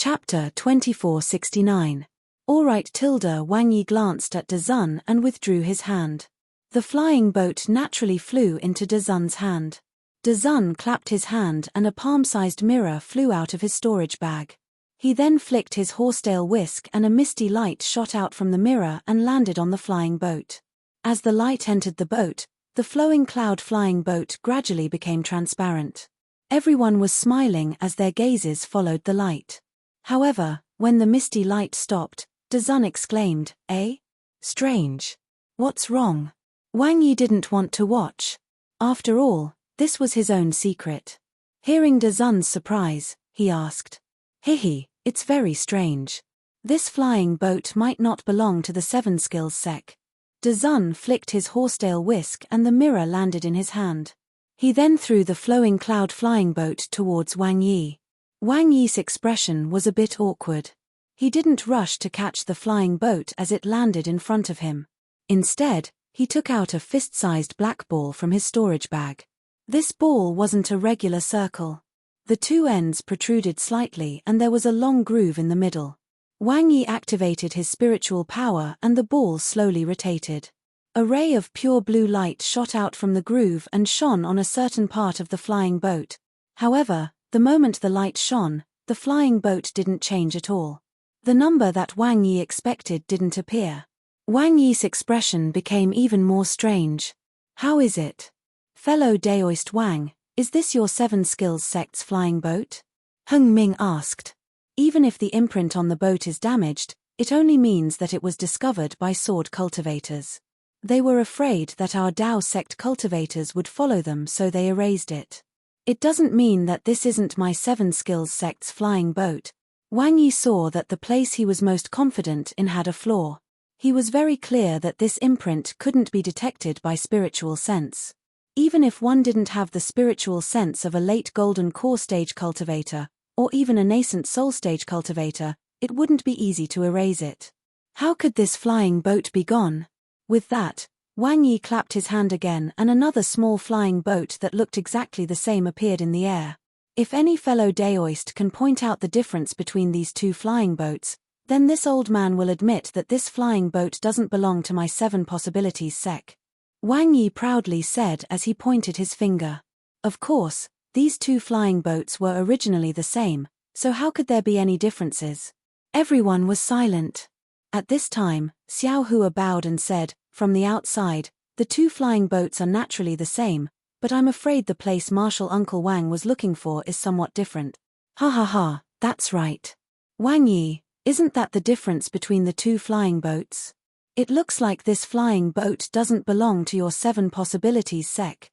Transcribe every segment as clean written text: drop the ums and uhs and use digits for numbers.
Chapter 2469. All right. Wang Yi glanced at De Zun and withdrew his hand. The flying boat naturally flew into De Zun's hand. De Zun clapped his hand and a palm-sized mirror flew out of his storage bag. He then flicked his horsetail whisk and a misty light shot out from the mirror and landed on the flying boat. As the light entered the boat, the flowing cloud flying boat gradually became transparent. Everyone was smiling as their gazes followed the light. However, when the misty light stopped, De Zun exclaimed, "Eh? Strange. What's wrong?" Wang Yi didn't want to watch. After all, this was his own secret. Hearing De Zun's surprise, he asked, "Hihi, it's very strange. This flying boat might not belong to the Seven Skills sect." De Zun flicked his horsetail whisk and the mirror landed in his hand. He then threw the flowing cloud flying boat towards Wang Yi. Wang Yi's expression was a bit awkward. He didn't rush to catch the flying boat as it landed in front of him. Instead, he took out a fist-sized black ball from his storage bag. This ball wasn't a regular circle. The two ends protruded slightly and there was a long groove in the middle. Wang Yi activated his spiritual power and the ball slowly rotated. A ray of pure blue light shot out from the groove and shone on a certain part of the flying boat. However, the moment the light shone, the flying boat didn't change at all. The number that Wang Yi expected didn't appear. Wang Yi's expression became even more strange. "How is it? Fellow Daoist Wang, is this your Seven Skills sect's flying boat?" Heng Ming asked. "Even if the imprint on the boat is damaged, it only means that it was discovered by sword cultivators. They were afraid that our Dao sect cultivators would follow them, so they erased it. It doesn't mean that this isn't my Seven Skills sect's flying boat." Wang Yi saw that the place he was most confident in had a flaw. He was very clear that this imprint couldn't be detected by spiritual sense. Even if one didn't have the spiritual sense of a late golden core stage cultivator, or even a nascent soul stage cultivator, it wouldn't be easy to erase it. How could this flying boat be gone? With that, Wang Yi clapped his hand again and another small flying boat that looked exactly the same appeared in the air. If any fellow Daoist can point out the difference between these two flying boats, then this old man will admit that this flying boat doesn't belong to my Seven Possibilities sect. Wang Yi proudly said as he pointed his finger. Of course, these two flying boats were originally the same, so how could there be any differences? Everyone was silent. At this time, Xiao Hua bowed and said, "From the outside, the two flying boats are naturally the same, but I'm afraid the place Martial Uncle Wang was looking for is somewhat different." "Ha ha ha, that's right. Wang Yi, isn't that the difference between the two flying boats? It looks like this flying boat doesn't belong to your Seven Possibilities sect."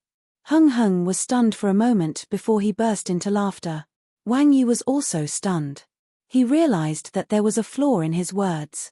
Heng was stunned for a moment before he burst into laughter. Wang Yi was also stunned. He realized that there was a flaw in his words.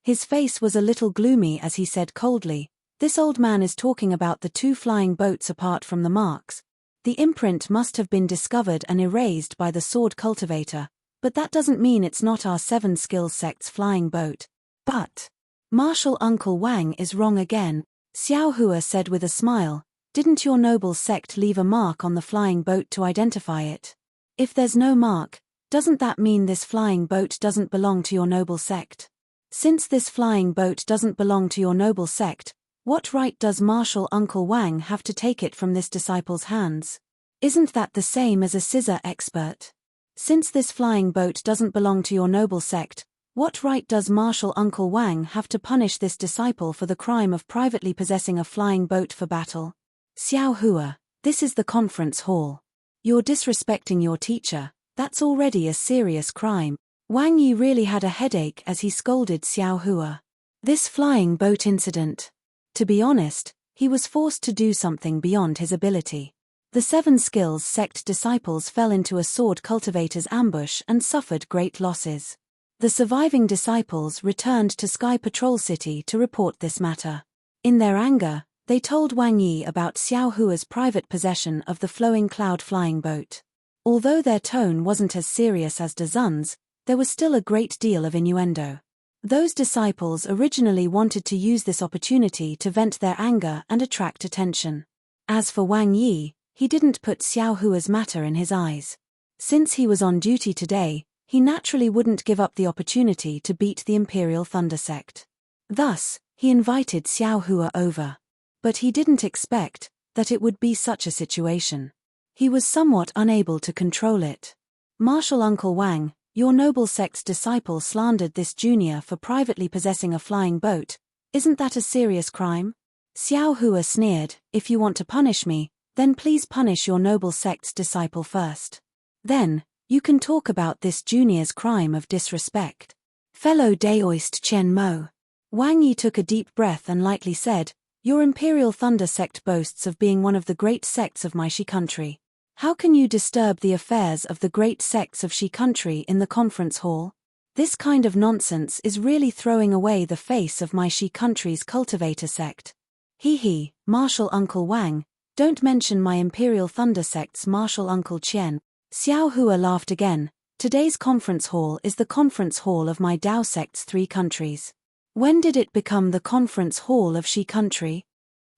His face was a little gloomy as he said coldly, "This old man is talking about the two flying boats apart from the marks. The imprint must have been discovered and erased by the sword cultivator, but that doesn't mean it's not our Seven Skills sect's flying boat." "But Martial Uncle Wang is wrong again," Xiao Hua said with a smile. "Didn't your noble sect leave a mark on the flying boat to identify it? If there's no mark, doesn't that mean this flying boat doesn't belong to your noble sect? Since this flying boat doesn't belong to your noble sect, what right does Martial Uncle Wang have to take it from this disciple's hands? Isn't that the same as a scissor expert? Since this flying boat doesn't belong to your noble sect, what right does Martial Uncle Wang have to punish this disciple for the crime of privately possessing a flying boat for battle?" "Xiao Hua, this is the conference hall. You're disrespecting your teacher, that's already a serious crime." Wang Yi really had a headache as he scolded Xiao Hua. This flying boat incident. To be honest, he was forced to do something beyond his ability. The Seven Skills sect disciples fell into a sword cultivator's ambush and suffered great losses. The surviving disciples returned to Sky Patrol City to report this matter. In their anger, they told Wang Yi about Xiao Hua's private possession of the flowing cloud flying boat. Although their tone wasn't as serious as De Zun's, there was still a great deal of innuendo. Those disciples originally wanted to use this opportunity to vent their anger and attract attention. As for Wang Yi, he didn't put Xiao Hua's matter in his eyes. Since he was on duty today, he naturally wouldn't give up the opportunity to beat the Imperial Thunder sect. Thus, he invited Xiao Hua over. But he didn't expect that it would be such a situation. He was somewhat unable to control it. Martial Uncle Wang, your noble sect's disciple slandered this junior for privately possessing a flying boat. Isn't that a serious crime? Xiao Hua sneered, if you want to punish me, then please punish your noble sect's disciple first. Then, you can talk about this junior's crime of disrespect. Fellow Daoist Chen Mo. Wang Yi took a deep breath and lightly said, your Imperial Thunder sect boasts of being one of the great sects of my Shi country. How can you disturb the affairs of the great sects of Shi country in the conference hall? This kind of nonsense is really throwing away the face of my Shi country's cultivator sect. Hee, Martial Uncle Wang, don't mention my Imperial Thunder sect's Martial Uncle Qian. Xiao Hua laughed again. Today's conference hall is the conference hall of my Dao sect's 3 countries. When did it become the conference hall of Shi country?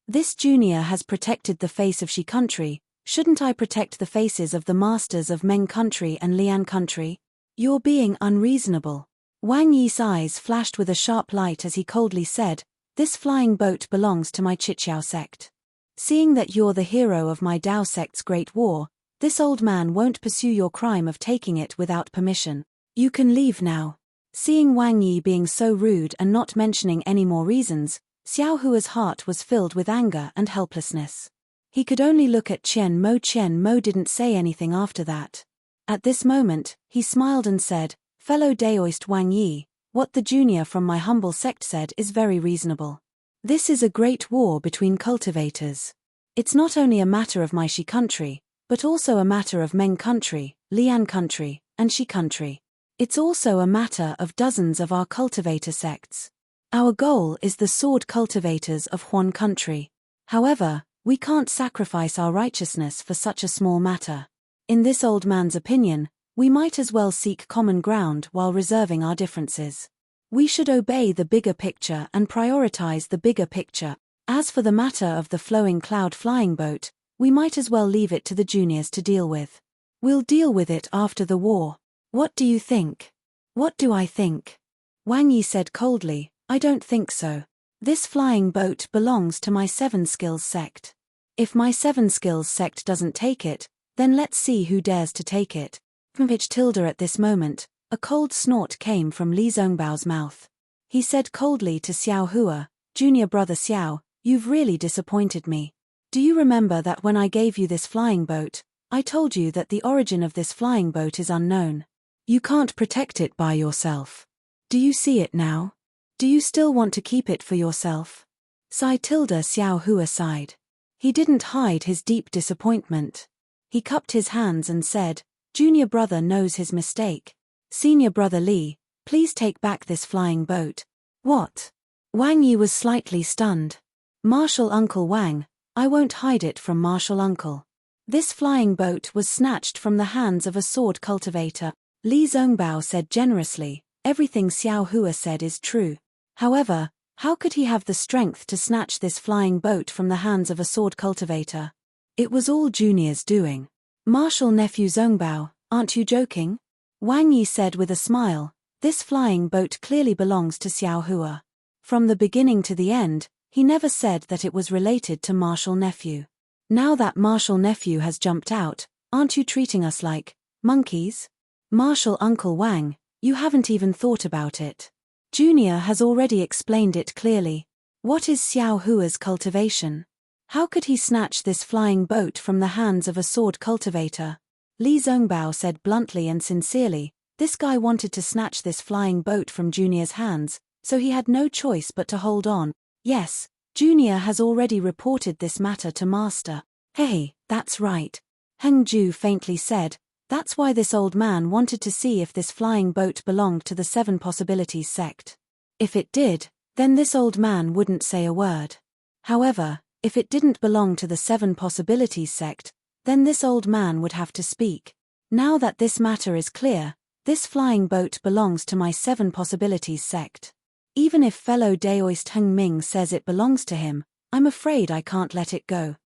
This junior has protected the face of Shi country. Shouldn't I protect the faces of the masters of Meng country and Lian country? You're being unreasonable. Wang Yi's eyes flashed with a sharp light as he coldly said, this flying boat belongs to my Chiqiao sect. Seeing that you're the hero of my Dao sect's great war, this old man won't pursue your crime of taking it without permission. You can leave now. Seeing Wang Yi being so rude and not mentioning any more reasons, Xiao Hua's heart was filled with anger and helplessness. He could only look at Chen Mo. Chen Mo didn't say anything after that. At this moment, he smiled and said, fellow Daoist Wang Yi, what the junior from my humble sect said is very reasonable. This is a great war between cultivators. It's not only a matter of my Shi country, but also a matter of Meng country, Lian country, and Shi country. It's also a matter of dozens of our cultivator sects. Our goal is the sword cultivators of Huan country. However, we can't sacrifice our righteousness for such a small matter. In this old man's opinion, we might as well seek common ground while reserving our differences. We should obey the bigger picture and prioritize the bigger picture. As for the matter of the flowing cloud flying boat, we might as well leave it to the juniors to deal with. We'll deal with it after the war. What do you think? What do I think? Wang Yi said coldly, I don't think so. This flying boat belongs to my 7 skills sect. If my 7 skills sect doesn't take it, then let's see who dares to take it. At this moment, a cold snort came from Li Zhongbao's mouth. He said coldly to Xiao Hua, Junior brother Xiao, you've really disappointed me. Do you remember that when I gave you this flying boat, I told you that the origin of this flying boat is unknown? You can't protect it by yourself. Do you see it now? Do you still want to keep it for yourself? Xiao Hua sighed. He didn't hide his deep disappointment. He cupped his hands and said, Junior brother knows his mistake. Senior brother Li, please take back this flying boat. What? Wang Yi was slightly stunned. Martial Uncle Wang, I won't hide it from Martial Uncle. This flying boat was snatched from the hands of a sword cultivator. Li Zhongbao said generously, everything Xiao Hua said is true. However, how could he have the strength to snatch this flying boat from the hands of a sword cultivator? It was all Junior's doing. Martial nephew Zhongbao, aren't you joking? Wang Yi said with a smile, this flying boat clearly belongs to Xiao Hua. From the beginning to the end, he never said that it was related to Martial nephew. Now that Martial nephew has jumped out, aren't you treating us like monkeys? Martial Uncle Wang, you haven't even thought about it. Junior has already explained it clearly. What is Xiao Hua's cultivation? How could he snatch this flying boat from the hands of a sword cultivator? Li Zhongbao said bluntly and sincerely, this guy wanted to snatch this flying boat from Junior's hands, so he had no choice but to hold on. Yes, Junior has already reported this matter to Master. Hey, that's right. Heng Ju faintly said, that's why this old man wanted to see if this flying boat belonged to the 7 Possibilities sect. If it did, then this old man wouldn't say a word. However, if it didn't belong to the 7 Possibilities sect, then this old man would have to speak. Now that this matter is clear, this flying boat belongs to my 7 Possibilities sect. Even if fellow Daoist Heng Ming says it belongs to him, I'm afraid I can't let it go.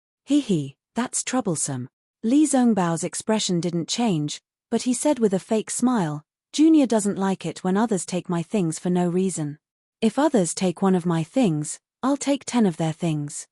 That's troublesome. Li Zhongbao's expression didn't change, but he said with a fake smile, Junior doesn't like it when others take my things for no reason. If others take one of my things, I'll take 10 of their things.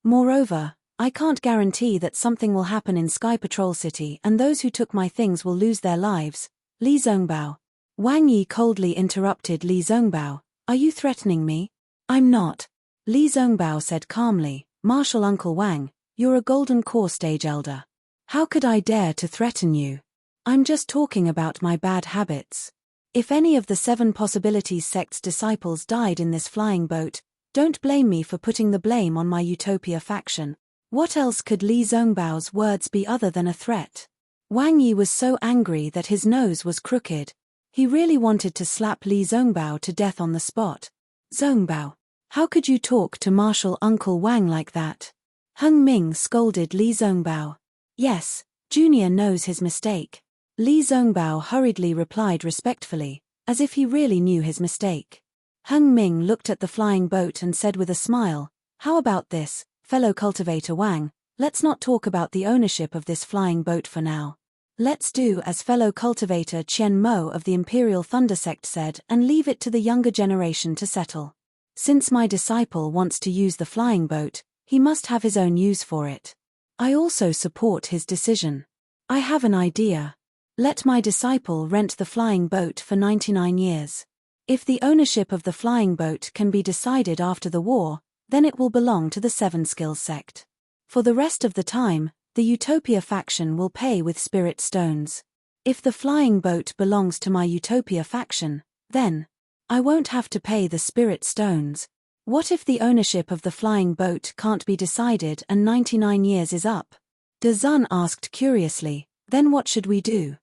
Moreover, I can't guarantee that something will happen in Sky Patrol City and those who took my things will lose their lives. Li Zongbao. Wang Yi coldly interrupted Li Zongbao. Are you threatening me? I'm not. Li Zongbao said calmly. Martial Uncle Wang, you're a golden core stage elder. How could I dare to threaten you? I'm just talking about my bad habits. If any of the 7 possibilities sect's disciples died in this flying boat, don't blame me for putting the blame on my Utopia faction. What else could Li Zongbao's words be other than a threat? Wang Yi was so angry that his nose was crooked. He really wanted to slap Li Zongbao to death on the spot. Zongbao, how could you talk to Martial Uncle Wang like that? Heng Ming scolded Li Zongbao. Yes, Junior knows his mistake. Li Zongbao hurriedly replied respectfully, as if he really knew his mistake. Heng Ming looked at the flying boat and said with a smile, how about this, fellow cultivator Wang, let's not talk about the ownership of this flying boat for now. Let's do as fellow cultivator Qian Mo of the Imperial Thunder Sect said and leave it to the younger generation to settle. Since my disciple wants to use the flying boat, he must have his own use for it. I also support his decision. I have an idea. Let my disciple rent the flying boat for 99 years. If the ownership of the flying boat can be decided after the war, then it will belong to the 7 Skills sect. For the rest of the time, the Utopia faction will pay with spirit stones. If the flying boat belongs to my Utopia faction, then I won't have to pay the spirit stones. What if the ownership of the flying boat can't be decided and 99 years is up? De Zun asked curiously, then what should we do?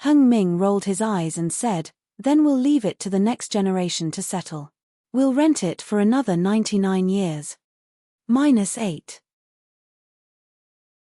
Heng Ming rolled his eyes and said, then we'll leave it to the next generation to settle. We'll rent it for another 99 years. -8.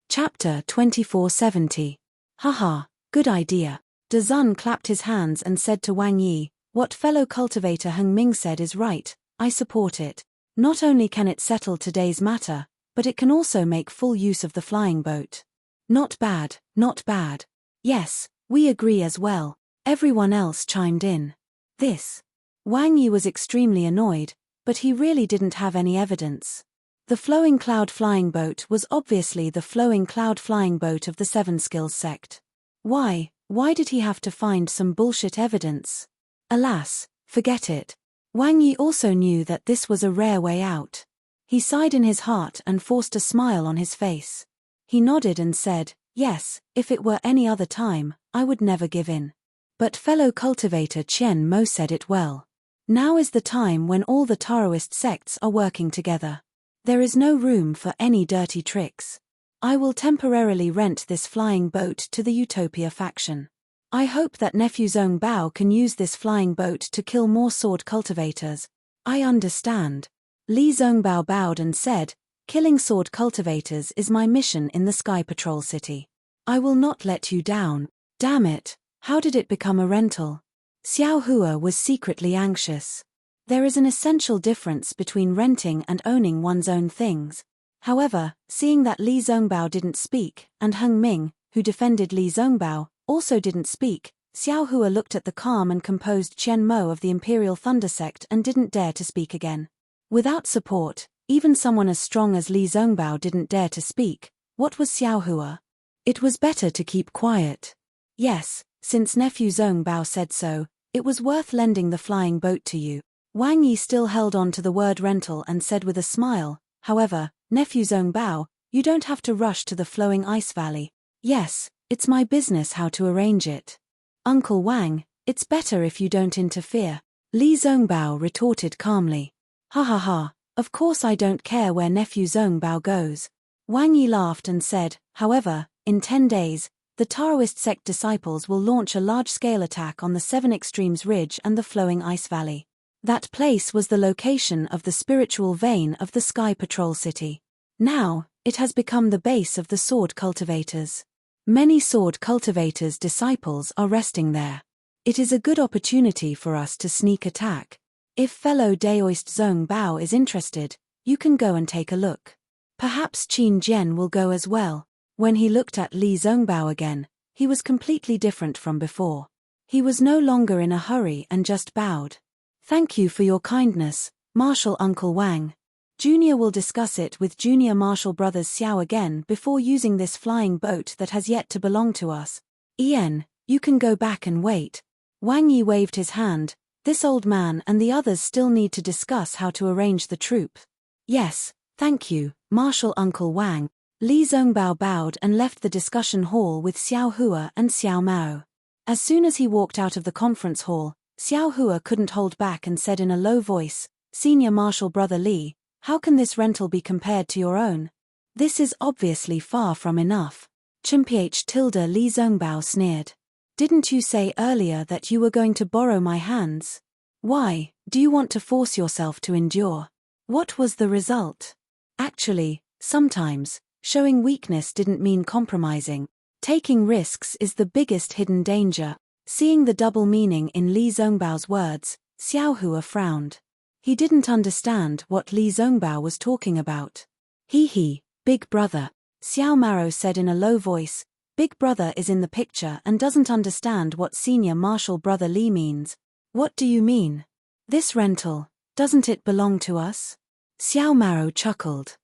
Chapter 2470. Haha, good idea. De Zun clapped his hands and said to Wang Yi, what fellow cultivator Heng Ming said is right, I support it. Not only can it settle today's matter, but it can also make full use of the flying boat. Not bad, not bad. Yes, we agree as well. Everyone else chimed in. This. Wang Yi was extremely annoyed, but he really didn't have any evidence. The flowing cloud flying boat was obviously the flowing cloud flying boat of the 7 Skills sect. Why did he have to find some bullshit evidence? Alas, forget it. Wang Yi also knew that this was a rare way out. He sighed in his heart and forced a smile on his face. He nodded and said, yes, if it were any other time, I would never give in. But fellow cultivator Qian Mo said it well. Now is the time when all the Taoist sects are working together. There is no room for any dirty tricks. I will temporarily rent this flying boat to the Utopia faction. I hope that nephew Zongbao can use this flying boat to kill more sword cultivators. I understand. Li Zongbao bowed and said, killing sword cultivators is my mission in the Sky Patrol City. I will not let you down. Damn it, how did it become a rental? Xiao Hua was secretly anxious. There is an essential difference between renting and owning one's own things. However, seeing that Li Zongbao didn't speak, and Heng Ming, who defended Li Zongbao, also didn't speak, Xiao Hua looked at the calm and composed Qian Mo of the Imperial Thunder Sect and didn't dare to speak again. Without support, even someone as strong as Li Zongbao didn't dare to speak. What was Xiao Hua? It was better to keep quiet. Yes, since nephew Zongbao said so, it was worth lending the flying boat to you. Wang Yi still held on to the word rental and said with a smile, however, nephew Zongbao, you don't have to rush to the flowing ice valley. Yes, it's my business how to arrange it. Uncle Wang, it's better if you don't interfere. Li Zongbao retorted calmly. Ha ha ha, of course I don't care where nephew Zongbao goes. Wang Yi laughed and said, however, in 10 days, the Taoist sect disciples will launch a large-scale attack on the 7 Extremes Ridge and the flowing ice valley. That place was the location of the spiritual vein of the Sky Patrol City. Now, it has become the base of the sword cultivators. Many sword cultivators' disciples are resting there. It is a good opportunity for us to sneak attack. If fellow Daoist Zongbao is interested, you can go and take a look. Perhaps Qin Jian will go as well. When he looked at Li Zongbao again, he was completely different from before. He was no longer in a hurry and just bowed. Thank you for your kindness, Marshal Uncle Wang. Junior will discuss it with Junior Marshal Brothers Xiao again before using this flying boat that has yet to belong to us. Ian, you can go back and wait. Wang Yi waved his hand. This old man and the others still need to discuss how to arrange the troop. Yes, thank you, Marshal Uncle Wang. Li Zongbao bowed and left the discussion hall with Xiao Hua and Xiao Mao. As soon as he walked out of the conference hall, Xiao Hua couldn't hold back and said in a low voice, Senior Marshal Brother Li, how can this rental be compared to your own? This is obviously far from enough. Chimph tilde Li Zongbao sneered. Didn't you say earlier that you were going to borrow my hands? Why, do you want to force yourself to endure? What was the result? Actually, sometimes, showing weakness didn't mean compromising. Taking risks is the biggest hidden danger. Seeing the double meaning in Li Zongbao's words, Xiao Hua frowned. He didn't understand what Li Zongbao was talking about. He, big brother. Xiao Maro said in a low voice, Big brother is in the picture and doesn't understand what Senior Marshal Brother Li means. What do you mean? This rental, doesn't it belong to us? Xiao Maro chuckled.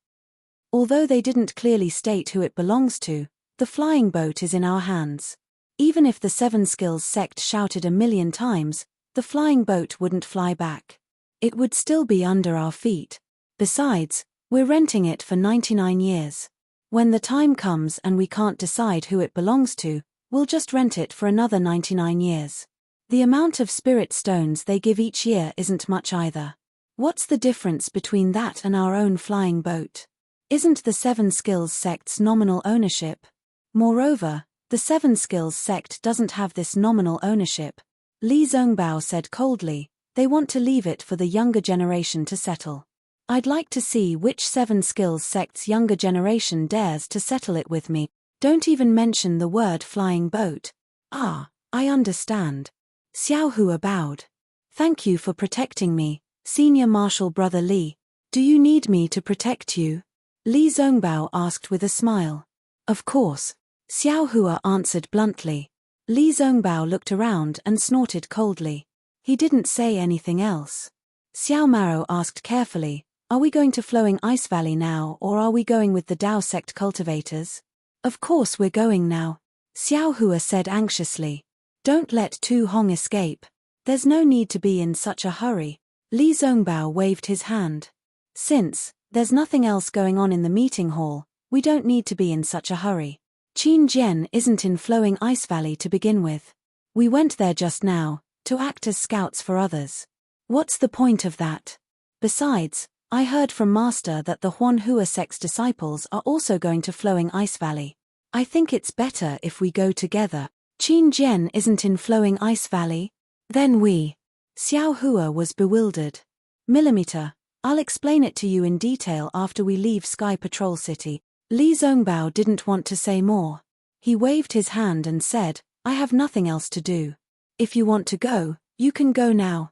Although they didn't clearly state who it belongs to, the flying boat is in our hands. Even if the Seven Skills sect shouted 1,000,000 times, the flying boat wouldn't fly back. It would still be under our feet. Besides, we're renting it for 99 years. When the time comes and we can't decide who it belongs to, we'll just rent it for another 99 years. The amount of spirit stones they give each year isn't much either. What's the difference between that and our own flying boat? Isn't the Seven Skills sect's nominal ownership? Moreover, the Seven Skills sect doesn't have this nominal ownership. Li Zongbao said coldly, they want to leave it for the younger generation to settle. I'd like to see which Seven Skills sect's younger generation dares to settle it with me. Don't even mention the word flying boat. Ah, I understand. Xiao Hua bowed. Thank you for protecting me, Senior Marshal Brother Li. Do you need me to protect you? Li Zongbao asked with a smile. Of course. Xiao Hua answered bluntly. Li Zongbao looked around and snorted coldly. He didn't say anything else. Xiao Maro asked carefully, are we going to Flowing Ice Valley now or are we going with the Dao sect cultivators? Of course we're going now. Xiao Hua said anxiously. Don't let Tu Hong escape. There's no need to be in such a hurry. Li Zongbao waved his hand. Since there's nothing else going on in the meeting hall, we don't need to be in such a hurry. Qin Jian isn't in Flowing Ice Valley to begin with. We went there just now, to act as scouts for others. What's the point of that? Besides, I heard from Master that the Huan Hua sect's disciples are also going to Flowing Ice Valley. I think it's better if we go together. Qin Jian isn't in Flowing Ice Valley? Then we. Xiao Hua was bewildered. Millimeter, I'll explain it to you in detail after we leave Sky Patrol City. Li Zongbao didn't want to say more. He waved his hand and said, I have nothing else to do. If you want to go, you can go now.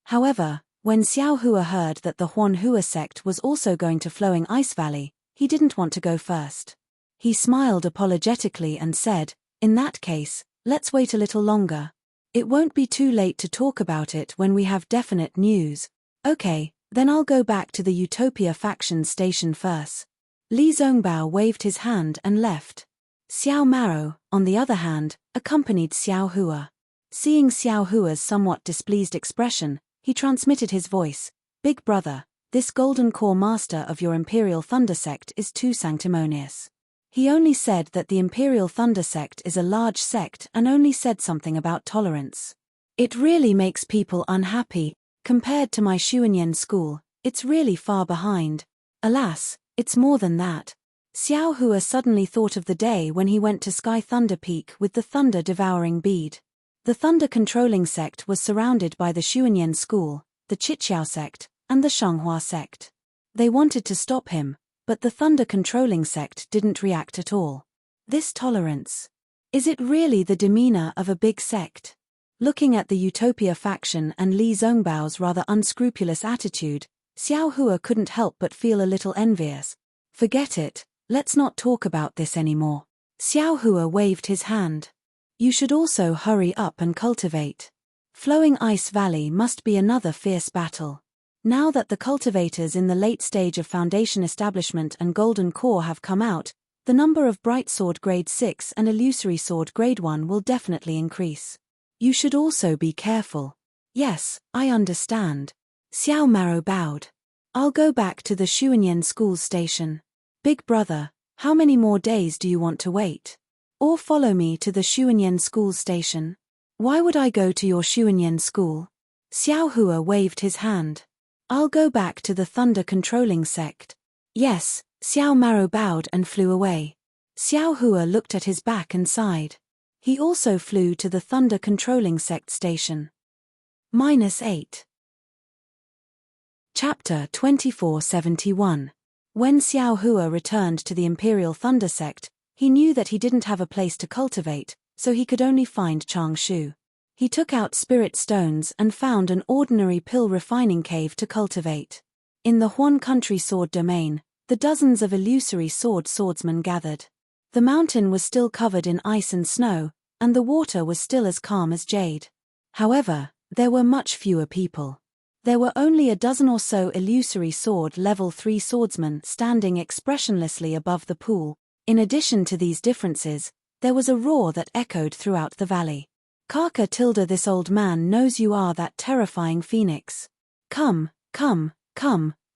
However, when Xiao Hua heard that the Huan Hua sect was also going to Flowing Ice Valley, he didn't want to go first. He smiled apologetically and said, in that case, let's wait a little longer. It won't be too late to talk about it when we have definite news. Okay, then I'll go back to the Utopia faction station first. Li Zongbao waved his hand and left. Xiao Maro, on the other hand, accompanied Xiao Hua. Seeing Xiao Hua's somewhat displeased expression, he transmitted his voice. Big brother, this Golden Core Master of your Imperial Thunder Sect is too sanctimonious. He only said that the Imperial Thunder Sect is a large sect and only said something about tolerance. It really makes people unhappy. Compared to my Xuanyan school, it's really far behind. Alas, it's more than that. Xiao Hua suddenly thought of the day when he went to Sky Thunder Peak with the thunder-devouring bead. The thunder-controlling sect was surrounded by the Xuanyan school, the Chiqiao sect, and the Shanghua sect. They wanted to stop him, but the thunder-controlling sect didn't react at all. This tolerance. Is it really the demeanor of a big sect? Looking at the Utopia faction and Li Zongbao's rather unscrupulous attitude, Xiao Hua couldn't help but feel a little envious. Forget it, let's not talk about this anymore. Xiao Hua waved his hand. You should also hurry up and cultivate. Flowing Ice Valley must be another fierce battle. Now that the cultivators in the late stage of Foundation Establishment and Golden Core have come out, the number of Bright Sword Grade 6 and Illusory Sword Grade 1 will definitely increase. You should also be careful. Yes, I understand. Xiao Maro bowed. I'll go back to the Xuanyan School station. Big brother, how many more days do you want to wait? Or follow me to the Xuanyan School station? Why would I go to your Xuanyan school? Xiao Hua waved his hand. I'll go back to the Thunder Controlling Sect. Yes, Xiao Maro bowed and flew away. Xiao Hua looked at his back and sighed. He also flew to the Thunder Controlling Sect station. -8. Chapter 2471. When Xiao Hua returned to the Imperial Thunder Sect, he knew that he didn't have a place to cultivate, so he could only find Changshu. He took out spirit stones and found an ordinary pill refining cave to cultivate. In the Huan Country Sword Domain, the dozens of illusory swordsmen gathered. The mountain was still covered in ice and snow, and the water was still as calm as jade. However, there were much fewer people. There were only a dozen or so illusory sword level 3 swordsmen standing expressionlessly above the pool. In addition to these differences, there was a roar that echoed throughout the valley. Kaka tilde, this old man knows you are that terrifying phoenix. Come,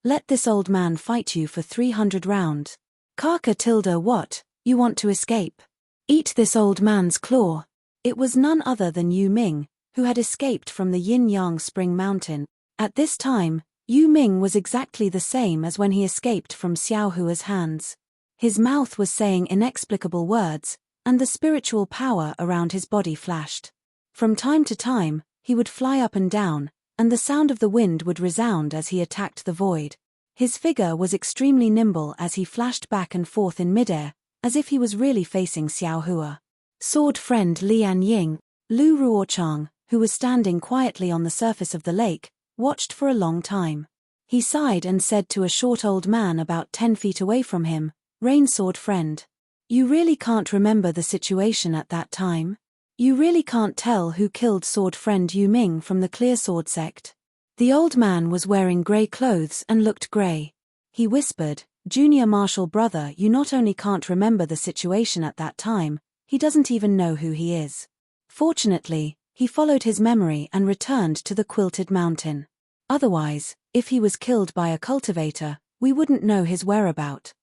let this old man fight you for 300 rounds. Kaka tilde, what, you want to escape? Eat this old man's claw. It was none other than Yu Ming, who had escaped from the Yin-Yang Spring Mountain. At this time, Yu Ming was exactly the same as when he escaped from Xiao Hua's hands. His mouth was saying inexplicable words, and the spiritual power around his body flashed. From time to time, he would fly up and down, and the sound of the wind would resound as he attacked the void. His figure was extremely nimble as he flashed back and forth in midair, as if he was really facing Xiao Hua. Sword friend Lian Ying, Lu Ruochang, who was standing quietly on the surface of the lake, watched for a long time. He sighed and said to a short old man about 10 feet away from him, Rain sword friend. You really can't remember the situation at that time? You really can't tell who killed sword friend Yu Ming from the Clear Sword sect? The old man was wearing grey clothes and looked grey. He whispered, Junior Marshal brother, you not only can't remember the situation at that time, he doesn't even know who he is. Fortunately, he followed his memory and returned to the Quilted Mountain. Otherwise, if he was killed by a cultivator, we wouldn't know his whereabout.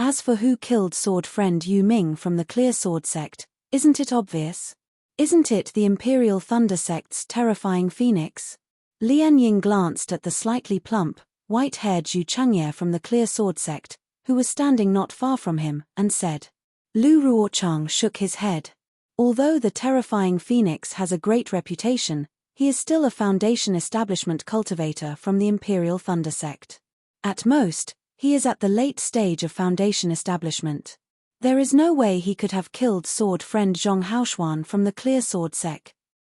As for who killed sword friend Yu Ming from the Clear Sword sect, isn't it obvious? Isn't it the Imperial Thunder sect's terrifying phoenix? Lian Ying glanced at the slightly plump, white-haired Zhu Chengye from the Clear Sword sect, who was standing not far from him, and said. Lu Ruochang shook his head. Although the terrifying phoenix has a great reputation, he is still a Foundation Establishment cultivator from the Imperial Thunder sect. At most, he is at the late stage of Foundation Establishment. There is no way he could have killed sword friend Zhong Haoshuan from the Clear Sword sect.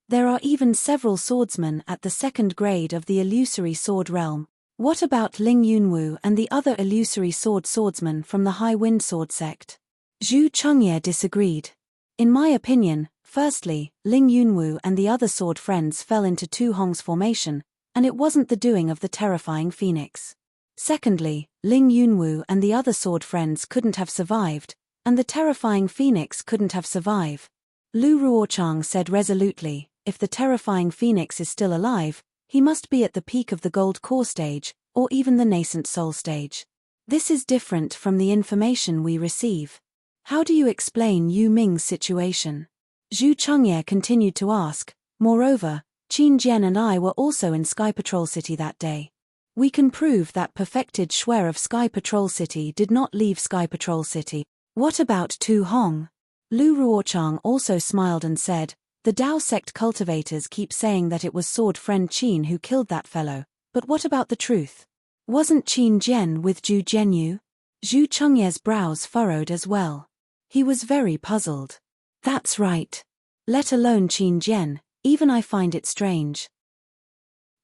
There are even several swordsmen at the second grade of the illusory sword realm. What about Ling Yunwu and the other illusory swordsman from the High Wind Sword sect? Zhu Chengye disagreed. In my opinion, firstly, Ling Yunwu and the other sword friends fell into Tu Hong's formation, and it wasn't the doing of the terrifying phoenix. Secondly, Ling Yunwu and the other sword friends couldn't have survived, and the terrifying phoenix couldn't have survived. Lu Ruochang said resolutely, if the terrifying phoenix is still alive, he must be at the peak of the Gold Core stage, or even the nascent soul stage. This is different from the information we receive. How do you explain Yu Ming's situation? Zhu Chengye continued to ask. Moreover, Qin Jian and I were also in Sky Patrol City that day. We can prove that perfected Shuer of Sky Patrol City did not leave Sky Patrol City. What about Tu Hong? Lu Ruochang also smiled and said, the Dao sect cultivators keep saying that it was sword friend Qin who killed that fellow, but what about the truth? Wasn't Qin Jian with Zhu Jianyu? Zhu Chengye's brows furrowed as well. He was very puzzled. That's right. Let alone Qin Jian, even I find it strange.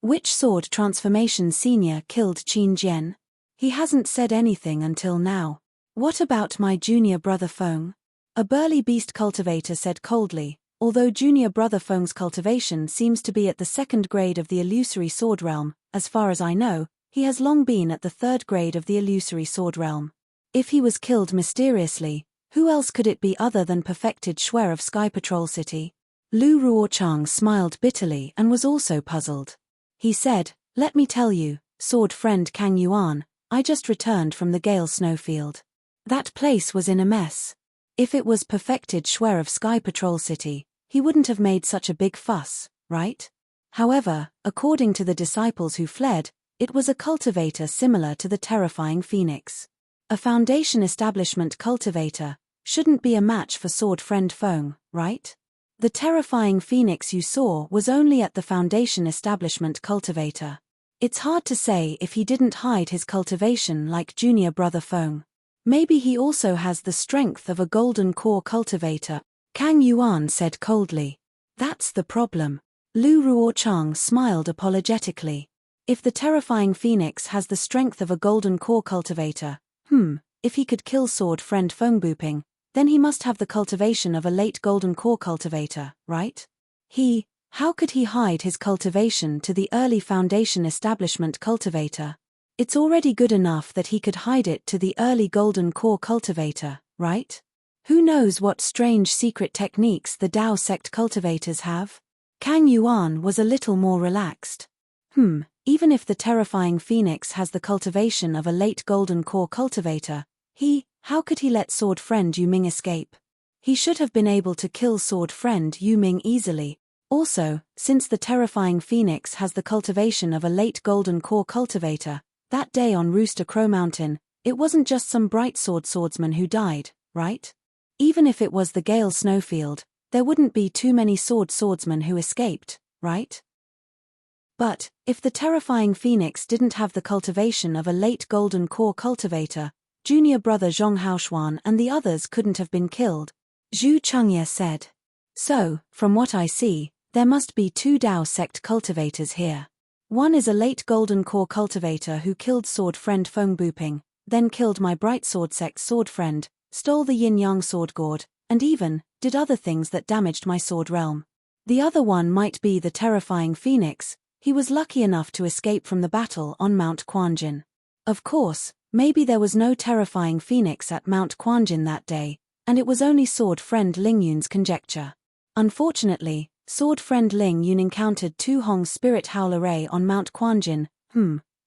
Which sword transformation senior killed Qin Jian? He hasn't said anything until now. What about my junior brother Feng? A burly beast cultivator said coldly, Although junior brother Feng's cultivation seems to be at the 2nd grade of the illusory sword realm, as far as I know, he has long been at the 3rd grade of the illusory sword realm. If he was killed mysteriously, who else could it be other than perfected Shuer of Sky Patrol City? Lu Ruochang smiled bitterly and was also puzzled. He said, "Let me tell you, sword friend Kang Yuan, I just returned from the Gale Snowfield. That place was in a mess. If it was perfected Shuer of Sky Patrol City, he wouldn't have made such a big fuss, right? However, according to the disciples who fled, it was a cultivator similar to the terrifying phoenix. A Foundation establishment cultivator shouldn't be a match for sword friend Feng, right? The terrifying phoenix you saw was only at the Foundation establishment cultivator. It's hard to say if he didn't hide his cultivation like junior brother Feng. Maybe he also has the strength of a golden core cultivator," Kang Yuan said coldly. "That's the problem." Lu Ruochang smiled apologetically. If the terrifying phoenix has the strength of a golden core cultivator, if he could kill sword friend Feng Buping, then he must have the cultivation of a late golden core cultivator, right? How could he hide his cultivation to the early Foundation establishment cultivator? It's already good enough that he could hide it to the early golden core cultivator, right? Who knows what strange secret techniques the Dao sect cultivators have? Kang Yuan was a little more relaxed. Even if the terrifying phoenix has the cultivation of a late golden core cultivator, how could he let sword friend Yu Ming escape? He should have been able to kill sword friend Yu Ming easily. Also, since the terrifying phoenix has the cultivation of a late golden core cultivator, that day on Rooster Crow Mountain, it wasn't just some bright swordsman who died, right? Even if it was the Gale Snowfield, there wouldn't be too many swordsmen who escaped, right? But, if the terrifying phoenix didn't have the cultivation of a late golden core cultivator, junior brother Zhong Haoshuan and the others couldn't have been killed, Zhu Chengye said. So, from what I see, there must be 2 Dao sect cultivators here. One is a late golden core cultivator who killed sword friend Feng Buping, then killed my bright sword sect sword friend, stole the yin-yang sword gourd, and even did other things that damaged my sword realm. The other one might be the terrifying phoenix. He was lucky enough to escape from the battle on Mount Quanjin. Of course, maybe there was no terrifying phoenix at Mount Quanjin that day, and it was only sword friend Ling Yun's conjecture. Unfortunately, sword friend Ling Yun encountered Tu Hong's spirit howler ray on Mount Quanjin.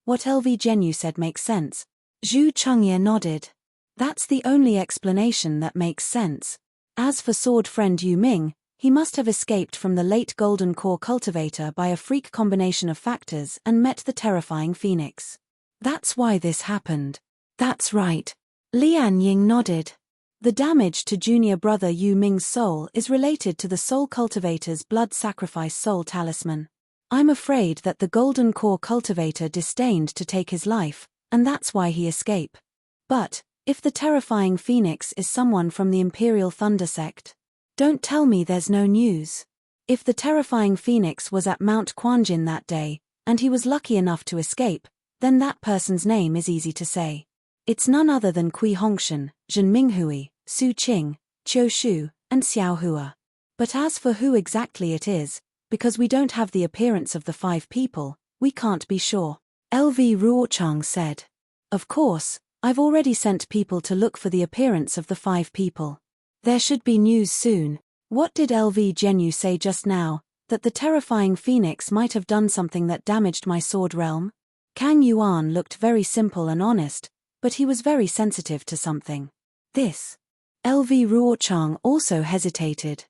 What LV Zhenyu said makes sense. Zhu Chengye nodded. That's the only explanation that makes sense. As for sword friend Yu Ming, he must have escaped from the late golden core cultivator by a freak combination of factors and met the terrifying phoenix. That's why this happened. That's right. Lian Ying nodded. The damage to junior brother Yu Ming's soul is related to the soul cultivator's blood sacrifice soul talisman. I'm afraid that the golden core cultivator disdained to take his life, and that's why he escaped. But, if the terrifying phoenix is someone from the Imperial Thunder sect, don't tell me there's no news. If the terrifying phoenix was at Mount Quanjin that day, and he was lucky enough to escape, then that person's name is easy to say. It's none other than Kui Hongshan, Zhen Minghui, Su Qing, Qiu Shu, and Xiao Hua. But as for who exactly it is, because we don't have the appearance of the 5 people, we can't be sure. LV Ruochang said. Of course, I've already sent people to look for the appearance of the 5 people. There should be news soon. What did LV Zhenyu say just now? That the terrifying phoenix might have done something that damaged my sword realm? Kang Yuan looked very simple and honest, but he was very sensitive to something. This. LV Ruochang also hesitated.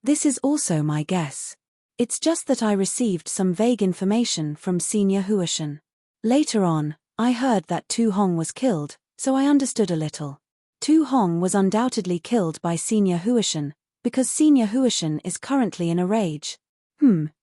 This is also my guess. It's just that I received some vague information from Senior Huashan. Later on, I heard that Tu Hong was killed, so I understood a little. Tu Hong was undoubtedly killed by Senior Huashan, because Senior Huashan is currently in a rage.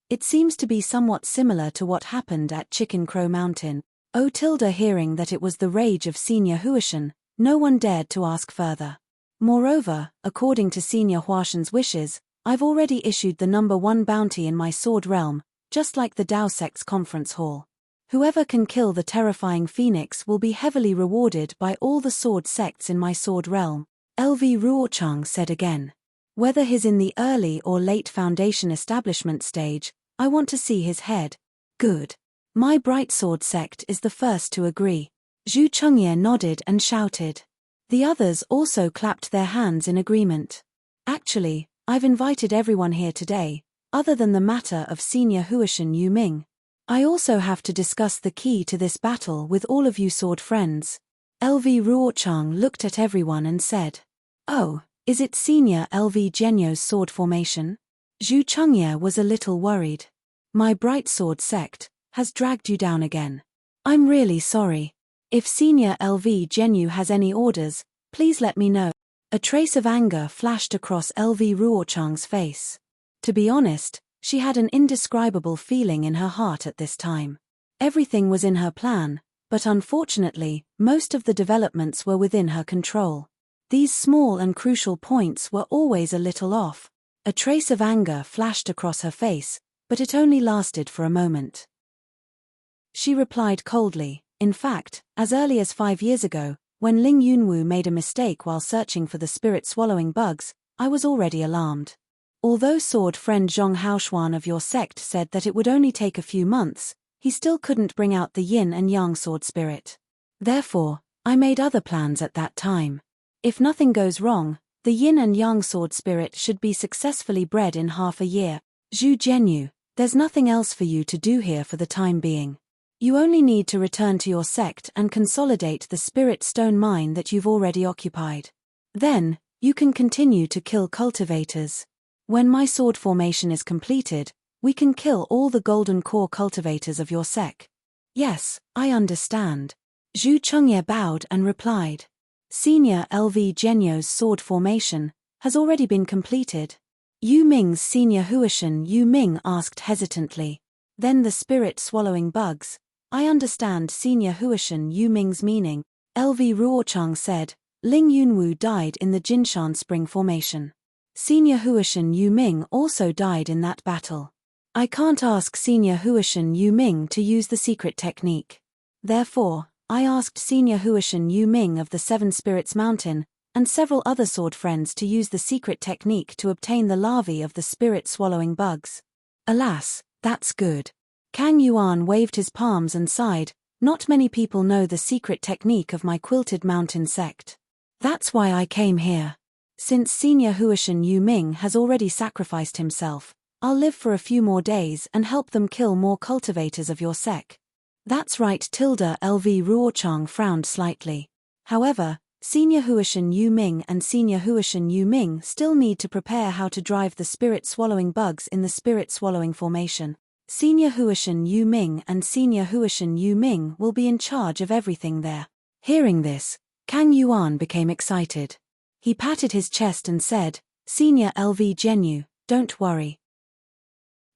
It seems to be somewhat similar to what happened at Chicken Crow Mountain. Hearing that it was the rage of Senior Huashan, no one dared to ask further. Moreover, according to Senior Huashan's wishes, I've already issued the number 1 bounty in my sword realm, just like the Dao Sect's conference hall. Whoever can kill the terrifying phoenix will be heavily rewarded by all the sword sects in my sword realm, LV Ruochang said again. Whether he's in the early or late foundation establishment stage, I want to see his head. Good. My bright sword sect is the first to agree. Zhu Chengye nodded and shouted. The others also clapped their hands in agreement. Actually, I've invited everyone here today, other than the matter of Senior Huishan Yu Ming. I also have to discuss the key to this battle with all of you sword friends. LV Ruochang looked at everyone and said, "Oh, is it Senior LV Genyo's sword formation?" Zhu Chengye was a little worried. "My bright sword sect has dragged you down again. I'm really sorry. If Senior LV Genyu has any orders, please let me know." A trace of anger flashed across LV Ruochang's face. To be honest, she had an indescribable feeling in her heart at this time. Everything was in her plan, but unfortunately, most of the developments were within her control. These small and crucial points were always a little off. A trace of anger flashed across her face, but it only lasted for a moment. She replied coldly, "In fact, as early as 5 years ago, when Ling Yunwu made a mistake while searching for the spirit-swallowing bugs, I was already alarmed. Although sword friend Zhong Haoshuan of your sect said that it would only take a few months, he still couldn't bring out the yin and yang sword spirit. Therefore, I made other plans at that time. If nothing goes wrong, the yin and yang sword spirit should be successfully bred in half a year. Zhu Genyu, there's nothing else for you to do here for the time being. You only need to return to your sect and consolidate the spirit stone mine that you've already occupied. Then, you can continue to kill cultivators. When my sword formation is completed, we can kill all the golden core cultivators of your sect." "Yes, I understand." Zhu Chengye bowed and replied. "Senior LV Genyo's sword formation has already been completed." Yu Ming's Senior Huishan Yu Ming asked hesitantly. "Then the spirit-swallowing bugs. I understand Senior Huishan Yu Ming's meaning." LV Ruochang said, "Ling Yunwu died in the Jinshan Spring formation. Senior Huishan Yu Ming also died in that battle. I can't ask Senior Huishan Yu Ming to use the secret technique. Therefore, I asked Senior Huishan Yu Ming of the Seven Spirits Mountain and several other sword friends to use the secret technique to obtain the larvae of the spirit-swallowing bugs." "Alas, that's good." Kang Yuan waved his palms and sighed, "Not many people know the secret technique of my quilted mountain sect. That's why I came here. Since Senior Huishan Yu Ming has already sacrificed himself, I'll live for a few more days and help them kill more cultivators of your sect." "That's right." LV Ruochang frowned slightly. However, Senior Huishan Yu Ming and Senior Huishan Yu Ming still need to prepare how to drive the spirit-swallowing bugs in the spirit-swallowing formation. Senior Huishan Yu Ming and Senior Huishan Yu Ming will be in charge of everything there. Hearing this, Kang Yuan became excited. He patted his chest and said, "Senior LV Genyu, don't worry.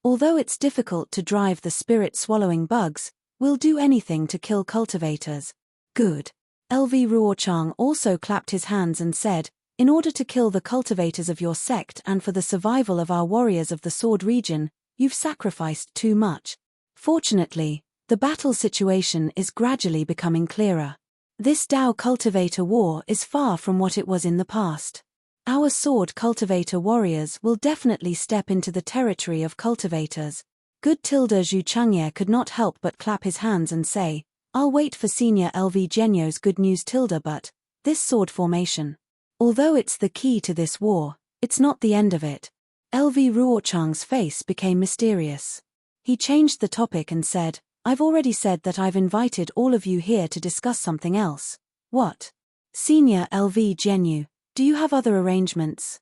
Although it's difficult to drive the spirit-swallowing bugs, we'll do anything to kill cultivators." "Good." LV Ruochang also clapped his hands and said, "In order to kill the cultivators of your sect and for the survival of our warriors of the Sword region, you've sacrificed too much. Fortunately, the battle situation is gradually becoming clearer. This Dao cultivator war is far from what it was in the past. Our sword cultivator warriors will definitely step into the territory of cultivators." Good. Zhu Chengye could not help but clap his hands and say, "I'll wait for Senior LV Genyo's good news. But this sword formation, although it's the key to this war, it's not the end of it." LV Ruochang's face became mysterious. He changed the topic and said, "I've already said that I've invited all of you here to discuss something else." "What?" "Senior LV Genyu, do you have other arrangements?"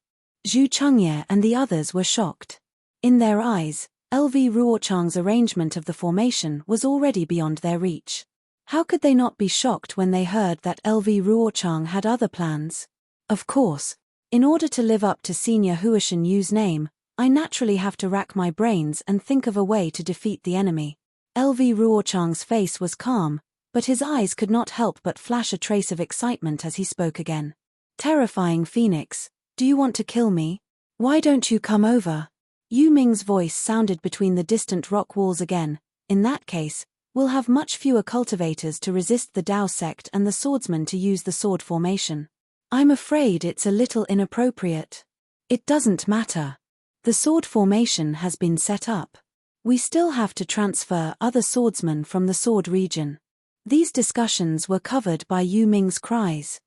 Zhu Chengye and the others were shocked. In their eyes, LV Ruochang's arrangement of the formation was already beyond their reach. How could they not be shocked when they heard that LV Ruochang had other plans? Of course, in order to live up to Senior Huishan Yu's name, I naturally have to rack my brains and think of a way to defeat the enemy. LV Ruochang's face was calm, but his eyes could not help but flash a trace of excitement as he spoke again. "Terrifying Phoenix, do you want to kill me? Why don't you come over?" Yu Ming's voice sounded between the distant rock walls again. "In that case, we'll have much fewer cultivators to resist the Dao sect and the swordsmen to use the sword formation. I'm afraid it's a little inappropriate." It doesn't matter. The sword formation has been set up. We still have to transfer other swordsmen from the sword region. These discussions were covered by Yu Ming's cries.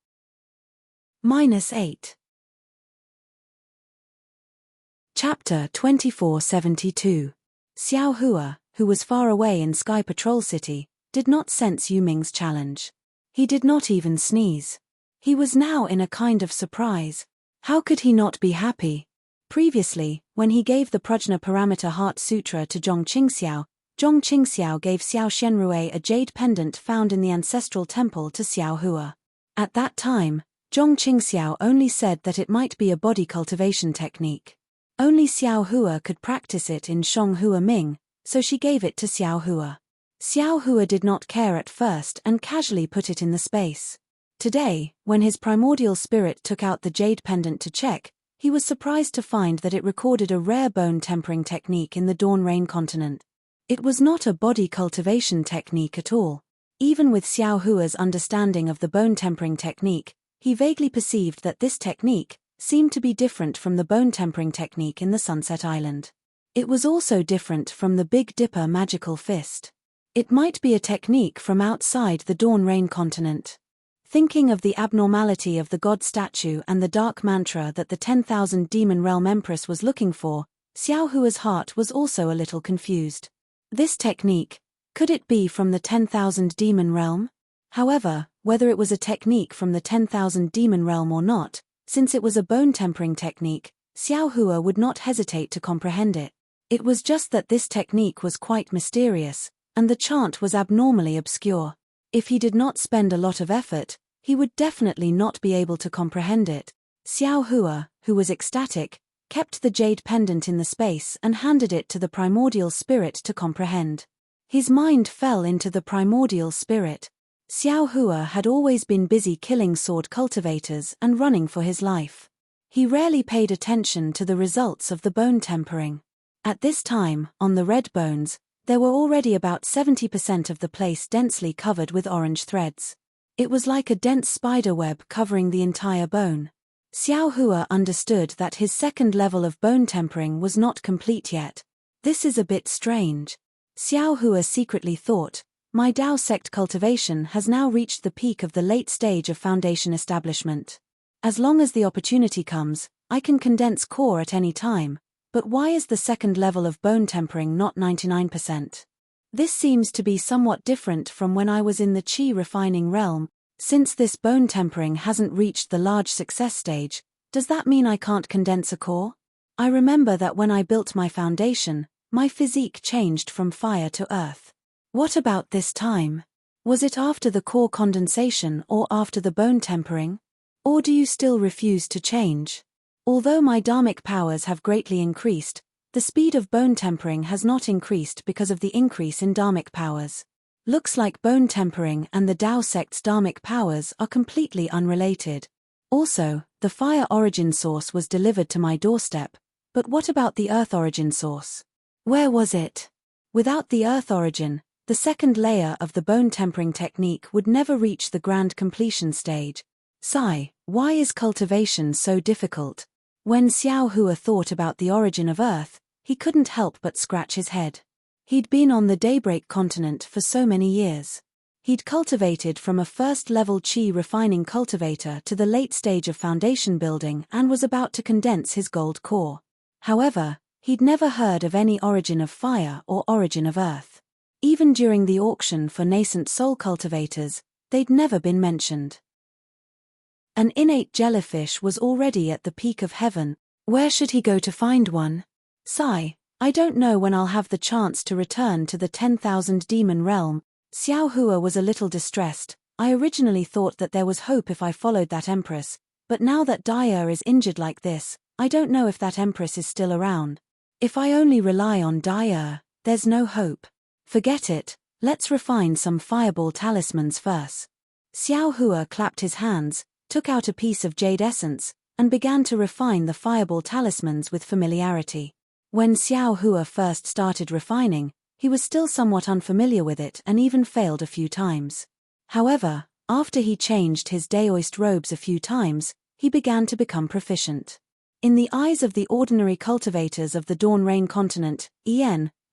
-8. Chapter 2472. Xiao Hua, who was far away in Sky Patrol City, did not sense Yu Ming's challenge. He did not even sneeze. He was now in a kind of surprise. How could he not be happy? Previously, when he gave the Prajna Parameter Heart Sutra to Zhong Qingxiao gave Xiao Xianrui a jade pendant found in the ancestral temple to Xiao Hua. At that time, Zhong Qingxiao only said that it might be a body cultivation technique. Only Xiao Hua could practice it in Shong Hua Ming, so she gave it to Xiao Hua. Xiao Hua did not care at first and casually put it in the space. Today, when his primordial spirit took out the jade pendant to check, he was surprised to find that it recorded a rare bone tempering technique in the Dawn Rain continent. It was not a body cultivation technique at all. Even with Xiao Hua's understanding of the bone tempering technique, he vaguely perceived that this technique seemed to be different from the bone tempering technique in the Sunset Island. It was also different from the Big Dipper magical fist. It might be a technique from outside the Dawn Rain continent. Thinking of the abnormality of the god statue and the dark mantra that the 10,000 Demon Realm Empress was looking for, Xiao Hua's heart was also a little confused. This technique, could it be from the 10,000 Demon Realm? However, whether it was a technique from the 10,000 Demon Realm or not, since it was a bone tempering technique, Xiao Hua would not hesitate to comprehend it. It was just that this technique was quite mysterious, and the chant was abnormally obscure. If he did not spend a lot of effort, he would definitely not be able to comprehend it. Xiao Hua, who was ecstatic, kept the jade pendant in the space and handed it to the primordial spirit to comprehend. His mind fell into the primordial spirit. Xiao Hua had always been busy killing sword cultivators and running for his life. He rarely paid attention to the results of the bone tempering. At this time, on the red bones, there were already about 70% of the place densely covered with orange threads. It was like a dense spider web covering the entire bone. Xiao Hua understood that his second level of bone tempering was not complete yet. This is a bit strange. Xiao Hua secretly thought, my Dao sect cultivation has now reached the peak of the late stage of foundation establishment. As long as the opportunity comes, I can condense core at any time, but why is the second level of bone tempering not 99%? This seems to be somewhat different from when I was in the Qi refining realm. Since this bone tempering hasn't reached the large success stage, does that mean I can't condense a core? I remember that when I built my foundation, my physique changed from fire to earth. What about this time? Was it after the core condensation or after the bone tempering? Or do you still refuse to change? Although my dharmic powers have greatly increased, the speed of bone tempering has not increased because of the increase in dharmic powers. Looks like bone tempering and the Dao sect's dharmic powers are completely unrelated. Also, the fire origin source was delivered to my doorstep, but what about the earth origin source? Where was it? Without the earth origin, the second layer of the bone tempering technique would never reach the grand completion stage. Sigh, why is cultivation so difficult? When Xiao Hua thought about the origin of earth, he couldn't help but scratch his head. He'd been on the Daybreak continent for so many years. He'd cultivated from a first-level Qi refining cultivator to the late stage of foundation building and was about to condense his gold core. However, he'd never heard of any origin of fire or origin of earth. Even during the auction for nascent soul cultivators, they'd never been mentioned. An innate jellyfish was already at the peak of heaven. Where should he go to find one? Sigh, I don't know when I'll have the chance to return to the 10,000 Demon Realm. Xiao Hua was a little distressed. I originally thought that there was hope if I followed that empress, but now that Daya is injured like this, I don't know if that empress is still around. If I only rely on Daya, there's no hope. Forget it, let's refine some fireball talismans first. Xiao Hua clapped his hands, took out a piece of jade essence, and began to refine the fireball talismans with familiarity. When Xiao Hua first started refining, he was still somewhat unfamiliar with it and even failed a few times. However, after he changed his Daoist robes a few times, he began to become proficient. In the eyes of the ordinary cultivators of the Dawn Rain continent,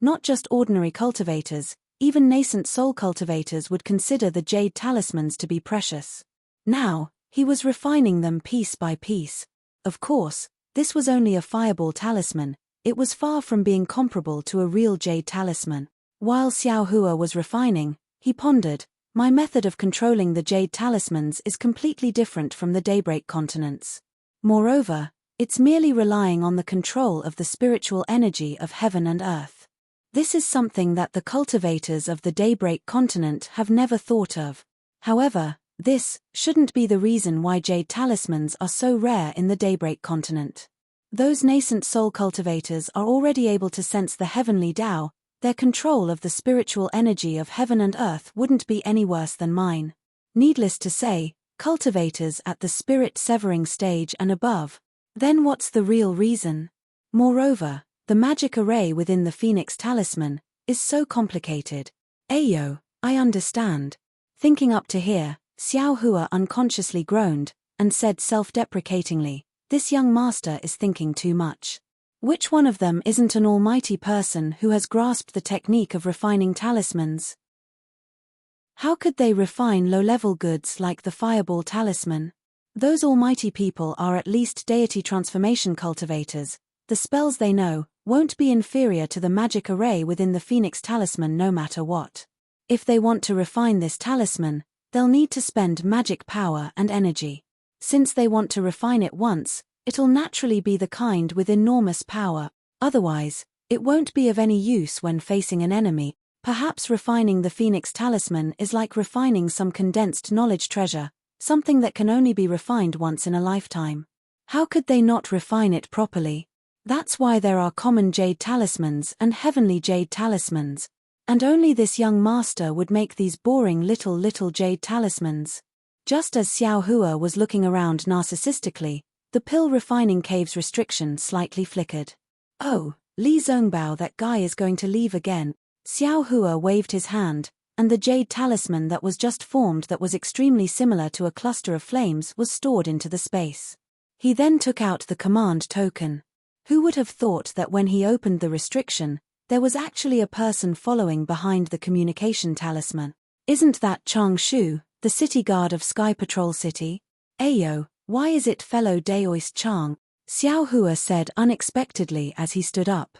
not just ordinary cultivators, even nascent soul cultivators would consider the jade talismans to be precious. Now, he was refining them piece by piece. Of course, this was only a fireball talisman. It was far from being comparable to a real jade talisman. While Xiao Hua was refining, he pondered, my method of controlling the jade talismans is completely different from the daybreak continents. Moreover, it's merely relying on the control of the spiritual energy of heaven and earth. This is something that the cultivators of the daybreak continent have never thought of. However, this shouldn't be the reason why jade talismans are so rare in the daybreak continent. Those nascent soul cultivators are already able to sense the heavenly Tao. Their control of the spiritual energy of heaven and earth wouldn't be any worse than mine. Needless to say, cultivators at the spirit severing stage and above. Then what's the real reason? Moreover, the magic array within the Phoenix talisman is so complicated. Ayo, I understand. Thinking up to here, Xiao Hua unconsciously groaned, and said self-deprecatingly, this young master is thinking too much. Which one of them isn't an almighty person who has grasped the technique of refining talismans? How could they refine low-level goods like the fireball talisman? Those almighty people are at least deity transformation cultivators. The spells they know won't be inferior to the magic array within the Phoenix talisman no matter what. If they want to refine this talisman, they'll need to spend magic power and energy. Since they want to refine it once, it'll naturally be the kind with enormous power. Otherwise, it won't be of any use when facing an enemy. Perhaps refining the Phoenix talisman is like refining some condensed knowledge treasure, something that can only be refined once in a lifetime. How could they not refine it properly? That's why there are common jade talismans and heavenly jade talismans. And only this young master would make these boring little jade talismans. Just as Xiao Hua was looking around narcissistically, the pill refining cave's restriction slightly flickered. Oh, Li Zongbao, that guy is going to leave again. Xiao Hua waved his hand, and the jade talisman that was just formed that was extremely similar to a cluster of flames was stored into the space. He then took out the command token. Who would have thought that when he opened the restriction, there was actually a person following behind the communication talisman? Isn't that Chang Shu, the city guard of Sky Patrol City? Ayo, why is it fellow Daoist Chang? Xiao Hua said unexpectedly as he stood up.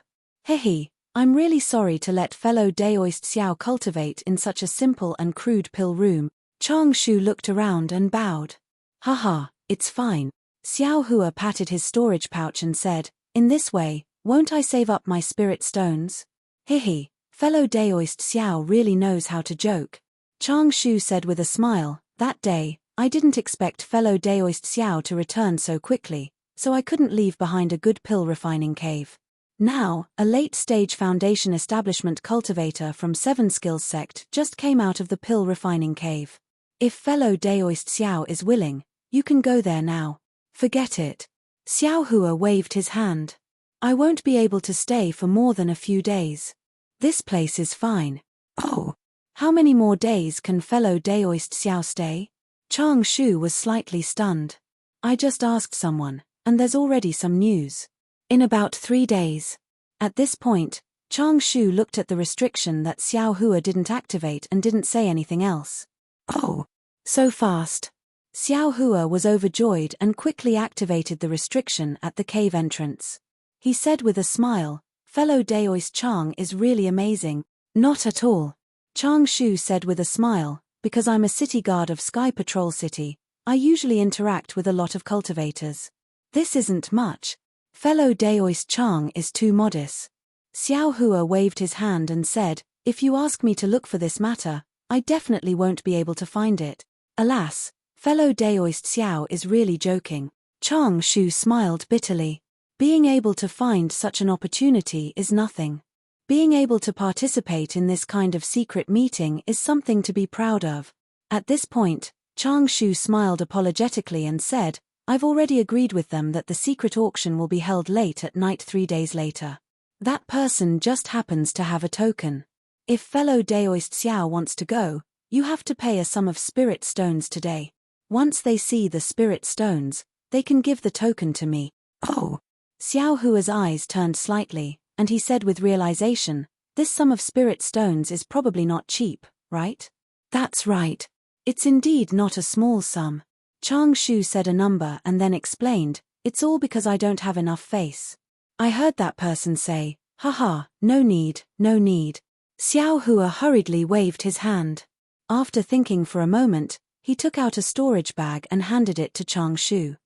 Hehe, I'm really sorry to let fellow Daoist Xiao cultivate in such a simple and crude pill room. Chang Shu looked around and bowed. Haha, it's fine. Xiao Hua patted his storage pouch and said, in this way, won't I save up my spirit stones? Hehe, fellow Daoist Xiao really knows how to joke. Chang Shu said with a smile, that day, I didn't expect fellow Daoist Xiao to return so quickly, so I couldn't leave behind a good pill refining cave. Now, a late-stage foundation establishment cultivator from Seven Skills sect just came out of the pill refining cave. If fellow Daoist Xiao is willing, you can go there now. Forget it. Xiao Hua waved his hand. I won't be able to stay for more than a few days. This place is fine. Oh, how many more days can fellow Daoist Xiao stay? Chang Shu was slightly stunned. I just asked someone, and there's already some news. In about 3 days. At this point, Chang Shu looked at the restriction that Xiao Hua didn't activate and didn't say anything else. Oh, so fast. Xiao Hua was overjoyed and quickly activated the restriction at the cave entrance. He said with a smile, fellow Daoist Chang is really amazing. Not at all. Chang Shu said with a smile, because I'm a city guard of Sky Patrol City, I usually interact with a lot of cultivators. This isn't much. Fellow Daoist Chang is too modest. Xiao Hua waved his hand and said, if you ask me to look for this matter, I definitely won't be able to find it. Alas, fellow Daoist Xiao is really joking. Chang Shu smiled bitterly. Being able to find such an opportunity is nothing. Being able to participate in this kind of secret meeting is something to be proud of. At this point, Chang Shu smiled apologetically and said, I've already agreed with them that the secret auction will be held late at night 3 days later. That person just happens to have a token. If fellow Daoist Xiao wants to go, you have to pay a sum of spirit stones today. Once they see the spirit stones, they can give the token to me. Oh. Xiao Hua's eyes turned slightly, and he said with realization, "This sum of spirit stones is probably not cheap, right?" "That's right. It's indeed not a small sum." Chang Shu said a number and then explained, "It's all because I don't have enough face." I heard that person say, "Haha, no need, no need." Xiao Hua hurriedly waved his hand. After thinking for a moment, he took out a storage bag and handed it to Chang Shu.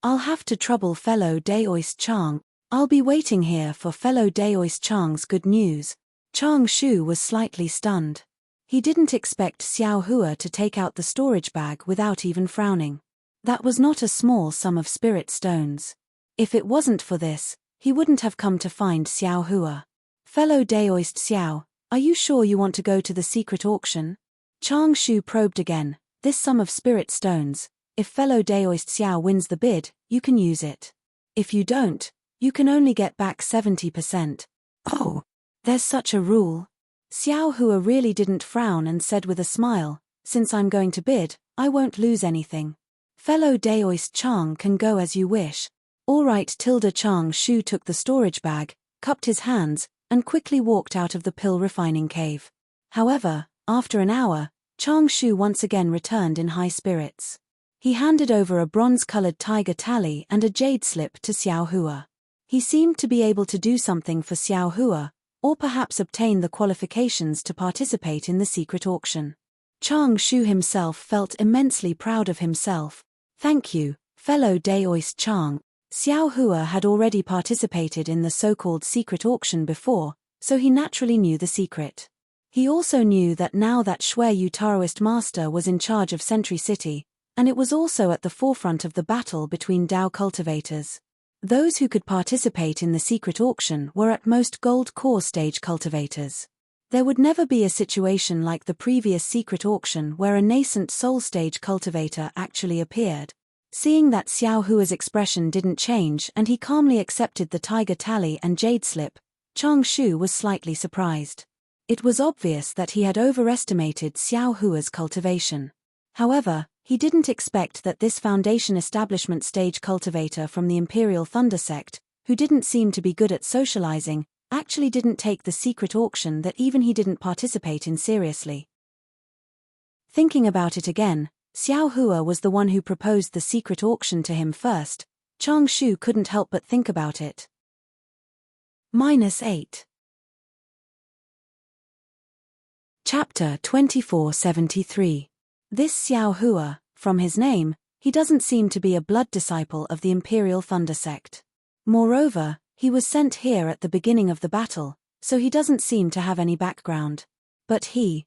"I'll have to trouble fellow Daoist Chang. I'll be waiting here for fellow Daoist Chang's good news." Chang Shu was slightly stunned. He didn't expect Xiao Hua to take out the storage bag without even frowning. That was not a small sum of spirit stones. If it wasn't for this, he wouldn't have come to find Xiao Hua. "Fellow Daoist Xiao, are you sure you want to go to the secret auction?" Chang Shu probed again. "This sum of spirit stones, if fellow Daoist Xiao wins the bid, you can use it. If you don't, you can only get back 70%. "Oh, there's such a rule?" Xiao Hua really didn't frown and said with a smile, "Since I'm going to bid, I won't lose anything. Fellow Daoist Chang can go as you wish." "All right." Chang Shu took the storage bag, cupped his hands, and quickly walked out of the pill refining cave. However, after an hour, Chang Shu once again returned in high spirits. He handed over a bronze-colored tiger tally and a jade slip to Xiao Hua. He seemed to be able to do something for Xiao Hua, or perhaps obtain the qualifications to participate in the secret auction. Chang Shu himself felt immensely proud of himself. "Thank you, fellow Daoist Chang." Xiao Hua had already participated in the so-called secret auction before, so he naturally knew the secret. He also knew that now that Shui Taoist master was in charge of Sentry City, and it was also at the forefront of the battle between Dao cultivators. Those who could participate in the secret auction were at most gold core stage cultivators. There would never be a situation like the previous secret auction where a nascent soul stage cultivator actually appeared. Seeing that Xiao Hua's expression didn't change and he calmly accepted the tiger tally and jade slip, Chang Shu was slightly surprised. It was obvious that he had overestimated Xiao Hua's cultivation. However, he didn't expect that this foundation establishment stage cultivator from the Imperial Thunder sect, who didn't seem to be good at socializing, actually didn't take the secret auction that even he didn't participate in seriously. Thinking about it again, Xiao Hua was the one who proposed the secret auction to him first. Chang Shu couldn't help but think about it. -8. Chapter 2473. This Xiao Hua, from his name, he doesn't seem to be a blood disciple of the Imperial Thunder sect. Moreover, he was sent here at the beginning of the battle, so he doesn't seem to have any background. But he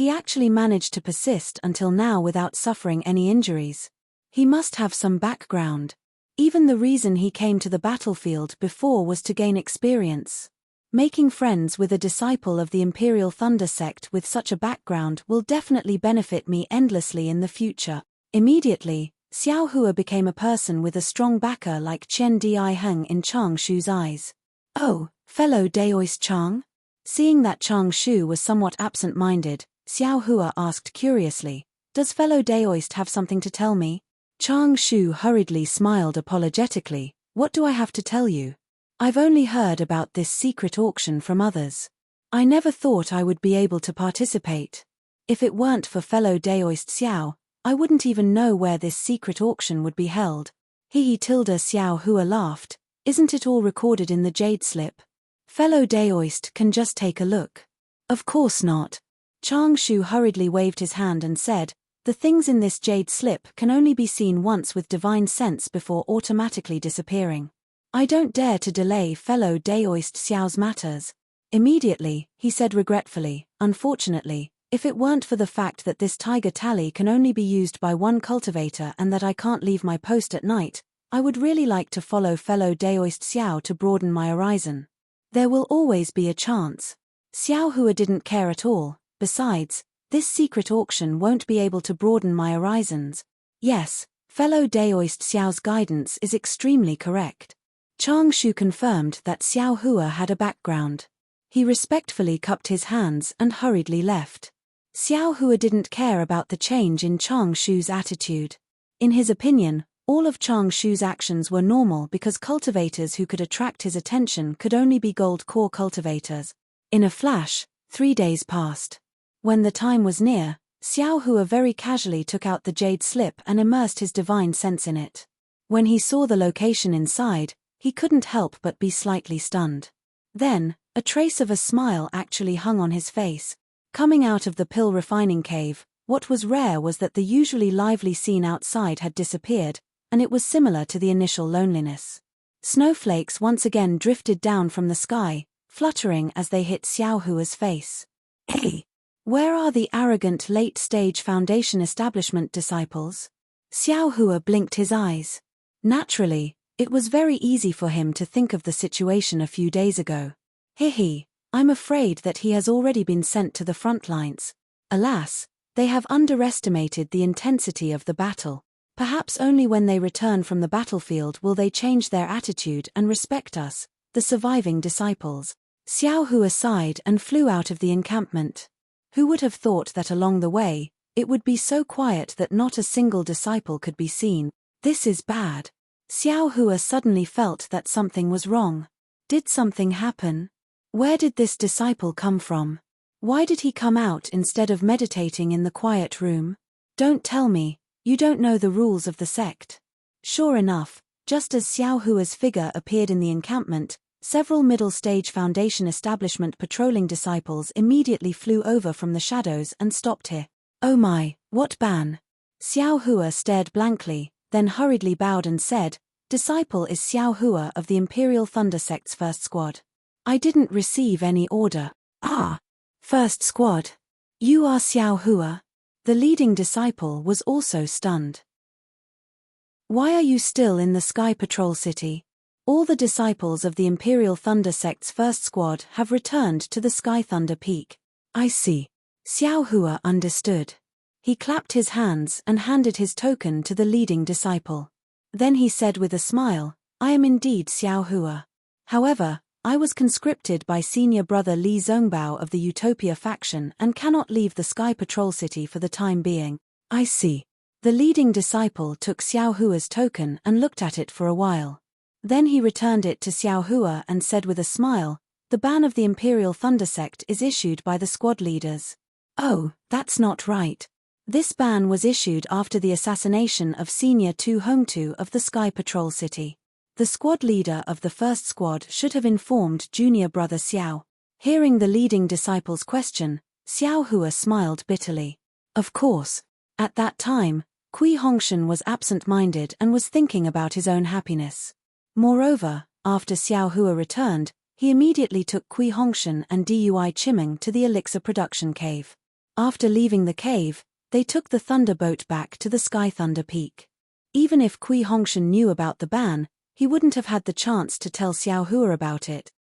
actually managed to persist until now without suffering any injuries. He must have some background. Even the reason he came to the battlefield before was to gain experience. Making friends with a disciple of the Imperial Thunder sect with such a background will definitely benefit me endlessly in the future. Immediately, Xiao Hua became a person with a strong backer like Chen Di Heng in Chang Shu's eyes. "Oh, fellow Daoist Chang?" Seeing that Chang Shu was somewhat absent-minded, Xiao Hua asked curiously, "Does fellow Daoist have something to tell me?" Chang Shu hurriedly smiled apologetically. "What do I have to tell you? I've only heard about this secret auction from others. I never thought I would be able to participate. If it weren't for fellow Daoist Xiao, I wouldn't even know where this secret auction would be held." Xiao Hua laughed. "Isn't it all recorded in the jade slip? Fellow Daoist can just take a look." "Of course not." Chang Shu hurriedly waved his hand and said, "The things in this jade slip can only be seen once with divine sense before automatically disappearing. I don't dare to delay fellow Daoist Xiao's matters." Immediately, he said regretfully, "Unfortunately, if it weren't for the fact that this tiger tally can only be used by one cultivator and that I can't leave my post at night, I would really like to follow fellow Daoist Xiao to broaden my horizon. There will always be a chance." Xiao Hua didn't care at all. "Besides, this secret auction won't be able to broaden my horizons." "Yes, fellow Daoist Xiao's guidance is extremely correct." Chang Shu confirmed that Xiao Hua had a background. He respectfully cupped his hands and hurriedly left. Xiao Hua didn't care about the change in Chang Shu's attitude. In his opinion, All of Chang Shu's actions were normal because cultivators who could attract his attention could only be gold core cultivators. In a flash, 3 days passed. When the time was near, Xiao Hua very casually took out the jade slip and immersed his divine sense in it. When he saw the location inside, he couldn't help but be slightly stunned. Then, a trace of a smile actually hung on his face. Coming out of the pill refining cave, what was rare was that the usually lively scene outside had disappeared, and it was similar to the initial loneliness. Snowflakes once again drifted down from the sky, fluttering as they hit Xiao Hua's face. Hey! Where are the arrogant late-stage Foundation establishment disciples? Xiao Hua blinked his eyes. Naturally, it was very easy for him to think of the situation a few days ago. I'm afraid that he has already been sent to the front lines. Alas, they have underestimated the intensity of the battle. Perhaps only when they return from the battlefield will they change their attitude and respect us, the surviving disciples. Xiao Hua sighed and flew out of the encampment. Who would have thought that along the way, it would be so quiet that not a single disciple could be seen? This is bad. Xiao Hua suddenly felt that something was wrong. Did something happen? Where did this disciple come from? Why did he come out instead of meditating in the quiet room? Don't tell me, you don't know the rules of the sect. Sure enough, just as Xiao Hua's figure appeared in the encampment, several middle-stage Foundation establishment patrolling disciples immediately flew over from the shadows and stopped here. Oh my, what ban? Xiao Hua stared blankly, then hurriedly bowed and said, "Disciple is Xiao Hua of the Imperial Thunder Sect's first squad. I didn't receive any order." "Ah, first squad. You are Xiao Hua?" The leading disciple was also stunned. "Why are you still in the Sky Patrol City? All the disciples of the Imperial Thunder Sect's first squad have returned to the Sky Thunder Peak." "I see." Xiao Hua understood. He clapped his hands and handed his token to the leading disciple. Then he said with a smile, "I am indeed Xiao Hua. However, I was conscripted by senior brother Li Zongbao of the Utopia faction and cannot leave the Sky Patrol City for the time being." "I see." The leading disciple took Xiao Hua's token and looked at it for a while. Then he returned it to Xiao Hua and said with a smile, "The ban of the Imperial Thunder Sect is issued by the squad leaders." "Oh, that's not right. This ban was issued after the assassination of Senior Tu Hongtu of the Sky Patrol City. The squad leader of the first squad should have informed junior brother Xiao." Hearing the leading disciple's question, Xiao Hua smiled bitterly. Of course. At that time, Kui Hongshan was absent-minded and was thinking about his own happiness. Moreover, after Xiao Hua returned, he immediately took Kui Hongshan and Dui Chiming to the elixir production cave. After leaving the cave, they took the thunderboat back to the Sky Thunder Peak. Even if Kui Hongshan knew about the ban, he wouldn't have had the chance to tell Xiao Hua about it.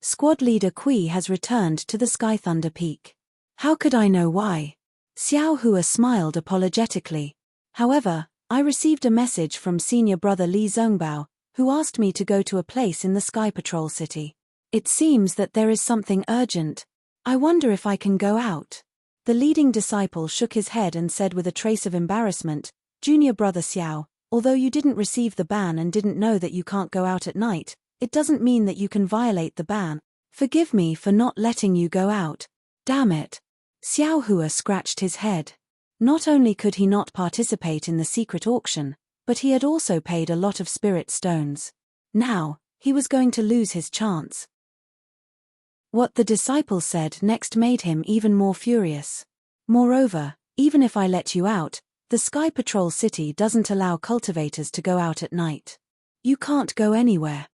Squad leader Kui has returned to the Sky Thunder Peak. How could I know why? Xiao Hua smiled apologetically. However, I received a message from senior brother Li Zongbao, who asked me to go to a place in the Sky Patrol City. It seems that there is something urgent. I wonder if I can go out. The leading disciple shook his head and said with a trace of embarrassment, "Junior brother Xiao, although you didn't receive the ban and didn't know that you can't go out at night, it doesn't mean that you can violate the ban. Forgive me for not letting you go out." Damn it. Xiao Hua scratched his head. Not only could he not participate in the secret auction, but he had also paid a lot of spirit stones. Now, he was going to lose his chance. What the disciple said next made him even more furious. "Moreover, even if I let you out, the Sky Patrol City doesn't allow cultivators to go out at night. You can't go anywhere."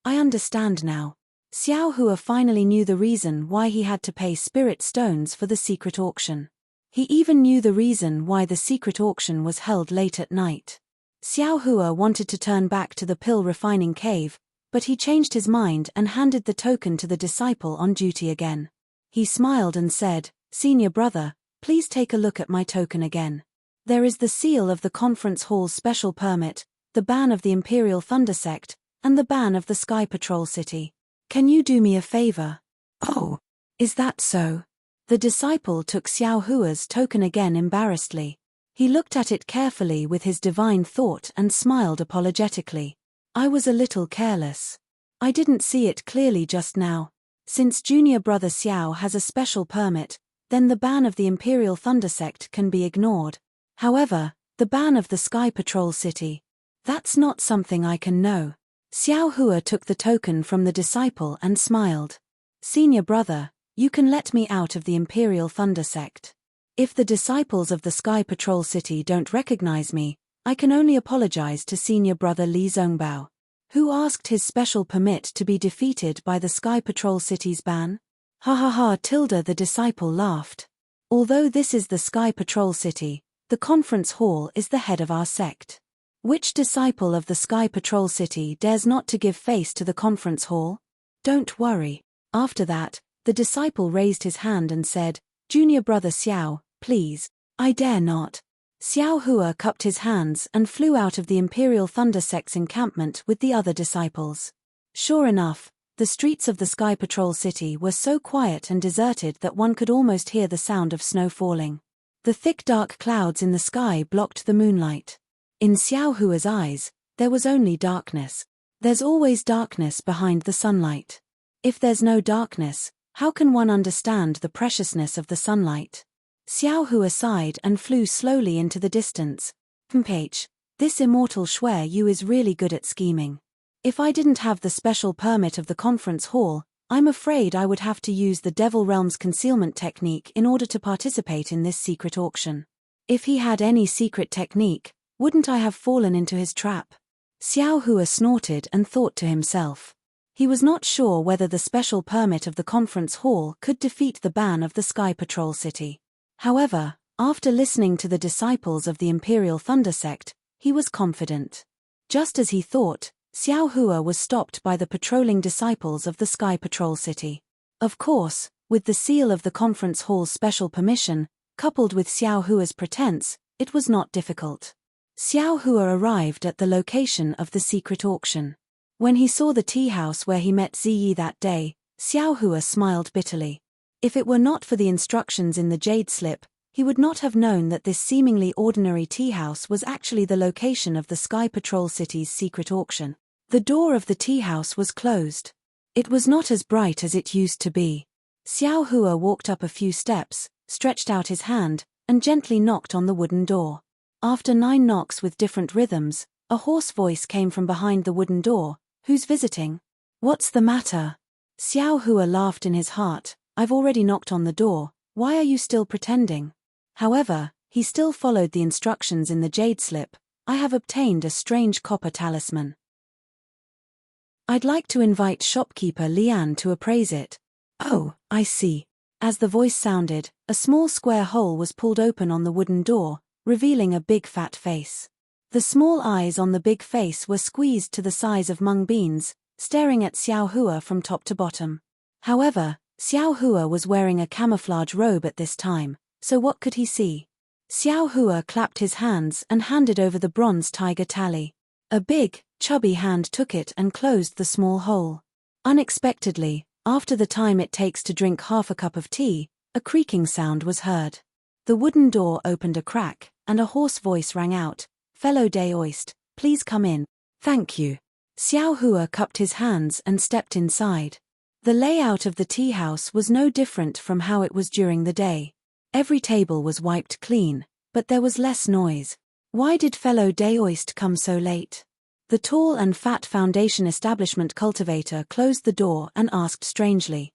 I understand now. Xiao Hua finally knew the reason why he had to pay spirit stones for the secret auction. He even knew the reason why the secret auction was held late at night. Xiao Hua wanted to turn back to the pill refining cave, but he changed his mind and handed the token to the disciple on duty again. He smiled and said, "Senior brother, please take a look at my token again. There is the seal of the conference hall's special permit, the ban of the Imperial Thunder Sect, and the ban of the Sky Patrol City. Can you do me a favor?" "Oh, is that so?" The disciple took Xiao Hua's token again embarrassedly. He looked at it carefully with his divine thought and smiled apologetically. I was a little careless. I didn't see it clearly just now. Since Junior Brother Xiao has a special permit, then the ban of the Imperial Thunder Sect can be ignored. However, the ban of the Sky Patrol City. That's not something I can know. Xiao Hua took the token from the disciple and smiled. Senior brother, you can let me out of the Imperial Thunder Sect. If the disciples of the Sky Patrol City don't recognize me, I can only apologize to Senior Brother Li Zongbao, who asked his special permit to be defeated by the Sky Patrol City's ban. Ha ha ha, the disciple laughed. Although this is the Sky Patrol City, the conference hall is the head of our sect. Which disciple of the Sky Patrol City dares not to give face to the conference hall? Don't worry. After that, the disciple raised his hand and said, Junior Brother Xiao, please. I dare not. Xiao Hua cupped his hands and flew out of the Imperial Thunder Sect's encampment with the other disciples. Sure enough, the streets of the Sky Patrol City were so quiet and deserted that one could almost hear the sound of snow falling. The thick dark clouds in the sky blocked the moonlight. In Xiao Hua's eyes, there was only darkness. There's always darkness behind the sunlight. If there's no darkness, how can one understand the preciousness of the sunlight? Xiao Hua sighed and flew slowly into the distance. Mph, this immortal Shui Yu is really good at scheming. If I didn't have the special permit of the conference hall, I'm afraid I would have to use the Devil Realm's concealment technique in order to participate in this secret auction. If he had any secret technique, wouldn't I have fallen into his trap? Xiao Hua snorted and thought to himself. He was not sure whether the special permit of the conference hall could defeat the ban of the Sky Patrol City. However, after listening to the disciples of the Imperial Thunder Sect, he was confident. Just as he thought, Xiao Hua was stopped by the patrolling disciples of the Sky Patrol City. Of course, with the seal of the conference hall's special permission, coupled with Xiao Hua's pretense, it was not difficult. Xiao Hua arrived at the location of the secret auction. When he saw the tea house where he met Ziyi that day, Xiao Hua smiled bitterly. If it were not for the instructions in the jade slip, he would not have known that this seemingly ordinary tea house was actually the location of the Sky Patrol City's secret auction. The door of the tea house was closed. It was not as bright as it used to be. Xiao Hua walked up a few steps, stretched out his hand, and gently knocked on the wooden door. After 9 knocks with different rhythms, a hoarse voice came from behind the wooden door. Who's visiting? What's the matter? Xiao Hua laughed in his heart. I've already knocked on the door, why are you still pretending? However, he still followed the instructions in the jade slip. I have obtained a strange copper talisman. I'd like to invite shopkeeper Lian to appraise it. Oh, I see. As the voice sounded, a small square hole was pulled open on the wooden door, revealing a big fat face. The small eyes on the big face were squeezed to the size of mung beans, staring at Xiao Hua from top to bottom. However, Xiao Hua was wearing a camouflage robe at this time, so what could he see? Xiao Hua clapped his hands and handed over the bronze tiger tally. A big, chubby hand took it and closed the small hole. Unexpectedly, after the time it takes to drink half a cup of tea, a creaking sound was heard. The wooden door opened a crack, and a hoarse voice rang out, Fellow Daoist, please come in. Thank you. Xiao Hua cupped his hands and stepped inside. The layout of the tea house was no different from how it was during the day. Every table was wiped clean, but there was less noise. Why did Fellow Daoist come so late? The tall and fat Foundation establishment cultivator closed the door and asked strangely.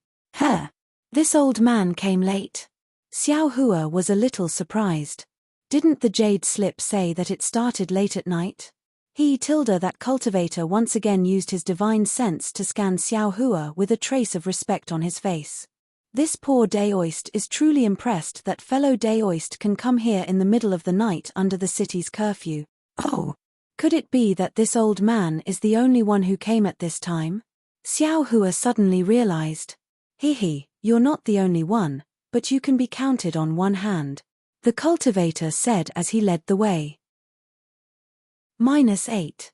This old man came late. Xiao Hua was a little surprised. Didn't the jade slip say that it started late at night? That cultivator once again used his divine sense to scan Xiao Hua with a trace of respect on his face. This poor Daoist is truly impressed that Fellow Daoist can come here in the middle of the night under the city's curfew. Oh, could it be that this old man is the only one who came at this time? Xiao Hua suddenly realized. You're not the only one, but you can be counted on one hand, the cultivator said as he led the way. -8.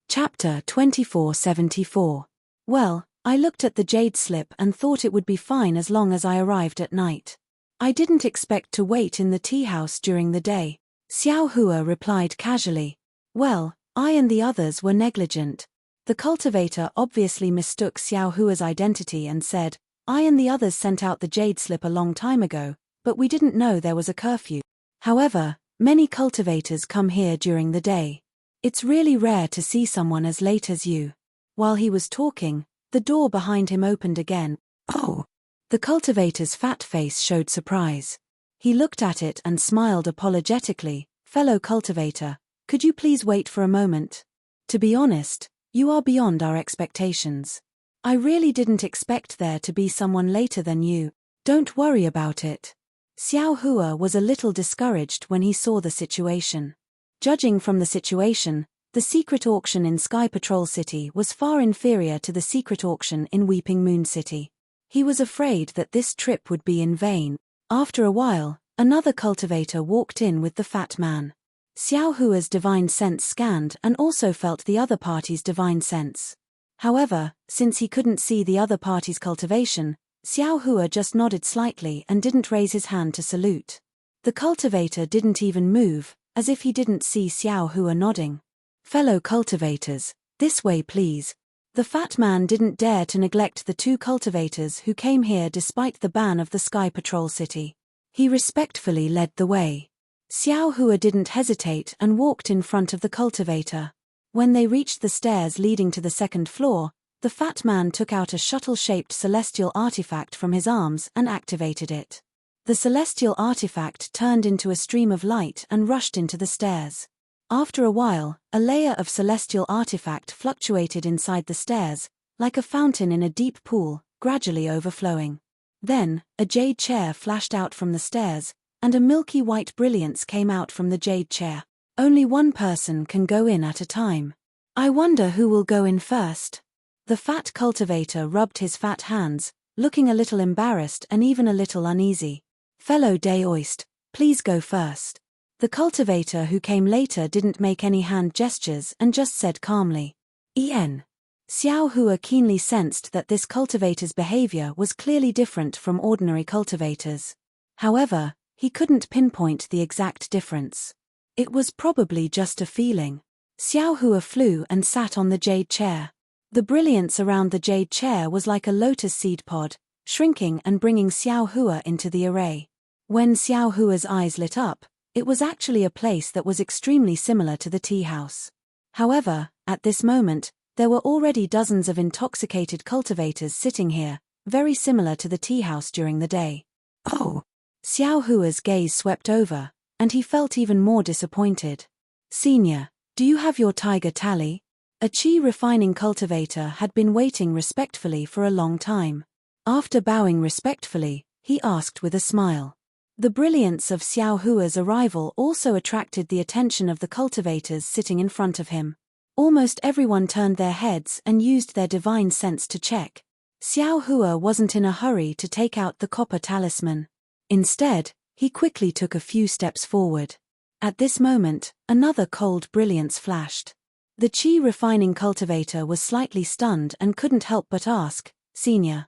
Chapter 2474. Well, I looked at the jade slip and thought it would be fine as long as I arrived at night. I didn't expect to wait in the tea house during the day. Xiao Hua replied casually. Well, I and the others were negligent. The cultivator obviously mistook Xiao Hua's identity and said, I and the others sent out the jade slip a long time ago, but we didn't know there was a curfew. However, many cultivators come here during the day. It's really rare to see someone as late as you. While he was talking, the door behind him opened again. Oh! The cultivator's fat face showed surprise. He looked at it and smiled apologetically. Fellow cultivator, could you please wait for a moment? To be honest, you are beyond our expectations. I really didn't expect there to be someone later than you. Don't worry about it. Xiao Hua was a little discouraged when he saw the situation. Judging from the situation, the secret auction in Sky Patrol City was far inferior to the secret auction in Weeping Moon City. He was afraid that this trip would be in vain. After a while, another cultivator walked in with the fat man. Xiao Hua's divine sense scanned and also felt the other party's divine sense. However, since he couldn't see the other party's cultivation, Xiao Hua just nodded slightly and didn't raise his hand to salute. The cultivator didn't even move, as if he didn't see Xiao Hua nodding. Fellow cultivators, this way please. The fat man didn't dare to neglect the two cultivators who came here despite the ban of the Sky Patrol City. He respectfully led the way. Xiao Hua didn't hesitate and walked in front of the cultivator. When they reached the stairs leading to the second floor, the fat man took out a shuttle-shaped celestial artifact from his arms and activated it. The celestial artifact turned into a stream of light and rushed into the stairs. After a while, a layer of celestial artifact fluctuated inside the stairs, like a fountain in a deep pool, gradually overflowing. Then, a jade chair flashed out from the stairs, and a milky white brilliance came out from the jade chair. Only one person can go in at a time. I wonder who will go in first. The fat cultivator rubbed his fat hands, looking a little embarrassed and even a little uneasy. Fellow Daoist, please go first. The cultivator who came later didn't make any hand gestures and just said calmly, En. Xiao Hua keenly sensed that this cultivator's behavior was clearly different from ordinary cultivators. However, he couldn't pinpoint the exact difference. It was probably just a feeling. Xiao Hua flew and sat on the jade chair. The brilliance around the jade chair was like a lotus seed pod, shrinking and bringing Xiao Hua into the array. When Xiao Hua's eyes lit up, it was actually a place that was extremely similar to the tea house. However, at this moment, there were already dozens of intoxicated cultivators sitting here, very similar to the tea house during the day. Oh! Xiao Hua's gaze swept over, and he felt even more disappointed. Senior, do you have your tiger tally? A chi refining cultivator had been waiting respectfully for a long time. After bowing respectfully, he asked with a smile. The brilliance of Xiao Hua's arrival also attracted the attention of the cultivators sitting in front of him. Almost everyone turned their heads and used their divine sense to check. Xiao Hua wasn't in a hurry to take out the copper talisman. Instead, he quickly took a few steps forward. At this moment, another cold brilliance flashed. The chi refining cultivator was slightly stunned and couldn't help but ask, Senior,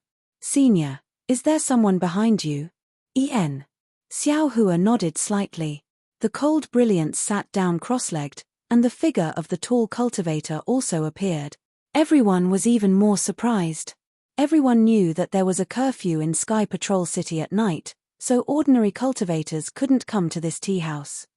is there someone behind you? En. Xiao Hua nodded slightly. The cold brilliance sat down cross-legged, and the figure of the tall cultivator also appeared. Everyone was even more surprised. Everyone knew that there was a curfew in Sky Patrol City at night, so ordinary cultivators couldn't come to this tea house.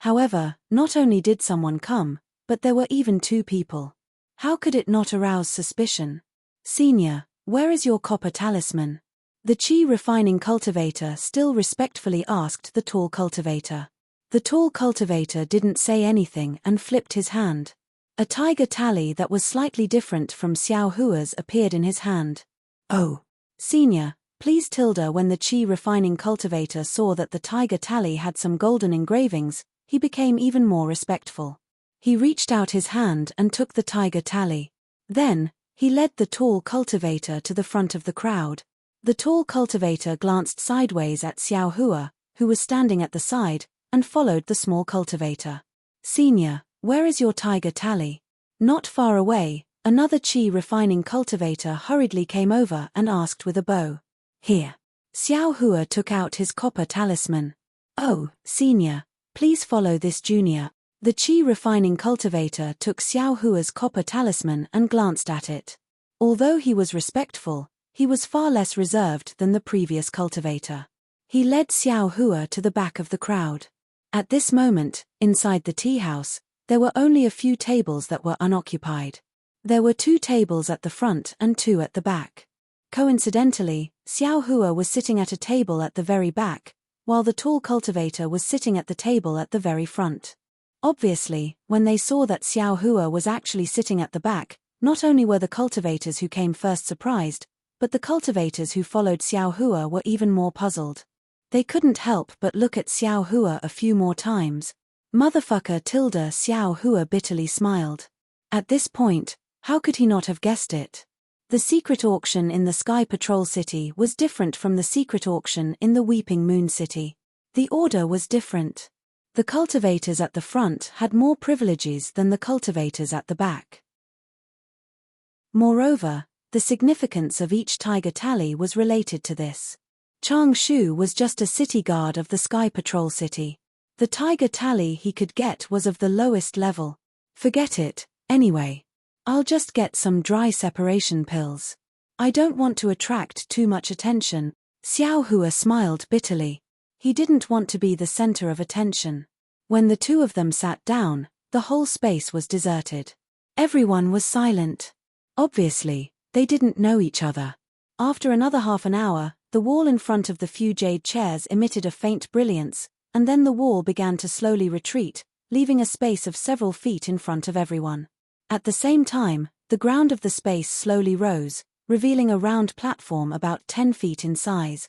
However, not only did someone come, but there were even two people. How could it not arouse suspicion? Senior, where is your copper talisman? The chi refining cultivator still respectfully asked the tall cultivator. The tall cultivator didn't say anything and flipped his hand. A tiger tally that was slightly different from Xiao Hua's appeared in his hand. Oh. Senior, please tilde. When the chi refining cultivator saw that the tiger tally had some golden engravings, he became even more respectful. He reached out his hand and took the tiger tally. Then, he led the tall cultivator to the front of the crowd. The tall cultivator glanced sideways at Xiao Hua, who was standing at the side, and followed the small cultivator. Senior, where is your tiger tally? Not far away, another chi refining cultivator hurriedly came over and asked with a bow. Here. Xiao Hua took out his copper talisman. "Oh, senior, please follow this junior." The chi refining cultivator took Xiao Hua's copper talisman and glanced at it. Although he was respectful, he was far less reserved than the previous cultivator. He led Xiao Hua to the back of the crowd. At this moment, inside the tea house, there were only a few tables that were unoccupied. There were 2 tables at the front and 2 at the back. Coincidentally, Xiao Hua was sitting at a table at the very back, while the tall cultivator was sitting at the table at the very front. Obviously, when they saw that Xiao Hua was actually sitting at the back, not only were the cultivators who came first surprised, but the cultivators who followed Xiao Hua were even more puzzled. They couldn't help but look at Xiao Hua a few more times. Motherfucker tilde Xiao Hua bitterly smiled. At this point, how could he not have guessed it? The secret auction in the Sky Patrol City was different from the secret auction in the Weeping Moon City. The order was different. The cultivators at the front had more privileges than the cultivators at the back. Moreover, the significance of each tiger tally was related to this. Chang Shu was just a city guard of the Sky Patrol City. The tiger tally he could get was of the lowest level. Forget it, anyway. I'll just get some dry separation pills. I don't want to attract too much attention. Xiao Hua smiled bitterly. He didn't want to be the center of attention. When the 2 of them sat down, the whole space was deserted. Everyone was silent. Obviously, they didn't know each other. After another half an hour, the wall in front of the few jade chairs emitted a faint brilliance, and then the wall began to slowly retreat, leaving a space of several feet in front of everyone. At the same time, the ground of the space slowly rose, revealing a round platform about 10 feet in size.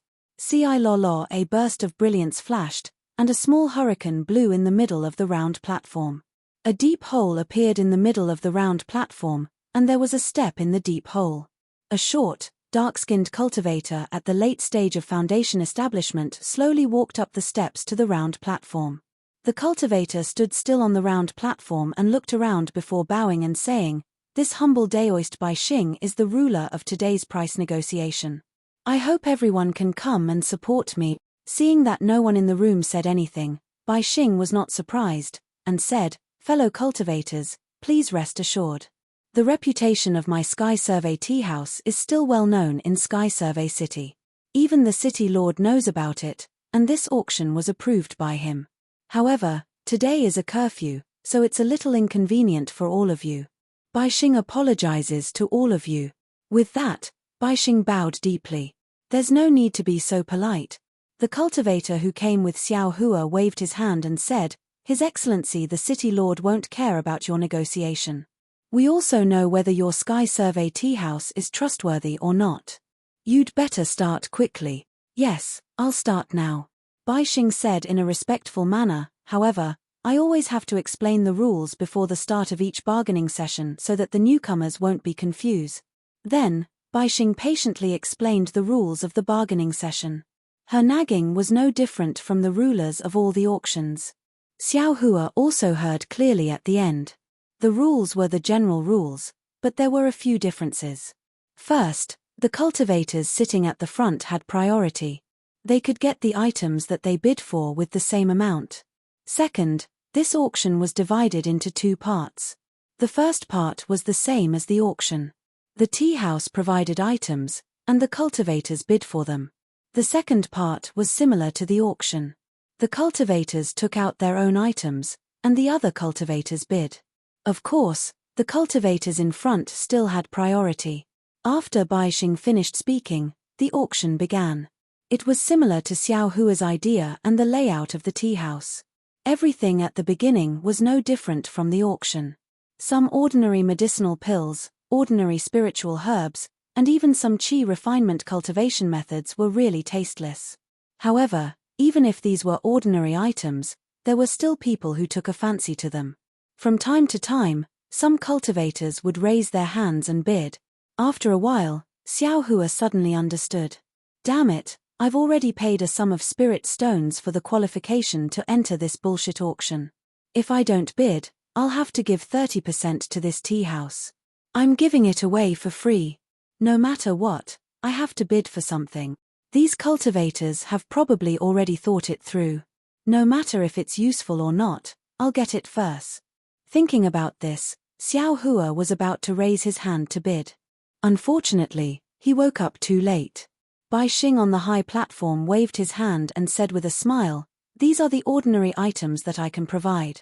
A burst of brilliance flashed, and a small hurricane blew in the middle of the round platform. A deep hole appeared in the middle of the round platform, and there was a step in the deep hole. A short, dark-skinned cultivator at the late stage of foundation establishment slowly walked up the steps to the round platform. The cultivator stood still on the round platform and looked around before bowing and saying, "This humble daoist Bai Xing is the ruler of today's price negotiation. I hope everyone can come and support me." Seeing that no one in the room said anything, Bai Xing was not surprised, and said, "Fellow cultivators, please rest assured. The reputation of my Sky Survey tea house is still well known in Sky Survey City. Even the city lord knows about it, and this auction was approved by him. However, today is a curfew, so it's a little inconvenient for all of you. Bai Xing apologizes to all of you." With that, Bai Xing bowed deeply. "There's no need to be so polite." The cultivator who came with Xiao Hua waved his hand and said, "His Excellency the City Lord won't care about your negotiation. We also know whether your Sky Survey tea house is trustworthy or not. You'd better start quickly." "Yes, I'll start now," Bai Xing said in a respectful manner. "However, I always have to explain the rules before the start of each bargaining session so that the newcomers won't be confused." Then, Bai Xing patiently explained the rules of the bargaining session. Her nagging was no different from the rulers of all the auctions. Xiao Hua also heard clearly at the end. The rules were the general rules, but there were a few differences. First, the cultivators sitting at the front had priority. They could get the items that they bid for with the same amount. Second, this auction was divided into 2 parts. The first part was the same as the auction. The tea house provided items, and the cultivators bid for them. The second part was similar to the auction. The cultivators took out their own items, and the other cultivators bid. Of course, the cultivators in front still had priority. After Bai Xing finished speaking, the auction began. It was similar to Xiao Hua's idea and the layout of the tea house. Everything at the beginning was no different from the auction. Some ordinary medicinal pills, ordinary spiritual herbs, and even some chi refinement cultivation methods were really tasteless. However, even if these were ordinary items, there were still people who took a fancy to them. From time to time, some cultivators would raise their hands and bid. After a while, Xiao Hua suddenly understood. "Damn it, I've already paid a sum of spirit stones for the qualification to enter this bullshit auction. If I don't bid, I'll have to give 30% to this tea house. I'm giving it away for free. No matter what, I have to bid for something." These cultivators have probably already thought it through. No matter if it's useful or not, I'll get it first. Thinking about this, Xiao Hua was about to raise his hand to bid. Unfortunately, he woke up too late. Bai Xing on the high platform waved his hand and said with a smile, "These are the ordinary items that I can provide.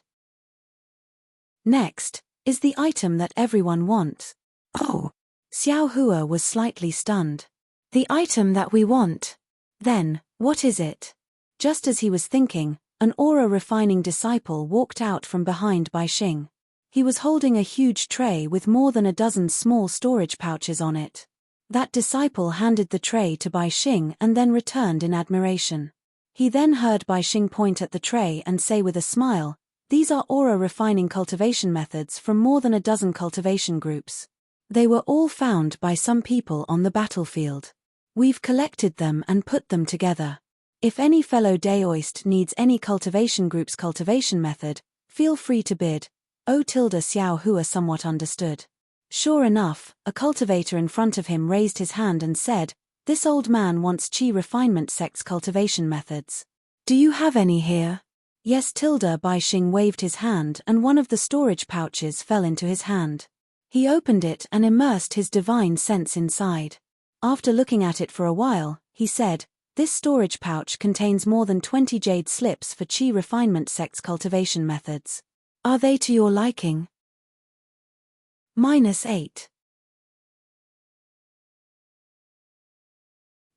Next is the item that everyone wants." Oh! Xiao Hua was slightly stunned. The item that we want? Then, what is it? Just as he was thinking, an aura-refining disciple walked out from behind Bai Xing. He was holding a huge tray with more than a dozen small storage pouches on it. That disciple handed the tray to Bai Xing and then returned in admiration. He then heard Bai Xing point at the tray and say with a smile, "These are aura-refining cultivation methods from more than a dozen cultivation groups. They were all found by some people on the battlefield. We've collected them and put them together. If any fellow Daoist needs any cultivation group's cultivation method, feel free to bid." Xiao Hua somewhat understood. Sure enough, a cultivator in front of him raised his hand and said, "This old man wants Qi refinement sect's cultivation methods. Do you have any here?" "Yes." Bai Xing waved his hand and one of the storage pouches fell into his hand. He opened it and immersed his divine sense inside. After looking at it for a while, he said, "This storage pouch contains more than 20 jade slips for Qi refinement sect's cultivation methods. Are they to your liking?" -8.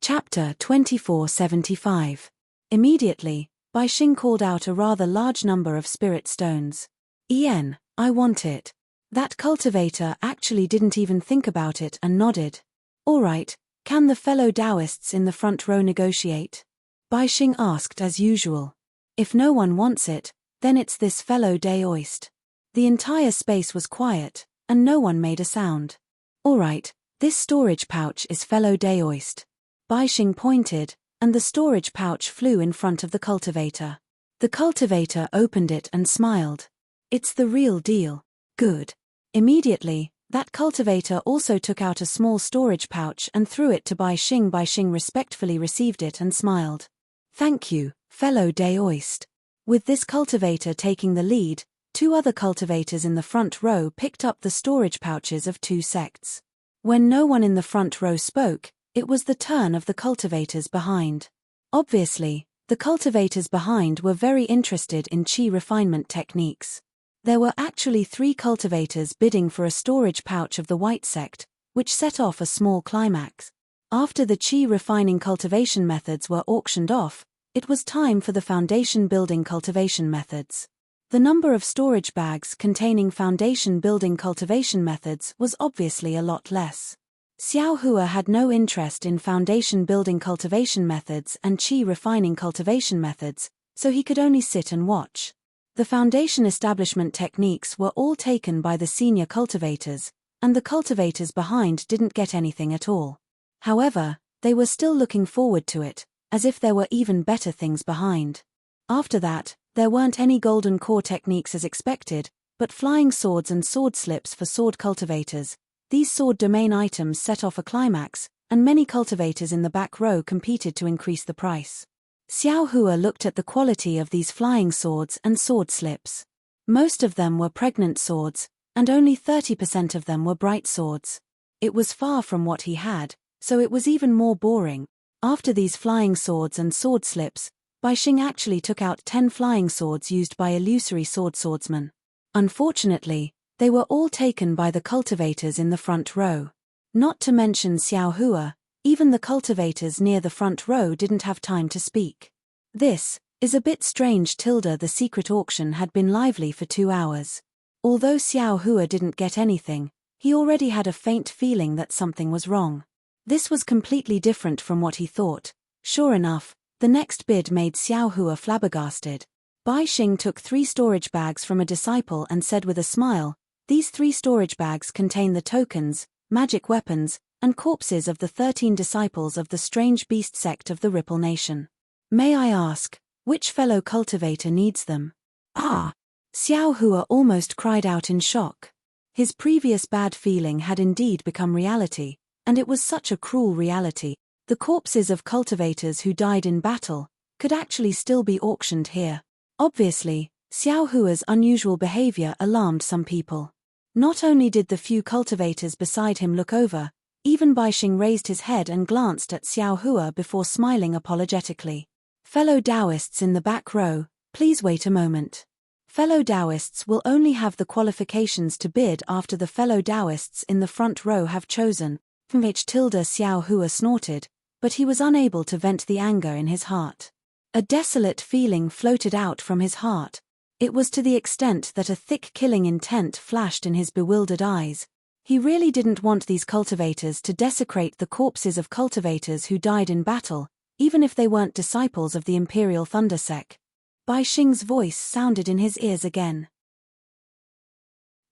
Chapter 2475. Immediately, Bai Xing called out a rather large number of spirit stones. I want it." That cultivator actually didn't even think about it and nodded. "All right, can the fellow Taoists in the front row negotiate?" Bai Xing asked as usual. "If no one wants it, then it's this fellow Daoist." The entire space was quiet, and no one made a sound. "All right, this storage pouch is fellow Daoist." Bai Xing pointed, and the storage pouch flew in front of the cultivator. The cultivator opened it and smiled. "It's the real deal. Good." Immediately, that cultivator also took out a small storage pouch and threw it to Bai Xing. Bai Xing respectfully received it and smiled. "Thank you, fellow Daoist." With this cultivator taking the lead, two other cultivators in the front row picked up the storage pouches of two sects. When no one in the front row spoke, it was the turn of the cultivators behind. Obviously, the cultivators behind were very interested in Qi refinement techniques. There were actually 3 cultivators bidding for a storage pouch of the white sect, which set off a small climax. After the Qi refining cultivation methods were auctioned off, it was time for the foundation building cultivation methods. The number of storage bags containing foundation building cultivation methods was obviously a lot less. Xiao Hua had no interest in foundation building cultivation methods and Qi refining cultivation methods, so he could only sit and watch. The foundation establishment techniques were all taken by the senior cultivators, and the cultivators behind didn't get anything at all. However, they were still looking forward to it, as if there were even better things behind. After that, there weren't any golden core techniques as expected, but flying swords and sword slips for sword cultivators. These sword domain items set off a climax, and many cultivators in the back row competed to increase the price. Xiao Hua looked at the quality of these flying swords and sword slips. Most of them were pregnant swords, and only 30% of them were bright swords. It was far from what he had, so it was even more boring. After these flying swords and sword slips, Bai Xing actually took out 10 flying swords used by illusory swordsmen. Unfortunately, they were all taken by the cultivators in the front row. Not to mention Xiao Hua, even the cultivators near the front row didn't have time to speak. This is a bit strange. The secret auction had been lively for 2 hours. Although Xiao Hua didn't get anything, he already had a faint feeling that something was wrong. This was completely different from what he thought. Sure enough, the next bid made Xiao Hua flabbergasted. Bai Xing took 3 storage bags from a disciple and said with a smile, "These 3 storage bags contain the tokens, magic weapons, and corpses of the 13 disciples of the strange beast sect of the Ripple Nation. May I ask, which fellow cultivator needs them?" "Ah!" Xiao Hua almost cried out in shock. His previous bad feeling had indeed become reality, and it was such a cruel reality. The corpses of cultivators who died in battle could actually still be auctioned here. Obviously, Xiao Hua's unusual behavior alarmed some people. Not only did the few cultivators beside him look over, even Baixing raised his head and glanced at Xiao Hua before smiling apologetically. Fellow Taoists in the back row, please wait a moment. Fellow Taoists will only have the qualifications to bid after the fellow Taoists in the front row have chosen, from which Xiao Hua snorted, but he was unable to vent the anger in his heart. A desolate feeling floated out from his heart. It was to the extent that a thick killing intent flashed in his bewildered eyes. He really didn't want these cultivators to desecrate the corpses of cultivators who died in battle, even if they weren't disciples of the Imperial Thunder Sect. Baixing's voice sounded in his ears again.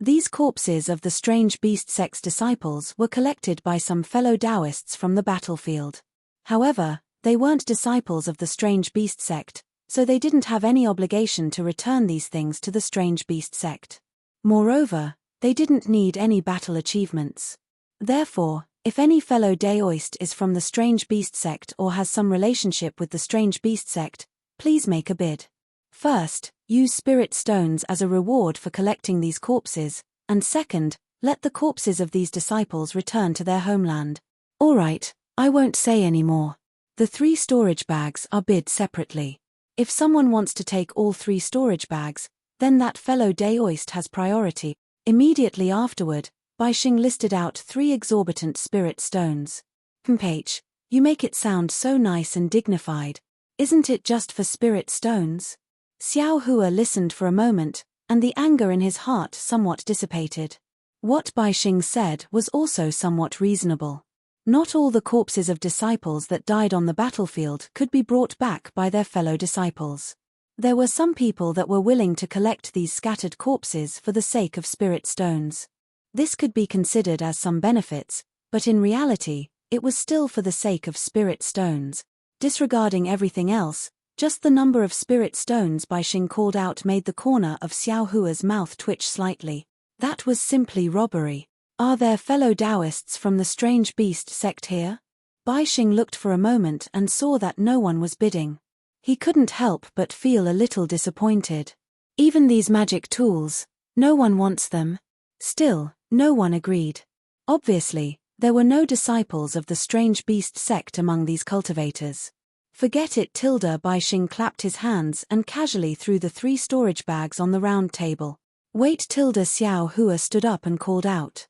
These corpses of the strange beast sect's disciples were collected by some fellow Taoists from the battlefield. However, they weren't disciples of the strange beast sect, so they didn't have any obligation to return these things to the strange beast sect. Moreover, they didn't need any battle achievements. Therefore, if any fellow Daoist is from the strange beast sect or has some relationship with the strange beast sect, please make a bid. First, use spirit stones as a reward for collecting these corpses, and second, let the corpses of these disciples return to their homeland. Alright, I won't say any more. The 3 storage bags are bid separately. If someone wants to take all 3 storage bags, then that fellow Daoist has priority. Immediately afterward, Baixing listed out 3 exorbitant spirit stones. H, you make it sound so nice and dignified. Isn't it just for spirit stones? Xiao Hua listened for a moment, and the anger in his heart somewhat dissipated. What Baixing said was also somewhat reasonable. Not all the corpses of disciples that died on the battlefield could be brought back by their fellow disciples. There were some people that were willing to collect these scattered corpses for the sake of spirit stones. This could be considered as some benefits, but in reality, it was still for the sake of spirit stones. Disregarding everything else, just the number of spirit stones Baixing called out made the corner of Xiao Hua's mouth twitch slightly. That was simply robbery. Are there fellow Taoists from the strange beast sect here? Baixing looked for a moment and saw that no one was bidding. He couldn't help but feel a little disappointed. Even these magic tools, no one wants them. Still, no one agreed. Obviously, there were no disciples of the strange beast sect among these cultivators. Forget it. Baixing clapped his hands and casually threw the 3 storage bags on the round table. Wait. Xiao Hua stood up and called out.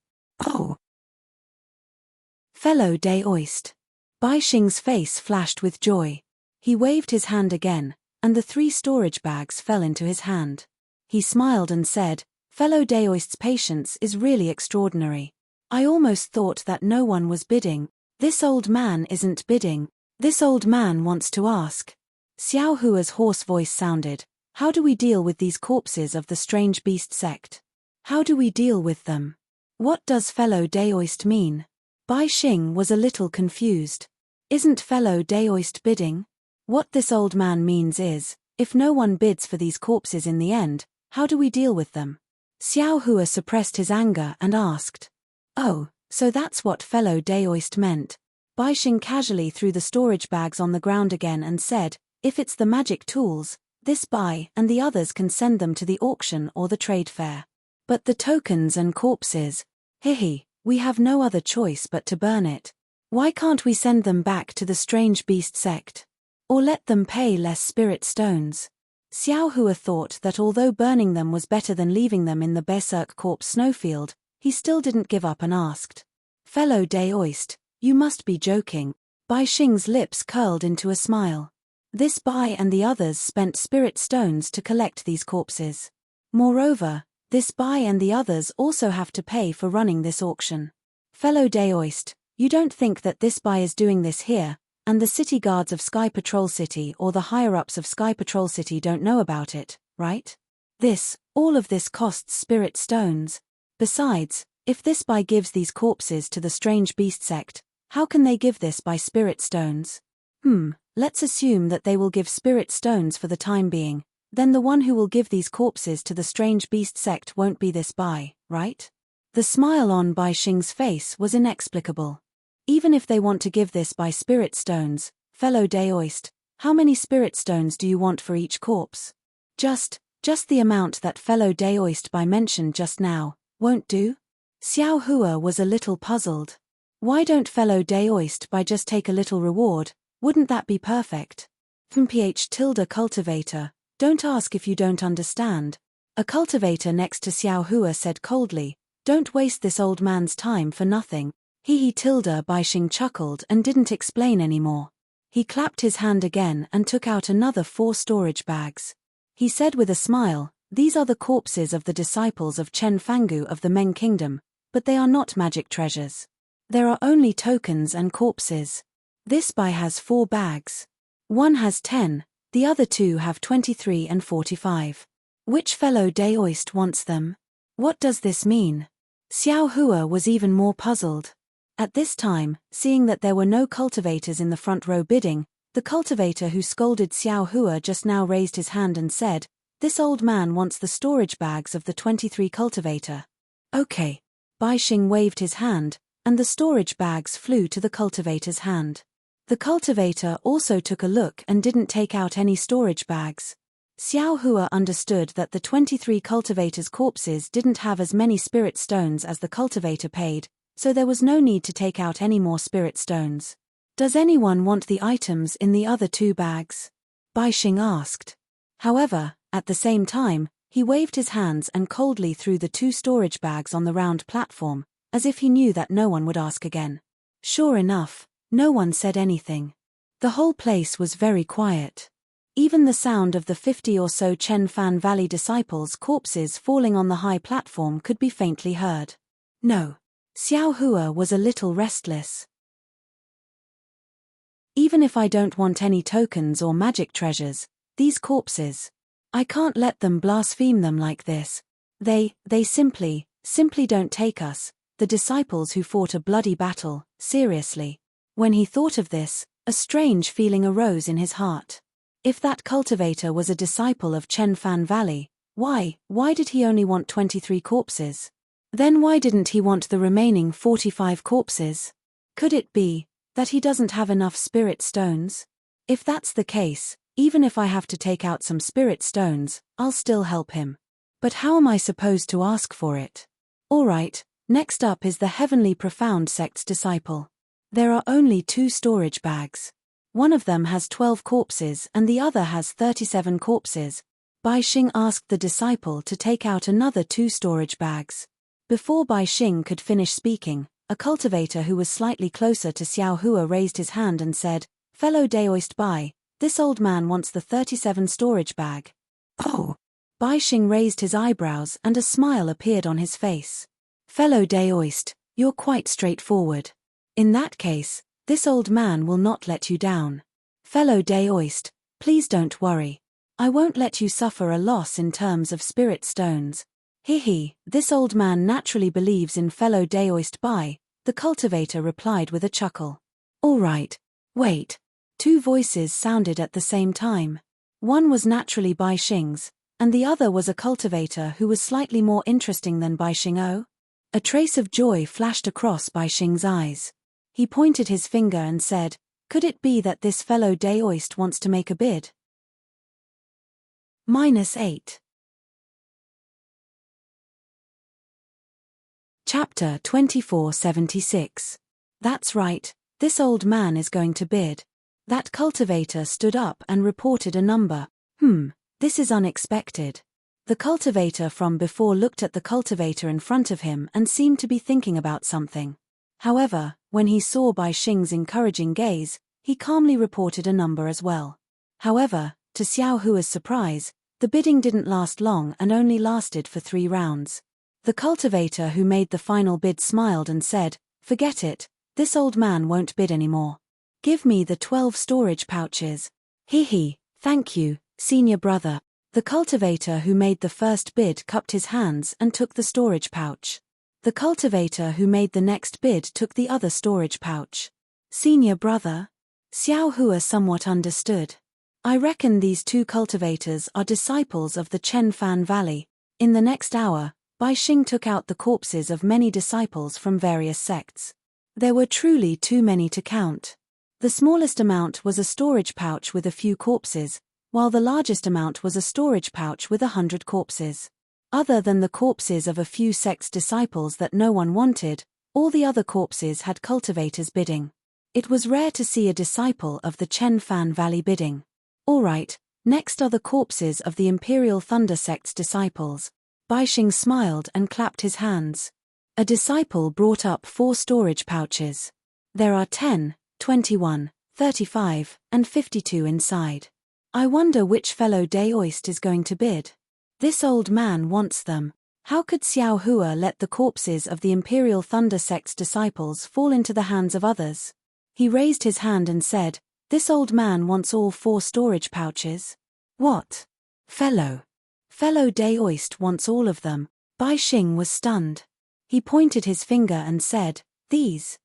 Oh! Fellow Daoist. Baixing's face flashed with joy. He waved his hand again, and the 3 storage bags fell into his hand. He smiled and said, Fellow Daoist's patience is really extraordinary. I almost thought that no one was bidding. This old man isn't bidding. This old man wants to ask. Xiao Hua's hoarse voice sounded, how do we deal with these corpses of the strange beast sect? How do we deal with them? What does fellow Daoist mean? Baixing was a little confused. Isn't fellow Daoist bidding? What this old man means is, if no one bids for these corpses in the end, how do we deal with them? Xiao Hua suppressed his anger and asked. Oh, so that's what fellow Daoist meant. Baixing casually threw the storage bags on the ground again and said, if it's the magic tools, this buy and the others can send them to the auction or the trade fair. But the tokens and corpses, we have no other choice but to burn it. Why can't we send them back to the strange beast sect? Or let them pay less spirit stones? Xiao Hua thought that although burning them was better than leaving them in the Berserk Corpse snowfield, he still didn't give up and asked. Fellow Daoist, you must be joking. Baixing's lips curled into a smile. This Bai and the others spent spirit stones to collect these corpses. Moreover, this Bai and the others also have to pay for running this auction. Fellow Daoist, you don't think that this Bai is doing this here, and the city guards of Sky Patrol City or the higher-ups of Sky Patrol City don't know about it, right? All of this costs spirit stones. Besides, if this Bai gives these corpses to the strange beast sect, how can they give this by spirit stones? Let's assume that they will give spirit stones for the time being, then the one who will give these corpses to the strange beast sect won't be this Bai, right? The smile on Baixing's face was inexplicable. Even if they want to give this by spirit stones, fellow Daoist, how many spirit stones do you want for each corpse? Just the amount that fellow Daoist by mentioned just now, won't do? Xiao Hua was a little puzzled. Why don't fellow Daoist by just take a little reward, wouldn't that be perfect? Cultivator, don't ask if you don't understand. A cultivator next to Xiao Hua said coldly, don't waste this old man's time for nothing. Baixing chuckled and didn't explain anymore. He clapped his hand again and took out another 4 storage bags. He said with a smile, these are the corpses of the disciples of Chen Fangu of the Meng Kingdom, but they are not magic treasures. There are only tokens and corpses. This bai has 4 bags. One has 10, the other 2 have 23 and 45. Which fellow Daoist wants them? What does this mean? Xiao Hua was even more puzzled. At this time, seeing that there were no cultivators in the front row bidding, the cultivator who scolded Xiao Hua just now raised his hand and said, this old man wants the storage bags of the 23 cultivator. Okay. Baixing waved his hand, and the storage bags flew to the cultivator's hand. The cultivator also took a look and didn't take out any storage bags. Xiao Hua understood that the 23 cultivators' corpses didn't have as many spirit stones as the cultivator paid, so there was no need to take out any more spirit stones. Does anyone want the items in the other 2 bags? Baixing asked. However, at the same time, he waved his hands and coldly threw the 2 storage bags on the round platform, as if he knew that no one would ask again. Sure enough, no one said anything. The whole place was very quiet. Even the sound of the 50 or so Chen Fan Valley disciples' corpses falling on the high platform could be faintly heard. No. Xiao Hua was a little restless. Even if I don't want any tokens or magic treasures, these corpses, I can't let them blaspheme them like this. They simply don't take us, the disciples who fought a bloody battle, seriously. When he thought of this, a strange feeling arose in his heart. If that cultivator was a disciple of Chen Fan Valley, why did he only want 23 corpses? Then why didn't he want the remaining 45 corpses? Could it be that he doesn't have enough spirit stones? If that's the case, even if I have to take out some spirit stones, I'll still help him. But how am I supposed to ask for it? Alright, next up is the Heavenly Profound Sect's disciple. There are only 2 storage bags. One of them has 12 corpses and the other has 37 corpses. Baixing asked the disciple to take out another 2 storage bags. Before Baixing could finish speaking, a cultivator who was slightly closer to Xiao Hua raised his hand and said, fellow Daoist Bai, this old man wants the 37 storage bag. Oh! Baixing raised his eyebrows and a smile appeared on his face. Fellow Daoist, you're quite straightforward. In that case, this old man will not let you down. Fellow Daoist, please don't worry. I won't let you suffer a loss in terms of spirit stones. This old man naturally believes in fellow Daoist Bai, the cultivator replied with a chuckle. All right. Wait. 2 voices sounded at the same time. One was naturally Baixing's, and the other was a cultivator who was slightly more interesting than Baixing. A trace of joy flashed across Baixing's eyes. He pointed his finger and said, could it be that this fellow Daoist wants to make a bid? -8. Chapter 2476. That's right, this old man is going to bid. That cultivator stood up and reported a number. This is unexpected. The cultivator from before looked at the cultivator in front of him and seemed to be thinking about something. However, when he saw Baixing's encouraging gaze, he calmly reported a number as well. However, to Xiao Hua's surprise, the bidding didn't last long and only lasted for 3 rounds. The cultivator who made the final bid smiled and said, forget it, this old man won't bid anymore. Give me the 12 storage pouches. Thank you, senior brother. The cultivator who made the first bid cupped his hands and took the storage pouch. The cultivator who made the next bid took the other storage pouch. Senior brother? Xiao Hua somewhat understood. I reckon these 2 cultivators are disciples of the Chen Fan Valley. In the next hour, Baixing took out the corpses of many disciples from various sects. There were truly too many to count. The smallest amount was a storage pouch with a few corpses, while the largest amount was a storage pouch with 100 corpses. Other than the corpses of a few sect's disciples that no one wanted, all the other corpses had cultivators bidding. It was rare to see a disciple of the Chen Fan Valley bidding. All right, next are the corpses of the Imperial Thunder sect's disciples. Baixing smiled and clapped his hands. A disciple brought up 4 storage pouches. There are 10, 21, 35, and 52 inside. I wonder which fellow Daoist is going to bid. This old man wants them. How could Xiao Hua let the corpses of the Imperial Thunder sect's disciples fall into the hands of others? He raised his hand and said, "This old man wants all 4 storage pouches." What? Fellow Daoist wants all of them. Bai Xing was stunned. He pointed his finger and said, These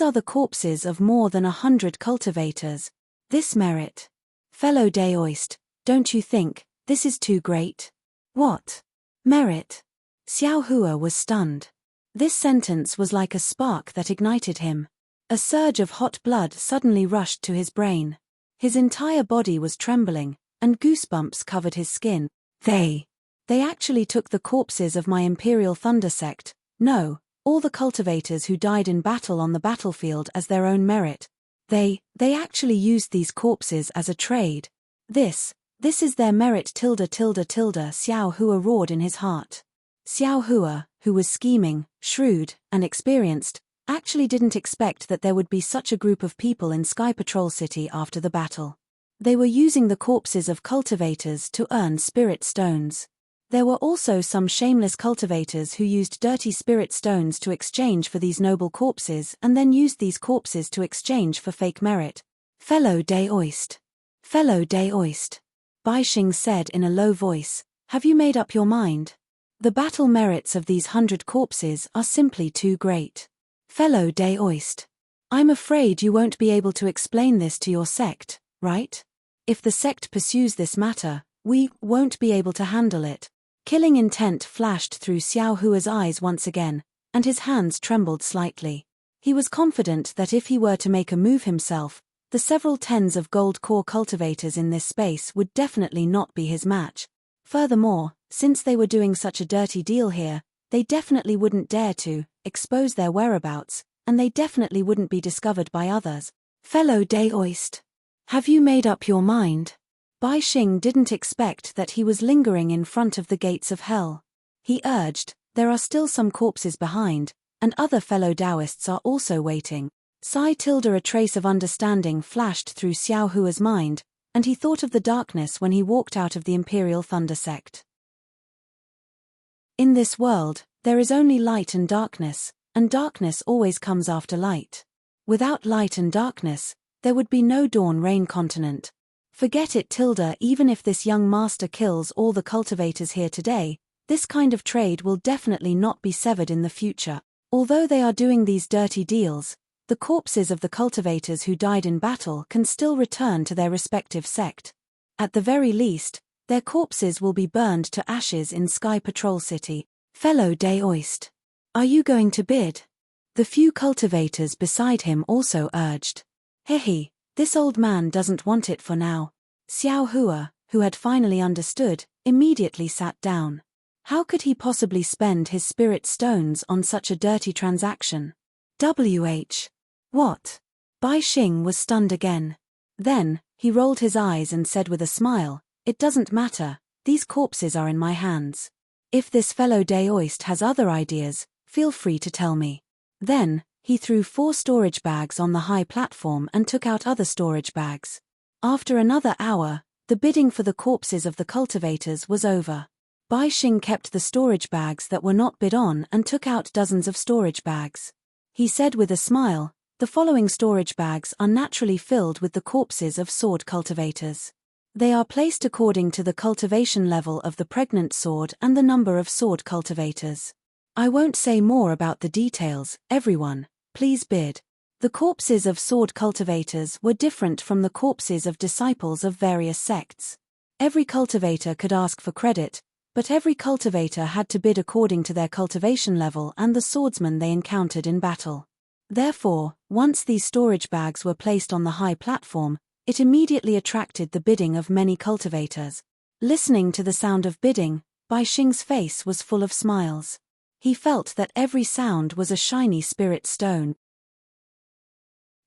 are the corpses of more than 100 cultivators. This merit. Fellow Daoist, don't you think this is too great? What? Merit? Xiao Hua was stunned. This sentence was like a spark that ignited him. A surge of hot blood suddenly rushed to his brain. His entire body was trembling, and goosebumps covered his skin. They actually took the corpses of my Imperial Thunder sect, no, all the cultivators who died in battle on the battlefield as their own merit. They actually used these corpses as a trade. This is their merit Xiao Hua roared in his heart. Xiao Hua, who was scheming, shrewd, and experienced, actually didn't expect that there would be such a group of people in Sky Patrol City after the battle. They were using the corpses of cultivators to earn spirit stones. There were also some shameless cultivators who used dirty spirit stones to exchange for these noble corpses and then used these corpses to exchange for fake merit. Fellow Daoist, Bai Xing said in a low voice, have you made up your mind? The battle merits of these 100 corpses are simply too great. Fellow Daoist, I'm afraid you won't be able to explain this to your sect, right? If the sect pursues this matter, we won't be able to handle it. Killing intent flashed through Xiao Hua's eyes once again, and his hands trembled slightly. He was confident that if he were to make a move himself, the several tens of gold core cultivators in this space would definitely not be his match. Furthermore, since they were doing such a dirty deal here, they definitely wouldn't dare to expose their whereabouts, and they definitely wouldn't be discovered by others. Fellow Daoist, have you made up your mind? Bai Xing didn't expect that he was lingering in front of the gates of hell. He urged, there are still some corpses behind, and other fellow Taoists are also waiting. A trace of understanding flashed through Xiao Hua's mind, and he thought of the darkness when he walked out of the Imperial Thunder sect. In this world, there is only light and darkness always comes after light. Without light and darkness, there would be no dawn-rain continent. Forget it even if this young master kills all the cultivators here today, this kind of trade will definitely not be severed in the future. Although they are doing these dirty deals, the corpses of the cultivators who died in battle can still return to their respective sect. At the very least, their corpses will be burned to ashes in Sky Patrol City. Fellow Daoist, are you going to bid? The few cultivators beside him also urged. Hehe. This old man doesn't want it for now. Xiao Hua, who had finally understood, immediately sat down. How could he possibly spend his spirit stones on such a dirty transaction? What? Bai Xing was stunned again. Then, he rolled his eyes and said with a smile, it doesn't matter, these corpses are in my hands. If this fellow Daoist has other ideas, feel free to tell me. Then, he threw 4 storage bags on the high platform and took out other storage bags. After another hour, the bidding for the corpses of the cultivators was over. Bai Xing kept the storage bags that were not bid on and took out dozens of storage bags. He said with a smile, the following storage bags are naturally filled with the corpses of sword cultivators. They are placed according to the cultivation level of the pregnant sword and the number of sword cultivators. I won't say more about the details, everyone. Please bid. The corpses of sword cultivators were different from the corpses of disciples of various sects. Every cultivator could ask for credit, but every cultivator had to bid according to their cultivation level and the swordsman they encountered in battle. Therefore, once these storage bags were placed on the high platform, it immediately attracted the bidding of many cultivators. Listening to the sound of bidding, Bai Xing's face was full of smiles. He felt that every sound was a shiny spirit stone.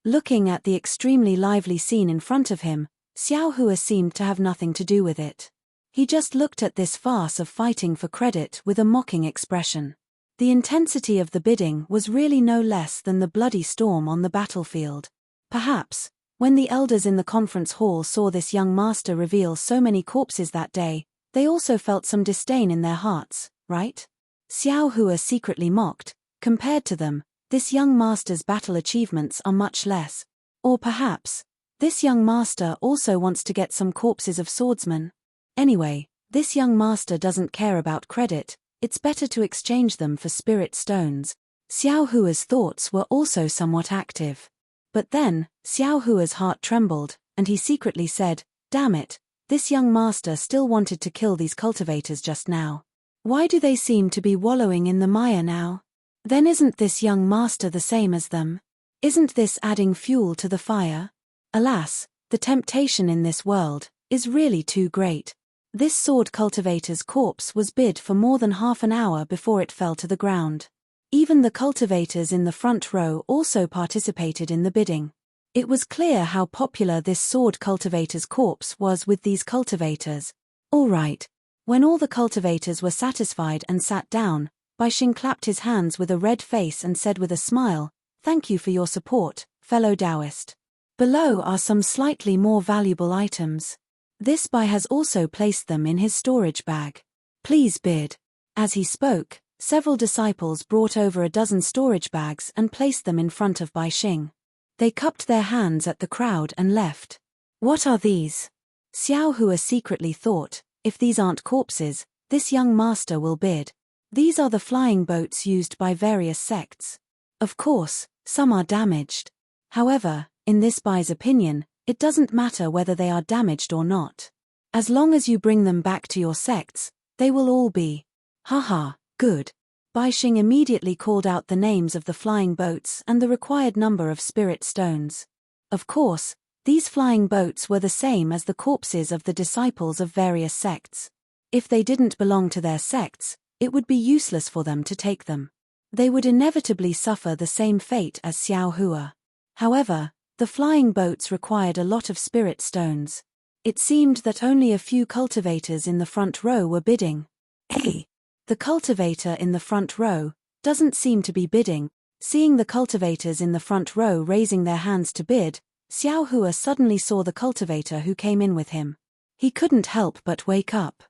Looking at the extremely lively scene in front of him, Xiao Hua seemed to have nothing to do with it. He just looked at this farce of fighting for credit with a mocking expression. The intensity of the bidding was really no less than the bloody storm on the battlefield. Perhaps, when the elders in the conference hall saw this young master reveal so many corpses that day, they also felt some disdain in their hearts, right? Xiao Hua secretly mocked. Compared to them, this young master's battle achievements are much less. Or perhaps, this young master also wants to get some corpses of swordsmen. Anyway, this young master doesn't care about credit, it's better to exchange them for spirit stones. Xiao Hua's thoughts were also somewhat active. But then, Xiao Hua's heart trembled, and he secretly said, "Damn it, this young master still wanted to kill these cultivators just now. Why do they seem to be wallowing in the mire now? Then isn't this young master the same as them? Isn't this adding fuel to the fire? Alas, the temptation in this world is really too great." This sword cultivator's corpse was bid for more than half an hour before it fell to the ground. Even the cultivators in the front row also participated in the bidding. It was clear how popular this sword cultivator's corpse was with these cultivators. All right. When all the cultivators were satisfied and sat down, Bai Xing clapped his hands with a red face and said with a smile, "Thank you for your support, fellow Taoist. Below are some slightly more valuable items. This Bai has also placed them in his storage bag. Please bid." As he spoke, several disciples brought over a dozen storage bags and placed them in front of Bai Xing. They cupped their hands at the crowd and left. What are these? Xiao Hua secretly thought, if these aren't corpses, this young master will bid. These are the flying boats used by various sects. Of course, some are damaged. However, in this Bai's opinion, it doesn't matter whether they are damaged or not. As long as you bring them back to your sects, they will all be. Haha, good. Bai Xing immediately called out the names of the flying boats and the required number of spirit stones. Of course, these flying boats were the same as the corpses of the disciples of various sects. If they didn't belong to their sects, it would be useless for them to take them. They would inevitably suffer the same fate as Xiao Hua. However, the flying boats required a lot of spirit stones. It seemed that only a few cultivators in the front row were bidding. Hey! The cultivator in the front row doesn't seem to be bidding. Seeing the cultivators in the front row raising their hands to bid, Xiao Hua suddenly saw the cultivator who came in with him. He couldn't help but wake up.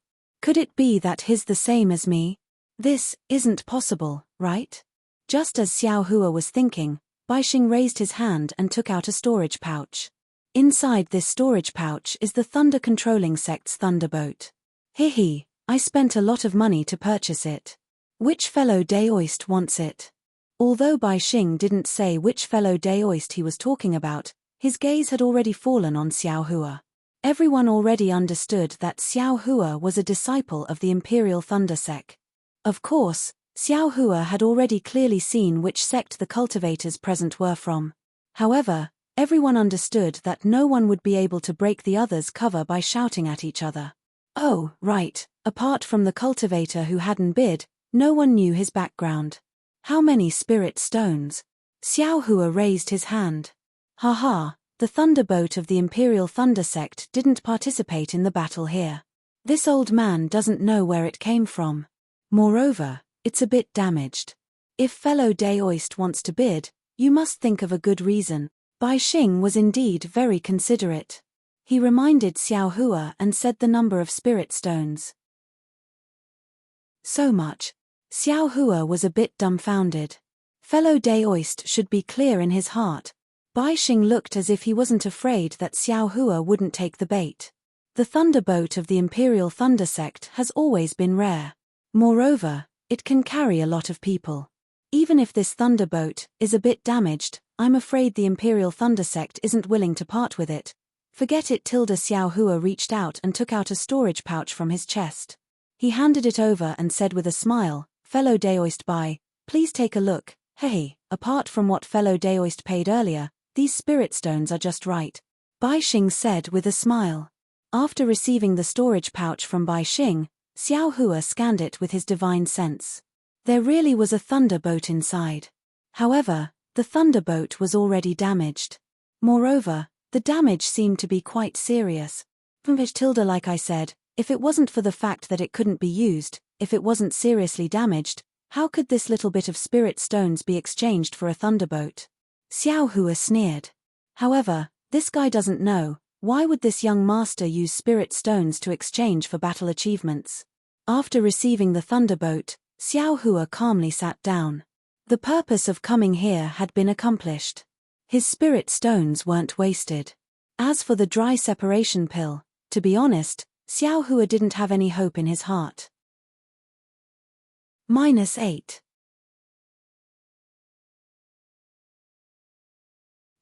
Could it be that he's the same as me? This isn't possible, right? Just as Xiao Hua was thinking, Bai Xing raised his hand and took out a storage pouch. Inside this storage pouch is the Thunder Controlling Sect's Thunderboat. Hehe, I spent a lot of money to purchase it. Which fellow Daoist wants it? Although Bai Xing didn't say which fellow Daoist he was talking about, his gaze had already fallen on Xiao Hua. Everyone already understood that Xiao Hua was a disciple of the Imperial Thunder Sect. Of course, Xiao Hua had already clearly seen which sect the cultivators present were from. However, everyone understood that no one would be able to break the other's cover by shouting at each other. Oh, right, apart from the cultivator who hadn't bid, no one knew his background. How many spirit stones? Xiao Hua raised his hand. Haha, the thunderboat of the Imperial Thunder Sect didn't participate in the battle here. This old man doesn't know where it came from. Moreover, it's a bit damaged. If fellow Daoist wants to bid, you must think of a good reason. Bai Xing was indeed very considerate. He reminded Xiao Hua and said the number of spirit stones. So much. Xiao Hua was a bit dumbfounded. Fellow Daoist should be clear in his heart. Bai Xing looked as if he wasn't afraid that Xiao Hua wouldn't take the bait. The thunderboat of the Imperial Thunder Sect has always been rare. Moreover, it can carry a lot of people. Even if this thunderboat is a bit damaged, I'm afraid the Imperial Thunder Sect isn't willing to part with it. Forget it. Xiao Hua reached out and took out a storage pouch from his chest. He handed it over and said with a smile, "Fellow Daoist Bai, please take a look." Hey, apart from what fellow Daoist paid earlier, these spirit stones are just right. Bai Xing said with a smile. After receiving the storage pouch from Bai Xing, Xiao Hua scanned it with his divine sense. There really was a thunderbolt inside. However, the thunderbolt was already damaged. Moreover, the damage seemed to be quite serious. Like I said, if it wasn't for the fact that it couldn't be used, if it wasn't seriously damaged, how could this little bit of spirit stones be exchanged for a thunderbolt? Xiao Hua sneered. However, this guy doesn't know, why would this young master use spirit stones to exchange for battle achievements? After receiving the thunderbolt, Xiao Hua calmly sat down. The purpose of coming here had been accomplished. His spirit stones weren't wasted. As for the dry separation pill, to be honest, Xiao Hua didn't have any hope in his heart. -8.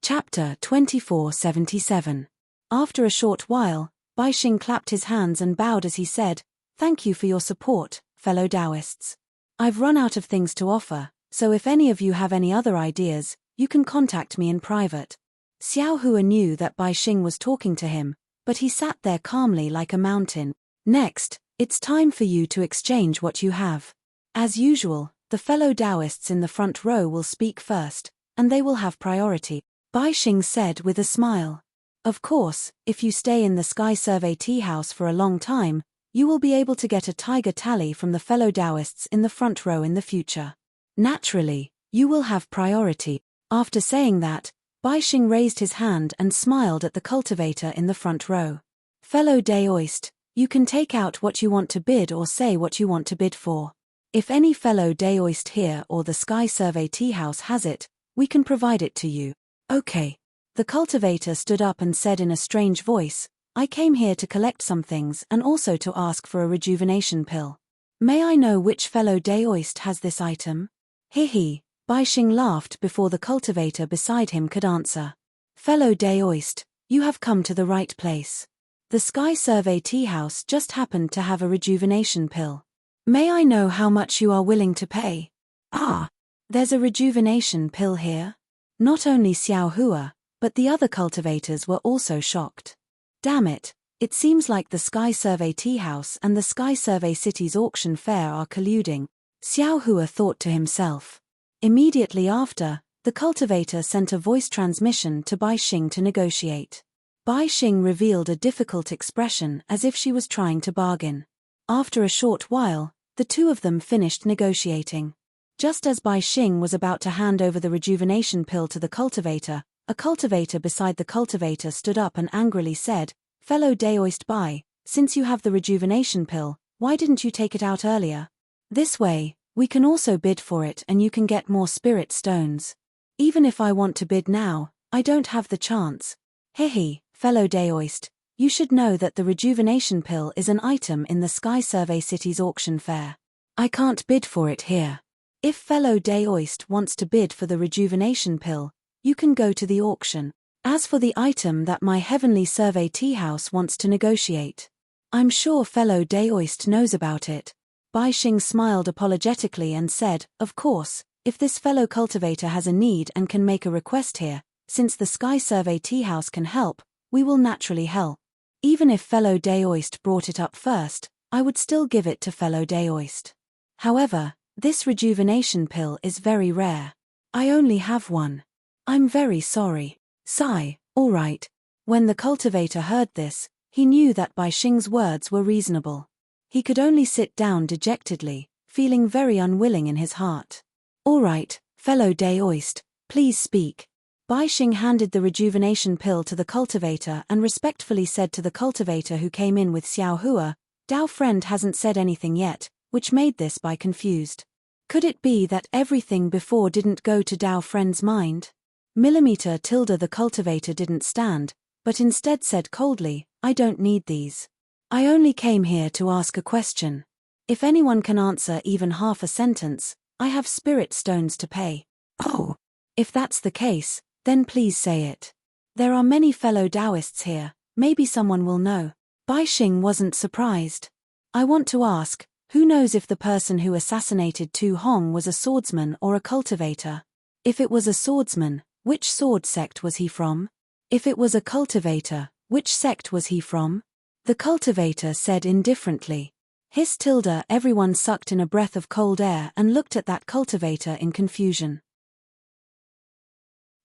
Chapter 2477. After a short while, Bai Xing clapped his hands and bowed as he said, "Thank you for your support, fellow Taoists. I've run out of things to offer, so if any of you have any other ideas, you can contact me in private." Xiao Hua knew that Bai Xing was talking to him, but he sat there calmly like a mountain. "Next, it's time for you to exchange what you have. As usual, the fellow Taoists in the front row will speak first, and they will have priority," Bai Xing said with a smile. "Of course, if you stay in the Sky Survey tea house for a long time, you will be able to get a tiger tally from the fellow Taoists in the front row in the future. Naturally, you will have priority." After saying that, Bai Xing raised his hand and smiled at the cultivator in the front row. "Fellow Daoist, you can take out what you want to bid or say what you want to bid for. If any fellow Daoist here or the Sky Survey tea house has it, we can provide it to you." "Okay." The cultivator stood up and said in a strange voice, "I came here to collect some things and also to ask for a rejuvenation pill. May I know which fellow Daoist has this item?" "He." Bai Xing laughed before the cultivator beside him could answer. "Fellow Daoist, you have come to the right place. The Sky Survey tea house just happened to have a rejuvenation pill. May I know how much you are willing to pay?" "Ah, there's a rejuvenation pill here?" Not only Xiao Hua, but the other cultivators were also shocked. "Damn it, it seems like the Sky Survey tea house and the Sky Survey City's auction fair are colluding," Xiao Hua thought to himself. Immediately after, the cultivator sent a voice transmission to Bai Xing to negotiate. Bai Xing revealed a difficult expression as if she was trying to bargain. After a short while, the two of them finished negotiating. Just as Bai Xing was about to hand over the rejuvenation pill to the cultivator, a cultivator beside the cultivator stood up and angrily said, "Fellow Daoist Bai, since you have the rejuvenation pill, why didn't you take it out earlier? This way, we can also bid for it and you can get more spirit stones. Even if I want to bid now, I don't have the chance." "Hehe, fellow Daoist, you should know that the rejuvenation pill is an item in the Sky Survey City's auction fair. I can't bid for it here. If fellow Daoist wants to bid for the rejuvenation pill, you can go to the auction. As for the item that my Heavenly Survey tea house wants to negotiate, I'm sure fellow Daoist knows about it." Bai Xing smiled apologetically and said, "Of course, if this fellow cultivator has a need and can make a request here, since the Sky Survey tea house can help, we will naturally help. Even if fellow Daoist brought it up first, I would still give it to fellow Daoist. However, this rejuvenation pill is very rare. I only have one. I'm very sorry." Sigh, "All right." When the cultivator heard this, he knew that Bai Xing's words were reasonable. He could only sit down dejectedly, feeling very unwilling in his heart. "All right, fellow Daoist, please speak." Bai Xing handed the rejuvenation pill to the cultivator and respectfully said to the cultivator who came in with Xiao Hua, "Dao friend hasn't said anything yet," which made this Bai confused. Could it be that everything before didn't go to Dao friend's mind? The cultivator didn't stand, but instead said coldly, "I don't need these. I only came here to ask a question. If anyone can answer even half a sentence, I have spirit stones to pay." "Oh, if that's the case, then please say it. There are many fellow Taoists here, maybe someone will know." Bai Xing wasn't surprised. "I want to ask, who knows if the person who assassinated Tu Hong was a swordsman or a cultivator?" If it was a swordsman, which sword sect was he from? If it was a cultivator, which sect was he from? The cultivator said indifferently. Hiss tilde. Everyone sucked in a breath of cold air and looked at that cultivator in confusion.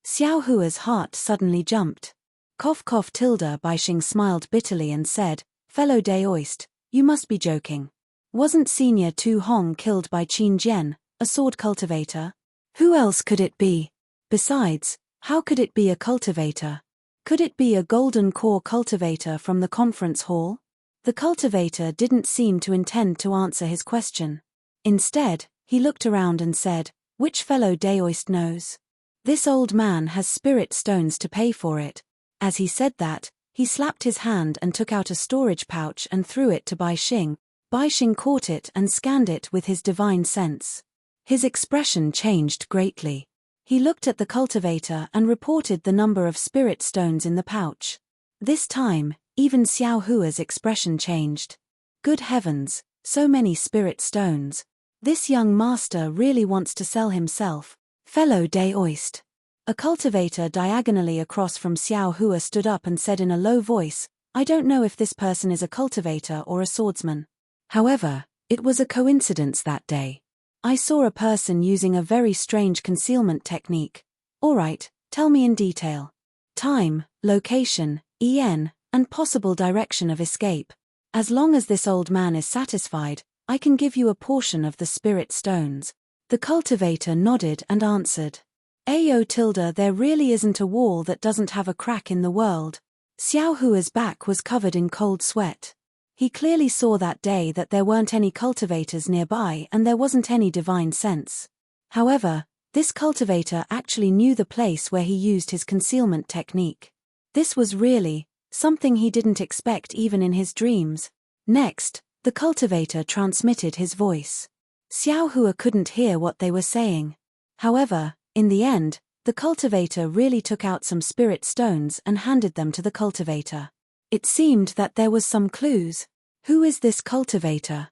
Xiao Hua's heart suddenly jumped. Cough cough tilde. Baixing smiled bitterly and said, "Fellow Daoist, you must be joking. Wasn't Senior Tu Hong killed by Qin Jian, a sword cultivator? Who else could it be? Besides, how could it be a cultivator? Could it be a golden core cultivator from the conference hall?" The cultivator didn't seem to intend to answer his question. Instead, he looked around and said, "Which fellow Daoist knows? This old man has spirit stones to pay for it." As he said that, he slapped his hand and took out a storage pouch and threw it to Bai Xing. Bai Xing caught it and scanned it with his divine sense. His expression changed greatly. He looked at the cultivator and reported the number of spirit stones in the pouch. This time, even Xiao Hua's expression changed. Good heavens, so many spirit stones. This young master really wants to sell himself. Fellow Daoist. A cultivator diagonally across from Xiao Hua stood up and said in a low voice, "I don't know if this person is a cultivator or a swordsman. However, it was a coincidence that day. I saw a person using a very strange concealment technique. Alright, tell me in detail. Time, location, and possible direction of escape. As long as this old man is satisfied, I can give you a portion of the spirit stones." The cultivator nodded and answered. "Ayo tilde. There really isn't a wall that doesn't have a crack in the world." Xiao Hua's back was covered in cold sweat. He clearly saw that day that there weren't any cultivators nearby and there wasn't any divine sense. However, this cultivator actually knew the place where he used his concealment technique. This was really something he didn't expect even in his dreams. Next, the cultivator transmitted his voice. Xiao Hua couldn't hear what they were saying. However, in the end, the cultivator really took out some spirit stones and handed them to the cultivator. It seemed that there was some clues. Who is this cultivator?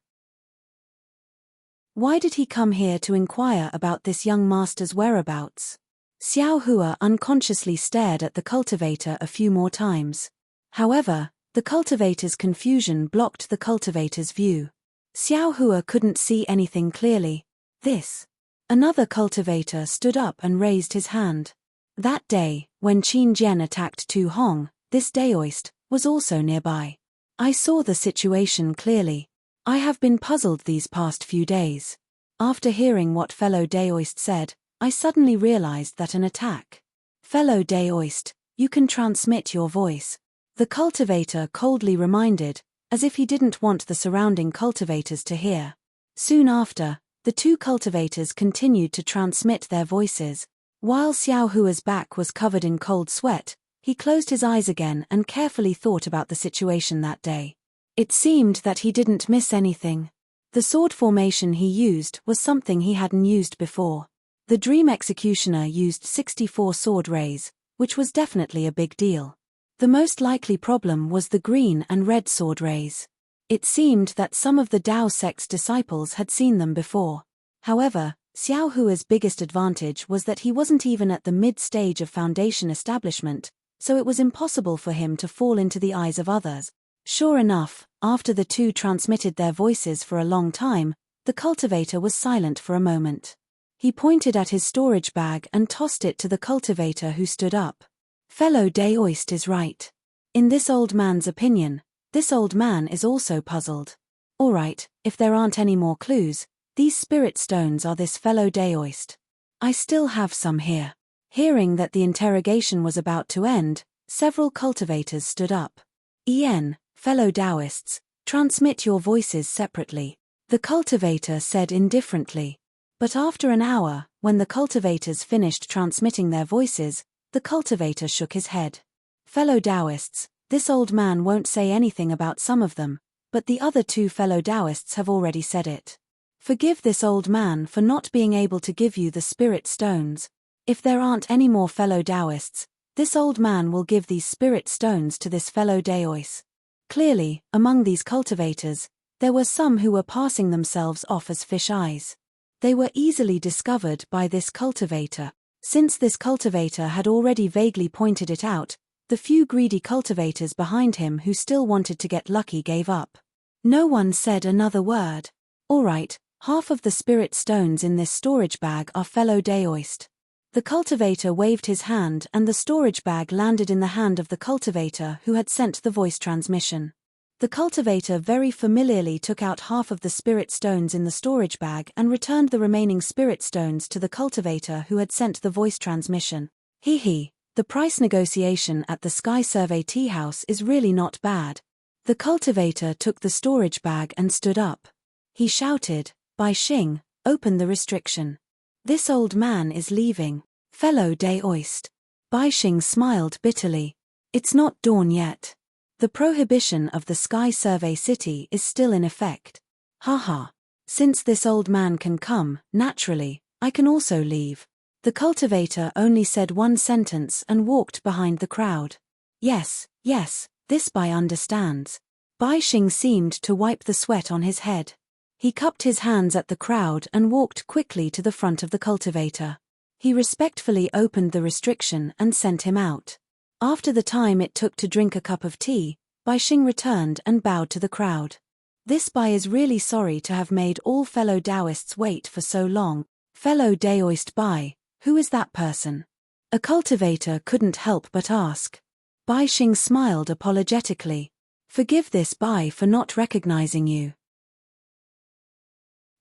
Why did he come here to inquire about this young master's whereabouts? Xiao Hua unconsciously stared at the cultivator a few more times. However, the cultivator's confusion blocked the cultivator's view. Xiao Hua couldn't see anything clearly. This. Another cultivator stood up and raised his hand. That day, when Qin Jian attacked Tu Hong, this Daoist was also nearby. I saw the situation clearly. I have been puzzled these past few days. After hearing what fellow Daoist said, I suddenly realized that an attack. Fellow Daoist, you can transmit your voice. The cultivator coldly reminded, as if he didn't want the surrounding cultivators to hear. Soon after, the two cultivators continued to transmit their voices. While Xiao Hua's back was covered in cold sweat, he closed his eyes again and carefully thought about the situation that day. It seemed that he didn't miss anything. The sword formation he used was something he hadn't used before. The Dream Executioner used 64 sword rays, which was definitely a big deal. The most likely problem was the green and red sword rays. It seemed that some of the Dao sect's disciples had seen them before. However, Xiao Hua's biggest advantage was that he wasn't even at the mid-stage of foundation establishment, so it was impossible for him to fall into the eyes of others. Sure enough, after the two transmitted their voices for a long time, the cultivator was silent for a moment. He pointed at his storage bag and tossed it to the cultivator who stood up. Fellow Daoist is right. In this old man's opinion, this old man is also puzzled. Alright, if there aren't any more clues, these spirit stones are this fellow Daoist. I still have some here. Hearing that the interrogation was about to end, several cultivators stood up. Fellow Daoists, transmit your voices separately, the cultivator said indifferently. But after an hour, when the cultivators finished transmitting their voices, the cultivator shook his head. Fellow Daoists, this old man won't say anything about some of them, but the other two fellow Daoists have already said it. Forgive this old man for not being able to give you the spirit stones. If there aren't any more fellow Daoists, this old man will give these spirit stones to this fellow Daoist. Clearly, among these cultivators, there were some who were passing themselves off as fish eyes. They were easily discovered by this cultivator. Since this cultivator had already vaguely pointed it out, the few greedy cultivators behind him who still wanted to get lucky gave up. No one said another word. All right, half of the spirit stones in this storage bag are fellow Deoist. The cultivator waved his hand and the storage bag landed in the hand of the cultivator who had sent the voice transmission. The cultivator very familiarly took out half of the spirit stones in the storage bag and returned the remaining spirit stones to the cultivator who had sent the voice transmission. Hee, the price negotiation at the Sky Survey Tea House is really not bad. The cultivator took the storage bag and stood up. He shouted, "Bai Xing, open the restriction. This old man is leaving. Fellow Deoist." Bai Xing smiled bitterly. It's not dawn yet. The prohibition of the Sky Survey City is still in effect. Haha. Since this old man can come, naturally, I can also leave. The cultivator only said one sentence and walked behind the crowd. Yes, this Bai understands. Bai Xing seemed to wipe the sweat on his head. He cupped his hands at the crowd and walked quickly to the front of the cultivator. He respectfully opened the restriction and sent him out. After the time it took to drink a cup of tea, Bai Xing returned and bowed to the crowd. This Bai is really sorry to have made all fellow Taoists wait for so long. Fellow Daoist Bai, who is that person? A cultivator couldn't help but ask. Bai Xing smiled apologetically. Forgive this Bai for not recognizing you.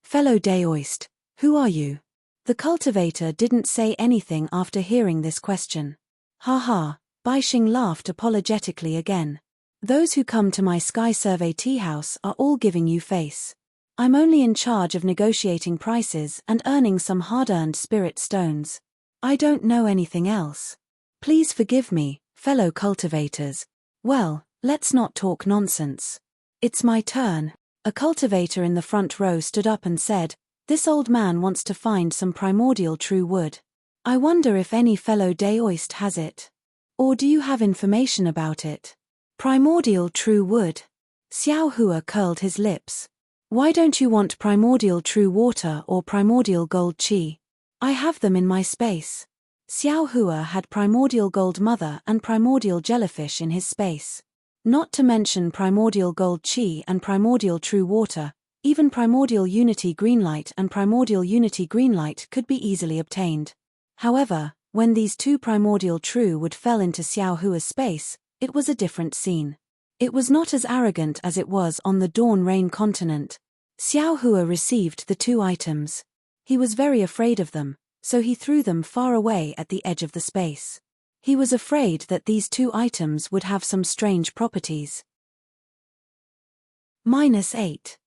Fellow Daoist, who are you? The cultivator didn't say anything after hearing this question. Haha. Bai Xing laughed apologetically again. Those who come to my Sky Survey Tea House are all giving you face. I'm only in charge of negotiating prices and earning some hard-earned spirit stones. I don't know anything else. Please forgive me, fellow cultivators. Well, let's not talk nonsense. It's my turn. A cultivator in the front row stood up and said, "This old man wants to find some primordial true wood. I wonder if any fellow Daoist has it. Or do you have information about it?" Primordial true wood. Xiao Hua curled his lips. Why don't you want primordial true water or primordial gold qi? I have them in my space. Xiao Hua had primordial gold mother and primordial jellyfish in his space. Not to mention primordial gold qi and primordial true water, even primordial unity greenlight and primordial unity greenlight could be easily obtained. However, when these two primordial true wood fell into Xiao Hua's space, it was a different scene. It was not as arrogant as it was on the Dawn Rain continent. Xiao Hua received the two items. He was very afraid of them, so he threw them far away at the edge of the space. He was afraid that these two items would have some strange properties. -8.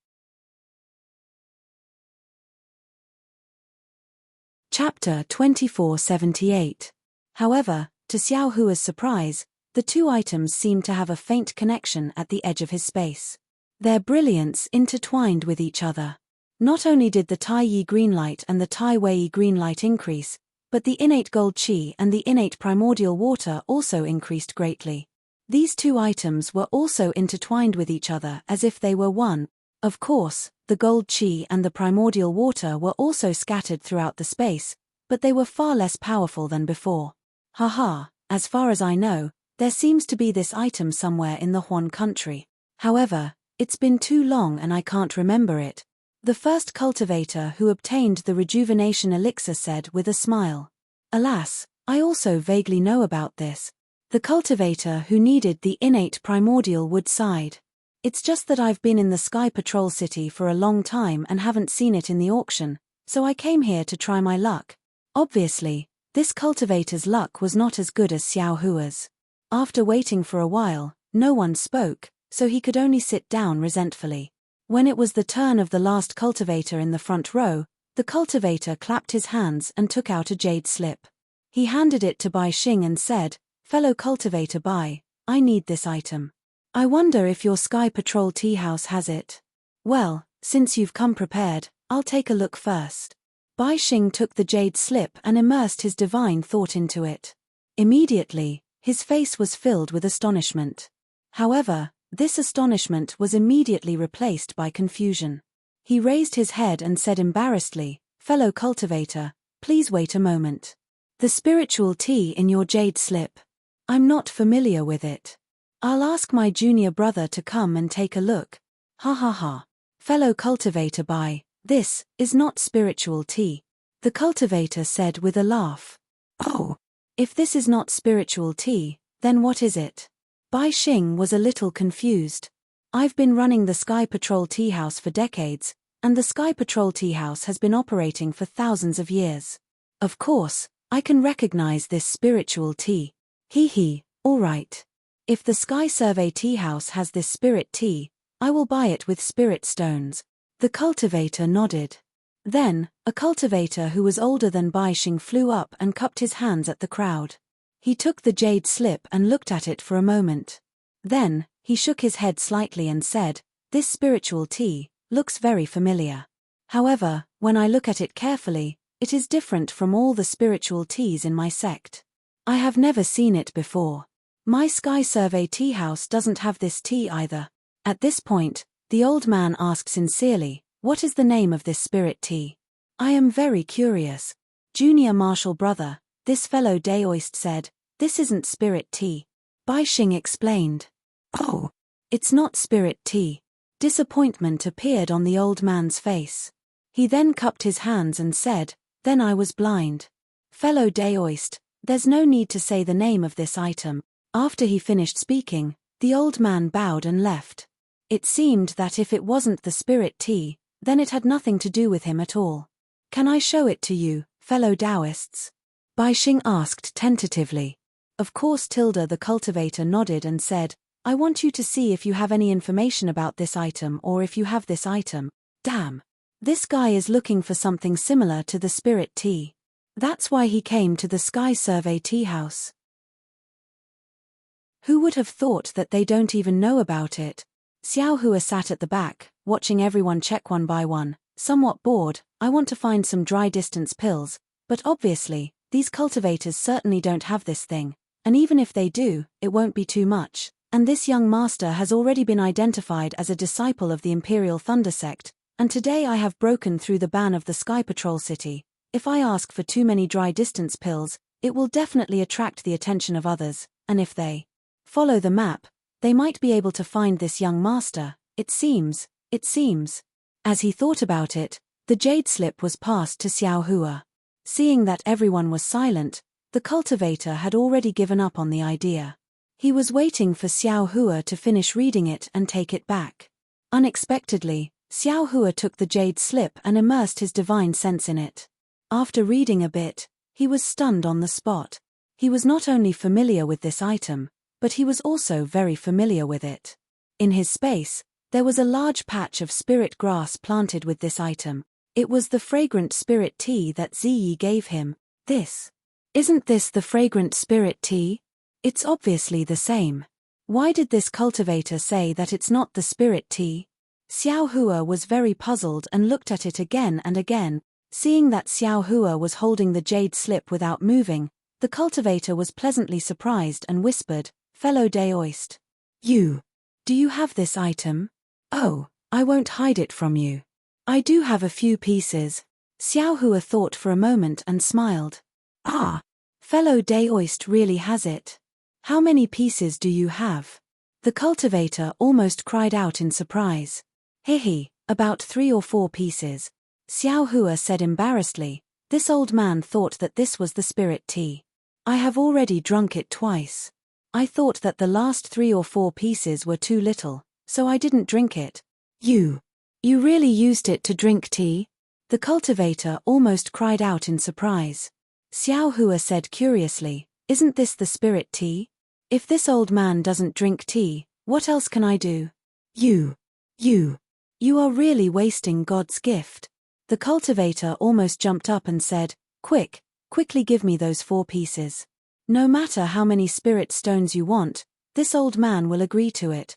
Chapter 2478. However, to Xiao Hua's surprise, the two items seemed to have a faint connection at the edge of his space. Their brilliance intertwined with each other. Not only did the Tai Yi greenlight and the Tai Wei greenlight increase, but the innate gold qi and the innate primordial water also increased greatly. These two items were also intertwined with each other as if they were one. Of course, the gold qi and the primordial water were also scattered throughout the space, but they were far less powerful than before. Haha, as far as I know, there seems to be this item somewhere in the Huan country. However, it's been too long and I can't remember it. The first cultivator who obtained the rejuvenation elixir said with a smile. Alas, I also vaguely know about this. The cultivator who needed the innate primordial wood sighed. It's just that I've been in the Sky Patrol City for a long time and haven't seen it in the auction, so I came here to try my luck. Obviously, this cultivator's luck was not as good as Xiao Hua's. After waiting for a while, no one spoke, so he could only sit down resentfully. When it was the turn of the last cultivator in the front row, the cultivator clapped his hands and took out a jade slip. He handed it to Bai Xing and said, "Fellow cultivator Bai, I need this item. I wonder if your Sky Patrol tea house has it. Well, since you've come prepared, I'll take a look first." Bai Xing took the jade slip and immersed his divine thought into it. Immediately, his face was filled with astonishment. However, this astonishment was immediately replaced by confusion. He raised his head and said embarrassedly, "Fellow cultivator, please wait a moment. The spiritual tea in your jade slip. I'm not familiar with it. I'll ask my junior brother to come and take a look. Ha ha ha. Fellow cultivator this is not spiritual tea. The cultivator said with a laugh. Oh. If this is not spiritual tea, then what is it? Bai Xing was a little confused. I've been running the Sky Patrol Tea House for decades, and the Sky Patrol Tea House has been operating for thousands of years. Of course, I can recognize this spiritual tea. Hee, all right. If the Sky Survey Tea House has this spirit tea, I will buy it with spirit stones. The cultivator nodded. Then, a cultivator who was older than Bai Xing flew up and cupped his hands at the crowd. He took the jade slip and looked at it for a moment. Then, he shook his head slightly and said, "This spiritual tea looks very familiar. However, when I look at it carefully, it is different from all the spiritual teas in my sect. I have never seen it before. My Sky Survey Tea House doesn't have this tea either." At this point, the old man asked sincerely, "What is the name of this spirit tea? I am very curious." Junior Marshal Brother, this fellow Daoist said, "This isn't spirit tea." Bai Xing explained. Oh. It's not spirit tea. Disappointment appeared on the old man's face. He then cupped his hands and said, "Then I was blind." Fellow Daoist, there's no need to say the name of this item. After he finished speaking, the old man bowed and left. It seemed that if it wasn't the spirit tea, then it had nothing to do with him at all. "Can I show it to you, fellow Daoists?" Bai Xing asked tentatively. Of course Tilda the cultivator nodded and said, "I want you to see if you have any information about this item or if you have this item." Damn. This guy is looking for something similar to the spirit tea. That's why he came to the Sky Survey Tea House. Who would have thought that they don't even know about it? Xiao Hua sat at the back, watching everyone check one by one, somewhat bored. "I want to find some dry distance pills, but obviously, these cultivators certainly don't have this thing, and even if they do, it won't be too much. And this young master has already been identified as a disciple of the Imperial Thunder Sect, and today I have broken through the ban of the Sky Patrol City. If I ask for too many dry distance pills, it will definitely attract the attention of others, and if they follow the map, they might be able to find this young master. It seems. As he thought about it, the jade slip was passed to Xiao Hua. Seeing that everyone was silent, the cultivator had already given up on the idea. He was waiting for Xiao Hua to finish reading it and take it back. Unexpectedly, Xiao Hua took the jade slip and immersed his divine sense in it. After reading a bit, he was stunned on the spot. He was not only familiar with this item, but he was also very familiar with it. In his space, there was a large patch of spirit grass planted with this item. It was the fragrant spirit tea that Ziyi gave him. Isn't this the fragrant spirit tea? It's obviously the same. Why did this cultivator say that it's not the spirit tea? Xiao Hua was very puzzled and looked at it again and again. Seeing that Xiao Hua was holding the jade slip without moving, the cultivator was pleasantly surprised and whispered, "Fellow Daoist. Do you have this item?" "Oh, I won't hide it from you. I do have a few pieces." Xiao Hua thought for a moment and smiled. "Ah, fellow Daoist really has it. How many pieces do you have?" The cultivator almost cried out in surprise. "Hehe, about 3 or 4 pieces." Xiao Hua said embarrassedly. This old man thought that this was the spirit tea. "I have already drunk it twice. I thought that the last 3 or 4 pieces were too little, so I didn't drink it." You really used it to drink tea?" The cultivator almost cried out in surprise. Xiao Hua said curiously, "Isn't this the spirit tea? If this old man doesn't drink tea, what else can I do?" You are really wasting God's gift." The cultivator almost jumped up and said, Quickly give me those 4 pieces. No matter how many spirit stones you want, this old man will agree to it."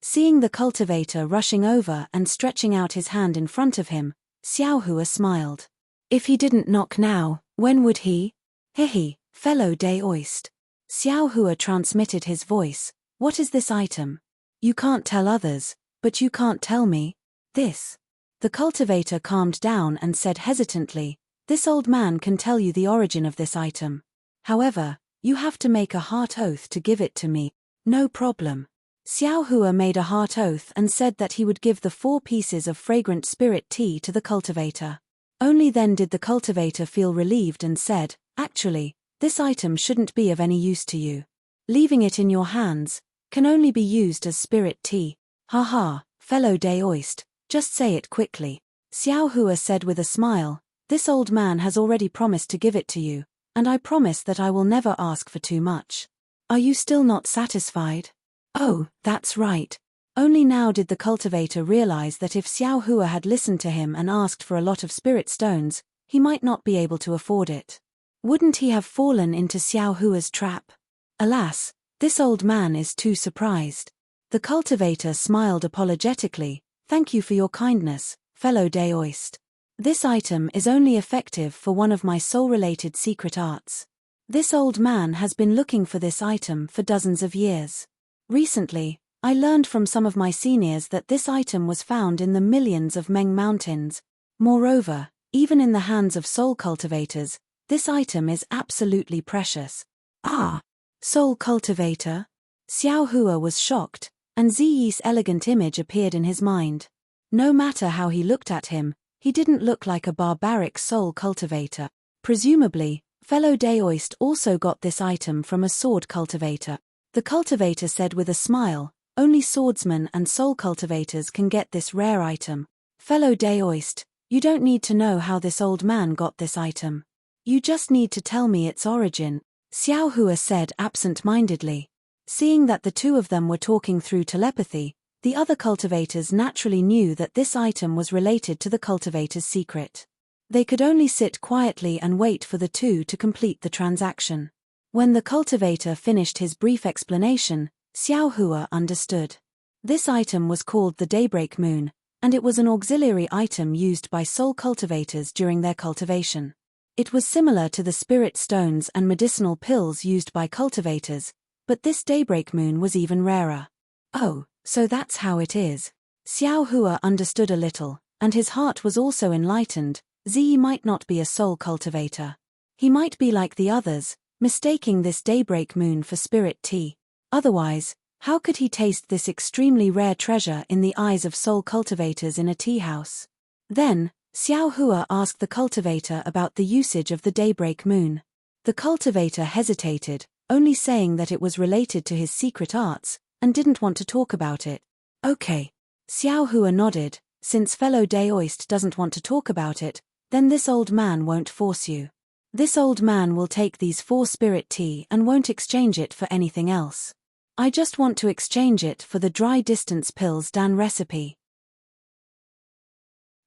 Seeing the cultivator rushing over and stretching out his hand in front of him, Xiao Hua smiled. If he didn't knock now, when would he? "Hehe, fellow Daoist." Xiao Hua transmitted his voice. "What is this item? You can't tell others, but you can't tell me. This." The cultivator calmed down and said hesitantly, This old man can tell you the origin of this item. However, you have to make a heart oath to give it to me. No problem. Xiao Hua made a heart oath and said that he would give the 4 pieces of fragrant spirit tea to the cultivator. Only then did the cultivator feel relieved and said, "Actually, this item shouldn't be of any use to you. Leaving it in your hands can only be used as spirit tea." "Haha, fellow Daoist, just say it quickly," Xiao Hua said with a smile. "This old man has already promised to give it to you, and I promise that I will never ask for too much. Are you still not satisfied?" Oh, that's right. Only now did the cultivator realize that if Xiao Hua had listened to him and asked for a lot of spirit stones, he might not be able to afford it. Wouldn't he have fallen into Xiao Hua's trap? Alas, this old man is too surprised. The cultivator smiled apologetically. "Thank you for your kindness, fellow Daoist. This item is only effective for one of my soul-related secret arts. This old man has been looking for this item for dozens of years. Recently, I learned from some of my seniors that this item was found in the millions of Meng Mountains. Moreover, even in the hands of soul cultivators, this item is absolutely precious." "Ah, soul cultivator?" Xiao Hua was shocked, and Ziyi's elegant image appeared in his mind. No matter how he looked at him, he didn't look like a barbaric soul cultivator. Presumably, fellow Daoist also got this item from a sword cultivator. The cultivator said with a smile, "Only swordsmen and soul cultivators can get this rare item. Fellow Daoist, you don't need to know how this old man got this item. You just need to tell me its origin," Xiao Hua said absent-mindedly. Seeing that the two of them were talking through telepathy, the other cultivators naturally knew that this item was related to the cultivator's secret. They could only sit quietly and wait for the two to complete the transaction. When the cultivator finished his brief explanation, Xiao Hua understood. This item was called the Daybreak Moon, and it was an auxiliary item used by soul cultivators during their cultivation. It was similar to the spirit stones and medicinal pills used by cultivators, but this Daybreak Moon was even rarer. Oh, so that's how it is. Xiao Hua understood a little, and his heart was also enlightened. Ziyi might not be a soul cultivator. He might be like the others, mistaking this Daybreak Moon for spirit tea. Otherwise, how could he taste this extremely rare treasure in the eyes of soul cultivators in a tea house? Then, Xiao Hua asked the cultivator about the usage of the Daybreak Moon. The cultivator hesitated, only saying that it was related to his secret arts, and didn't want to talk about it. "Okay." Xiao Hua nodded. "Since fellow Daoist doesn't want to talk about it, then this old man won't force you. This old man will take these 4 spirit tea and won't exchange it for anything else. I just want to exchange it for the dry distance pills Dan recipe.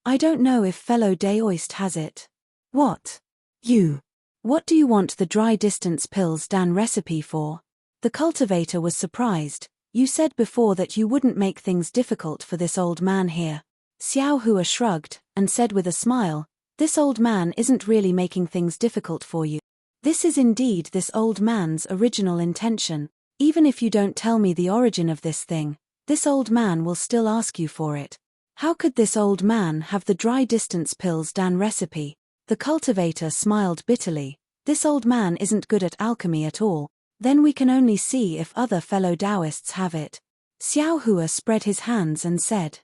I don't know if fellow Daoist has it." "What? You? What do you want the dry distance pills Dan recipe for?" The cultivator was surprised. "You said before that you wouldn't make things difficult for this old man here." Xiao Hua shrugged, and said with a smile, "This old man isn't really making things difficult for you. This is indeed this old man's original intention. Even if you don't tell me the origin of this thing, this old man will still ask you for it. How could this old man have the dry distance pills Dan recipe?" The cultivator smiled bitterly. "This old man isn't good at alchemy at all. Then we can only see if other fellow Taoists have it." Xiao Hua spread his hands and said,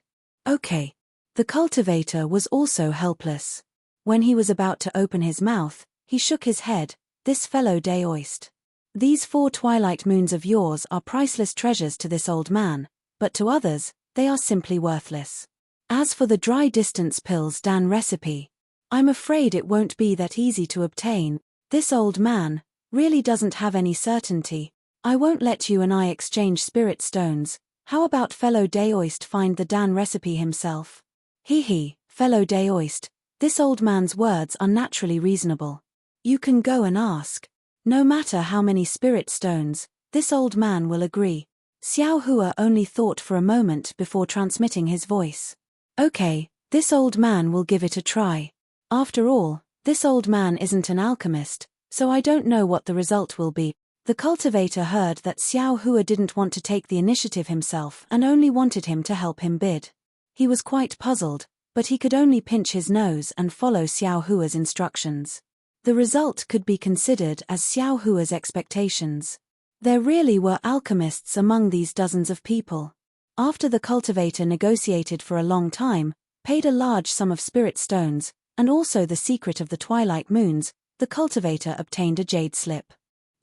"Okay." The cultivator was also helpless. When he was about to open his mouth, he shook his head. "This fellow Daoist. These 4 twilight moons of yours are priceless treasures to this old man, but to others, they are simply worthless. As for the dry distance pills Dan recipe, I'm afraid it won't be that easy to obtain. This old man really doesn't have any certainty. I won't let you and I exchange spirit stones. How about fellow Daoist find the Dan recipe himself?" "Hee, fellow Daoist, this old man's words are naturally reasonable. You can go and ask. No matter how many spirit stones, this old man will agree." Xiao Hua only thought for a moment before transmitting his voice. "Okay, this old man will give it a try. After all, this old man isn't an alchemist, so I don't know what the result will be." The cultivator heard that Xiao Hua didn't want to take the initiative himself and only wanted him to help him bid. He was quite puzzled, but he could only pinch his nose and follow Xiao Hua's instructions. The result could be considered as Xiao Hua's expectations. There really were alchemists among these dozens of people. After the cultivator negotiated for a long time, paid a large sum of spirit stones, and also the secret of the twilight moons, the cultivator obtained a jade slip.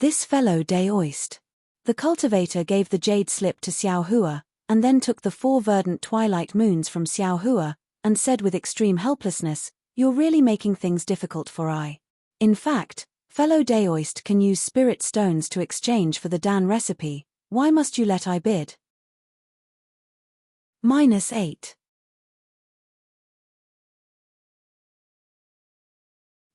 This fellow Daoist. The cultivator gave the jade slip to Xiao Hua, and then took the 4 verdant twilight moons from Xiao Hua, and said with extreme helplessness, "You're really making things difficult for I. In fact, fellow Daoist can use spirit stones to exchange for the Dan recipe, why must you let I bid?" -8.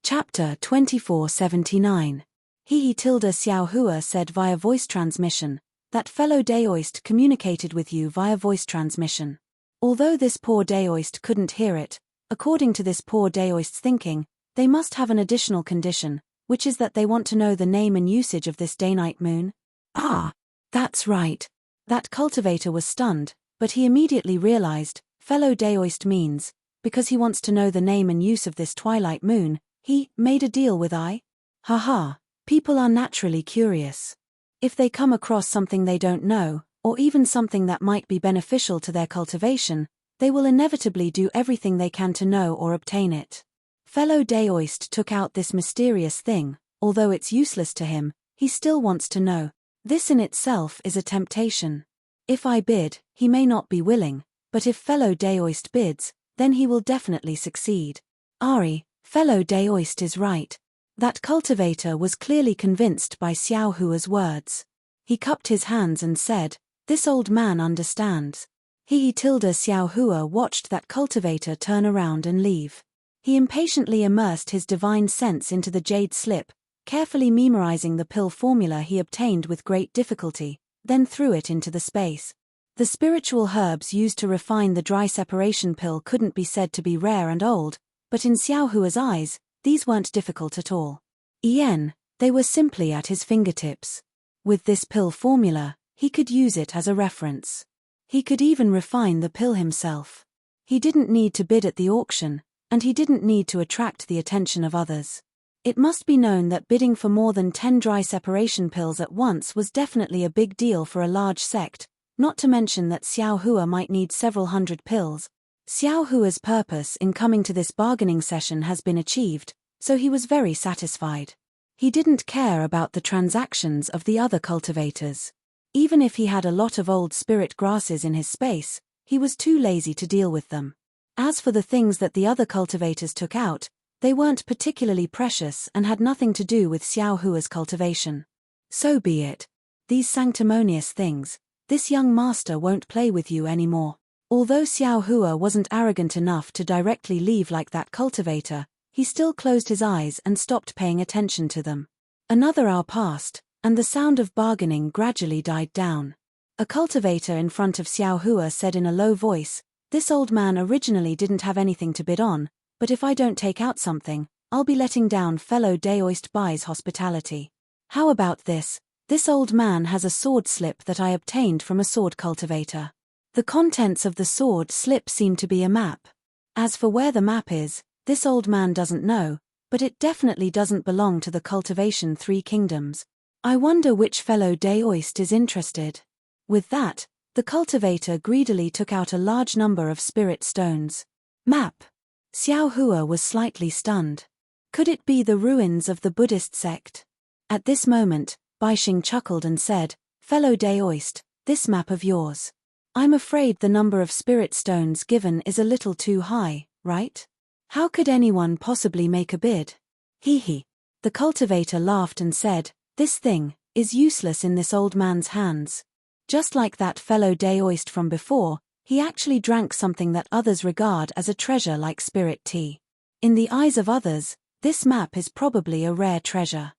Chapter 2479. He Xiao Hua said via voice transmission, that fellow Daoist communicated with you via voice transmission. Although this poor Daoist couldn't hear it, according to this poor Daoist's thinking, they must have an additional condition, which is that they want to know the name and usage of this day-night moon. Ah, that's right. That cultivator was stunned, but he immediately realized, fellow Daoist means, because he wants to know the name and use of this twilight moon, he made a deal with I? Haha, people are naturally curious. If they come across something they don't know, or even something that might be beneficial to their cultivation, they will inevitably do everything they can to know or obtain it. Fellow Daoist took out this mysterious thing, although it's useless to him, he still wants to know. This in itself is a temptation. If I bid, he may not be willing, but if fellow Daoist bids, then he will definitely succeed. Ari, fellow Daoist is right. That cultivator was clearly convinced by Xiao Hua's words. He cupped his hands and said, "This old man understands." Xiao Hua watched that cultivator turn around and leave. He impatiently immersed his divine sense into the jade slip, carefully memorizing the pill formula he obtained with great difficulty, then threw it into the space. The spiritual herbs used to refine the dry separation pill couldn't be said to be rare and old, but in Xiao Hua's eyes, these weren't difficult at all. They were simply at his fingertips. With this pill formula, he could use it as a reference. He could even refine the pill himself. He didn't need to bid at the auction, and he didn't need to attract the attention of others. It must be known that bidding for more than 10 dry separation pills at once was definitely a big deal for a large sect, not to mention that Xiao Hua might need several hundred pills. Xiao Hua's purpose in coming to this bargaining session has been achieved, so he was very satisfied. He didn't care about the transactions of the other cultivators. Even if he had a lot of old spirit grasses in his space, he was too lazy to deal with them. As for the things that the other cultivators took out, they weren't particularly precious and had nothing to do with Xiao Hua's cultivation. So be it. These sanctimonious things, this young master won't play with you anymore. Although Xiao Hua wasn't arrogant enough to directly leave like that cultivator, he still closed his eyes and stopped paying attention to them. Another hour passed, and the sound of bargaining gradually died down. A cultivator in front of Xiao Hua said in a low voice, "This old man originally didn't have anything to bid on, but if I don't take out something, I'll be letting down fellow Daoist Bai's hospitality. How about this? This old man has a sword slip that I obtained from a sword cultivator." The contents of the sword slip seem to be a map. As for where the map is, this old man doesn't know, but it definitely doesn't belong to the Cultivation 3 Kingdoms. I wonder which fellow Daoist is interested. With that, the cultivator greedily took out a large number of spirit stones. Map. Xiao Hua was slightly stunned. Could it be the ruins of the Buddhist sect? At this moment, Baixing chuckled and said, "Fellow Daoist, this map of yours. I'm afraid the number of spirit stones given is a little too high, right? How could anyone possibly make a bid?" The cultivator laughed and said, "This thing is useless in this old man's hands." Just like that fellow Daoist from before, he actually drank something that others regard as a treasure like spirit tea. In the eyes of others, this map is probably a rare treasure.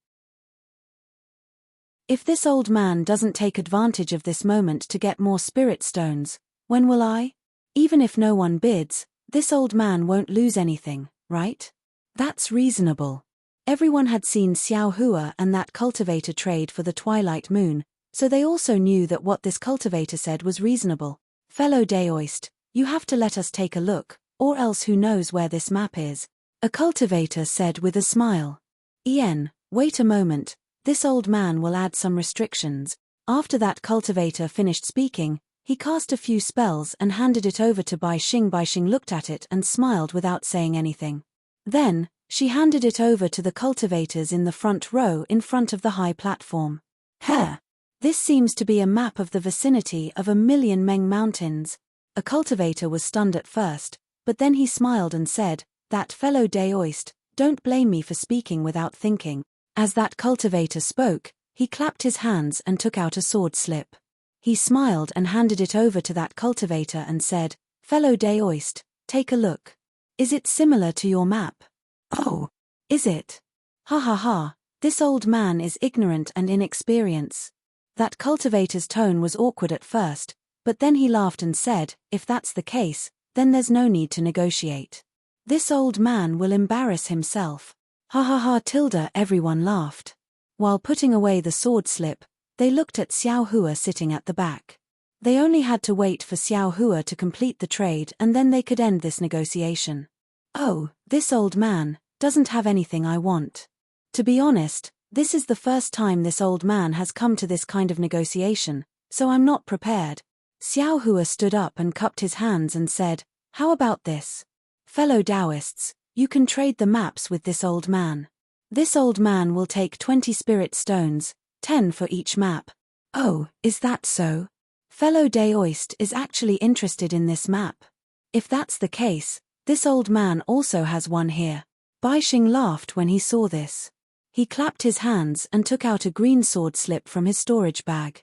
If this old man doesn't take advantage of this moment to get more spirit stones, when will I? Even if no one bids, this old man won't lose anything, right? That's reasonable. Everyone had seen Xiao Hua and that cultivator trade for the twilight moon, so they also knew that what this cultivator said was reasonable. "Fellow Daoist, you have to let us take a look," or else who knows where this map is? A cultivator said with a smile. Wait a moment, this old man will add some restrictions. After that cultivator finished speaking, he cast a few spells and handed it over to Bai Xing. Bai Xing looked at it and smiled without saying anything. Then, she handed it over to the cultivators in the front row in front of the high platform. This seems to be a map of the vicinity of 1,000,000 Meng mountains. A cultivator was stunned at first, but then he smiled and said, "That fellow Daoist, don't blame me for speaking without thinking." As that cultivator spoke, he clapped his hands and took out a sword slip. He smiled and handed it over to that cultivator and said, "Fellow Daoist, take a look. Is it similar to your map?" "Oh, is it? Ha ha ha, this old man is ignorant and inexperienced." That cultivator's tone was awkward at first, but then he laughed and said, "If that's the case, then there's no need to negotiate. This old man will embarrass himself." Ha ha ha. Everyone laughed. While putting away the sword slip, they looked at Xiao Hua sitting at the back. They only had to wait for Xiao Hua to complete the trade and then they could end this negotiation. "Oh, this old man doesn't have anything I want. To be honest, this is the first time this old man has come to this kind of negotiation, so I'm not prepared." Xiao Hua stood up and cupped his hands and said, "How about this? Fellow Taoists, you can trade the maps with this old man. This old man will take 20 spirit stones, 10 for each map." "Oh, is that so? Fellow Daoist is actually interested in this map. If that's the case, this old man also has one here." Bai Xing laughed when he saw this. He clapped his hands and took out a green sword slip from his storage bag.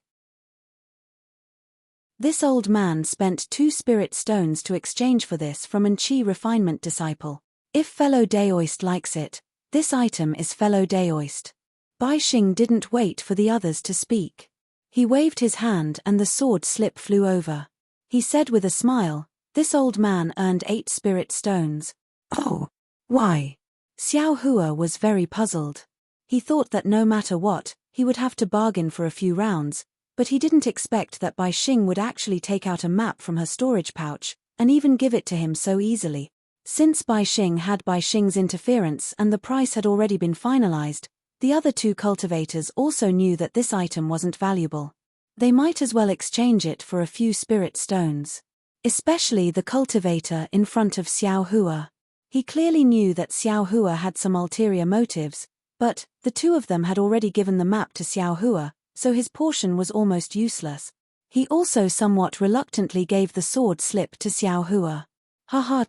This old man spent 2 spirit stones to exchange for this from an Qi refinement disciple. If fellow Daoist likes it, this item is fellow Daoist. Bai Xing didn't wait for the others to speak. He waved his hand and the sword slip flew over. He said with a smile, "This old man earned 8 spirit stones." "Oh, why?" Xiao Hua was very puzzled. He thought that no matter what, he would have to bargain for a few rounds, but he didn't expect that Bai Xing would actually take out a map from her storage pouch, and even give it to him so easily. Since Bai Xing had Bai Xing's interference and the price had already been finalized, the other 2 cultivators also knew that this item wasn't valuable. They might as well exchange it for a few spirit stones. Especially the cultivator in front of Xiao Hua. He clearly knew that Xiao Hua had some ulterior motives, but the 2 of them had already given the map to Xiao Hua, so his portion was almost useless. He also somewhat reluctantly gave the sword slip to Xiao Hua. Ha.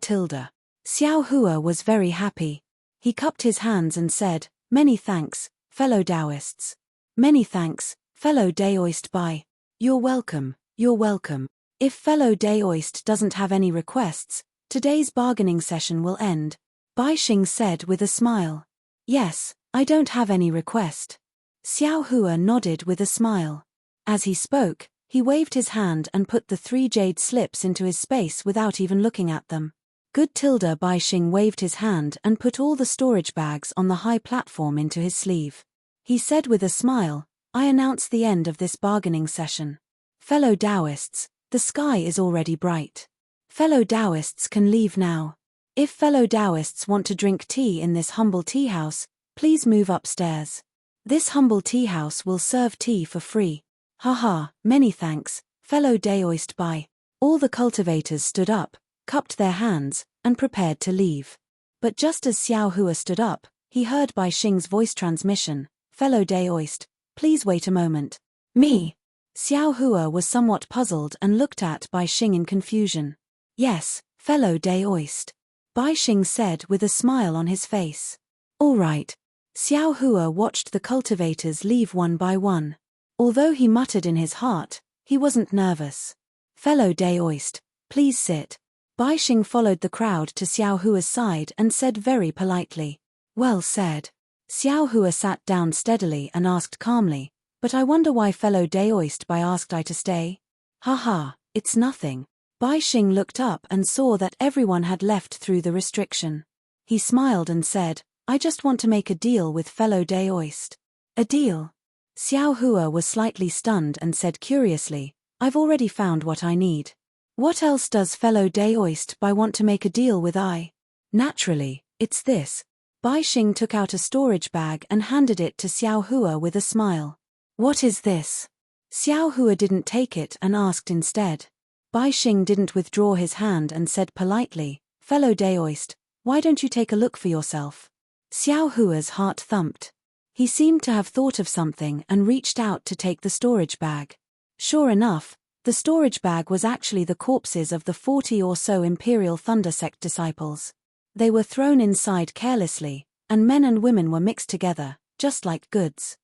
Xiao Hua was very happy. He cupped his hands and said, "Many thanks, fellow Taoists. Many thanks, fellow Daoist Bai. You're welcome, you're welcome. If fellow Daoist doesn't have any requests, today's bargaining session will end." Bai Xing said with a smile. "Yes, I don't have any request." Xiao Hua nodded with a smile. As he spoke, he waved his hand and put the 3 jade slips into his space without even looking at them. Good. Bai Xing waved his hand and put all the storage bags on the high platform into his sleeve. He said with a smile, "I announce the end of this bargaining session. Fellow Taoists, the sky is already bright. Fellow Taoists can leave now. If fellow Taoists want to drink tea in this humble tea house, please move upstairs. This humble tea house will serve tea for free." Haha, many thanks, fellow Daoist Bai. All the cultivators stood up, cupped their hands, and prepared to leave. But just as Xiao Hua stood up, he heard Bai Xing's voice transmission, "Fellow Daoist, please wait a moment." "Me?" Xiao Hua was somewhat puzzled and looked at Bai Xing in confusion. "Yes, fellow Daoist," Bai Xing said with a smile on his face. "All right." Xiao Hua watched the cultivators leave one by one. Although he muttered in his heart, he wasn't nervous. "Fellow Daoist, please sit." Bai Xing followed the crowd to Xiao Hua's side and said very politely, "Well said." Xiao Hua sat down steadily and asked calmly, "But I wonder why fellow Daoist Bai asked I to stay?" "Haha, it's nothing." Bai Xing looked up and saw that everyone had left through the restriction. He smiled and said, "I just want to make a deal with fellow Daoist." "A deal?" Xiao Hua was slightly stunned and said curiously, "I've already found what I need." What else does fellow Daoist Bai want to make a deal with I? Naturally, it's this. Bai Xing took out a storage bag and handed it to Xiao Hua with a smile. What is this? Xiao Hua didn't take it and asked instead. Bai Xing didn't withdraw his hand and said politely, fellow Daoist, why don't you take a look for yourself? Xiao Hua's heart thumped. He seemed to have thought of something and reached out to take the storage bag. Sure enough, the storage bag was actually the corpses of the 40 or so Imperial Thunder Sect disciples. They were thrown inside carelessly, and men and women were mixed together, just like goods.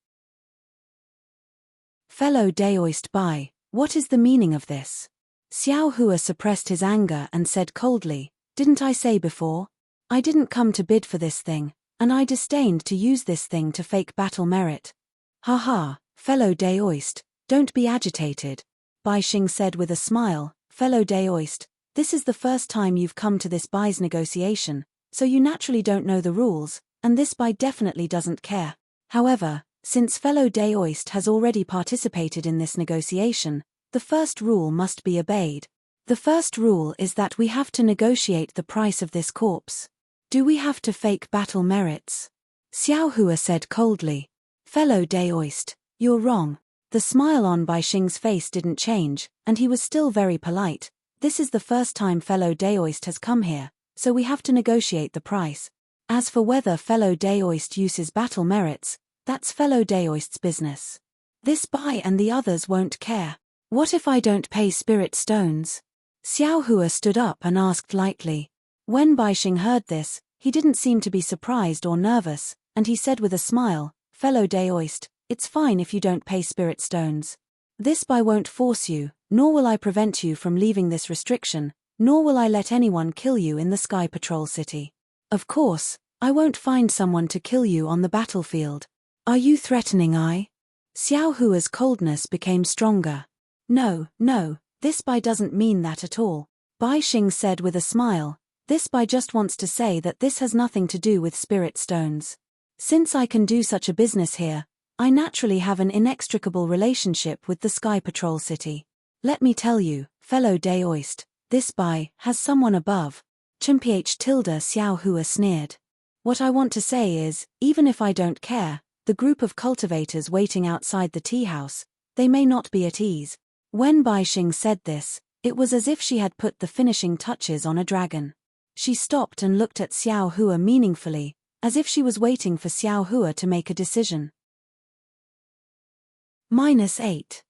Fellow Daoist Bai, what is the meaning of this? Xiao Hua suppressed his anger and said coldly, didn't I say before? I didn't come to bid for this thing, and I disdained to use this thing to fake battle merit. Haha, fellow Daoist, don't be agitated. Bai Xing said with a smile, fellow Daoist, this is the first time you've come to this Bai's negotiation, so you naturally don't know the rules, and this Bai definitely doesn't care. However, since fellow Daoist has already participated in this negotiation, the first rule must be obeyed. The first rule is that we have to negotiate the price of this corpse. Do we have to fake battle merits? Xiao Hua said coldly. Fellow Daoist, you're wrong. The smile on Bai Xing's face didn't change, and he was still very polite. This is the first time fellow Daoist has come here, so we have to negotiate the price. As for whether fellow Daoist uses battle merits, that's fellow Daoist's business. This Bai and the others won't care. What if I don't pay spirit stones? Xiao Hua stood up and asked lightly. When Bai Xing heard this, he didn't seem to be surprised or nervous, and he said with a smile, fellow Daoist, it's fine if you don't pay spirit stones. This Bai won't force you, nor will I prevent you from leaving this restriction, nor will I let anyone kill you in the Sky Patrol City. Of course, I won't find someone to kill you on the battlefield. Are you threatening I? Xiao Hua's coldness became stronger. No, this Bai doesn't mean that at all. Bai Xing said with a smile, this Bai just wants to say that this has nothing to do with spirit stones. Since I can do such a business here, I naturally have an inextricable relationship with the Sky Patrol City. Let me tell you, fellow Daoist, this Bai has someone above. Chimph tilde Xiao Hua sneered. What I want to say is, even if I don't care, the group of cultivators waiting outside the tea house, they may not be at ease. When Bai Xing said this, it was as if she had put the finishing touches on a dragon. She stopped and looked at Xiao Hua meaningfully, as if she was waiting for Xiao Hua to make a decision. -8.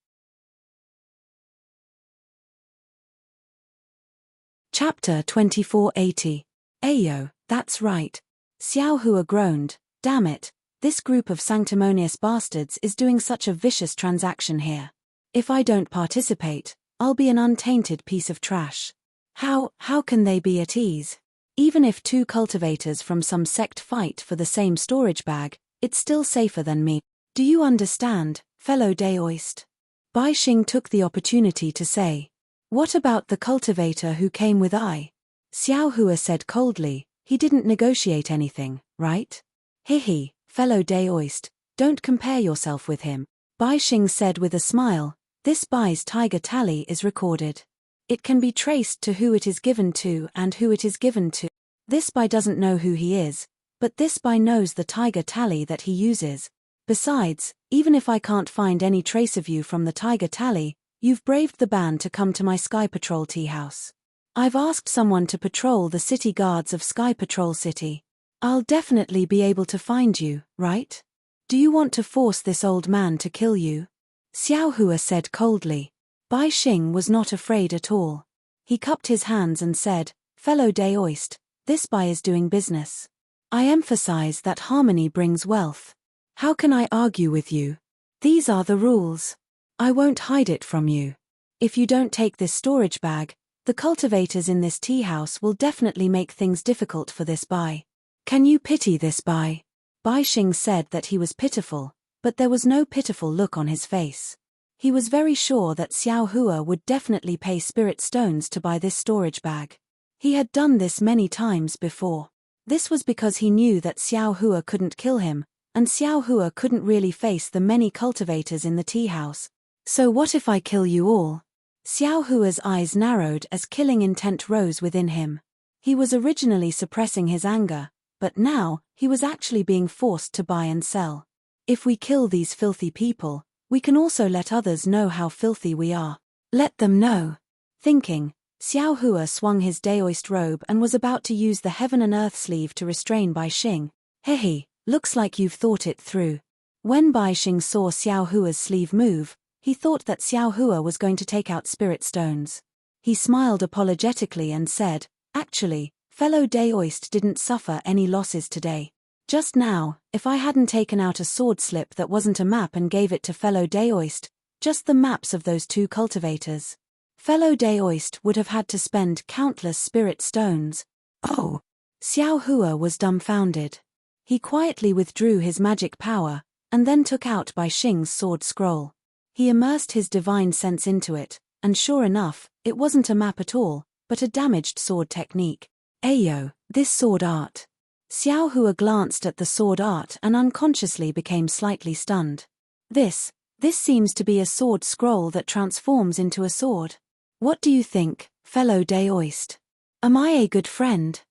Chapter 2480. Ayo, that's right. Xiao Hua groaned, damn it, this group of sanctimonious bastards is doing such a vicious transaction here. If I don't participate, I'll be an untainted piece of trash. How can they be at ease? Even if two cultivators from some sect fight for the same storage bag, it's still safer than me. Do you understand, fellow Daoist? Bai Xing took the opportunity to say. What about the cultivator who came with I? Xiao Hua said coldly, he didn't negotiate anything, right? Hihi, fellow Daoist, don't compare yourself with him. Bai Xing said with a smile, this Bai's tiger tally is recorded. It can be traced to who it is given to and who it is given to. This Bai doesn't know who he is, but this Bai knows the tiger tally that he uses. Besides, even if I can't find any trace of you from the tiger tally, you've braved the ban to come to my Sky Patrol tea house. I've asked someone to patrol the city guards of Sky Patrol City. I'll definitely be able to find you, right? Do you want to force this old man to kill you? Xiao Hua said coldly. Bai Xing was not afraid at all. He cupped his hands and said, fellow Daoist, this Bai is doing business. I emphasize that harmony brings wealth. How can I argue with you? These are the rules. I won't hide it from you. If you don't take this storage bag, the cultivators in this tea house will definitely make things difficult for this Bai. Can you pity this Bai? Bai Xing said that he was pitiful, but there was no pitiful look on his face. He was very sure that Xiao Hua would definitely pay spirit stones to buy this storage bag. He had done this many times before. This was because he knew that Xiao Hua couldn't kill him, and Xiao Hua couldn't really face the many cultivators in the tea house. So what if I kill you all? Xiao Hua's eyes narrowed as killing intent rose within him. He was originally suppressing his anger, but now, he was actually being forced to buy and sell. If we kill these filthy people, we can also let others know how filthy we are. Let them know. Thinking, Xiao Hua swung his Daoist robe and was about to use the heaven and earth sleeve to restrain Bai Xing. Hehe, looks like you've thought it through. When Bai Xing saw Xiao Hua's sleeve move, he thought that Xiao Hua was going to take out spirit stones. He smiled apologetically and said, "Actually, fellow Daoist didn't suffer any losses today. Just now, if I hadn't taken out a sword slip that wasn't a map and gave it to fellow Daoist, just the maps of those two cultivators, fellow Daoist would have had to spend countless spirit stones." Oh! Xiao Hua was dumbfounded. He quietly withdrew his magic power, and then took out Bai Xing's sword scroll. He immersed his divine sense into it, and sure enough, it wasn't a map at all, but a damaged sword technique. Ayo, this sword art. Xiao Hua glanced at the sword art and unconsciously became slightly stunned. This seems to be a sword scroll that transforms into a sword. What do you think, fellow Daoist? Am I a good friend?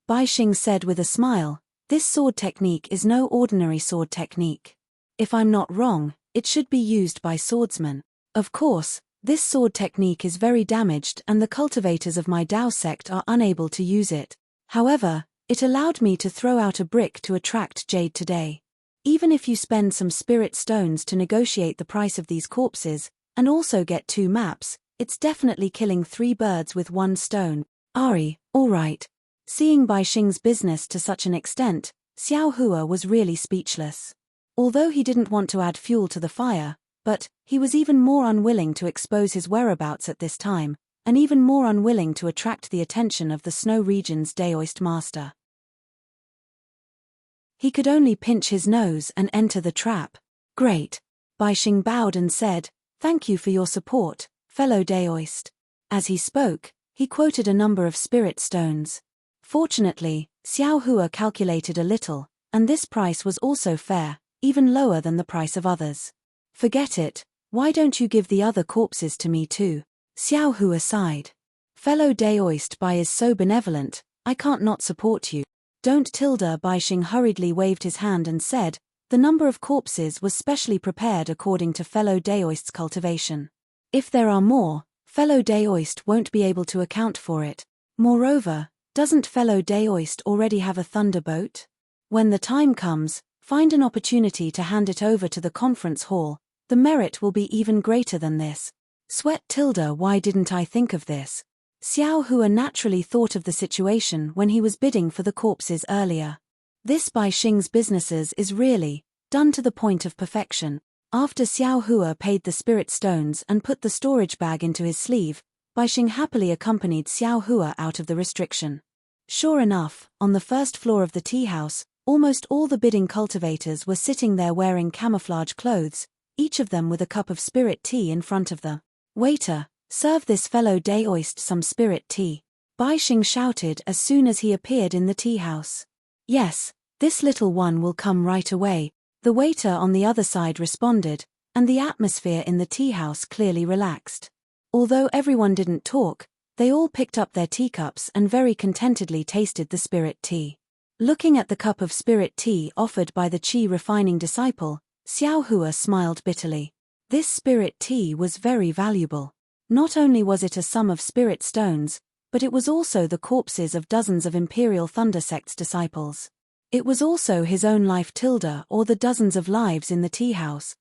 Bai Xing said with a smile, this sword technique is no ordinary sword technique. If I'm not wrong, it should be used by swordsmen. Of course, this sword technique is very damaged and the cultivators of my Dao sect are unable to use it. However, it allowed me to throw out a brick to attract jade today. Even if you spend some spirit stones to negotiate the price of these corpses, and also get 2 maps, it's definitely killing 3 birds with 1 stone. Ari, alright. Seeing Bai Xing's business to such an extent, Xiao Hua was really speechless. Although he didn't want to add fuel to the fire, but he was even more unwilling to expose his whereabouts at this time, and even more unwilling to attract the attention of the Snow Region's Daoist master. He could only pinch his nose and enter the trap. Great. Bai Xing bowed and said, "Thank you for your support, fellow Daoist." As he spoke, he quoted a number of spirit stones. Fortunately, Xiao Hua calculated a little, and this price was also fair, even lower than the price of others. Forget it, why don't you give the other corpses to me too? Xiao Hua sighed. Fellow Daoist Bai is so benevolent, I can't not support you. Don't tilde. Bai Xing hurriedly waved his hand and said, the number of corpses was specially prepared according to fellow Daoist's cultivation. If there are more, fellow Daoist won't be able to account for it. Moreover, doesn't fellow Daoist already have a thunderboat? When the time comes, find an opportunity to hand it over to the conference hall, the merit will be even greater than this. Sweat tilde. Why didn't I think of this? Xiao Hua naturally thought of the situation when he was bidding for the corpses earlier. This Bai Xing's businesses is really done to the point of perfection. After Xiao Hua paid the spirit stones and put the storage bag into his sleeve, Bai Xing happily accompanied Xiao Hua out of the restriction. Sure enough, on the first floor of the tea house, almost all the bidding cultivators were sitting there wearing camouflage clothes, each of them with a cup of spirit tea in front of them. Waiter, serve this fellow Daoist some spirit tea. Bai Xing shouted as soon as he appeared in the tea house. Yes, this little one will come right away, the waiter on the other side responded, and the atmosphere in the tea house clearly relaxed. Although everyone didn't talk, they all picked up their teacups and very contentedly tasted the spirit tea. Looking at the cup of spirit tea offered by the Qi refining disciple, Xiao Hua smiled bitterly. This spirit tea was very valuable. Not only was it a sum of spirit stones, but it was also the corpses of dozens of Imperial Thunder Sect's disciples. It was also his own life tilde or the dozens of lives in the tea house.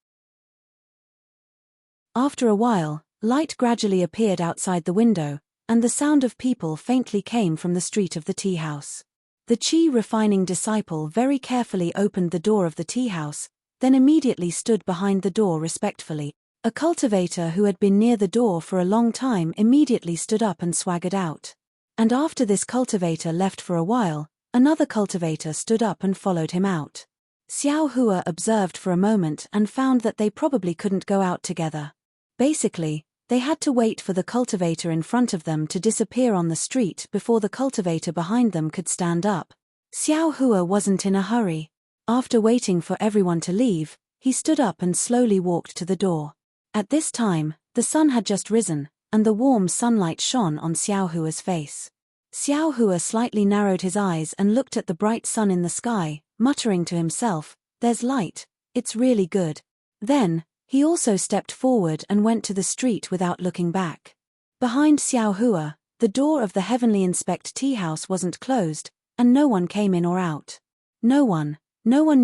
After a while, light gradually appeared outside the window, and the sound of people faintly came from the street of the tea house. The Qi refining disciple very carefully opened the door of the tea house, then immediately stood behind the door respectfully. A cultivator who had been near the door for a long time immediately stood up and swaggered out. And after this cultivator left for a while, another cultivator stood up and followed him out. Xiao Hua observed for a moment and found that they probably couldn't go out together. Basically, they had to wait for the cultivator in front of them to disappear on the street before the cultivator behind them could stand up. Xiao Hua wasn't in a hurry. After waiting for everyone to leave, he stood up and slowly walked to the door. At this time, the sun had just risen, and the warm sunlight shone on Xiaohua's face. Xiaohua slightly narrowed his eyes and looked at the bright sun in the sky, muttering to himself, "There's light, it's really good." Then, he also stepped forward and went to the street without looking back. Behind Xiaohua, the door of the Heavenly Inspect tea house wasn't closed, and no one came in or out. No one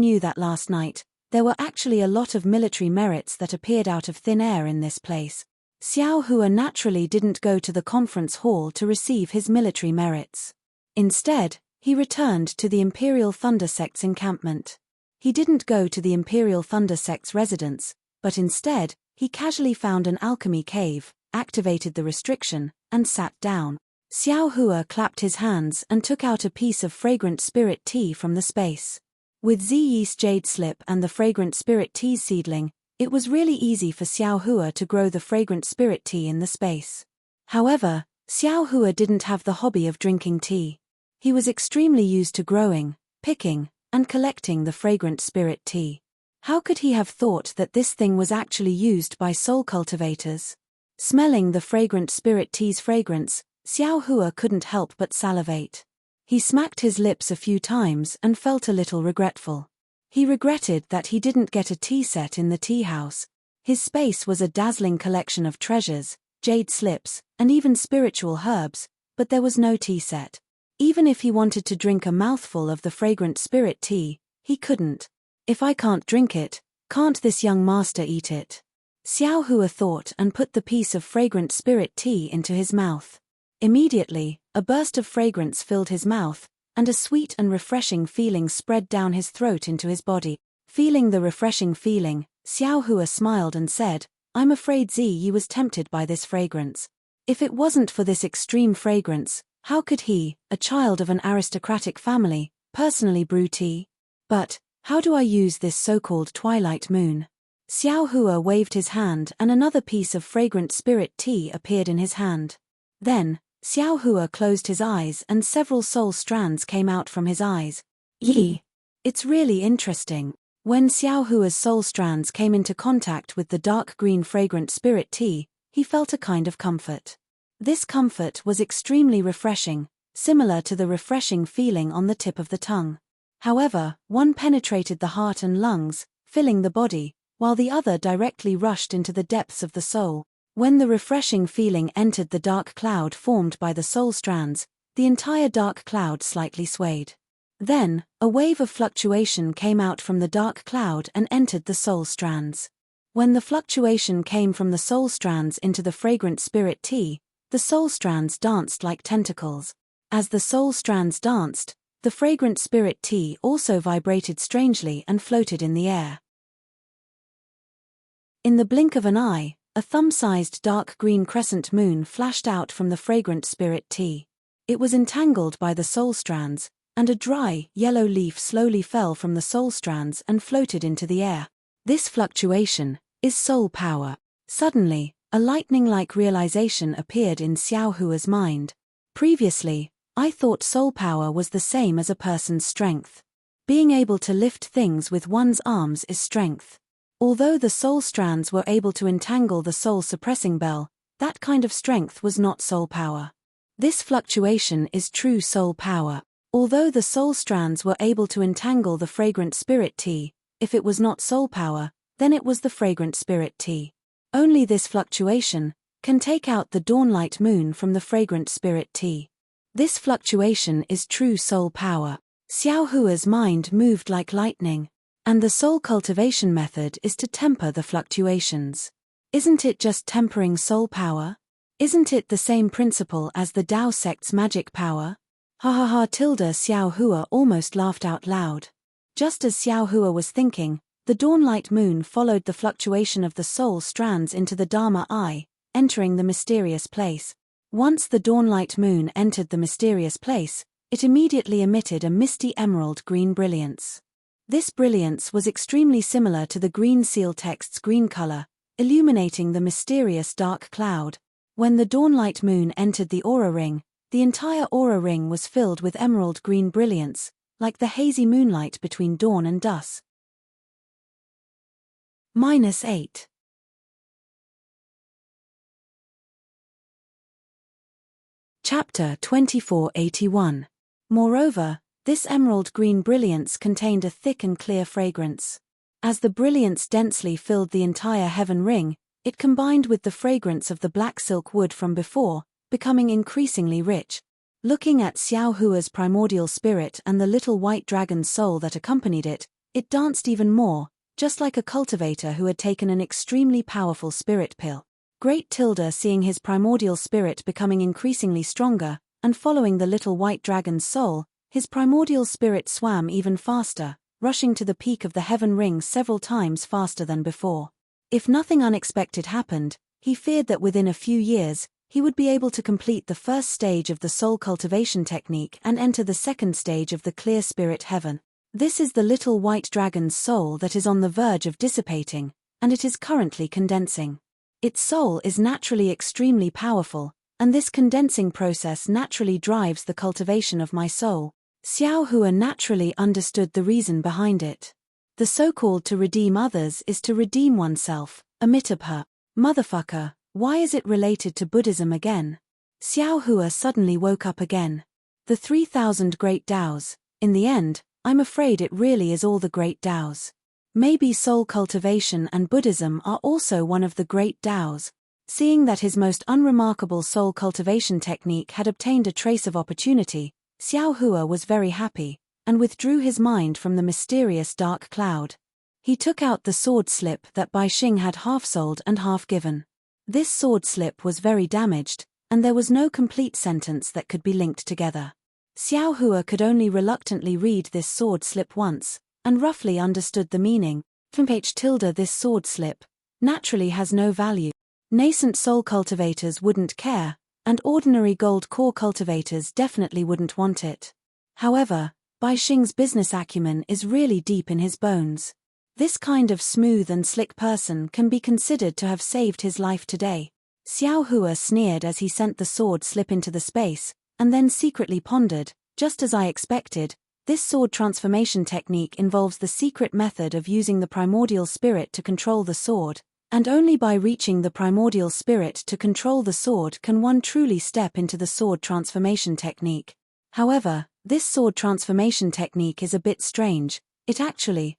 knew that last night, there were actually a lot of military merits that appeared out of thin air in this place. Xiaohua naturally didn't go to the conference hall to receive his military merits. Instead, he returned to the Imperial Thunder Sect's encampment. He didn't go to the Imperial Thunder Sect's residence, but instead, he casually found an alchemy cave, activated the restriction, and sat down. Xiaohua clapped his hands and took out a piece of fragrant spirit tea from the space. With Z-yeast jade slip and the fragrant spirit tea seedling, it was really easy for Xiaohua to grow the fragrant spirit tea in the space. However, Xiaohua didn't have the hobby of drinking tea. He was extremely used to growing, picking, and collecting the fragrant spirit tea. How could he have thought that this thing was actually used by soul cultivators? Smelling the fragrant spirit tea's fragrance, Xiaohua couldn't help but salivate. He smacked his lips a few times and felt a little regretful. He regretted that he didn't get a tea set in the tea house. His space was a dazzling collection of treasures, jade slips, and even spiritual herbs, but there was no tea set. Even if he wanted to drink a mouthful of the fragrant spirit tea, he couldn't. If I can't drink it, can't this young master eat it? Xiaohua thought and put the piece of fragrant spirit tea into his mouth. Immediately, a burst of fragrance filled his mouth, and a sweet and refreshing feeling spread down his throat into his body. Feeling the refreshing feeling, Xiaohua smiled and said, "I'm afraid Ziyi was tempted by this fragrance. If it wasn't for this extreme fragrance, how could he, a child of an aristocratic family, personally brew tea? But, how do I use this so-called twilight moon?" Xiaohua waved his hand and another piece of fragrant spirit tea appeared in his hand. Then, Xiaohua closed his eyes and several soul strands came out from his eyes. Yi! It's really interesting. When Xiaohua's soul strands came into contact with the dark green fragrant spirit tea, he felt a kind of comfort. This comfort was extremely refreshing, similar to the refreshing feeling on the tip of the tongue. However, one penetrated the heart and lungs, filling the body, while the other directly rushed into the depths of the soul. When the refreshing feeling entered the dark cloud formed by the soul strands, the entire dark cloud slightly swayed. Then, a wave of fluctuation came out from the dark cloud and entered the soul strands. When the fluctuation came from the soul strands into the fragrant spirit tea, the soul strands danced like tentacles. As the soul strands danced, the fragrant spirit tea also vibrated strangely and floated in the air. In the blink of an eye, a thumb-sized dark green crescent moon flashed out from the fragrant spirit tea. It was entangled by the soul strands, and a dry, yellow leaf slowly fell from the soul strands and floated into the air. This fluctuation is soul power. Suddenly, a lightning-like realization appeared in Xiaohua's mind. Previously, I thought soul power was the same as a person's strength. Being able to lift things with one's arms is strength. Although the soul strands were able to entangle the soul-suppressing bell, that kind of strength was not soul power. This fluctuation is true soul power. Although the soul strands were able to entangle the fragrant spirit tea, if it was not soul power, then it was the fragrant spirit tea. Only this fluctuation can take out the dawnlight moon from the fragrant spirit tea. This fluctuation is true soul power. Xiaohua's mind moved like lightning. And the soul cultivation method is to temper the fluctuations. Isn't it just tempering soul power? Isn't it the same principle as the Tao sect's magic power? Ha ha ha! Xiaohua almost laughed out loud. Just as Xiaohua was thinking, the dawnlight moon followed the fluctuation of the soul strands into the Dharma eye, entering the mysterious place. Once the dawnlight moon entered the mysterious place, it immediately emitted a misty emerald green brilliance. This brilliance was extremely similar to the green seal text's green color, illuminating the mysterious dark cloud. When the dawnlight moon entered the aura ring, the entire aura ring was filled with emerald green brilliance, like the hazy moonlight between dawn and dusk. -8 Chapter 2481. Moreover, this emerald green brilliance contained a thick and clear fragrance. As the brilliance densely filled the entire heaven ring, it combined with the fragrance of the black silk wood from before, becoming increasingly rich. Looking at Xiao Hua's primordial spirit and the little white dragon's soul that accompanied it, it danced even more, just like a cultivator who had taken an extremely powerful spirit pill. Great Tilda, seeing his primordial spirit becoming increasingly stronger, and following the little white dragon's soul, his primordial spirit swam even faster, rushing to the peak of the heaven ring several times faster than before. If nothing unexpected happened, he feared that within a few years, he would be able to complete the first stage of the soul cultivation technique and enter the second stage of the clear spirit heaven. This is the little white dragon's soul that is on the verge of dissipating, and it is currently condensing. Its soul is naturally extremely powerful, and this condensing process naturally drives the cultivation of my soul. Xiao Hua naturally understood the reason behind it. The so-called to redeem others is to redeem oneself, Amitabha. Motherfucker, why is it related to Buddhism again? Xiao Hua suddenly woke up again. The 3,000 great Taos. In the end, I'm afraid it really is all the great Taos. Maybe soul cultivation and Buddhism are also one of the great Taos. Seeing that his most unremarkable soul cultivation technique had obtained a trace of opportunity, Xiao Hua was very happy, and withdrew his mind from the mysterious dark cloud. He took out the sword slip that Bai Xing had half sold and half given. This sword slip was very damaged, and there was no complete sentence that could be linked together. Xiao Hua could only reluctantly read this sword slip once, and roughly understood the meaning. This sword slip naturally has no value. Nascent soul cultivators wouldn't care, and ordinary gold core cultivators definitely wouldn't want it. However, Bai Xing's business acumen is really deep in his bones. This kind of smooth and slick person can be considered to have saved his life today. Xiao Hua sneered as he sent the sword slip into the space, and then secretly pondered, just as I expected. This sword transformation technique involves the secret method of using the primordial spirit to control the sword, and only by reaching the primordial spirit to control the sword can one truly step into the sword transformation technique. However, this sword transformation technique is a bit strange. It actually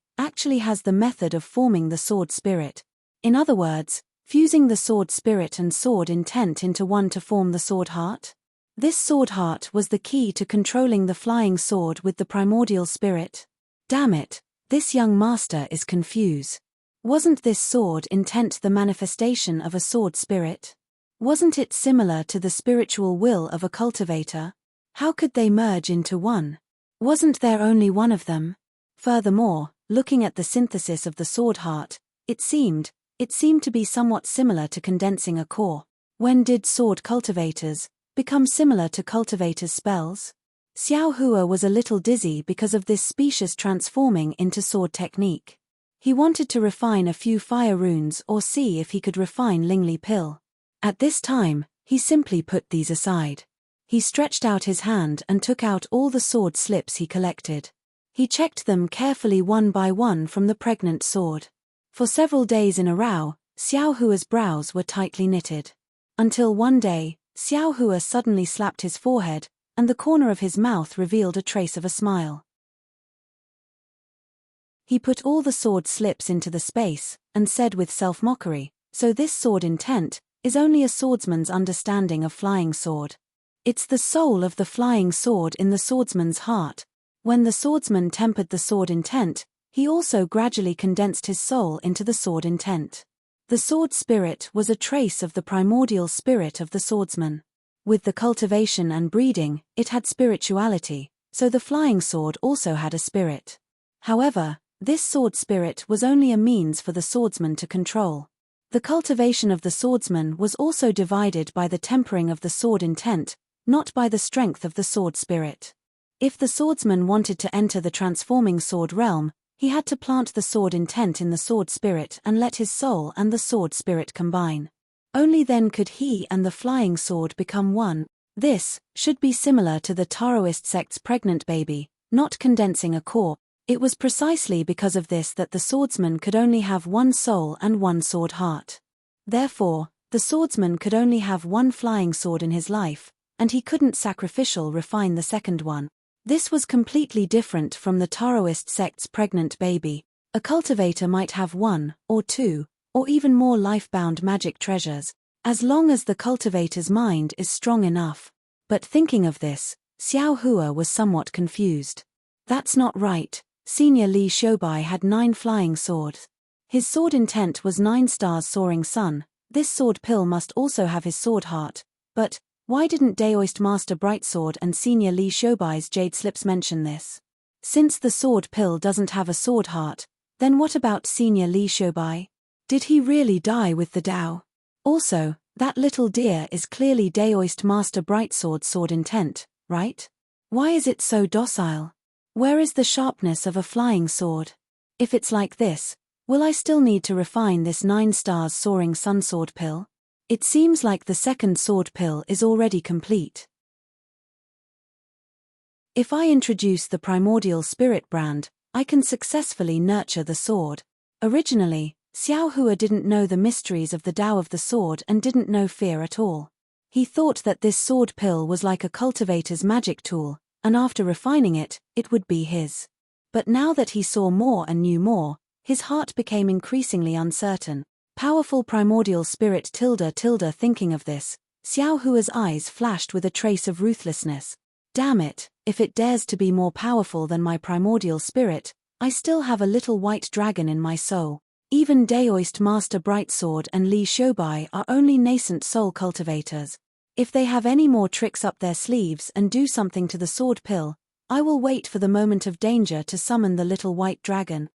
has the method of forming the sword spirit. In other words, fusing the sword spirit and sword intent into one to form the sword heart. This sword heart was the key to controlling the flying sword with the primordial spirit. Damn it, this young master is confused. Wasn't this sword intent the manifestation of a sword spirit? Wasn't it similar to the spiritual will of a cultivator? How could they merge into one? Wasn't there only one of them? Furthermore, looking at the synthesis of the sword heart, it seemed to be somewhat similar to condensing a core. When did sword cultivators become similar to cultivators' spells? Xiao Hua was a little dizzy because of this specious transforming into sword technique. He wanted to refine a few fire runes or see if he could refine Lingli Pill. At this time, he simply put these aside. He stretched out his hand and took out all the sword slips he collected. He checked them carefully one by one from the pregnant sword. For several days in a row, Xiao Hua's brows were tightly knitted. Until one day, Xiao Hua suddenly slapped his forehead, and the corner of his mouth revealed a trace of a smile. He put all the sword slips into the space, and said with self-mockery, "So this sword intent is only a swordsman's understanding of flying sword. It's the soul of the flying sword in the swordsman's heart. When the swordsman tempered the sword intent, he also gradually condensed his soul into the sword intent. The sword spirit was a trace of the primordial spirit of the swordsman. With the cultivation and breeding, it had spirituality, so the flying sword also had a spirit. However, this sword spirit was only a means for the swordsman to control. The cultivation of the swordsman was also divided by the tempering of the sword intent, not by the strength of the sword spirit. If the swordsman wanted to enter the transforming sword realm, he had to plant the sword intent in the sword spirit and let his soul and the sword spirit combine. Only then could he and the flying sword become one. This should be similar to the Taoist sect's pregnant baby, not condensing a core. It was precisely because of this that the swordsman could only have one soul and one sword heart. Therefore, the swordsman could only have one flying sword in his life, and he couldn't sacrificial refine the second one. This was completely different from the Taoist sect's pregnant baby. A cultivator might have one, or two, or even more life-bound magic treasures, as long as the cultivator's mind is strong enough. But thinking of this, Xiao Hua was somewhat confused. That's not right. Senior Li Shoubai had 9 flying swords. His sword intent was 9 stars soaring sun. This sword pill must also have his sword heart. But why didn't Daoist Master Brightsword and Senior Li Shoubai's Jade Slips mention this? Since the sword pill doesn't have a sword heart, then what about Senior Li Shoubai? Did he really die with the Dao? Also, that little deer is clearly Daoist Master Brightsword's sword intent, right? Why is it so docile? Where is the sharpness of a flying sword? If it's like this, will I still need to refine this 9 stars soaring sun sword pill? It seems like the second sword pill is already complete. If I introduce the primordial spirit brand, I can successfully nurture the sword. Originally, Xiao Hua didn't know the mysteries of the Tao of the sword and didn't know fear at all. He thought that this sword pill was like a cultivator's magic tool, and after refining it, it would be his. But now that he saw more and knew more, his heart became increasingly uncertain. Powerful primordial spirit thinking of this, Xiao Hua's eyes flashed with a trace of ruthlessness. Damn it, if it dares to be more powerful than my primordial spirit, I still have a little white dragon in my soul. Even Daoist Master Brightsword and Li Shoubai are only nascent soul cultivators. If they have any more tricks up their sleeves and do something to the sword pill, I will wait for the moment of danger to summon the little white dragon.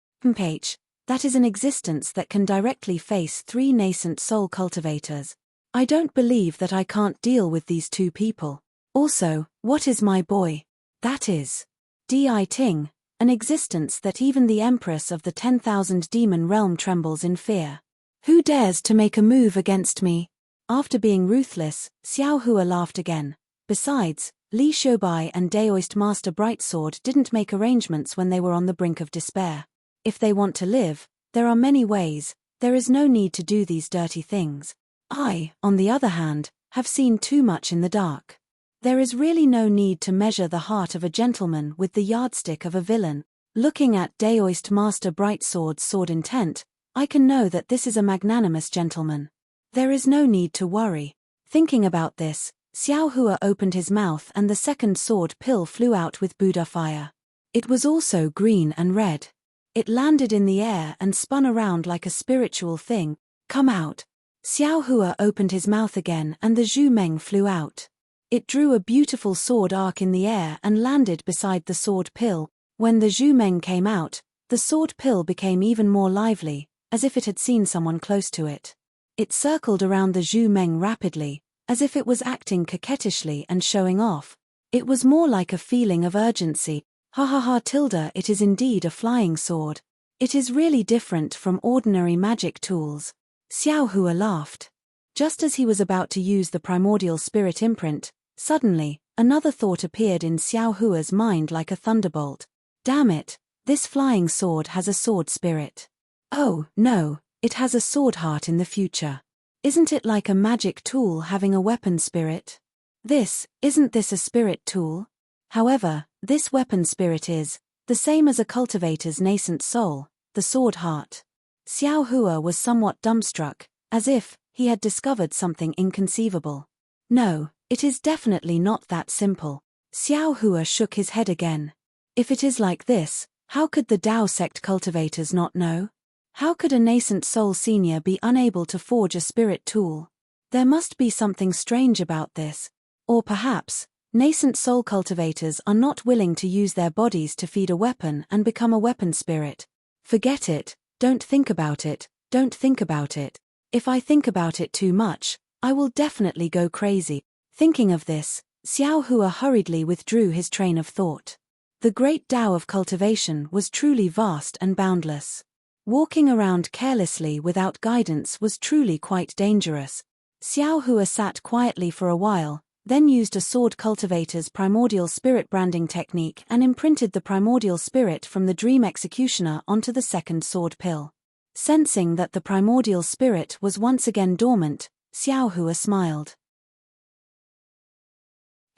That is an existence that can directly face 3 nascent soul cultivators. I don't believe that I can't deal with these 2 people. Also, what is my boy? That is Deity, an existence that even the Empress of the 10,000 demon realm trembles in fear. Who dares to make a move against me? After being ruthless, Xiao Hua laughed again. Besides, Li Shoubai and Daoist Master Brightsword didn't make arrangements when they were on the brink of despair. If they want to live, there are many ways. There is no need to do these dirty things. I, on the other hand, have seen too much in the dark. There is really no need to measure the heart of a gentleman with the yardstick of a villain. Looking at Daoist Master Brightsword's sword intent, I can know that this is a magnanimous gentleman. There is no need to worry. Thinking about this, Xiao Hua opened his mouth and the second sword pill flew out with Buddha fire. It was also green and red. It landed in the air and spun around like a spiritual thing. Come out. Xiao Hua opened his mouth again and the Zhu Meng flew out. It drew a beautiful sword arc in the air and landed beside the sword pill. When the Zhu Meng came out, the sword pill became even more lively, as if it had seen someone close to it. It circled around the Zhu Meng rapidly, as if it was acting coquettishly and showing off. It was more like a feeling of urgency. It is indeed a flying sword. It is really different from ordinary magic tools. Xiao Hua laughed. Just as he was about to use the primordial spirit imprint, suddenly, another thought appeared in Xiao Hua's mind like a thunderbolt. Damn it, this flying sword has a sword spirit. Oh, no, it has a sword heart in the future. Isn't it like a magic tool having a weapon spirit? Isn't this a spirit tool? However, this weapon spirit is the same as a cultivator's nascent soul, the sword heart. Xiao Hua was somewhat dumbstruck, as if he had discovered something inconceivable. No, it is definitely not that simple. Xiao Hua shook his head again. If it is like this, how could the Dao sect cultivators not know? How could a nascent soul senior be unable to forge a spirit tool? There must be something strange about this. Or perhaps, nascent soul cultivators are not willing to use their bodies to feed a weapon and become a weapon spirit. Forget it, don't think about it, don't think about it. If I think about it too much, I will definitely go crazy. Thinking of this, Xiao Hua hurriedly withdrew his train of thought. The great Tao of cultivation was truly vast and boundless. Walking around carelessly without guidance was truly quite dangerous. Xiao Hua sat quietly for a while, then used a sword cultivator's primordial spirit branding technique and imprinted the primordial spirit from the dream executioner onto the second sword pill. Sensing that the primordial spirit was once again dormant, Xiao Hua smiled.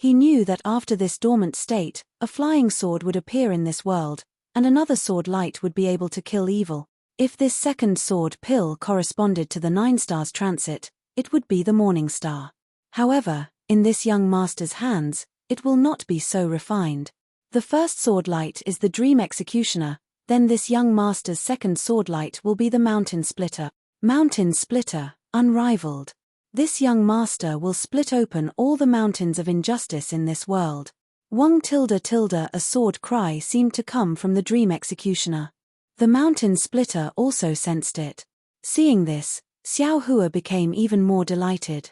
He knew that after this dormant state, a flying sword would appear in this world, and another sword light would be able to kill evil. If this second sword pill corresponded to the 9 stars transit, it would be the morning star. However, in this young master's hands, it will not be so refined. The first sword light is the dream executioner, then this young master's second sword light will be the mountain splitter. Mountain splitter, unrivaled. This young master will split open all the mountains of injustice in this world. Wong tilde tilde a sword cry seemed to come from the dream executioner. The mountain splitter also sensed it. Seeing this, Xiao Hua became even more delighted.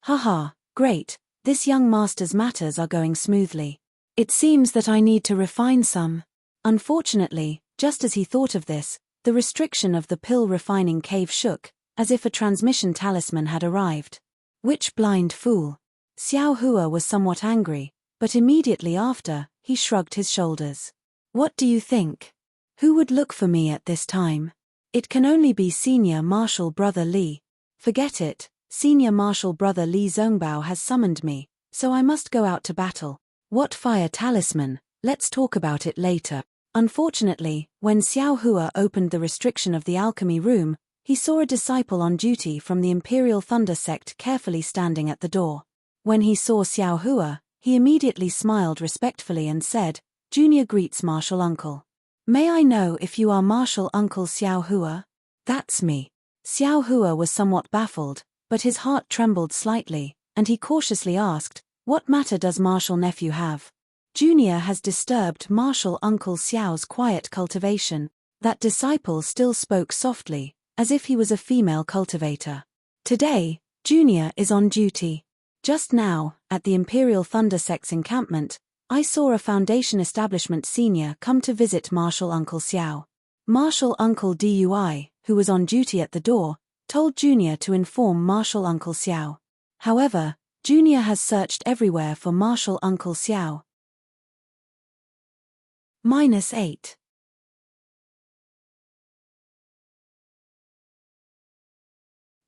Haha, great, this young master's matters are going smoothly. It seems that I need to refine some. Unfortunately, just as he thought of this, the restriction of the pill refining cave shook, as if a transmission talisman had arrived. Which blind fool! Xiao Hua was somewhat angry, but immediately after, he shrugged his shoulders. What do you think? Who would look for me at this time? It can only be Senior Marshal Brother Li. Forget it, Senior Marshal Brother Li Zongbao has summoned me, so I must go out to battle. What fire talisman? Let's talk about it later. Unfortunately, when Xiao Hua opened the restriction of the alchemy room, he saw a disciple on duty from the Imperial Thunder sect carefully standing at the door. When he saw Xiao Hua, he immediately smiled respectfully and said, "Junior greets Marshal Uncle. May I know if you are Marshal Uncle Xiao Hua?" "That's me." Xiao Hua was somewhat baffled, but his heart trembled slightly, and he cautiously asked, "What matter does Marshal Nephew have?" Junior has disturbed Marshal Uncle Xiao's quiet cultivation. That disciple still spoke softly, as if he was a female cultivator. Today, Junior is on duty. Just now, at the Imperial Thunder sect's encampment, I saw a Foundation Establishment senior come to visit Marshal Uncle Xiao. Marshal Uncle Dui, who was on duty at the door, told Junior to inform Marshal Uncle Xiao. However, Junior has searched everywhere for Marshal Uncle Xiao. -8.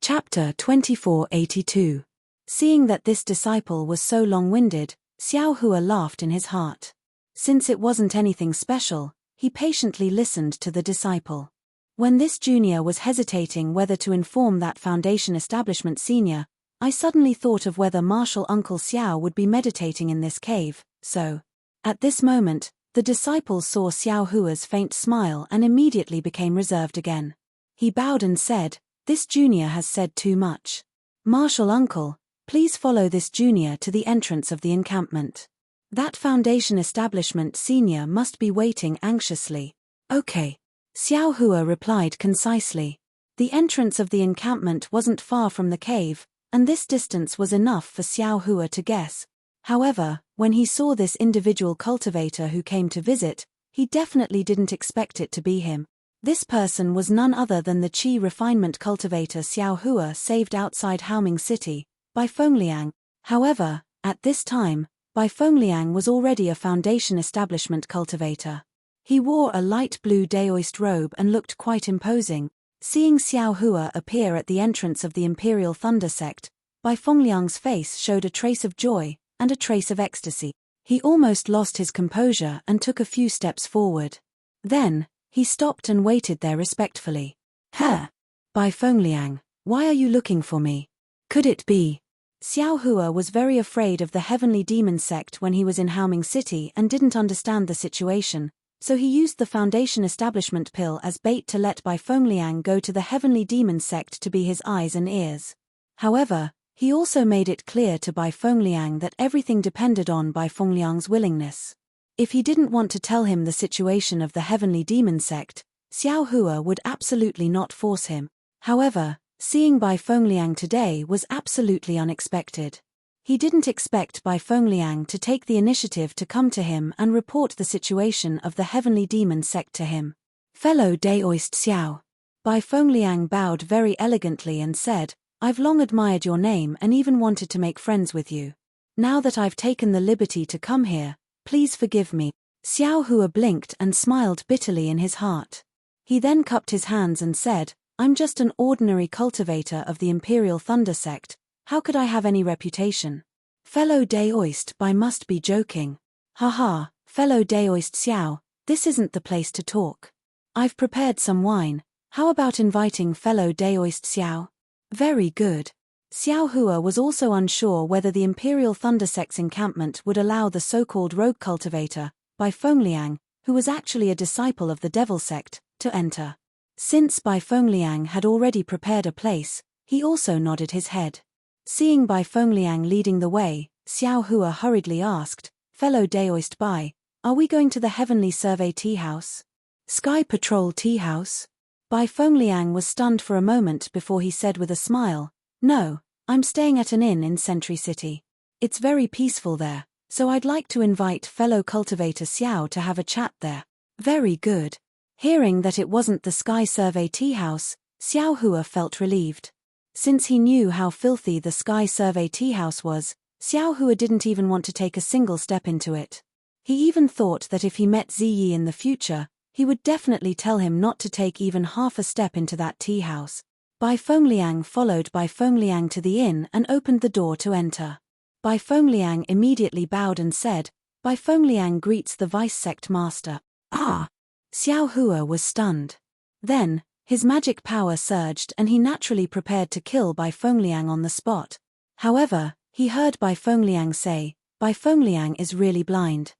Chapter 2482. Seeing that this disciple was so long-winded, Xiao Hua laughed in his heart. Since it wasn't anything special, he patiently listened to the disciple. When this junior was hesitating whether to inform that Foundation Establishment senior, I suddenly thought of whether Marshal Uncle Xiao would be meditating in this cave, so. At this moment, the disciple saw Xiao Hua's faint smile and immediately became reserved again. He bowed and said, "This junior has said too much. Marshal Uncle, please follow this junior to the entrance of the encampment. That Foundation Establishment senior must be waiting anxiously." "Okay." Xiao Hua replied concisely. The entrance of the encampment wasn't far from the cave, and this distance was enough for Xiao Hua to guess. However, when he saw this individual cultivator who came to visit, he definitely didn't expect it to be him. This person was none other than the Qi refinement cultivator Xiao Hua saved outside Haoming City, by Fengliang. However, at this time, Bai Fengliang was already a Foundation Establishment cultivator. He wore a light blue daoist robe and looked quite imposing. Seeing Xiao Hua appear at the entrance of the Imperial Thunder sect, Bai Fengliang's face showed a trace of joy, and a trace of ecstasy. He almost lost his composure and took a few steps forward. Then, he stopped and waited there respectfully. "Huh? Bai Fengliang, why are you looking for me? Could it be?" Xiao Hua was very afraid of the Heavenly Demon sect when he was in Haoming City and didn't understand the situation, so he used the Foundation Establishment pill as bait to let Bai Fengliang go to the Heavenly Demon sect to be his eyes and ears. However, he also made it clear to Bai Fengliang that everything depended on Bai Fengliang's willingness. If he didn't want to tell him the situation of the Heavenly Demon sect, Xiao Hua would absolutely not force him. However, seeing Bai Fengliang today was absolutely unexpected. He didn't expect Bai Fengliang to take the initiative to come to him and report the situation of the Heavenly Demon sect to him. "Fellow Daoist Xiao." Bai Fengliang bowed very elegantly and said, "I've long admired your name and even wanted to make friends with you. Now that I've taken the liberty to come here, please forgive me." Xiao Hua blinked and smiled bitterly in his heart. He then cupped his hands and said, "I'm just an ordinary cultivator of the Imperial Thunder sect, how could I have any reputation?" Fellow Daoist by must be joking. Haha, fellow Daoist Xiao, this isn't the place to talk. I've prepared some wine, how about inviting fellow Daoist Xiao? Very good. Xiao Hua was also unsure whether the Imperial Thundersect's encampment would allow the so-called rogue cultivator, Bai Fengliang, who was actually a disciple of the Devil Sect, to enter. Since Bai Fengliang had already prepared a place, he also nodded his head. Seeing Bai Fengliang leading the way, Xiao Hua hurriedly asked, fellow Daoist Bai, are we going to the Heavenly Survey Tea House? Sky Patrol Tea House? Bai Fengliang was stunned for a moment before he said with a smile, no, I'm staying at an inn in Sentry City. It's very peaceful there, so I'd like to invite fellow cultivator Xiao to have a chat there. Very good. Hearing that it wasn't the Sky Survey Tea House, Xiao Hua felt relieved. Since he knew how filthy the Sky Survey Tea House was, Xiao Hua didn't even want to take a single step into it. He even thought that if he met Ziyi in the future, he would definitely tell him not to take even half a step into that tea house. Bai Fengliang followed Bai Fengliang to the inn and opened the door to enter. Bai Fengliang immediately bowed and said, Bai Fengliang greets the Vice Sect Master. Ah! Xiao Hua was stunned. Then, his magic power surged and he naturally prepared to kill Bai Fengliang on the spot. However, he heard Bai Fengliang say, Bai Fengliang is really blind.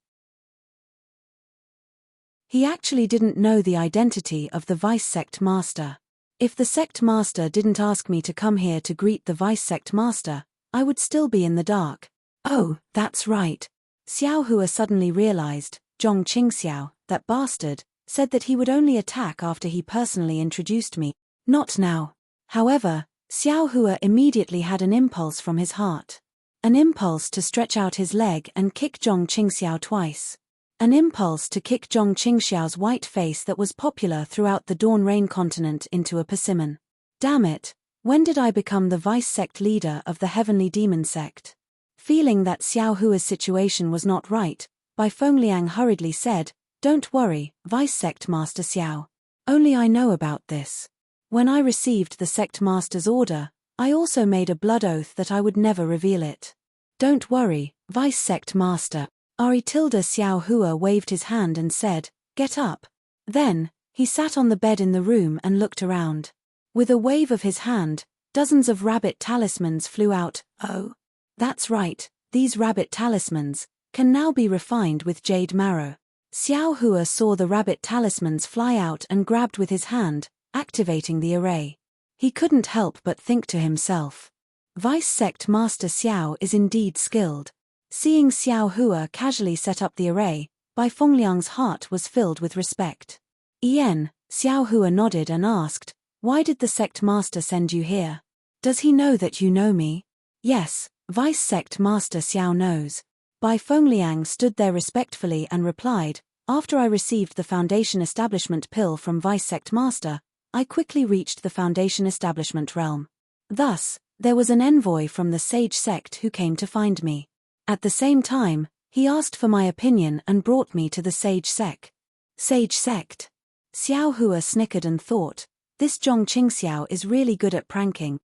He actually didn't know the identity of the Vice Sect Master. If the Sect Master didn't ask me to come here to greet the Vice Sect Master, I would still be in the dark. Oh, that's right. Xiao Hua suddenly realized, Zhong Qingxiao, that bastard, said that he would only attack after he personally introduced me. Not now. However, Xiao Hua immediately had an impulse from his heart. An impulse to stretch out his leg and kick Zhong Qingxiao twice. An impulse to kick Zhong Qingxiao's white face that was popular throughout the Dawn Rain continent into a persimmon. Damn it, when did I become the Vice Sect leader of the Heavenly Demon Sect? Feeling that Xiao Hua's situation was not right, Bai Fengliang hurriedly said, don't worry, Vice Sect Master Xiao. Only I know about this. When I received the Sect Master's order, I also made a blood oath that I would never reveal it. Don't worry, Vice Sect Master. Xiao Hua waved his hand and said, get up. Then, he sat on the bed in the room and looked around. With a wave of his hand, dozens of rabbit talismans flew out. Oh, that's right, these rabbit talismans can now be refined with jade marrow. Xiao Hua saw the rabbit talismans fly out and grabbed with his hand, activating the array. He couldn't help but think to himself. Vice Sect Master Xiao is indeed skilled. Seeing Xiao Hua casually set up the array, Bai Fengliang's heart was filled with respect. Xiao Hua nodded and asked, why did the Sect Master send you here? Does he know that you know me? Yes, Vice Sect Master Xiao knows. Bai Fengliang stood there respectfully and replied, after I received the Foundation Establishment pill from Vice Sect Master, I quickly reached the Foundation Establishment realm. Thus, there was an envoy from the Sage Sect who came to find me. At the same time, he asked for my opinion and brought me to the Sage Sect. Sage Sect. Xiao Hua snickered and thought, this Zhong Qingxiao is really good at pranking.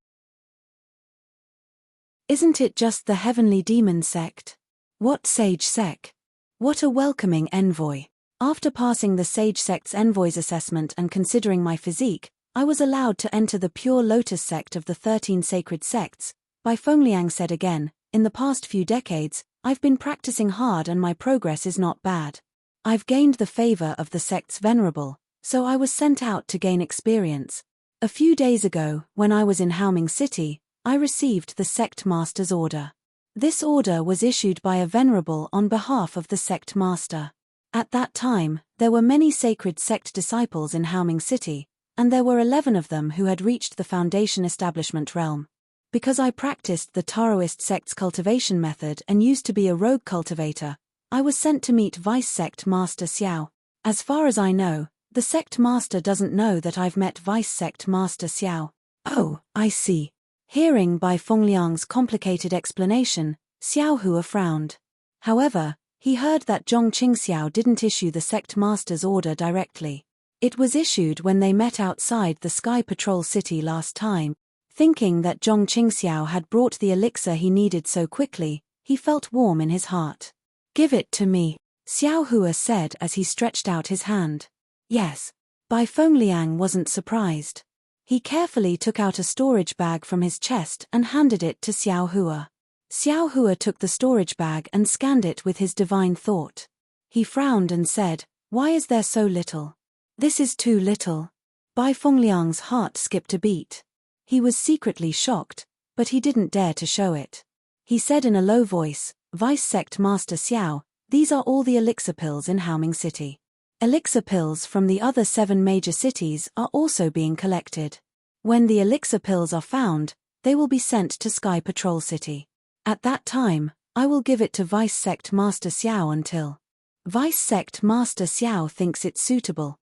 Isn't it just the Heavenly Demon Sect? What Sage Sect? What a welcoming envoy. After passing the Sage Sect's envoy's assessment and considering my physique, I was allowed to enter the Pure Lotus Sect of the 13 Sacred Sects. Bai Fengliang said again, in the past few decades, I've been practicing hard and my progress is not bad. I've gained the favor of the sect's venerable, so I was sent out to gain experience. A few days ago, when I was in Haoming City, I received the Sect Master's order. This order was issued by a venerable on behalf of the Sect Master. At that time, there were many sacred sect disciples in Haoming City, and there were 11 of them who had reached the Foundation Establishment realm. Because I practiced the Taoist sect's cultivation method and used to be a rogue cultivator, I was sent to meet Vice Sect Master Xiao. As far as I know, the Sect Master doesn't know that I've met Vice Sect Master Xiao. Oh, I see. Hearing Bai Fengliang's complicated explanation, Xiao Hua frowned. However, he heard that Zhong Qingxiao didn't issue the Sect Master's order directly. It was issued when they met outside the Sky Patrol City last time. Thinking that Zhong Qingxiao had brought the elixir he needed so quickly, He felt warm in his heart. "Give it to me," Xiao Hua said as he stretched out his hand. "Yes." Bai Fengliang wasn't surprised. He carefully took out a storage bag from his chest and handed it to Xiao Hua. Xiao Hua took the storage bag and scanned it with his divine thought. He frowned and said, "Why is there so little?" "This is too little." Bai Fengliang's heart skipped a beat. He was secretly shocked, but he didn't dare to show it. He said in a low voice, "Vice Sect Master Xiao, these are all the elixir pills in Haoming City. Elixir pills from the other 7 major cities are also being collected. When the elixir pills are found, they will be sent to Sky Patrol City. At that time, I will give it to Vice Sect Master Xiao until Vice Sect Master Xiao thinks it's suitable."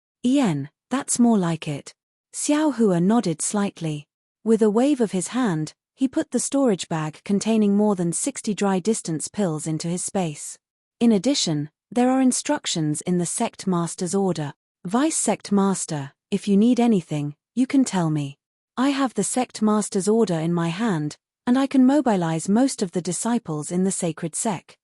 That's more like it." Xiao Hua nodded slightly. With a wave of his hand, he put the storage bag containing more than 60 dry distance pills into his space. In addition, there are instructions in the Sect Master's order. "Vice Sect Master, if you need anything, you can tell me. I have the Sect Master's order in my hand, and I can mobilize most of the disciples in the sacred sect."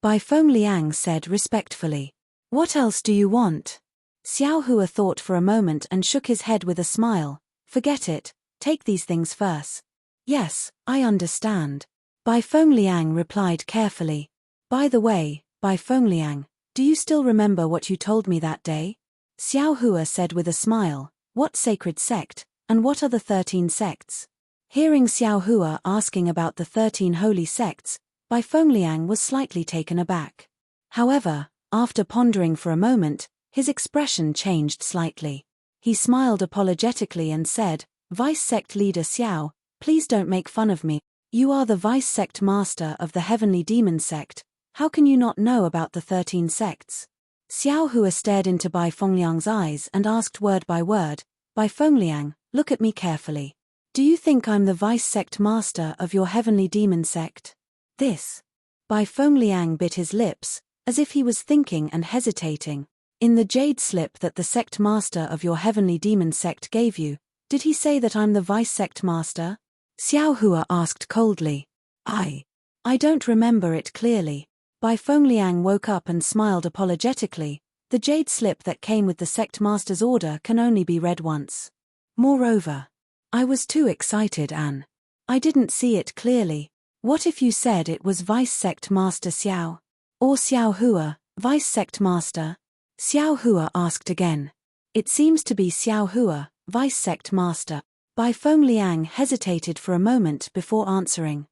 Bai Fengliang said respectfully. "What else do you want?" Xiao Hua thought for a moment and shook his head with a smile. "Forget it, take these things first." "Yes, I understand." Bai Fengliang replied carefully. "By the way, Bai Fengliang, do you still remember what you told me that day?" Xiao Hua said with a smile, "What sacred sect, and what are the 13 sects?" Hearing Xiao Hua asking about the 13 holy sects, Bai Fengliang was slightly taken aback. However, after pondering for a moment, his expression changed slightly. He smiled apologetically and said, "Vice Sect Leader Xiao, please don't make fun of me. You are the Vice Sect Master of the Heavenly Demon Sect. How can you not know about the 13 sects?" Xiao Hua stared into Bai Fengliang's eyes and asked word by word, "Bai Fengliang, look at me carefully. Do you think I'm the Vice Sect Master of your Heavenly Demon Sect?" "This." Bai Fengliang bit his lips, as if he was thinking and hesitating. "In the jade slip that the Sect Master of your Heavenly Demon Sect gave you, did he say that I'm the Vice Sect Master?" Xiao Hua asked coldly. I don't remember it clearly." Bai Fengliang woke up and smiled apologetically. "The jade slip that came with the Sect Master's order can only be read once. Moreover, I was too excited and I didn't see it clearly. What if you said it was Vice Sect Master Xiao? Or Xiao Hua, Vice Sect Master?" Xiao Hua asked again. "It seems to be Xiao Hua, Vice Sect Master." Bai Fengliang hesitated for a moment before answering.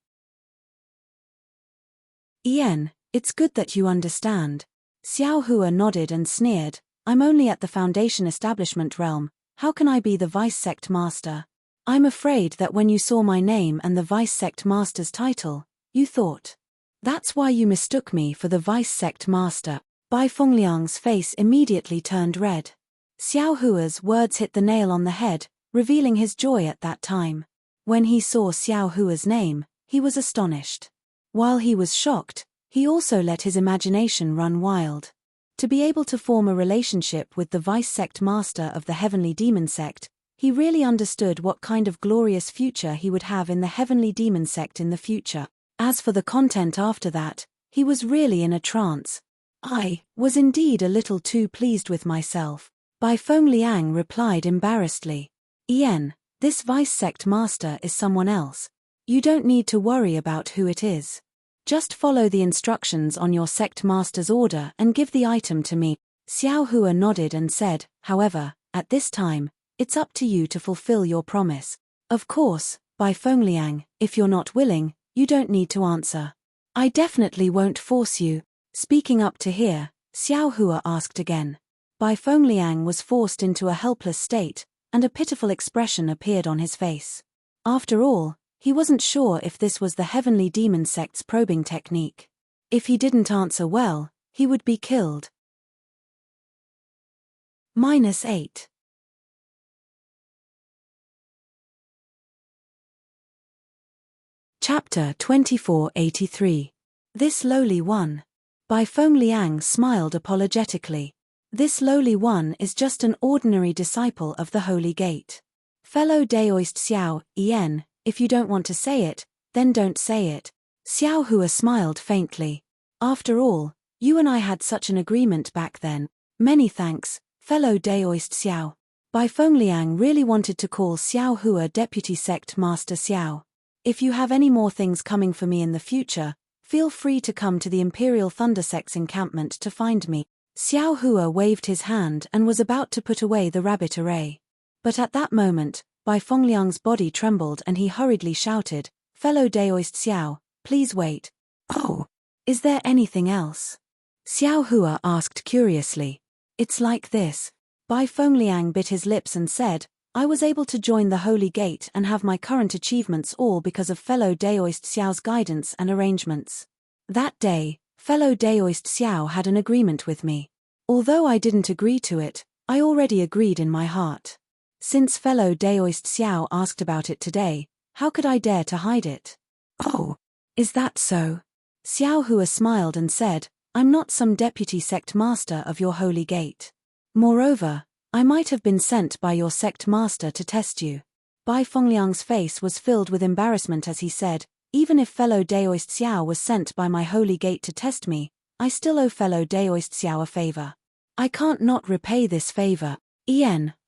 It's good that you understand." Xiao Hua nodded and sneered, "I'm only at the Foundation Establishment realm, how can I be the Vice Sect Master? I'm afraid that when you saw my name and the Vice Sect Master's title, you thought. That's why you mistook me for the Vice Sect Master." Bai Fengliang's face immediately turned red. Xiao Hua's words hit the nail on the head, revealing his joy at that time. When he saw Xiao Hua's name, he was astonished. While he was shocked, he also let his imagination run wild. To be able to form a relationship with the Vice Sect Master of the Heavenly Demon Sect, he really understood what kind of glorious future he would have in the Heavenly Demon Sect in the future. As for the content after that, he was really in a trance. "I was indeed a little too pleased with myself." Bai Fengliang replied embarrassedly. This Vice Sect Master is someone else. You don't need to worry about who it is. Just follow the instructions on your Sect Master's order and give the item to me." Xiao Hua nodded and said, "However, at this time, it's up to you to fulfill your promise." "Of course, Bai Fengliang, if you're not willing, you don't need to answer. I definitely won't force you." Speaking up to hear, Xiao Hua asked again. Bai Fengliang was forced into a helpless state, and a pitiful expression appeared on his face. After all, he wasn't sure if this was the Heavenly Demon Sect's probing technique. If he didn't answer well, he would be killed. -8. Chapter 2483. This lowly one. Bai Fengliang smiled apologetically. This lowly one is just an ordinary disciple of the Holy Gate. Fellow Daoist Xiao, if you don't want to say it, then don't say it. Xiao Hua smiled faintly. After all, you and I had such an agreement back then. Many thanks, fellow Daoist Xiao. Bai Fengliang really wanted to call Xiao Hua Deputy Sect Master Xiao. If you have any more things coming for me in the future, feel free to come to the Imperial Thunder Sect's encampment to find me. Xiao Hua waved his hand and was about to put away the rabbit array. But at that moment, Bai Fengliang's body trembled and he hurriedly shouted, "Fellow Daoist Xiao, please wait." "Oh, is there anything else?" Xiao Hua asked curiously. "It's like this." Bai Fengliang bit his lips and said, "I was able to join the Holy Gate and have my current achievements all because of fellow Daoist Xiao's guidance and arrangements. That day, fellow Daoist Xiao had an agreement with me. Although I didn't agree to it, I already agreed in my heart. Since fellow Daoist Xiao asked about it today, how could I dare to hide it?" "Oh, is that so?" Xiao Hua smiled and said, "I'm not some deputy sect master of your Holy Gate. Moreover, I might have been sent by your sect master to test you." Bai Fengliang's face was filled with embarrassment as he said, "Even if fellow Daoist Xiao was sent by my Holy Gate to test me, I still owe fellow Daoist Xiao a favor. I can't not repay this favor."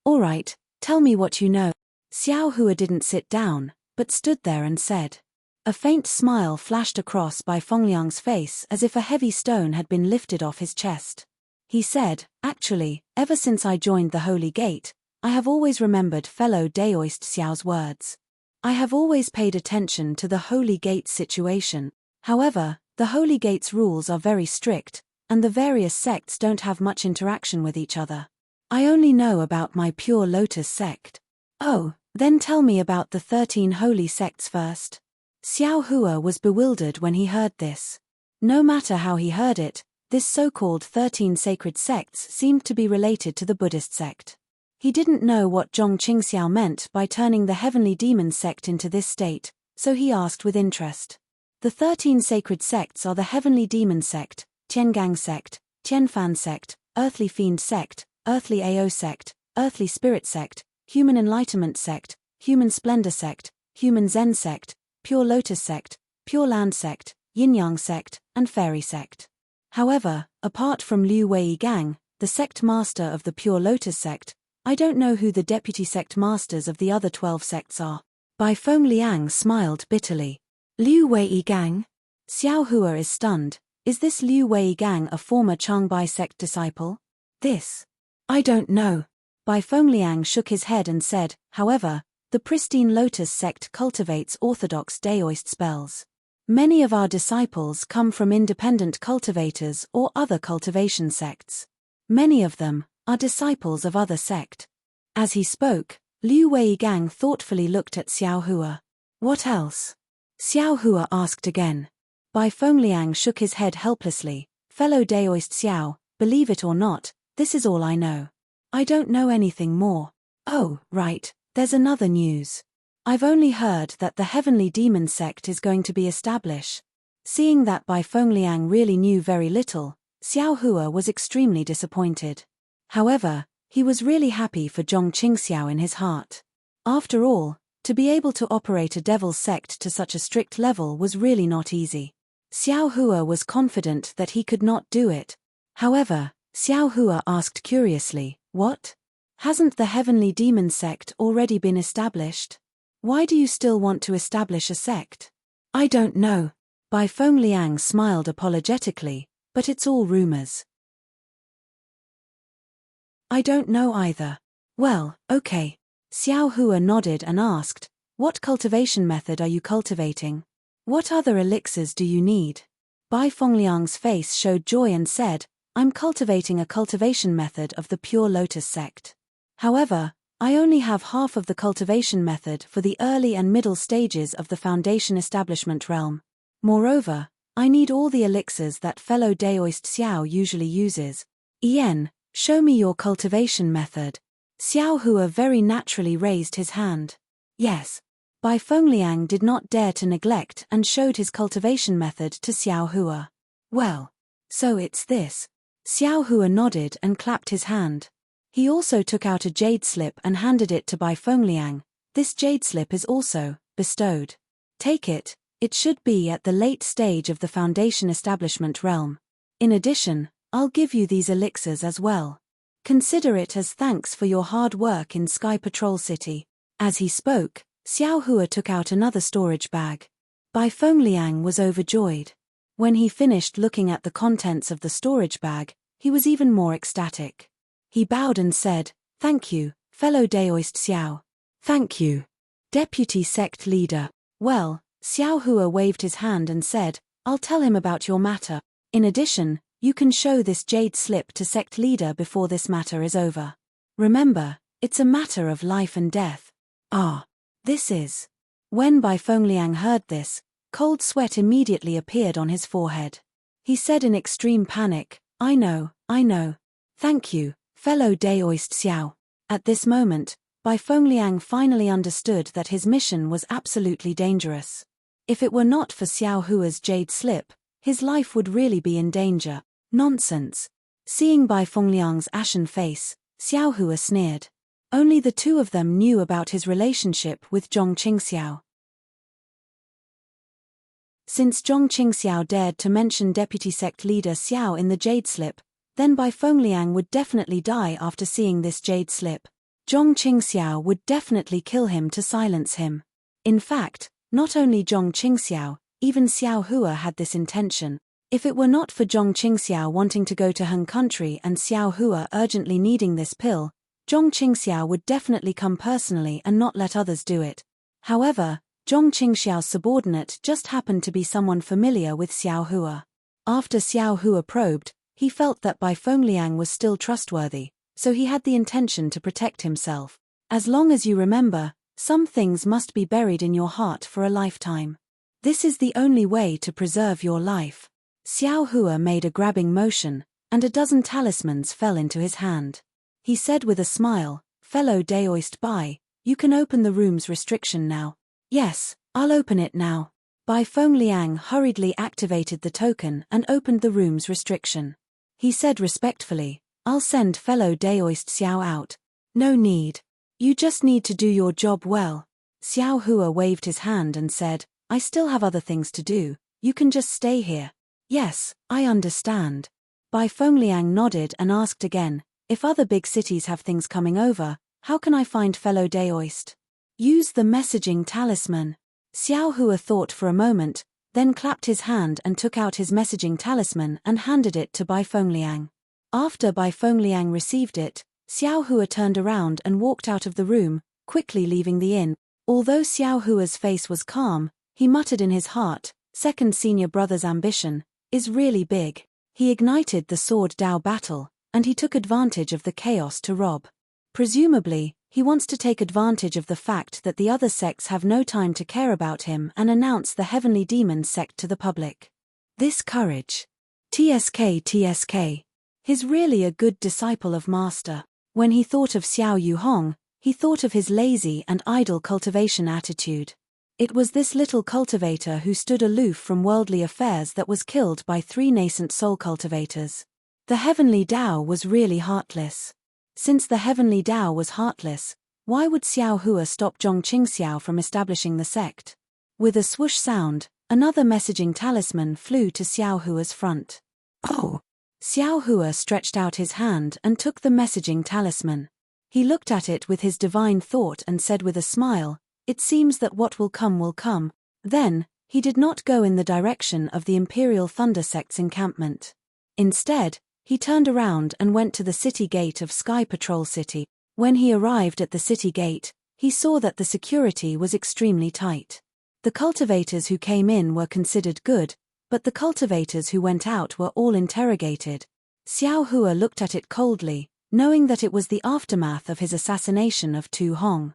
"Alright, tell me what you know." Xiao Hua didn't sit down, but stood there and said. A faint smile flashed across Bai Fengliang's face as if a heavy stone had been lifted off his chest. He said, "Actually, ever since I joined the Holy Gate, I have always remembered fellow Daoist Xiao's words. I have always paid attention to the Holy Gate's situation. However, the Holy Gate's rules are very strict, and the various sects don't have much interaction with each other. I only know about my Pure Lotus sect." "Oh, then tell me about the 13 holy sects first." Xiao Hua was bewildered when he heard this. No matter how he heard it, this so-called 13 sacred sects seemed to be related to the Buddhist sect. He didn't know what Zhong Qingxiao meant by turning the Heavenly Demon sect into this state, so he asked with interest. The 13 sacred sects are the Heavenly Demon sect, Tiangang sect, Tianfan sect, Earthly Fiend sect, Earthly Ao sect, Earthly Spirit sect, Human Enlightenment sect, Human Splendor sect, Human Zen sect, Pure Lotus sect, Pure Land sect, Yin-Yang sect, and Fairy sect. However, apart from Liu Wei Gang, the sect master of the Pure Lotus sect, I don't know who the deputy sect masters of the other 12 sects are." Bai Fengliang smiled bitterly. "Liu Wei Gang?" Xiao Hua is stunned. Is this Liu Wei Gang a former Changbai sect disciple? "This? I don't know." Bai Fengliang shook his head and said, "However, the Pristine Lotus sect cultivates orthodox Daoist spells. Many of our disciples come from independent cultivators or other cultivation sects. Many of them are disciples of other sect." As he spoke, Liu Wei Gang thoughtfully looked at Xiao Hua. "What else?" Xiao Hua asked again. Bai Fengliang shook his head helplessly. "Fellow Daoist Xiao, believe it or not, this is all I know. I don't know anything more." "Oh, right. There's another news. I've only heard that the Heavenly Demon sect is going to be established." Seeing that Bai Fengliang really knew very little, Xiao Hua was extremely disappointed. However, he was really happy for Zhong Qingxiao in his heart. After all, to be able to operate a devil's sect to such a strict level was really not easy. Xiao Hua was confident that he could not do it. However, Xiao Hua asked curiously, "What? Hasn't the Heavenly Demon sect already been established? Why do you still want to establish a sect?" "I don't know." Bai Fengliang smiled apologetically, "but it's all rumors." "I don't know either." "Well, okay." Xiao Hua nodded and asked, "What cultivation method are you cultivating? What other elixirs do you need?" Bai Fengliang's face showed joy and said, "I'm cultivating a cultivation method of the Pure Lotus sect. However, I only have half of the cultivation method for the early and middle stages of the Foundation establishment realm. Moreover, I need all the elixirs that fellow Daoist Xiao usually uses." "Show me your cultivation method." Xiao Hua very naturally raised his hand. "Yes." Bai Fengliang did not dare to neglect and showed his cultivation method to Xiao Hua. "Well, so it's this." Xiao Hua nodded and clapped his hand. He also took out a jade slip and handed it to Bai Fengliang. "This jade slip is also bestowed. Take it, It should be at the late stage of the foundation establishment realm. In addition, I'll give you these elixirs as well. Consider it as thanks for your hard work in Sky Patrol City." As he spoke, Xiao Hua took out another storage bag. Bai Fengliang was overjoyed. When he finished looking at the contents of the storage bag, he was even more ecstatic. He bowed and said, "Thank you, fellow Daoist Xiao." "Thank you, Deputy Sect Leader." "Well," Xiao Hua waved his hand and said, "I'll tell him about your matter. In addition, you can show this jade slip to Sect Leader before this matter is over. Remember, it's a matter of life and death." "Ah, this is..." When Bai Fengliang heard this, cold sweat immediately appeared on his forehead. He said in extreme panic, I know. Thank you, fellow Daoist Xiao." At this moment, Bai Fengliang finally understood that his mission was absolutely dangerous. If it were not for Xiao Hua's jade slip, his life would really be in danger. Nonsense. Seeing Bai Fengliang's ashen face, Xiao Hua sneered. Only the two of them knew about his relationship with Zhong Qingxiao. Since Zhong Qingxiao dared to mention Deputy Sect Leader Xiao in the jade slip, then Bai Fengliang would definitely die after seeing this jade slip. Zhong Qingxiao would definitely kill him to silence him. In fact, not only Zhong Qingxiao, even Xiao Hua had this intention. If it were not for Zhong Qingxiao wanting to go to Hun country and Xiao Hua urgently needing this pill, Zhong Qingxiao would definitely come personally and not let others do it. However, Zhong Qingxiao's subordinate just happened to be someone familiar with Xiao Hua. After Xiao Hua probed, he felt that Bai Fengliang was still trustworthy, so he had the intention to protect himself. As long as you remember, some things must be buried in your heart for a lifetime. This is the only way to preserve your life. Xiao Hua made a grabbing motion, and a dozen talismans fell into his hand. He said with a smile, "Fellow Daoist Bai, you can open the room's restriction now." "Yes, I'll open it now." Bai Fengliang hurriedly activated the token and opened the room's restriction. He said respectfully, "I'll send fellow Daoist Xiao out." "No need. You just need to do your job well." Xiao Hua waved his hand and said, "I still have other things to do, you can just stay here." "Yes, I understand." Bai Fengliang nodded and asked again, "If other big cities have things coming over, how can I find fellow Daoist?" "Use the messaging talisman." Xiao Hua thought for a moment, then clapped his hand and took out his messaging talisman and handed it to Bai Fengliang. After Bai Fengliang received it, Xiao Hua turned around and walked out of the room, quickly leaving the inn. Although Xiao Hua's face was calm, he muttered in his heart, "Second senior brother's ambition is really big." He ignited the sword Dao battle, and he took advantage of the chaos to rob. Presumably, he wants to take advantage of the fact that the other sects have no time to care about him and announce the Heavenly Demon sect to the public. This courage. TSK. He's really a good disciple of Master. When he thought of Xiao Yuhong, he thought of his lazy and idle cultivation attitude. It was this little cultivator who stood aloof from worldly affairs that was killed by 3 nascent soul cultivators. The Heavenly Dao was really heartless. Since the Heavenly Dao was heartless, why would Xiao Hua stop Zhong Qingxiao from establishing the sect? With a swoosh sound, another messaging talisman flew to Xiao Hua's front. "Oh!" Xiao Hua stretched out his hand and took the messaging talisman. He looked at it with his divine thought and said with a smile, "It seems that what will come will come." Then, he did not go in the direction of the Imperial Thunder Sect's encampment. Instead, he turned around and went to the city gate of Sky Patrol City. When he arrived at the city gate, he saw that the security was extremely tight. The cultivators who came in were considered good, but the cultivators who went out were all interrogated. Xiao Hua looked at it coldly, knowing that it was the aftermath of his assassination of Tu Hong.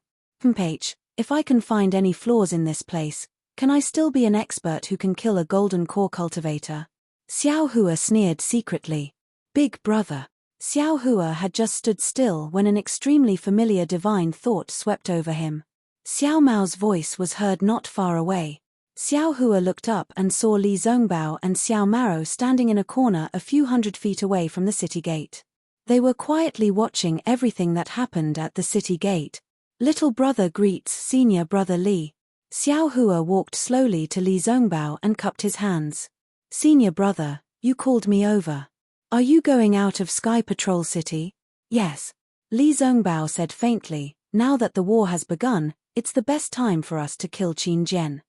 If I can find any flaws in this place, can I still be an expert who can kill a golden core cultivator?" Xiao Hua sneered secretly. "Big brother." Xiao Hua had just stood still when an extremely familiar divine thought swept over him. Xiao Mao's voice was heard not far away. Xiao Hua looked up and saw Li Zongbao and Xiao Mao standing in a corner a few hundred feet away from the city gate. They were quietly watching everything that happened at the city gate. "Little brother greets senior brother Li." Xiao Hua walked slowly to Li Zongbao and cupped his hands. Senior brother, you called me over. Are you going out of Sky Patrol City? Yes. Li Zongbao said faintly, now that the war has begun, it's the best time for us to kill Qin Jian.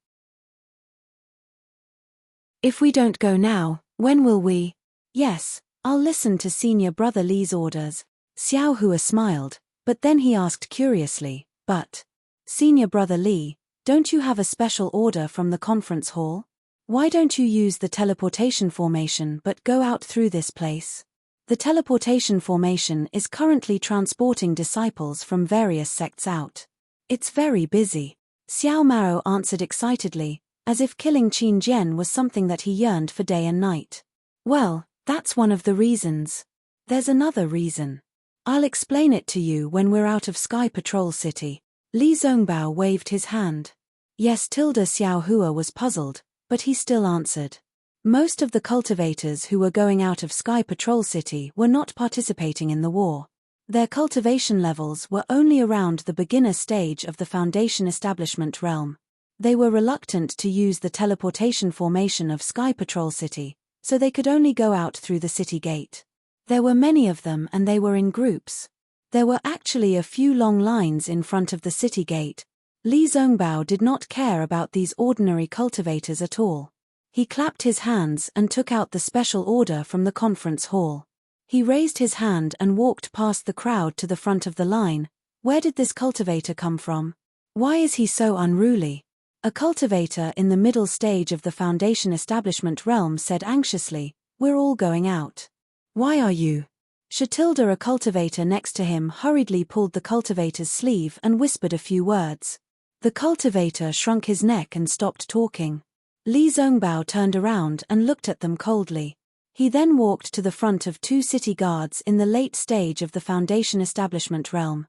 If we don't go now, when will we? Yes, I'll listen to senior brother Li's orders. Xiao Hua smiled, but then he asked curiously, but, senior brother Li, don't you have a special order from the conference hall? Why don't you use the teleportation formation but go out through this place? The teleportation formation is currently transporting disciples from various sects out. It's very busy. Xiao Mao answered excitedly, as if killing Qin Jian was something that he yearned for day and night. Well, that's one of the reasons. There's another reason. I'll explain it to you when we're out of Sky Patrol City. Li Zongbao waved his hand. Yes, Xiao Hua was puzzled, but he still answered. Most of the cultivators who were going out of Sky Patrol City were not participating in the war. Their cultivation levels were only around the beginner stage of the Foundation establishment realm. They were reluctant to use the teleportation formation of Sky Patrol City, so they could only go out through the city gate. There were many of them and they were in groups. There were actually a few long lines in front of the city gate. Li Zongbao did not care about these ordinary cultivators at all. He clapped his hands and took out the special order from the conference hall. He raised his hand and walked past the crowd to the front of the line. Where did this cultivator come from? Why is he so unruly? A cultivator in the middle stage of the Foundation establishment realm said anxiously, we're all going out. Why are you? Shatilda, a cultivator next to him, hurriedly pulled the cultivator's sleeve and whispered a few words. The cultivator shrunk his neck and stopped talking. Li Zongbao turned around and looked at them coldly. He then walked to the front of two city guards in the late stage of the Foundation establishment realm.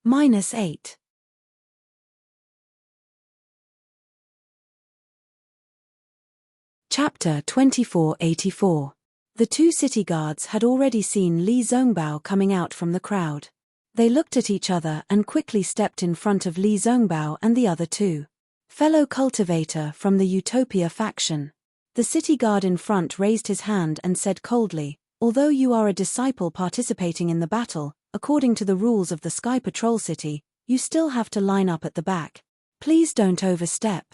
-8. Chapter 2484. The two city guards had already seen Li Zongbao coming out from the crowd. They looked at each other and quickly stepped in front of Li Zongbao and the other two. Fellow cultivator from the Utopia faction. The city guard in front raised his hand and said coldly, although you are a disciple participating in the battle, according to the rules of the Sky Patrol City, you still have to line up at the back. Please don't overstep.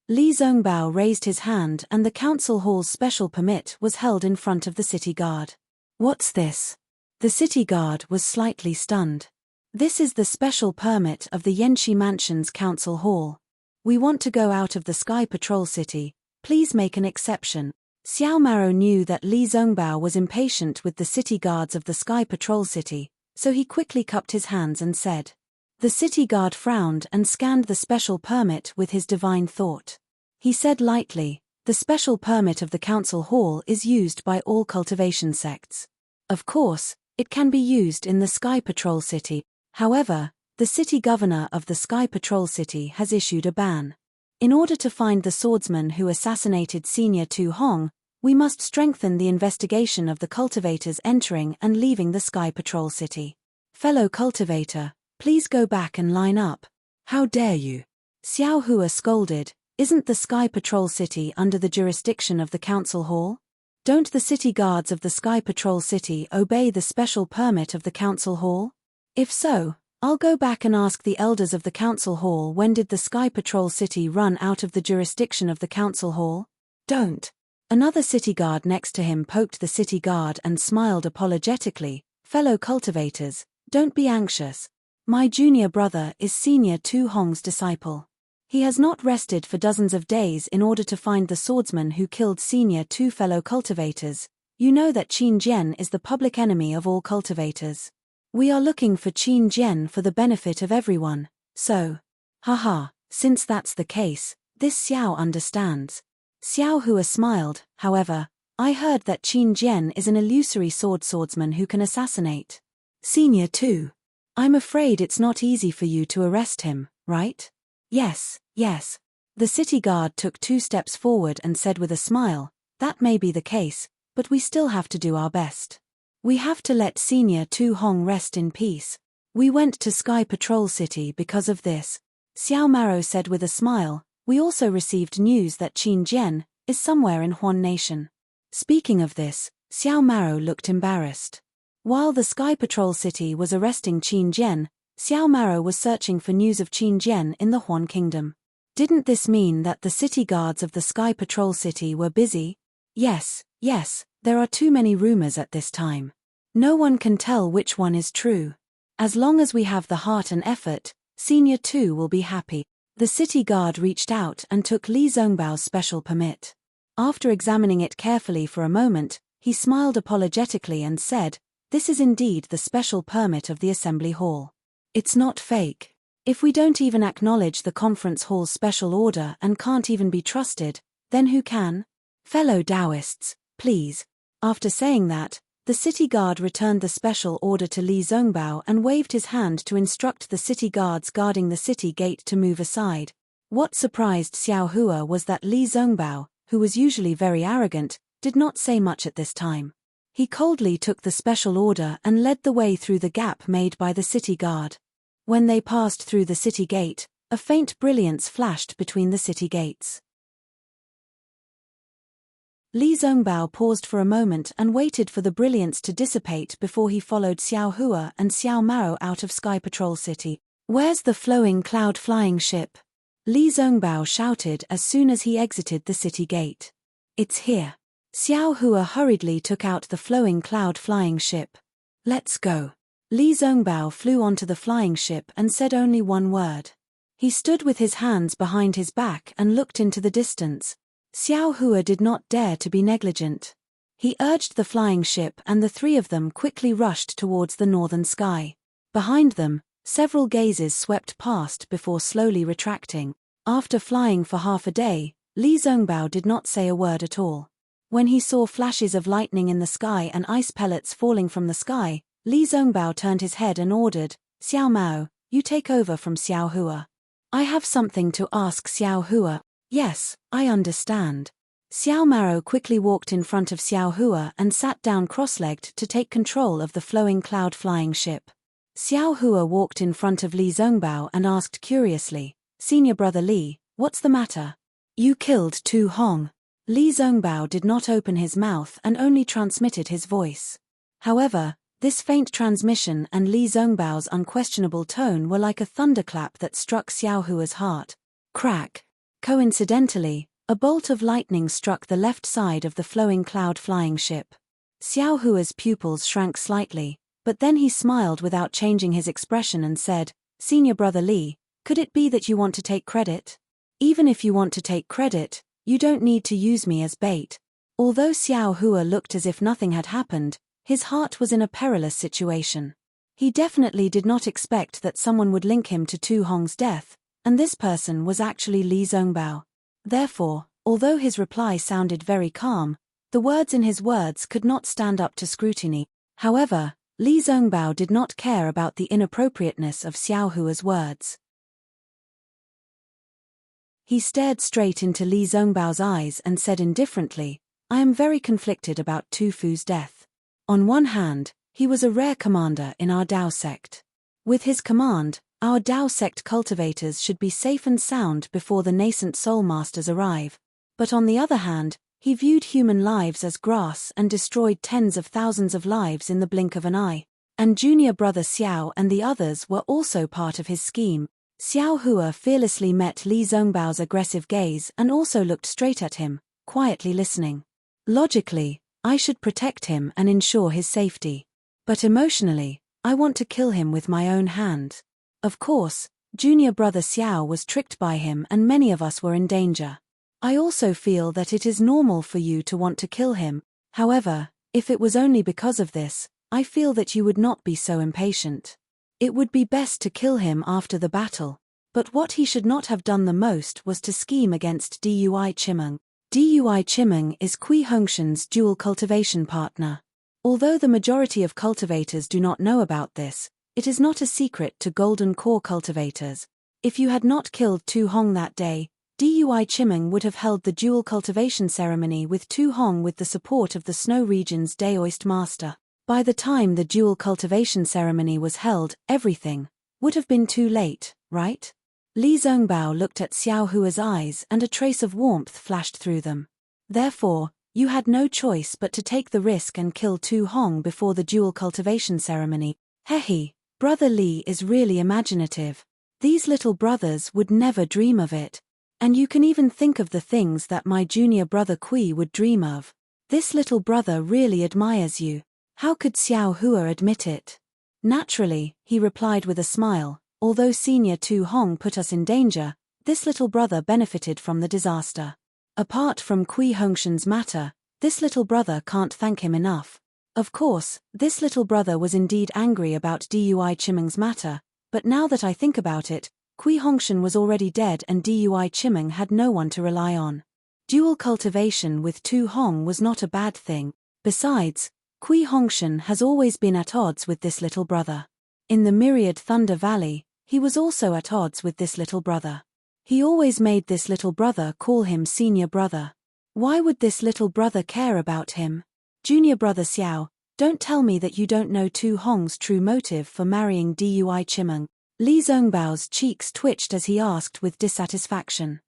Li Zongbao raised his hand and the council hall's special permit was held in front of the city guard. What's this? The city guard was slightly stunned. This is the special permit of the Yanxi Mansion's council hall. We want to go out of the Sky Patrol City, please make an exception. Xiao Mao knew that Li Zongbao was impatient with the city guards of the Sky Patrol City, so he quickly cupped his hands and said. The city guard frowned and scanned the special permit with his divine thought. He said lightly, the special permit of the council hall is used by all cultivation sects. Of course, it can be used in the Sky Patrol City, however, the city governor of the Sky Patrol City has issued a ban. In order to find the swordsman who assassinated Senior Tu Hong, we must strengthen the investigation of the cultivators entering and leaving the Sky Patrol City. Fellow cultivator, please go back and line up. How dare you? Xiao Hua scolded, isn't the Sky Patrol City under the jurisdiction of the council hall? Don't the city guards of the Sky Patrol City obey the special permit of the council hall? If so, I'll go back and ask the elders of the council hall when did the Sky Patrol City run out of the jurisdiction of the council hall? Don't. Another city guard next to him poked the city guard and smiled apologetically, fellow cultivators, don't be anxious. My junior brother is Senior Tu Hong's disciple. He has not rested for dozens of days in order to find the swordsman who killed Senior Tu. Fellow cultivators, you know that Qin Jian is the public enemy of all cultivators. We are looking for Qin Jian for the benefit of everyone, so. Haha, since that's the case, this Xiao understands. Xiao Hua smiled, however, I heard that Qin Jian is an illusory swordsman who can assassinate. Senior Tu. I'm afraid it's not easy for you to arrest him, right? Yes. The city guard took 2 steps forward and said with a smile, that may be the case, but we still have to do our best. We have to let Senior Tu Hong rest in peace. We went to Sky Patrol City because of this. Xiao Maro said with a smile, we also received news that Qin Jian is somewhere in Huan Nation. Speaking of this, Xiao Maro looked embarrassed. While the Sky Patrol City was arresting Qin Jian, Xiao Maro was searching for news of Qin Jian in the Huan Kingdom. Didn't this mean that the city guards of the Sky Patrol City were busy? Yes, there are too many rumors at this time. No one can tell which one is true. As long as we have the heart and effort, Senior 2 will be happy. The city guard reached out and took Li Zongbao's special permit. After examining it carefully for a moment, he smiled apologetically and said, this is indeed the special permit of the assembly hall. It's not fake. If we don't even acknowledge the conference hall's special order and can't even be trusted, then who can? Fellow Taoists, please. After saying that, the city guard returned the special order to Li Zongbao and waved his hand to instruct the city guards guarding the city gate to move aside. What surprised Xiao Hua was that Li Zongbao, who was usually very arrogant, did not say much at this time. He coldly took the special order and led the way through the gap made by the city guard. When they passed through the city gate, a faint brilliance flashed between the city gates. Li Zongbao paused for a moment and waited for the brilliance to dissipate before he followed Xiao Hua and Xiao Maro out of Sky Patrol City. Where's the flowing cloud flying ship? Li Zongbao shouted as soon as he exited the city gate. It's here. Xiao Hua hurriedly took out the flowing cloud flying ship. Let's go. Li Zongbao flew onto the flying ship and said only one word. He stood with his hands behind his back and looked into the distance. Xiao Hua did not dare to be negligent. He urged the flying ship and the three of them quickly rushed towards the northern sky. Behind them, several gazes swept past before slowly retracting. After flying for half a day, Li Zongbao did not say a word at all. When he saw flashes of lightning in the sky and ice pellets falling from the sky, Li Zongbao turned his head and ordered, Xiao Mao, you take over from Xiao Hua. I have something to ask Xiao Hua. Yes, I understand. Xiao Maro quickly walked in front of Xiao Hua and sat down cross-legged to take control of the flowing cloud flying ship. Xiao Hua walked in front of Li Zongbao and asked curiously, Senior Brother Li, what's the matter? You killed Tu Hong. Li Zongbao did not open his mouth and only transmitted his voice. However, this faint transmission and Li Zongbao's unquestionable tone were like a thunderclap that struck Xiao Hua's heart. Crack. Coincidentally, a bolt of lightning struck the left side of the flowing cloud flying ship. Xiao Hua's pupils shrank slightly, but then he smiled without changing his expression and said, Senior Brother Li, could it be that you want to take credit? Even if you want to take credit, you don't need to use me as bait. Although Xiao Hua looked as if nothing had happened, his heart was in a perilous situation. He definitely did not expect that someone would link him to Tu Hong's death, and this person was actually Li Zongbao. Therefore, although his reply sounded very calm, the words in his words could not stand up to scrutiny. However, Li Zongbao did not care about the inappropriateness of Xiao Hua's words. He stared straight into Li Zongbao's eyes and said indifferently, I am very conflicted about Tu Fu's death. On one hand, he was a rare commander in our Dao sect. With his command, our Dao sect cultivators should be safe and sound before the nascent soul masters arrive. But on the other hand, he viewed human lives as grass and destroyed tens of thousands of lives in the blink of an eye. And junior brother Xiao and the others were also part of his scheme. Xiao Hua fearlessly met Li Zongbao's aggressive gaze and also looked straight at him, quietly listening. Logically, I should protect him and ensure his safety. But emotionally, I want to kill him with my own hand. Of course, junior brother Xiao was tricked by him and many of us were in danger. I also feel that it is normal for you to want to kill him. However, if it was only because of this, I feel that you would not be so impatient. It would be best to kill him after the battle. But what he should not have done the most was to scheme against Dui Chimeng. Dui Chimeng is Kui Hongshan's dual cultivation partner. Although the majority of cultivators do not know about this, it is not a secret to Golden Core cultivators. If you had not killed Tu Hong that day, Dui Chimeng would have held the dual cultivation ceremony with Tu Hong with the support of the Snow Region's Daoist master. By the time the dual cultivation ceremony was held, everything would have been too late, right? Li Zongbao looked at Xiao Hua's eyes and a trace of warmth flashed through them. Therefore, you had no choice but to take the risk and kill Tu Hong before the dual cultivation ceremony. Hehe, Brother Li is really imaginative. These little brothers would never dream of it. And you can even think of the things that my junior brother Kui would dream of. This little brother really admires you. How could Xiao Hua admit it? Naturally, he replied with a smile, although senior Tu Hong put us in danger, this little brother benefited from the disaster. Apart from Kui Hongshan's matter, this little brother can't thank him enough. Of course, this little brother was indeed angry about Dui Chimeng's matter, but now that I think about it, Kui Hongshan was already dead and Dui Chimeng had no one to rely on. Dual cultivation with Tu Hong was not a bad thing. Besides, Kui Hongshan has always been at odds with this little brother. In the Myriad Thunder Valley, he was also at odds with this little brother. He always made this little brother call him senior brother. Why would this little brother care about him? Junior brother Xiao, don't tell me that you don't know Tu Hong's true motive for marrying Dui Chimeng. Li Zongbao's cheeks twitched as he asked with dissatisfaction.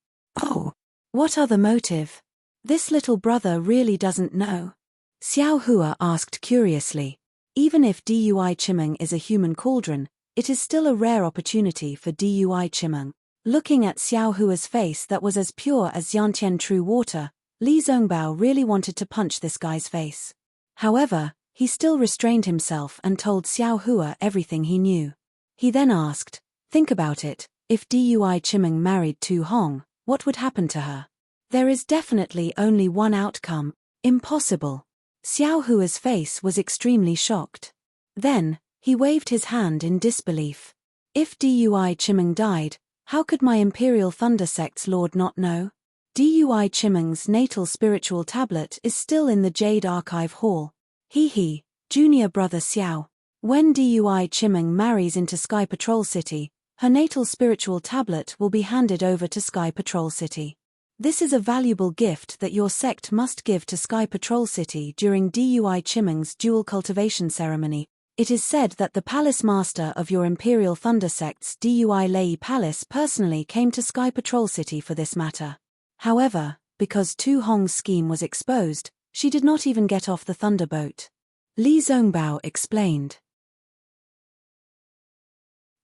Oh, what other motive? This little brother really doesn't know. Xiao Hua asked curiously. Even if Dui Chimeng is a human cauldron, it is still a rare opportunity for Dui Chimeng. Looking at Xiao Hua's face that was as pure as Yantian true water, Li Zongbao really wanted to punch this guy's face. However, he still restrained himself and told Xiao Hua everything he knew. He then asked, think about it, if Dui Chimeng married Tu Hong, what would happen to her? There is definitely only one outcome, impossible. Xiao Hua's face was extremely shocked. Then, he waved his hand in disbelief. If Dui Chimeng died, how could my Imperial Thunder Sect's lord not know? Dui Chimeng's natal spiritual tablet is still in the Jade Archive Hall. He, junior brother Xiao. When Dui Chimeng marries into Sky Patrol City, her natal spiritual tablet will be handed over to Sky Patrol City. This is a valuable gift that your sect must give to Sky Patrol City during Dui Chimeng's dual cultivation ceremony. It is said that the Palace Master of your Imperial Thunder Sect's Dui Lei Palace personally came to Sky Patrol City for this matter. However, because Tu Hong's scheme was exposed, she did not even get off the thunderboat. Li Zongbao explained.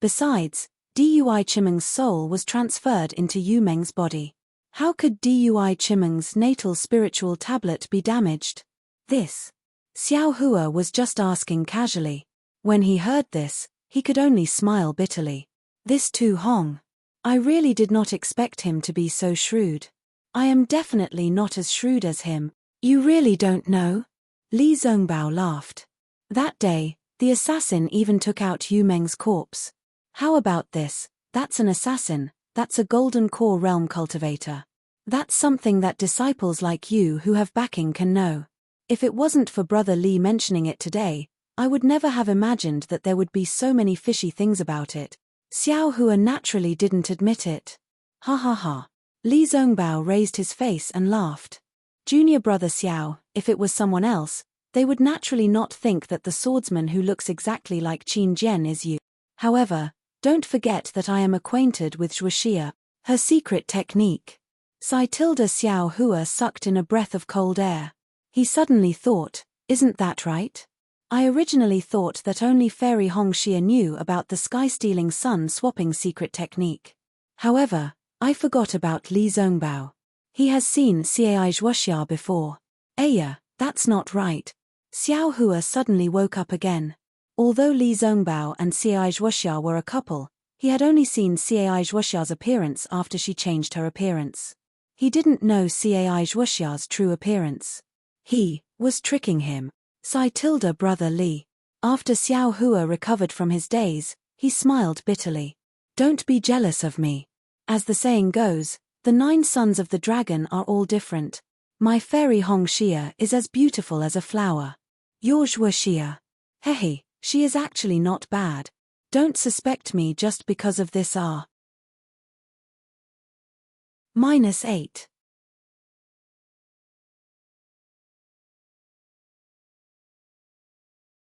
Besides, Dui Chimeng's soul was transferred into Yu Meng's body. How could Dui Chimeng's natal spiritual tablet be damaged? This. Xiao Hua was just asking casually. When he heard this, he could only smile bitterly. This Tu Hong. I really did not expect him to be so shrewd. I am definitely not as shrewd as him. You really don't know? Li Zongbao laughed. That day, the assassin even took out Yu Meng's corpse. How about this? That's an assassin, that's a golden core realm cultivator. That's something that disciples like you who have backing can know. If it wasn't for Brother Li mentioning it today, I would never have imagined that there would be so many fishy things about it. Xiao Hua naturally didn't admit it. Ha ha ha. Li Zongbao raised his face and laughed. Junior brother Xiao, if it was someone else, they would naturally not think that the swordsman who looks exactly like Qin Jian is you. However, don't forget that I am acquainted with Zhuoxia, her secret technique. Xiao Hua sucked in a breath of cold air. He suddenly thought, isn't that right? I originally thought that only Fairy Hongxia knew about the sky-stealing sun-swapping secret technique. However, I forgot about Li Zongbao. He has seen Cai Zhuoxia before. Aya, that's not right. Xiao Hua suddenly woke up again. Although Li Zongbao and Cai Zhuoxia were a couple, he had only seen Cai Zhuoxia's appearance after she changed her appearance. He didn't know Cai Zhuoxia's true appearance. He was tricking him. Brother Li. After Xiao Hua recovered from his daze, he smiled bitterly. Don't be jealous of me. As the saying goes, the 9 sons of the dragon are all different. My fairy Hongxia is as beautiful as a flower. Your Zhuoxia. Hehe, she is actually not bad. Don't suspect me just because of this -8.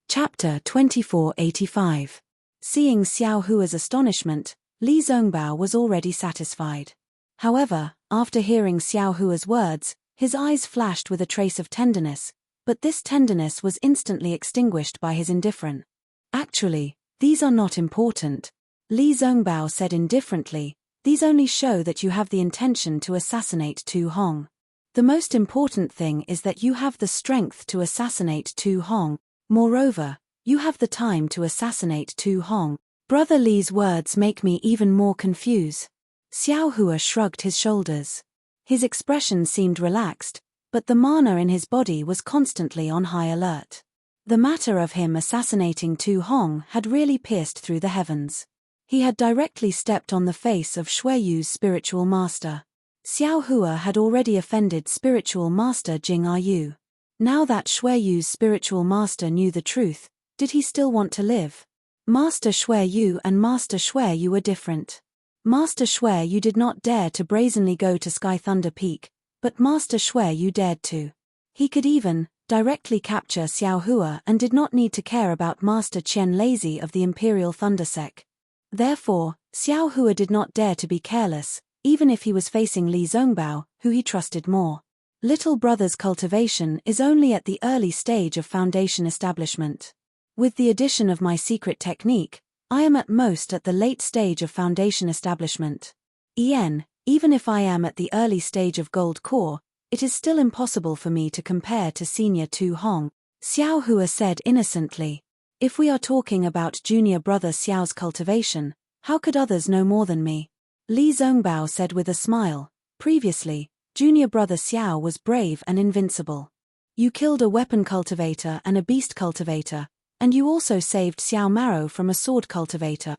Chapter 2485. Seeing Xiao Hua's astonishment, Li Zongbao was already satisfied. However, after hearing Xiao Hua's words, his eyes flashed with a trace of tenderness, but this tenderness was instantly extinguished by his indifference. Actually, these are not important, Li Zongbao said indifferently, these only show that you have the intention to assassinate Tu Hong. The most important thing is that you have the strength to assassinate Tu Hong. Moreover, you have the time to assassinate Tu Hong. Brother Li's words make me even more confused. Xiao Hua shrugged his shoulders. His expression seemed relaxed, but the mana in his body was constantly on high alert. The matter of him assassinating Tu Hong had really pierced through the heavens. He had directly stepped on the face of Shuiyu's spiritual master. Xiao Hua had already offended spiritual master Jing Yu. Now that Shuiyu's spiritual master knew the truth, did he still want to live? Master Shuiyu and Master Shuiyu were different. Master Shuiyu did not dare to brazenly go to Sky Thunder Peak, but Master Shuiyu dared to. He could even directly capture Xiao Hua and did not need to care about Master Qian Lazy of the Imperial Thundersec. Therefore, Xiao Hua did not dare to be careless, even if he was facing Li Zongbao, who he trusted more. Little brother's cultivation is only at the early stage of foundation establishment. With the addition of my secret technique, I am at most at the late stage of foundation establishment. Even if I am at the early stage of gold core, it is still impossible for me to compare to senior Tu Hong, Xiao Hua said innocently. If we are talking about junior brother Xiao's cultivation, how could others know more than me? Li Zongbao said with a smile. Previously, junior brother Xiao was brave and invincible. You killed a weapon cultivator and a beast cultivator, and you also saved Xiao Maro from a sword cultivator.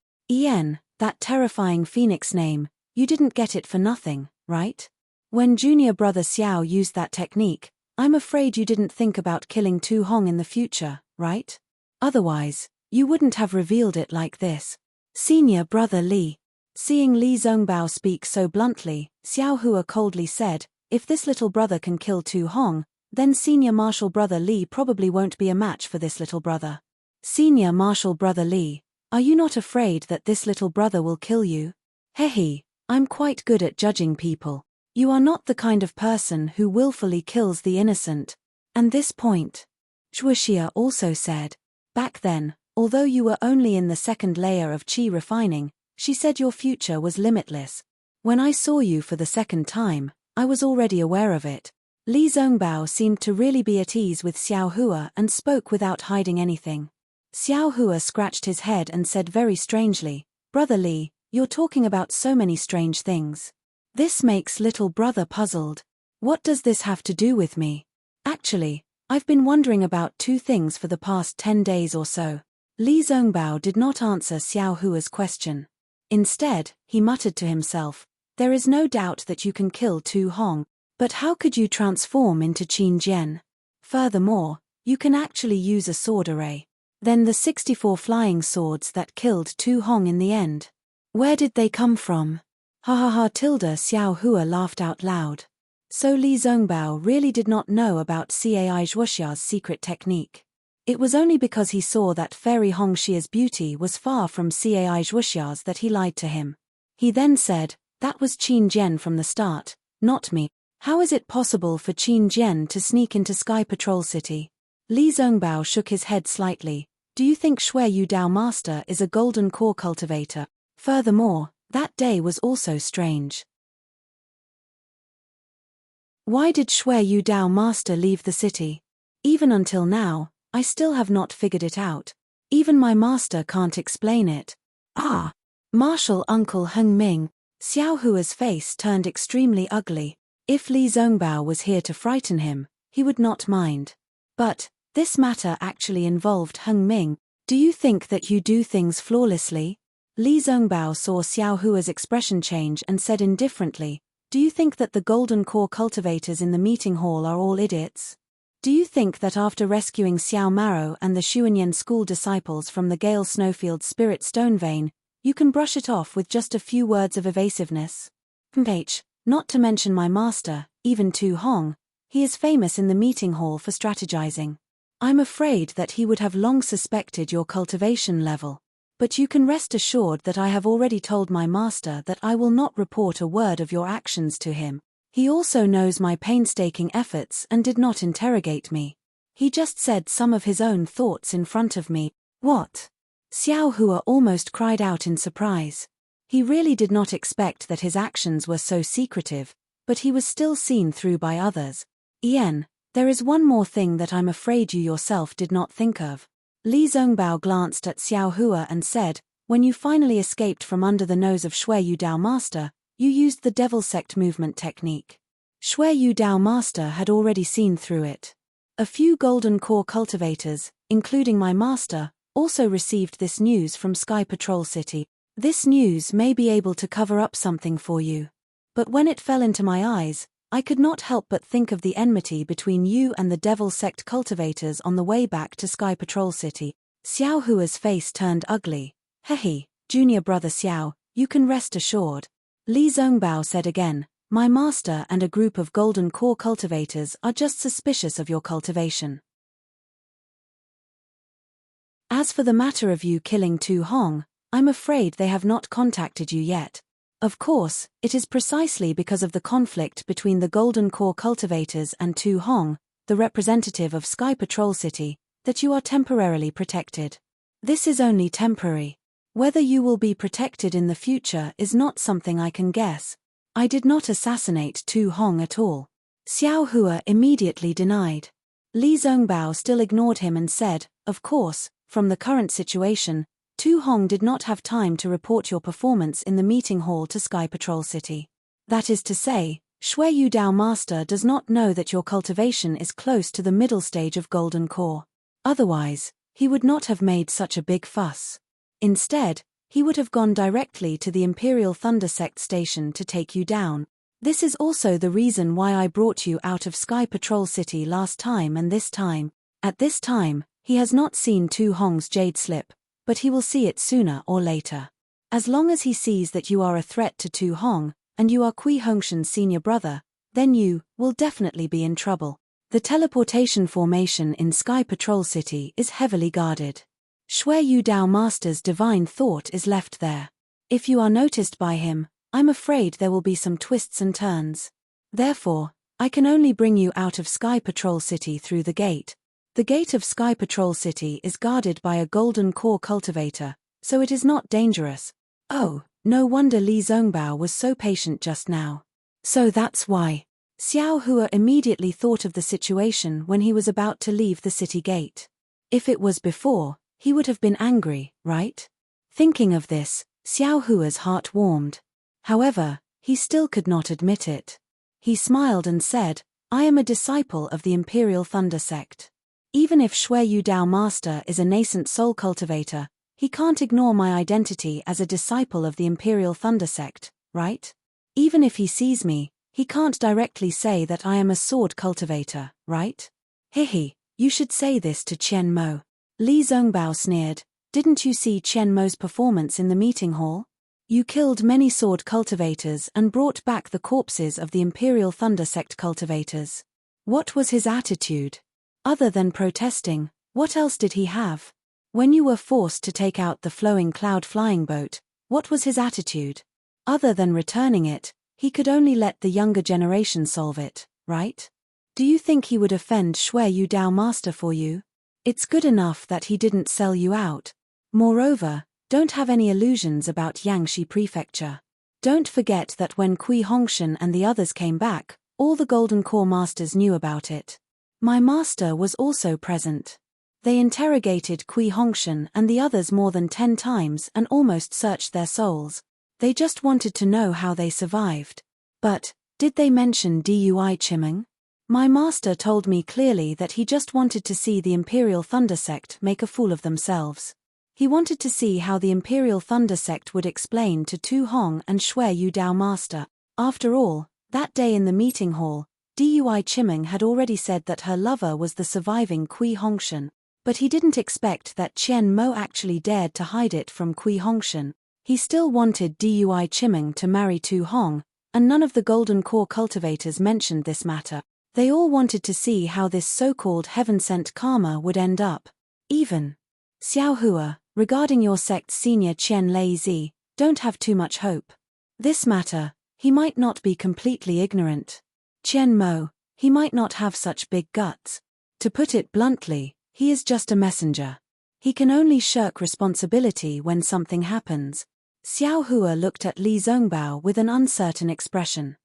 That terrifying phoenix name, you didn't get it for nothing, right? When junior brother Xiao used that technique, I'm afraid you didn't think about killing Tu Hong in the future, right? Otherwise, you wouldn't have revealed it like this. Senior brother Li. Seeing Li Zongbao speak so bluntly, Xiao Hua coldly said, if this little brother can kill Tu Hong, then senior martial brother Li probably won't be a match for this little brother. Senior martial brother Li, are you not afraid that this little brother will kill you? Hehe, I'm quite good at judging people. You are not the kind of person who willfully kills the innocent. And this point. Zhuoxia also said. Back then, although you were only in the second layer of qi refining, she said your future was limitless. When I saw you for the second time, I was already aware of it. Li Zongbao seemed to really be at ease with Xiao Hua and spoke without hiding anything. Xiao Hua scratched his head and said very strangely, Brother Li, you're talking about so many strange things. This makes little brother puzzled. What does this have to do with me? Actually, I've been wondering about two things for the past 10 days or so. Li Zongbao did not answer Xiao Hua's question. Instead, he muttered to himself, there is no doubt that you can kill Tu Hong, but how could you transform into Qin Jian? Furthermore, you can actually use a sword array. Then the 64 flying swords that killed Tu Hong in the end. Where did they come from? Ha ha ha Xiao Hua laughed out loud. So Li Zongbao really did not know about Cai Zhuoxia's secret technique. It was only because he saw that Fairy Hongxia's beauty was far from Cai Zhuoxia's that he lied to him. He then said, that was Qin Jian from the start, not me. How is it possible for Qin Jian to sneak into Sky Patrol City? Li Zongbao shook his head slightly. Do you think Shuiyu Dao Master is a golden core cultivator? Furthermore, that day was also strange. Why did Shuiyu Dao Master leave the city? Even until now, I still have not figured it out. Even my master can't explain it. Ah! Martial Uncle Heng Ming. Xiao Hua's face turned extremely ugly. If Li Zongbao was here to frighten him, he would not mind. But this matter actually involved Heng Ming. Do you think that you do things flawlessly? Li Zongbao saw Xiao Hua's expression change and said indifferently, do you think that the golden core cultivators in the meeting hall are all idiots? Do you think that after rescuing Xiao Maro and the Xuanyan school disciples from the Gale Snowfield spirit stone vein, you can brush it off with just a few words of evasiveness? Not to mention my master, even Tu Hong, he is famous in the meeting hall for strategizing. I'm afraid that he would have long suspected your cultivation level. But you can rest assured that I have already told my master that I will not report a word of your actions to him. He also knows my painstaking efforts and did not interrogate me. He just said some of his own thoughts in front of me." "What?" Xiao Hua almost cried out in surprise. He really did not expect that his actions were so secretive, but he was still seen through by others. "Yen, there is one more thing that I'm afraid you yourself did not think of." Li Zongbao glanced at Xiao Hua and said, "When you finally escaped from under the nose of Shui Yu Dao Master, you used the Devil Sect movement technique." Shui Yu Dao Master had already seen through it. A few Golden Core cultivators, including my master, also received this news from Sky Patrol City. "This news may be able to cover up something for you. But when it fell into my eyes, I could not help but think of the enmity between you and the Devil Sect cultivators on the way back to Sky Patrol City." Xiao Hua's face turned ugly. "Hehe, junior brother Xiao, you can rest assured." Li Zongbao said again, "My master and a group of Golden Core cultivators are just suspicious of your cultivation. As for the matter of you killing Tu Hong, I'm afraid they have not contacted you yet. Of course, it is precisely because of the conflict between the Golden Core cultivators and Tu Hong, the representative of Sky Patrol City, that you are temporarily protected. This is only temporary. Whether you will be protected in the future is not something I can guess. I did not assassinate Tu Hong at all." Xiao Hua immediately denied. Li Zongbao still ignored him and said, "Of course, from the current situation, Tu Hong did not have time to report your performance in the meeting hall to Sky Patrol City. That is to say, Shui Yu Dao Master does not know that your cultivation is close to the middle stage of Golden Core. Otherwise, he would not have made such a big fuss. Instead, he would have gone directly to the Imperial Thunder Sect station to take you down. This is also the reason why I brought you out of Sky Patrol City last time and this time. At this time, he has not seen Tu Hong's jade slip, but he will see it sooner or later. As long as he sees that you are a threat to Tu Hong, and you are Kui Hongshan's senior brother, then you will definitely be in trouble. The teleportation formation in Sky Patrol City is heavily guarded. Shui Yu Dao Master's divine thought is left there. If you are noticed by him, I'm afraid there will be some twists and turns. Therefore, I can only bring you out of Sky Patrol City through the gate. The gate of Sky Patrol City is guarded by a Golden Core cultivator, so it is not dangerous." Oh, no wonder Li Zongbao was so patient just now. So that's why. Xiao Hua immediately thought of the situation when he was about to leave the city gate. If it was before, he would have been angry, right? Thinking of this, Xiao Hua's heart warmed. However, he still could not admit it. He smiled and said, "I am a disciple of the Imperial Thunder Sect. Even if Shui Yu Dao Master is a nascent soul cultivator, he can't ignore my identity as a disciple of the Imperial Thunder Sect, right? Even if he sees me, he can't directly say that I am a sword cultivator, right? Hehe, you should say this to Qian Mo." Li Zongbao sneered, "Didn't you see Qian Mo's performance in the meeting hall? You killed many sword cultivators and brought back the corpses of the Imperial Thunder Sect cultivators. What was his attitude? Other than protesting, what else did he have? When you were forced to take out the flowing cloud flying boat, what was his attitude? Other than returning it, he could only let the younger generation solve it, right? Do you think he would offend Shui Yu Dao Master for you? It's good enough that he didn't sell you out. Moreover, don't have any illusions about Yangshi Prefecture. Don't forget that when Kui Hongshan and the others came back, all the Golden Core Masters knew about it. My master was also present. They interrogated Kui Hongshan and the others more than 10 times and almost searched their souls. They just wanted to know how they survived. But, did they mention Dui Chimeng? My master told me clearly that he just wanted to see the Imperial Thunder Sect make a fool of themselves. He wanted to see how the Imperial Thunder Sect would explain to Tu Hong and Shui Yu Dao Master. After all, that day in the meeting hall, Dui Chimeng had already said that her lover was the surviving Kui Hongshan, but he didn't expect that Qian Mo actually dared to hide it from Kui Hongshan. He still wanted Dui Chimeng to marry Tu Hong, and none of the Golden Core cultivators mentioned this matter. They all wanted to see how this so-called heaven-sent karma would end up. Even Xiao Hua, regarding your sect's senior Qian Lei Zi, don't have too much hope. This matter, he might not be completely ignorant. Qian Mo, he might not have such big guts. To put it bluntly, he is just a messenger. He can only shirk responsibility when something happens. Xiao Hua looked at Li Zongbao with an uncertain expression.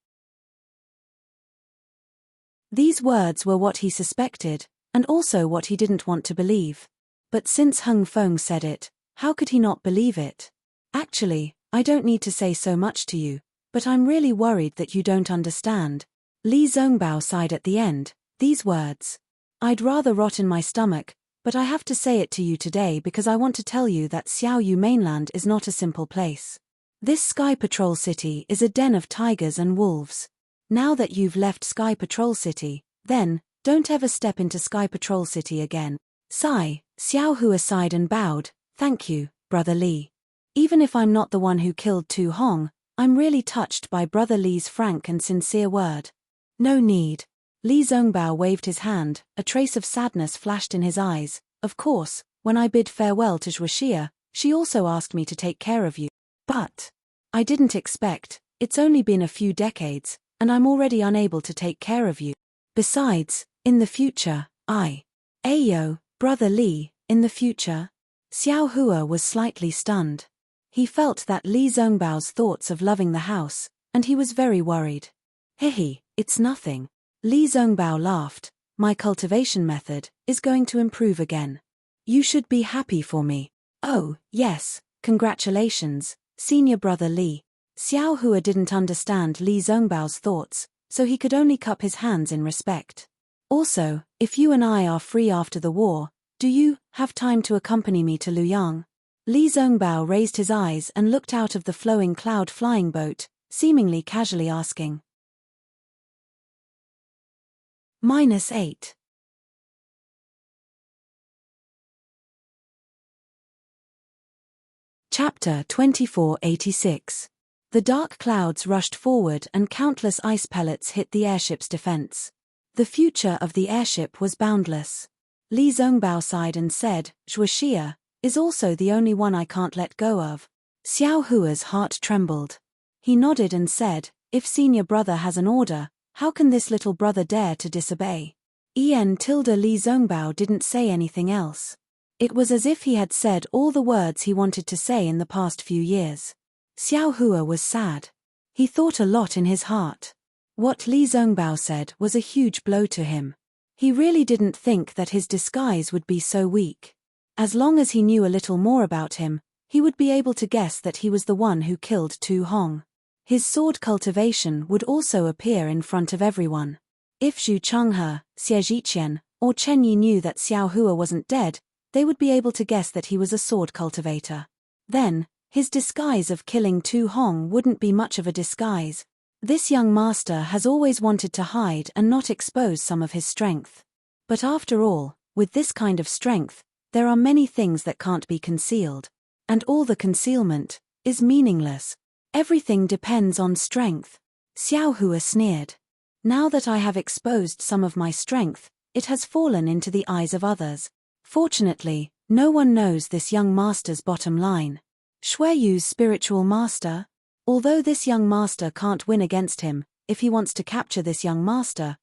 These words were what he suspected, and also what he didn't want to believe. But since Heng Feng said it, how could he not believe it? Actually, I don't need to say so much to you, but I'm really worried that you don't understand. Li Zongbao sighed at the end, these words. I'd rather rot in my stomach, but I have to say it to you today because I want to tell you that Xiaoyu mainland is not a simple place. This Sky Patrol City is a den of tigers and wolves. Now that you've left Sky Patrol City, then, don't ever step into Sky Patrol City again. Sigh, Xiao Hua sighed and bowed, thank you, Brother Li. Even if I'm not the one who killed Tu Hong, I'm really touched by Brother Li's frank and sincere word. No need. Li Zongbao waved his hand, a trace of sadness flashed in his eyes. Of course, when I bid farewell to Zhuoxia, she also asked me to take care of you. But I didn't expect, it's only been a few decades, and I'm already unable to take care of you. Besides, in the future, Ayo, Brother Li, in the future? Xiao Hua was slightly stunned. He felt that Li Zongbao's thoughts of loving the house, and he was very worried. Hehe, it's nothing. Li Zongbao laughed, my cultivation method is going to improve again. You should be happy for me. Oh, yes, congratulations, Senior Brother Li. Xiao Hua didn't understand Li Zongbao's thoughts, so he could only cup his hands in respect. Also, if you and I are free after the war, do you have time to accompany me to Luyang? Li Zongbao raised his eyes and looked out of the flowing cloud flying boat, seemingly casually asking. -8. Chapter 2486. The dark clouds rushed forward and countless ice pellets hit the airship's defense. The future of the airship was boundless. Li Zongbao sighed and said, Zhuoxia is also the only one I can't let go of. Xiao Hua's heart trembled. He nodded and said, if Senior Brother has an order, how can this little brother dare to disobey? Li Zongbao didn't say anything else. It was as if he had said all the words he wanted to say in the past few years. Xiao Hua was sad. He thought a lot in his heart. What Li Zongbao said was a huge blow to him. He really didn't think that his disguise would be so weak. As long as he knew a little more about him, he would be able to guess that he was the one who killed Tu Hong. His sword cultivation would also appear in front of everyone. If Zhu Chenghe, Xie Zhiqian, or Chen Yi knew that Xiao Hua wasn't dead, they would be able to guess that he was a sword cultivator. Then, his disguise of killing Tu Hong wouldn't be much of a disguise. This young master has always wanted to hide and not expose some of his strength. But after all, with this kind of strength, there are many things that can't be concealed. And all the concealment is meaningless. Everything depends on strength. Xiao Hua sneered. Now that I have exposed some of my strength, it has fallen into the eyes of others. Fortunately, no one knows this young master's bottom line. Shueyu's spiritual master? Although this young master can't win against him, if he wants to capture this young master,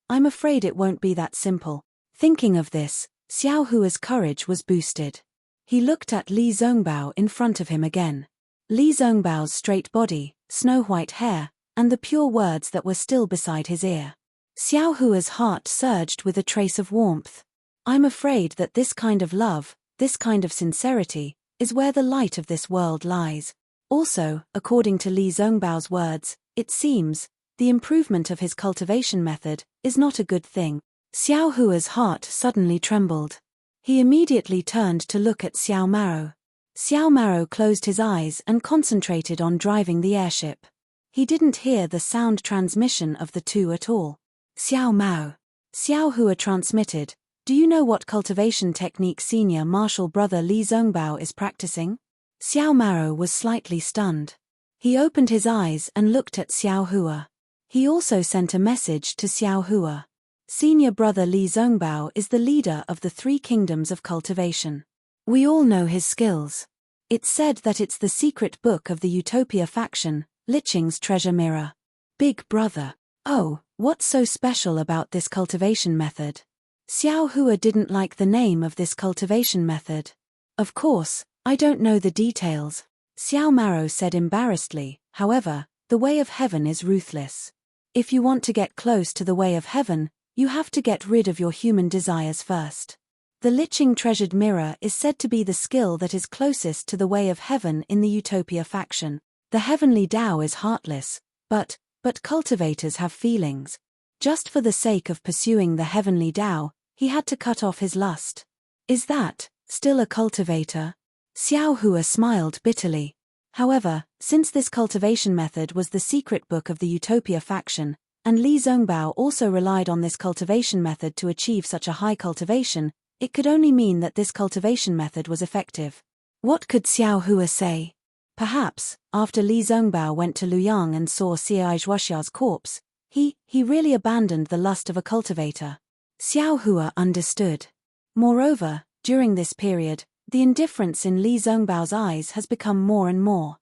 I'm afraid it won't be that simple. Thinking of this, Xiao Hua's courage was boosted. He looked at Li Zongbao in front of him again. Li Zongbao's straight body, snow-white hair, and the pure words that were still beside his ear. Xiao Hua's heart surged with a trace of warmth. I'm afraid that this kind of love, this kind of sincerity, is where the light of this world lies. Also, according to Li Zongbao's words, it seems, the improvement of his cultivation method is not a good thing. Xiao Hua's heart suddenly trembled. He immediately turned to look at Xiao Maro. Xiao Maro closed his eyes and concentrated on driving the airship. He didn't hear the sound transmission of the two at all. Xiao Mao. Xiao Hua transmitted, do you know what cultivation technique Senior Martial Brother Li Zongbao is practicing? Xiao Maro was slightly stunned. He opened his eyes and looked at Xiao Hua. He also sent a message to Xiao Hua. Senior Brother Li Zongbao is the leader of the 3 kingdoms of cultivation. We all know his skills. It's said that it's the secret book of the Utopia faction, Liching's treasure mirror. Big brother. Oh, what's so special about this cultivation method? Xiao Hua didn't like the name of this cultivation method. Of course, I don't know the details, Xiao Maro said embarrassedly. However, the way of heaven is ruthless. If you want to get close to the way of heaven, you have to get rid of your human desires first. The Liching treasured mirror is said to be the skill that is closest to the way of heaven in the Utopia faction. The heavenly Tao is heartless, but cultivators have feelings. Just for the sake of pursuing the heavenly Tao, he had to cut off his lust. Is that still a cultivator? Xiao Hua smiled bitterly. However, since this cultivation method was the secret book of the Utopia faction, and Li Zongbao also relied on this cultivation method to achieve such a high cultivation, it could only mean that this cultivation method was effective. What could Xiao Hua say? Perhaps, after Li Zongbao went to Luyang and saw Cai Zhuoxia's corpse, he really abandoned the lust of a cultivator. Xiao Hua understood. Moreover, during this period, the indifference in Li Zongbao's eyes has become more and more.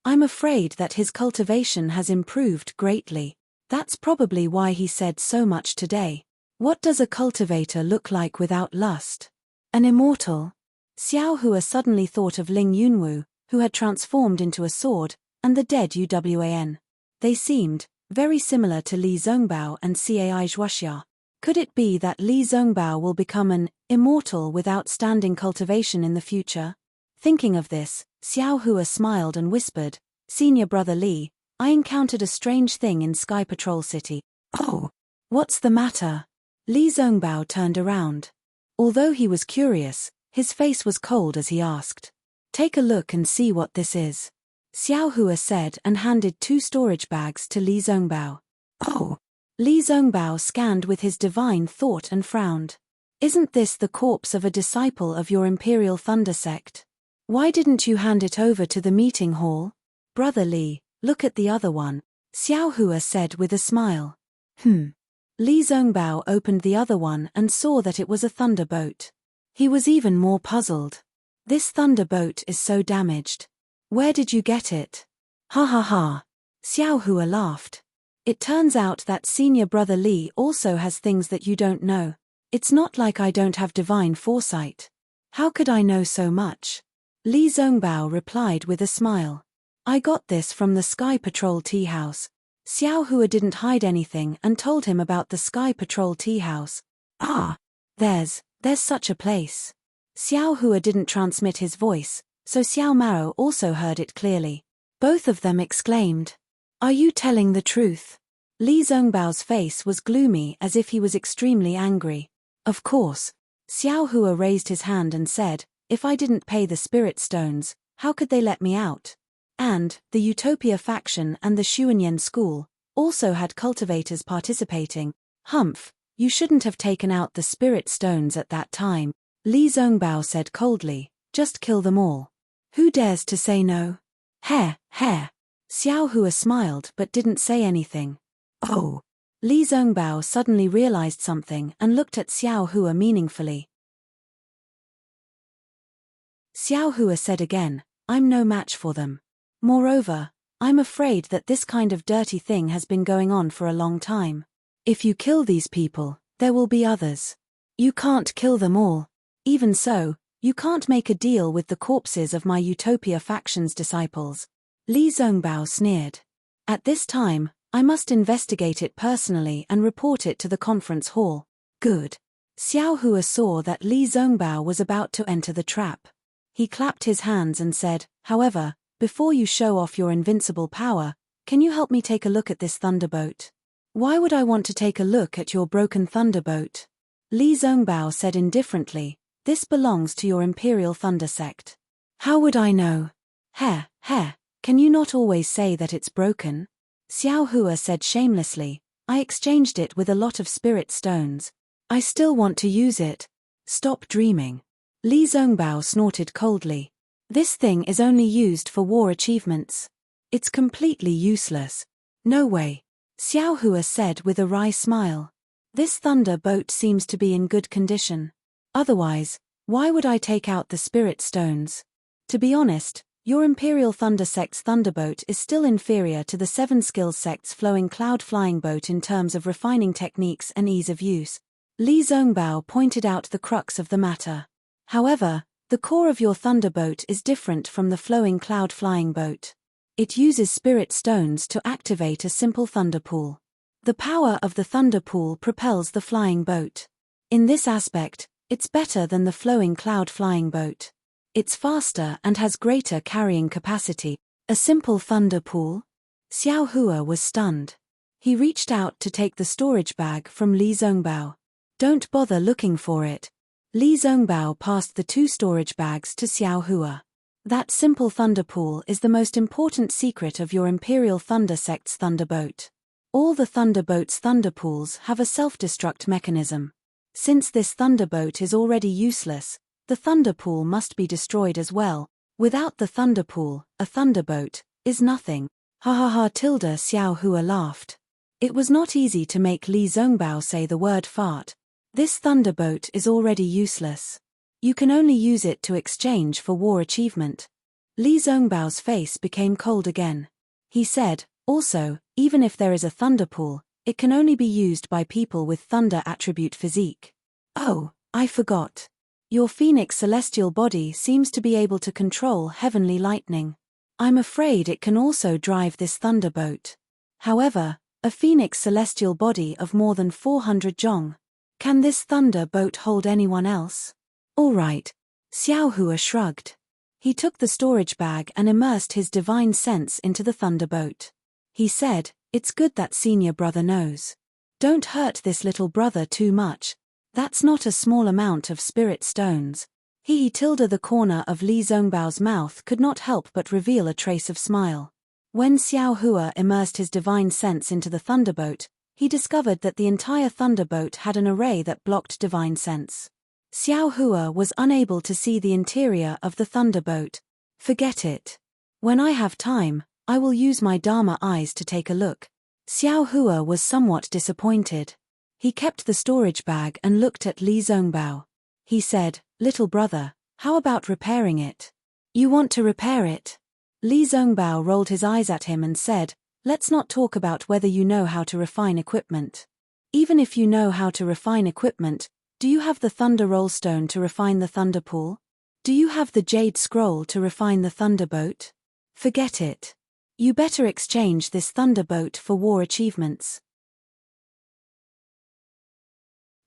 I'm afraid that his cultivation has improved greatly. That's probably why he said so much today. What does a cultivator look like without lust? An immortal? Xiao Hua suddenly thought of Ling Yunwu, who had transformed into a sword, and the dead Yuan. They seemed very similar to Li Zongbao and Cai Zhuoxia. Could it be that Li Zongbao will become an immortal with outstanding cultivation in the future? Thinking of this, Xiao Hua smiled and whispered, "Senior brother Li, I encountered a strange thing in Sky Patrol City." Oh, what's the matter? Li Zongbao turned around. Although he was curious, his face was cold as he asked. "Take a look and see what this is," Xiao Hua said and handed 2 storage bags to Li Zongbao. Oh! Li Zongbao scanned with his divine thought and frowned. "Isn't this the corpse of a disciple of your Imperial Thunder sect? Why didn't you hand it over to the meeting hall?" "Brother Li, look at the other one," Xiao Hua said with a smile. Li Zongbao opened the other one and saw that it was a thunderboat. He was even more puzzled. "This thunderboat is so damaged. Where did you get it?" "Ha ha ha." Xiao Hua laughed. "It turns out that senior brother Li also has things that you don't know. It's not like I don't have divine foresight. How could I know so much?" Li Zongbao replied with a smile. "I got this from the Sky Patrol tea house." Xiao Hua didn't hide anything and told him about the Sky Patrol tea house. "Ah, there's such a place." Xiao Hua didn't transmit his voice, so Xiao Maro also heard it clearly. Both of them exclaimed, "Are you telling the truth?" Li Zongbao's face was gloomy as if he was extremely angry. "Of course." Xiao Hua raised his hand and said, "If I didn't pay the spirit stones, how could they let me out?" And the Utopia faction and the Xuanyan school also had cultivators participating. "Humph, you shouldn't have taken out the spirit stones at that time," Li Zongbao said coldly. "Just kill them all. Who dares to say no?" Heh. Xiao Hua smiled but didn't say anything. Oh. Li Zongbao suddenly realized something and looked at Xiao Hua meaningfully. Xiao Hua said again, "I'm no match for them. Moreover, I'm afraid that this kind of dirty thing has been going on for a long time. If you kill these people, there will be others. You can't kill them all. Even so, you can't make a deal with the corpses of my Utopia faction's disciples." Li Zongbao sneered. "At this time, I must investigate it personally and report it to the conference hall." Good. Xiao Hua saw that Li Zongbao was about to enter the trap. He clapped his hands and said, "However, before you show off your invincible power, can you help me take a look at this thunderboat?" "Why would I want to take a look at your broken thunderboat?" Li Zongbao said indifferently, "This belongs to your Imperial Thunder sect." "How would I know?" Heh, can you not always say that it's broken?" Xiao Hua said shamelessly, "I exchanged it with a lot of spirit stones. I still want to use it." "Stop dreaming." Li Zongbao snorted coldly. "This thing is only used for war achievements. It's completely useless." "No way," Xiao Hua said with a wry smile. "This thunder boat seems to be in good condition." Otherwise, why would I take out the spirit stones? To be honest, your Imperial Thunder sect's thunderboat is still inferior to the 7 skills sect's flowing cloud flying boat in terms of refining techniques and ease of use. Li Zongbao pointed out the crux of the matter. However, the core of your thunderboat is different from the flowing cloud flying boat. It uses spirit stones to activate a simple thunder pool. The power of the thunder pool propels the flying boat. In this aspect, it's better than the flowing cloud flying boat. It's faster and has greater carrying capacity. A simple thunder pool? Xiao Hua was stunned. He reached out to take the storage bag from Li Zongbao. Don't bother looking for it. Li Zongbao passed the 2 storage bags to Xiao Hua. That simple thunder pool is the most important secret of your Imperial Thunder sect's thunderboat. All the thunderboat's thunder pools have a self-destruct mechanism. Since this thunderboat is already useless, the thunder pool must be destroyed as well. Without the thunder pool, a thunderboat is nothing. Ha ha ha! Xiao Hua laughed. It was not easy to make Li Zongbao say the word fart. This thunderboat is already useless. You can only use it to exchange for war achievement. Li Zongbao's face became cold again. He said, also, even if there is a thunder pool, it can only be used by people with thunder attribute physique. Oh, I forgot. Your phoenix celestial body seems to be able to control heavenly lightning. I'm afraid it can also drive this thunderboat. However, a phoenix celestial body of more than 400 zhong. Can this thunder boat hold anyone else? All right. Xiao Hua shrugged. He took the storage bag and immersed his divine sense into the thunderboat. He said, it's good that senior brother knows. Don't hurt this little brother too much. That's not a small amount of spirit stones. The corner of Li Zongbao's mouth could not help but reveal a trace of smile. When Xiao Hua immersed his divine sense into the thunderboat, he discovered that the entire thunderboat had an array that blocked divine sense. Xiao Hua was unable to see the interior of the thunderboat. Forget it. When I have time, I will use my Dharma eyes to take a look. Xiao Hua was somewhat disappointed. He kept the storage bag and looked at Li Zongbao. He said, little brother, how about repairing it? You want to repair it? Li Zongbao rolled his eyes at him and said, let's not talk about whether you know how to refine equipment. Even if you know how to refine equipment, do you have the Thunder Roll Stone to refine the Thunder Pool? Do you have the Jade Scroll to refine the Thunderboat? Forget it. You better exchange this Thunderboat for war achievements.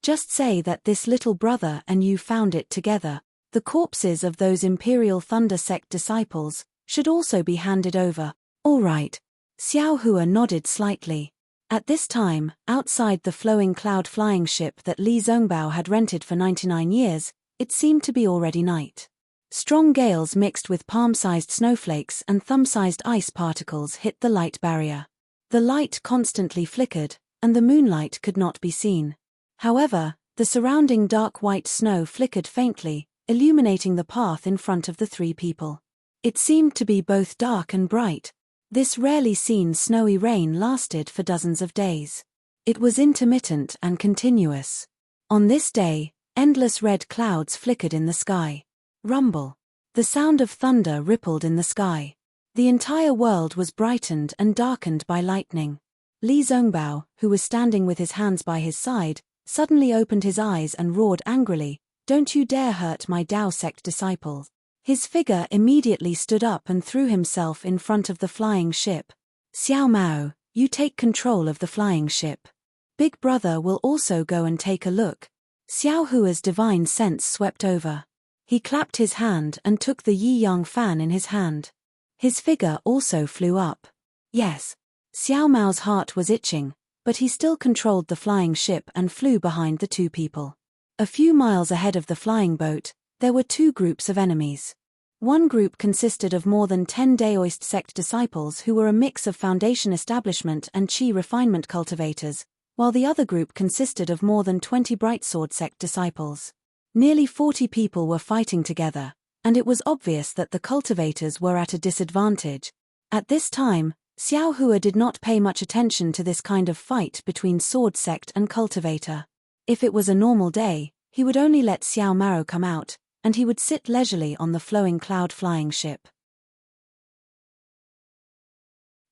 Just say that this little brother and you found it together. The corpses of those Imperial Thunder Sect disciples should also be handed over. All right. Xiao Hua nodded slightly. At this time, outside the flowing cloud flying ship that Li Zongbao had rented for 99 years, it seemed to be already night. Strong gales mixed with palm-sized snowflakes and thumb-sized ice particles hit the light barrier. The light constantly flickered, and the moonlight could not be seen. However, the surrounding dark white snow flickered faintly, illuminating the path in front of the 3 people. It seemed to be both dark and bright. This rarely seen snowy rain lasted for dozens of days. It was intermittent and continuous. On this day, endless red clouds flickered in the sky. Rumble. The sound of thunder rippled in the sky. The entire world was brightened and darkened by lightning. Li Zongbao, who was standing with his hands by his side, suddenly opened his eyes and roared angrily, "Don't you dare hurt my Dao sect disciple." His figure immediately stood up and threw himself in front of the flying ship. "Xiao Mao, you take control of the flying ship. Big brother will also go and take a look." Xiao Hua's divine sense swept over. He clapped his hand and took the Yi-Yang fan in his hand. His figure also flew up. Yes. Xiao Mao's heart was itching, but he still controlled the flying ship and flew behind the 2 people. A few miles ahead of the flying boat, there were 2 groups of enemies. One group consisted of more than 10 Daoist sect disciples who were a mix of Foundation establishment and Qi refinement cultivators, while the other group consisted of more than 20 Brightsword sect disciples. Nearly 40 people were fighting together, and it was obvious that the cultivators were at a disadvantage. At this time, Xiao Hua did not pay much attention to this kind of fight between sword sect and cultivator. If it was a normal day, he would only let Xiao Maro come out, and he would sit leisurely on the flowing cloud-flying ship.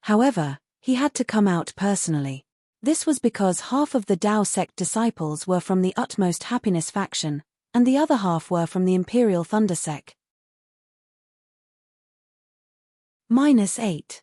However, he had to come out personally. This was because half of the Dao sect disciples were from the Utmost Happiness faction, and the other half were from the Imperial Thunder sect. -8.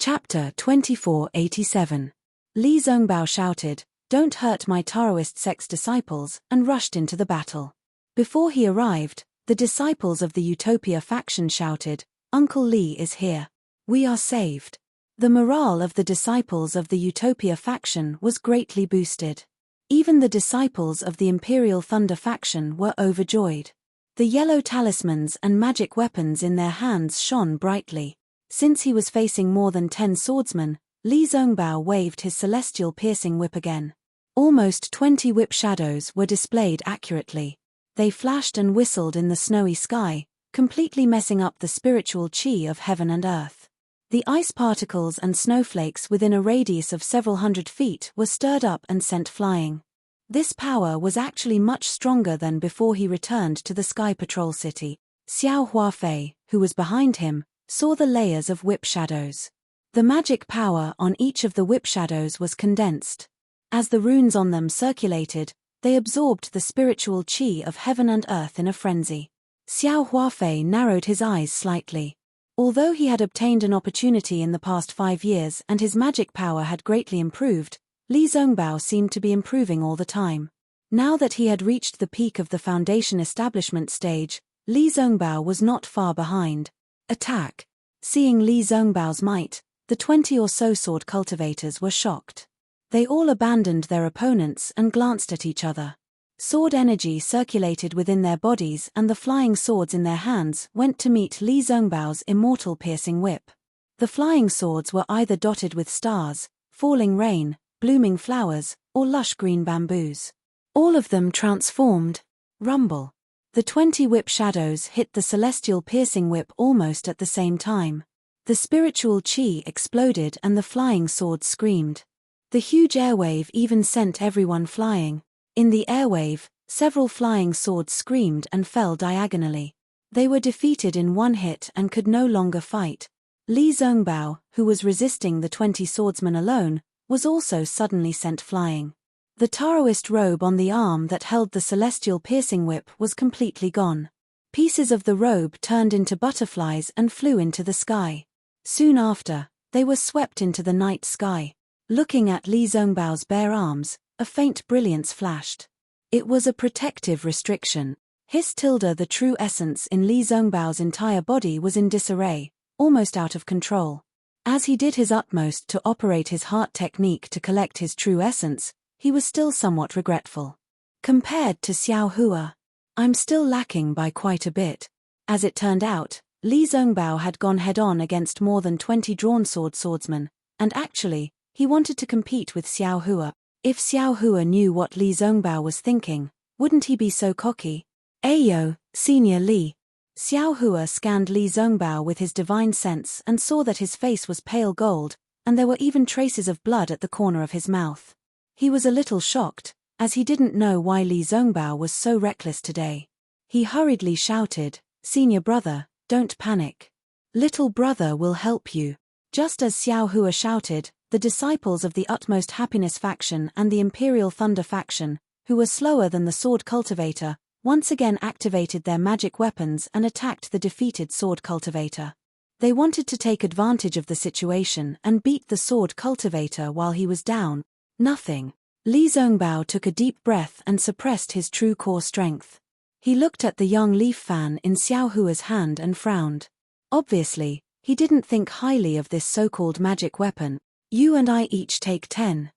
Chapter 2487. Li Zongbao shouted, "Don't hurt my Taoist sect's disciples," and rushed into the battle. Before he arrived, the disciples of the Utopia faction shouted, "Uncle Li is here. We are saved." The morale of the disciples of the Utopia faction was greatly boosted. Even the disciples of the Imperial Thunder faction were overjoyed. The yellow talismans and magic weapons in their hands shone brightly. Since he was facing more than 10 swordsmen, Li Zongbao waved his celestial piercing whip again. Almost 20 whip shadows were displayed accurately. They flashed and whistled in the snowy sky, completely messing up the spiritual chi of heaven and earth. The ice particles and snowflakes within a radius of several hundred feet were stirred up and sent flying. This power was actually much stronger than before he returned to the Sky Patrol City. Xiao Huafei, who was behind him, saw the layers of whip shadows. The magic power on each of the whip shadows was condensed. As the runes on them circulated, they absorbed the spiritual chi of heaven and earth in a frenzy. Xiao Huafei narrowed his eyes slightly. Although he had obtained an opportunity in the past 5 years and his magic power had greatly improved, Li Zongbao seemed to be improving all the time. Now that he had reached the peak of the foundation establishment stage, Li Zongbao was not far behind. Attack! Seeing Li Zongbao's might, the 20 or so sword cultivators were shocked. They all abandoned their opponents and glanced at each other. Sword energy circulated within their bodies and the flying swords in their hands went to meet Li Zongbao's immortal piercing whip. The flying swords were either dotted with stars, falling rain, blooming flowers, or lush green bamboos. All of them transformed. Rumble. The 20 whip shadows hit the celestial piercing whip almost at the same time. The spiritual chi exploded and the flying swords screamed. The huge airwave even sent everyone flying. In the airwave, several flying swords screamed and fell diagonally. They were defeated in one hit and could no longer fight. Li Zongbao, who was resisting the 20 swordsmen alone, was also suddenly sent flying. The Taoist robe on the arm that held the celestial piercing whip was completely gone. Pieces of the robe turned into butterflies and flew into the sky. Soon after, they were swept into the night sky. Looking at Li Zongbao's bare arms, a faint brilliance flashed. It was a protective restriction. The true essence in Li Zongbao's entire body was in disarray, almost out of control. As he did his utmost to operate his heart technique to collect his true essence, he was still somewhat regretful. Compared to Xiao Hua, I'm still lacking by quite a bit. As it turned out, Li Zongbao had gone head-on against more than 20 drawn swordsmen, and actually, he wanted to compete with Xiao Hua. If Xiao Hua knew what Li Zongbao was thinking, wouldn't he be so cocky? Ayo, Senior Li. Xiao Hua scanned Li Zongbao with his divine sense and saw that his face was pale gold, and there were even traces of blood at the corner of his mouth. He was a little shocked, as he didn't know why Li Zongbao was so reckless today. He hurriedly shouted, "Senior brother, don't panic. Little brother will help you." Just as Xiao Hua shouted, the disciples of the Utmost Happiness faction and the Imperial Thunder faction, who were slower than the sword cultivator, once again activated their magic weapons and attacked the defeated sword cultivator. They wanted to take advantage of the situation and beat the sword cultivator while he was down. Nothing. Li Zongbao took a deep breath and suppressed his true core strength. He looked at the young leaf fan in Xiao Hua's hand and frowned. Obviously, he didn't think highly of this so-called magic weapon. "You and I each take 10.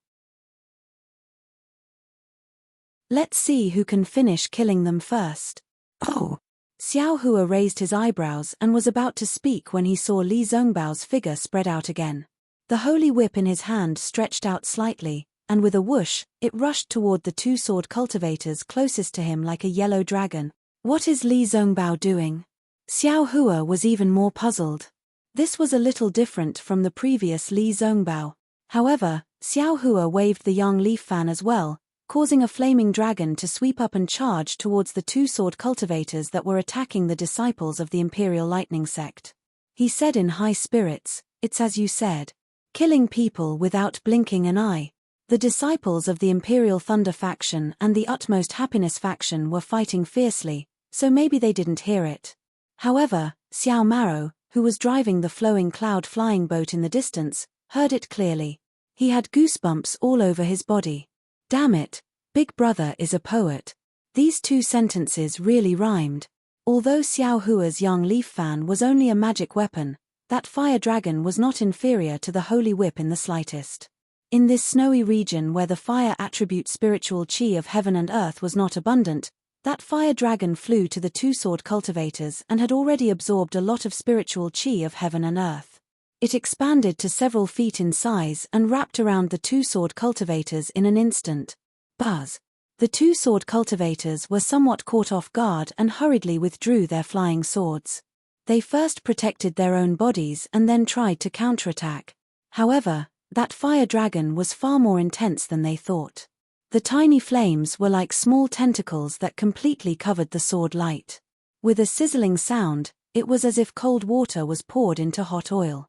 Let's see who can finish killing them first." Oh! Xiao Hua raised his eyebrows and was about to speak when he saw Li Zongbao's figure spread out again. The holy whip in his hand stretched out slightly, and with a whoosh, it rushed toward the 2 sword cultivators closest to him like a yellow dragon. What is Li Zongbao doing? Xiao Hua was even more puzzled. This was a little different from the previous Li Zongbao. However, Xiao Hua waved the young leaf fan as well, causing a flaming dragon to sweep up and charge towards the two sword cultivators that were attacking the disciples of the Imperial Lightning sect. He said in high spirits, "It's as you said. Killing people without blinking an eye." The disciples of the Imperial Thunder faction and the Utmost Happiness faction were fighting fiercely, so maybe they didn't hear it. However, Xiao Maro, who was driving the flowing cloud flying boat in the distance, heard it clearly. He had goosebumps all over his body. Damn it, Big Brother is a poet. These two sentences really rhymed. Although Xiao Hua's young leaf fan was only a magic weapon, that fire dragon was not inferior to the holy whip in the slightest. In this snowy region where the fire attribute spiritual chi of heaven and earth was not abundant, that fire dragon flew to the two-sword cultivators and had already absorbed a lot of spiritual chi of heaven and earth. It expanded to several feet in size and wrapped around the two-sword cultivators in an instant. Buzz! The two-sword cultivators were somewhat caught off guard and hurriedly withdrew their flying swords. They first protected their own bodies and then tried to counterattack. However, that fire dragon was far more intense than they thought. The tiny flames were like small tentacles that completely covered the sword light. With a sizzling sound, it was as if cold water was poured into hot oil.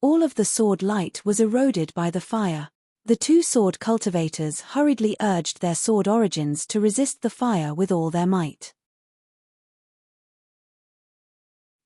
All of the sword light was eroded by the fire. The two sword cultivators hurriedly urged their sword origins to resist the fire with all their might.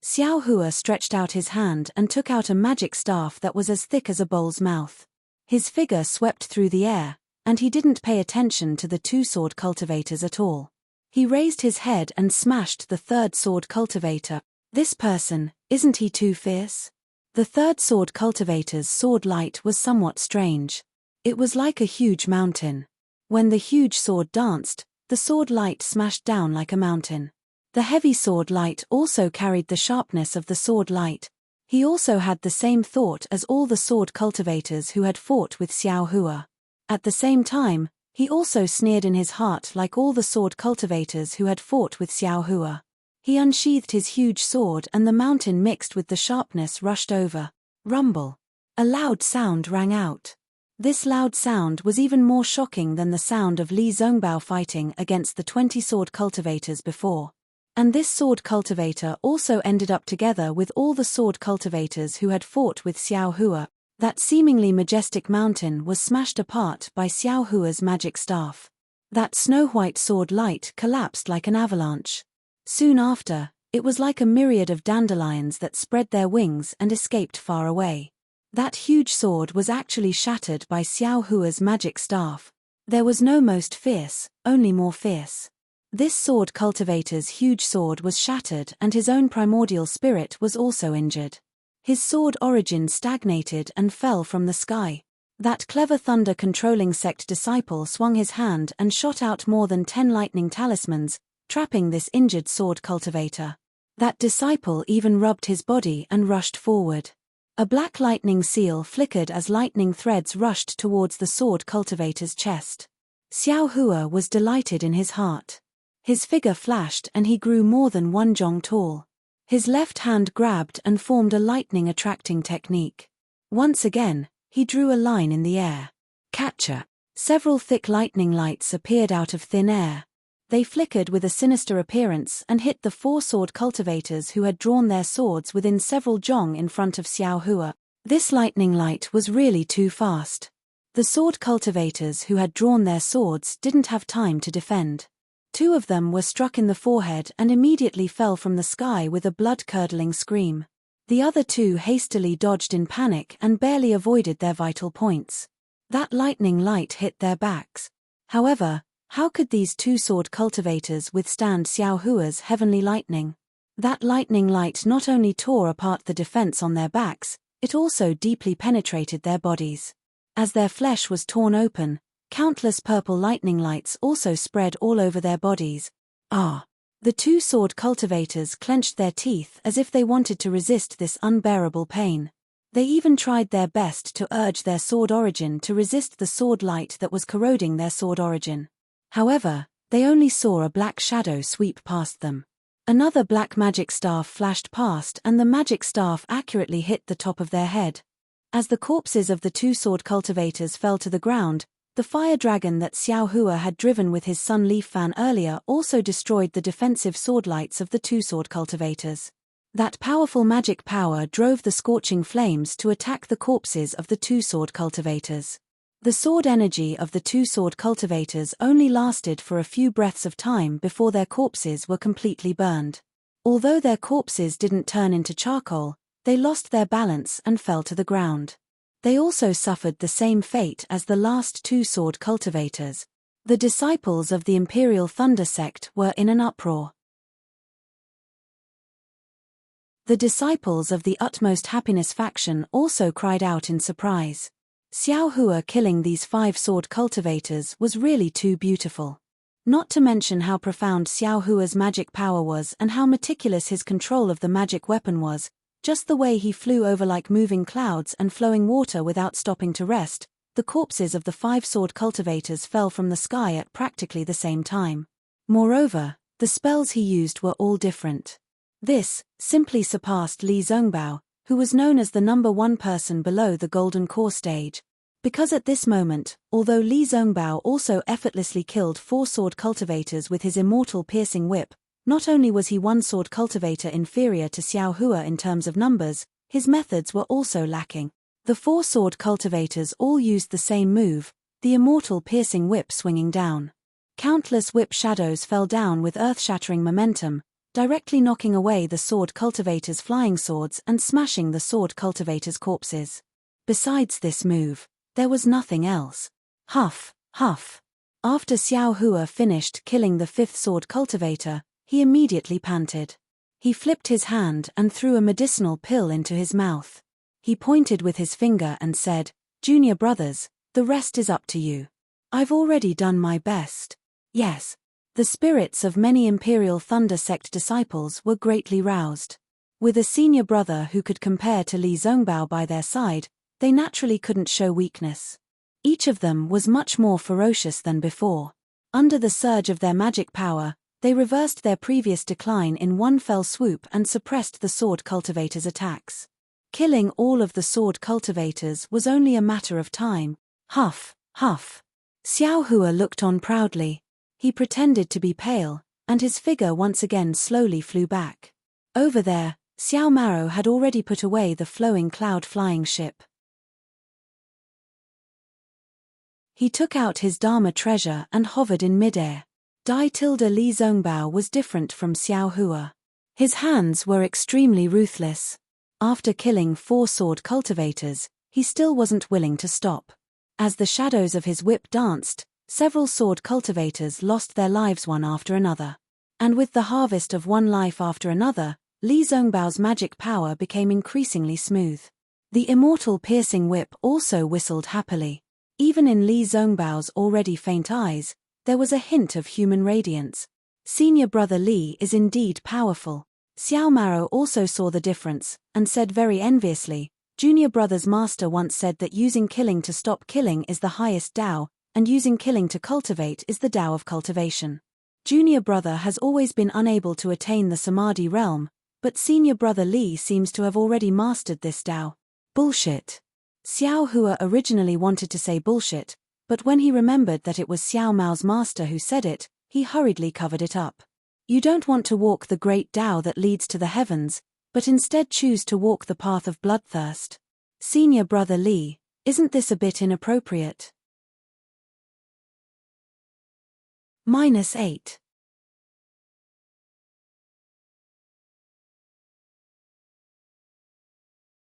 Xiao Hua stretched out his hand and took out a magic staff that was as thick as a bowl's mouth. His figure swept through the air, and he didn't pay attention to the two sword cultivators at all. He raised his head and smashed the third sword cultivator. This person, isn't he too fierce? The third sword cultivator's sword light was somewhat strange. It was like a huge mountain. When the huge sword danced, the sword light smashed down like a mountain. The heavy sword light also carried the sharpness of the sword light. He also had the same thought as all the sword cultivators who had fought with Xiao Hua. At the same time, he also sneered in his heart like all the sword cultivators who had fought with Xiao Hua. He unsheathed his huge sword and the mountain mixed with the sharpness rushed over. Rumble. A loud sound rang out. This loud sound was even more shocking than the sound of Li Zongbao fighting against the 20 sword cultivators before. And this sword cultivator also ended up together with all the sword cultivators who had fought with Xiao Hua. That seemingly majestic mountain was smashed apart by Xiao Hua's magic staff. That snow-white sword light collapsed like an avalanche. Soon after, it was like a myriad of dandelions that spread their wings and escaped far away. That huge sword was actually shattered by Xiao Hua's magic staff. There was no most fierce, only more fierce. This sword cultivator's huge sword was shattered and his own primordial spirit was also injured. His sword origin stagnated and fell from the sky. That clever thunder controlling sect disciple swung his hand and shot out more than 10 lightning talismans, trapping this injured sword cultivator. That disciple even rubbed his body and rushed forward. A black lightning seal flickered as lightning threads rushed towards the sword cultivator's chest. Xiao Hua was delighted in his heart. His figure flashed and he grew more than 1 jong tall. His left hand grabbed and formed a lightning attracting technique. Once again, he drew a line in the air. Catcher. Several thick lightning lights appeared out of thin air. They flickered with a sinister appearance and hit the 4 sword cultivators who had drawn their swords within several jong in front of Xiao Hua. This lightning light was really too fast. The sword cultivators who had drawn their swords didn't have time to defend. 2 of them were struck in the forehead and immediately fell from the sky with a blood-curdling scream. The other 2 hastily dodged in panic and barely avoided their vital points. That lightning light hit their backs. However, how could these 2 sword cultivators withstand Xiao Hua's heavenly lightning? That lightning light not only tore apart the defense on their backs, it also deeply penetrated their bodies. As their flesh was torn open, countless purple lightning lights also spread all over their bodies. The 2 sword cultivators clenched their teeth as if they wanted to resist this unbearable pain. They even tried their best to urge their sword origin to resist the sword light that was corroding their sword origin. However, they only saw a black shadow sweep past them. Another black magic staff flashed past and the magic staff accurately hit the top of their head. As the corpses of the two sword cultivators fell to the ground, the fire dragon that Xiao Hua had driven with his sun leaf fan earlier also destroyed the defensive sword lights of the two sword cultivators. That powerful magic power drove the scorching flames to attack the corpses of the two sword cultivators. The sword energy of the two sword cultivators only lasted for a few breaths of time before their corpses were completely burned. Although their corpses didn't turn into charcoal, they lost their balance and fell to the ground. They also suffered the same fate as the last two sword cultivators. The disciples of the Imperial Thunder sect were in an uproar. The disciples of the Utmost Happiness faction also cried out in surprise. Xiao Hua killing these 5 sword cultivators was really too beautiful. Not to mention how profound Xiao Hua's magic power was and how meticulous his control of the magic weapon was, just the way he flew over like moving clouds and flowing water without stopping to rest. The corpses of the 5 sword cultivators fell from the sky at practically the same time. Moreover, the spells he used were all different. This simply surpassed Li Zongbao, who was known as the number 1 person below the Golden Core stage. Because at this moment, although Li Zongbao also effortlessly killed 4 sword cultivators with his immortal piercing whip, not only was he 1 sword cultivator inferior to Xiao Hua in terms of numbers, his methods were also lacking. The 4 sword cultivators all used the same move, the immortal piercing whip swinging down. Countless whip shadows fell down with earth-shattering momentum, directly knocking away the sword cultivators' flying swords and smashing the sword cultivators' corpses. Besides this move, there was nothing else. Huff, huff. After Xiao Hua finished killing the 5th sword cultivator, he immediately panted. He flipped his hand and threw a medicinal pill into his mouth. He pointed with his finger and said, "Junior brothers, the rest is up to you. I've already done my best." Yes. The spirits of many Imperial Thunder sect disciples were greatly roused. With a senior brother who could compare to Li Zongbao by their side, they naturally couldn't show weakness. Each of them was much more ferocious than before. Under the surge of their magic power, they reversed their previous decline in one fell swoop and suppressed the sword cultivators' attacks. Killing all of the sword cultivators was only a matter of time. Huff, huff. Xiao Hua looked on proudly. He pretended to be pale, and his figure once again slowly flew back. Over there, Xiao Maro had already put away the flowing cloud-flying ship. He took out his Dharma treasure and hovered in midair. Li Zongbao was different from Xiao Hua. His hands were extremely ruthless. After killing 4 sword cultivators, he still wasn't willing to stop. As the shadows of his whip danced, several sword cultivators lost their lives one after another. And with the harvest of one life after another, Li Zongbao's magic power became increasingly smooth. The immortal piercing whip also whistled happily. Even in Li Zongbao's already faint eyes, there was a hint of human radiance. Senior brother Li is indeed powerful. Xiao Maro also saw the difference, and said very enviously, "Junior brother's master once said that using killing to stop killing is the highest Tao, and using killing to cultivate is the Tao of cultivation. Junior brother has always been unable to attain the Samadhi realm, but senior brother Li seems to have already mastered this Tao." Bullshit. Xiao Hua originally wanted to say bullshit, but when he remembered that it was Xiao Mao's master who said it, he hurriedly covered it up. You don't want to walk the great Tao that leads to the heavens, but instead choose to walk the path of bloodthirst. Senior brother Li, isn't this a bit inappropriate? -8.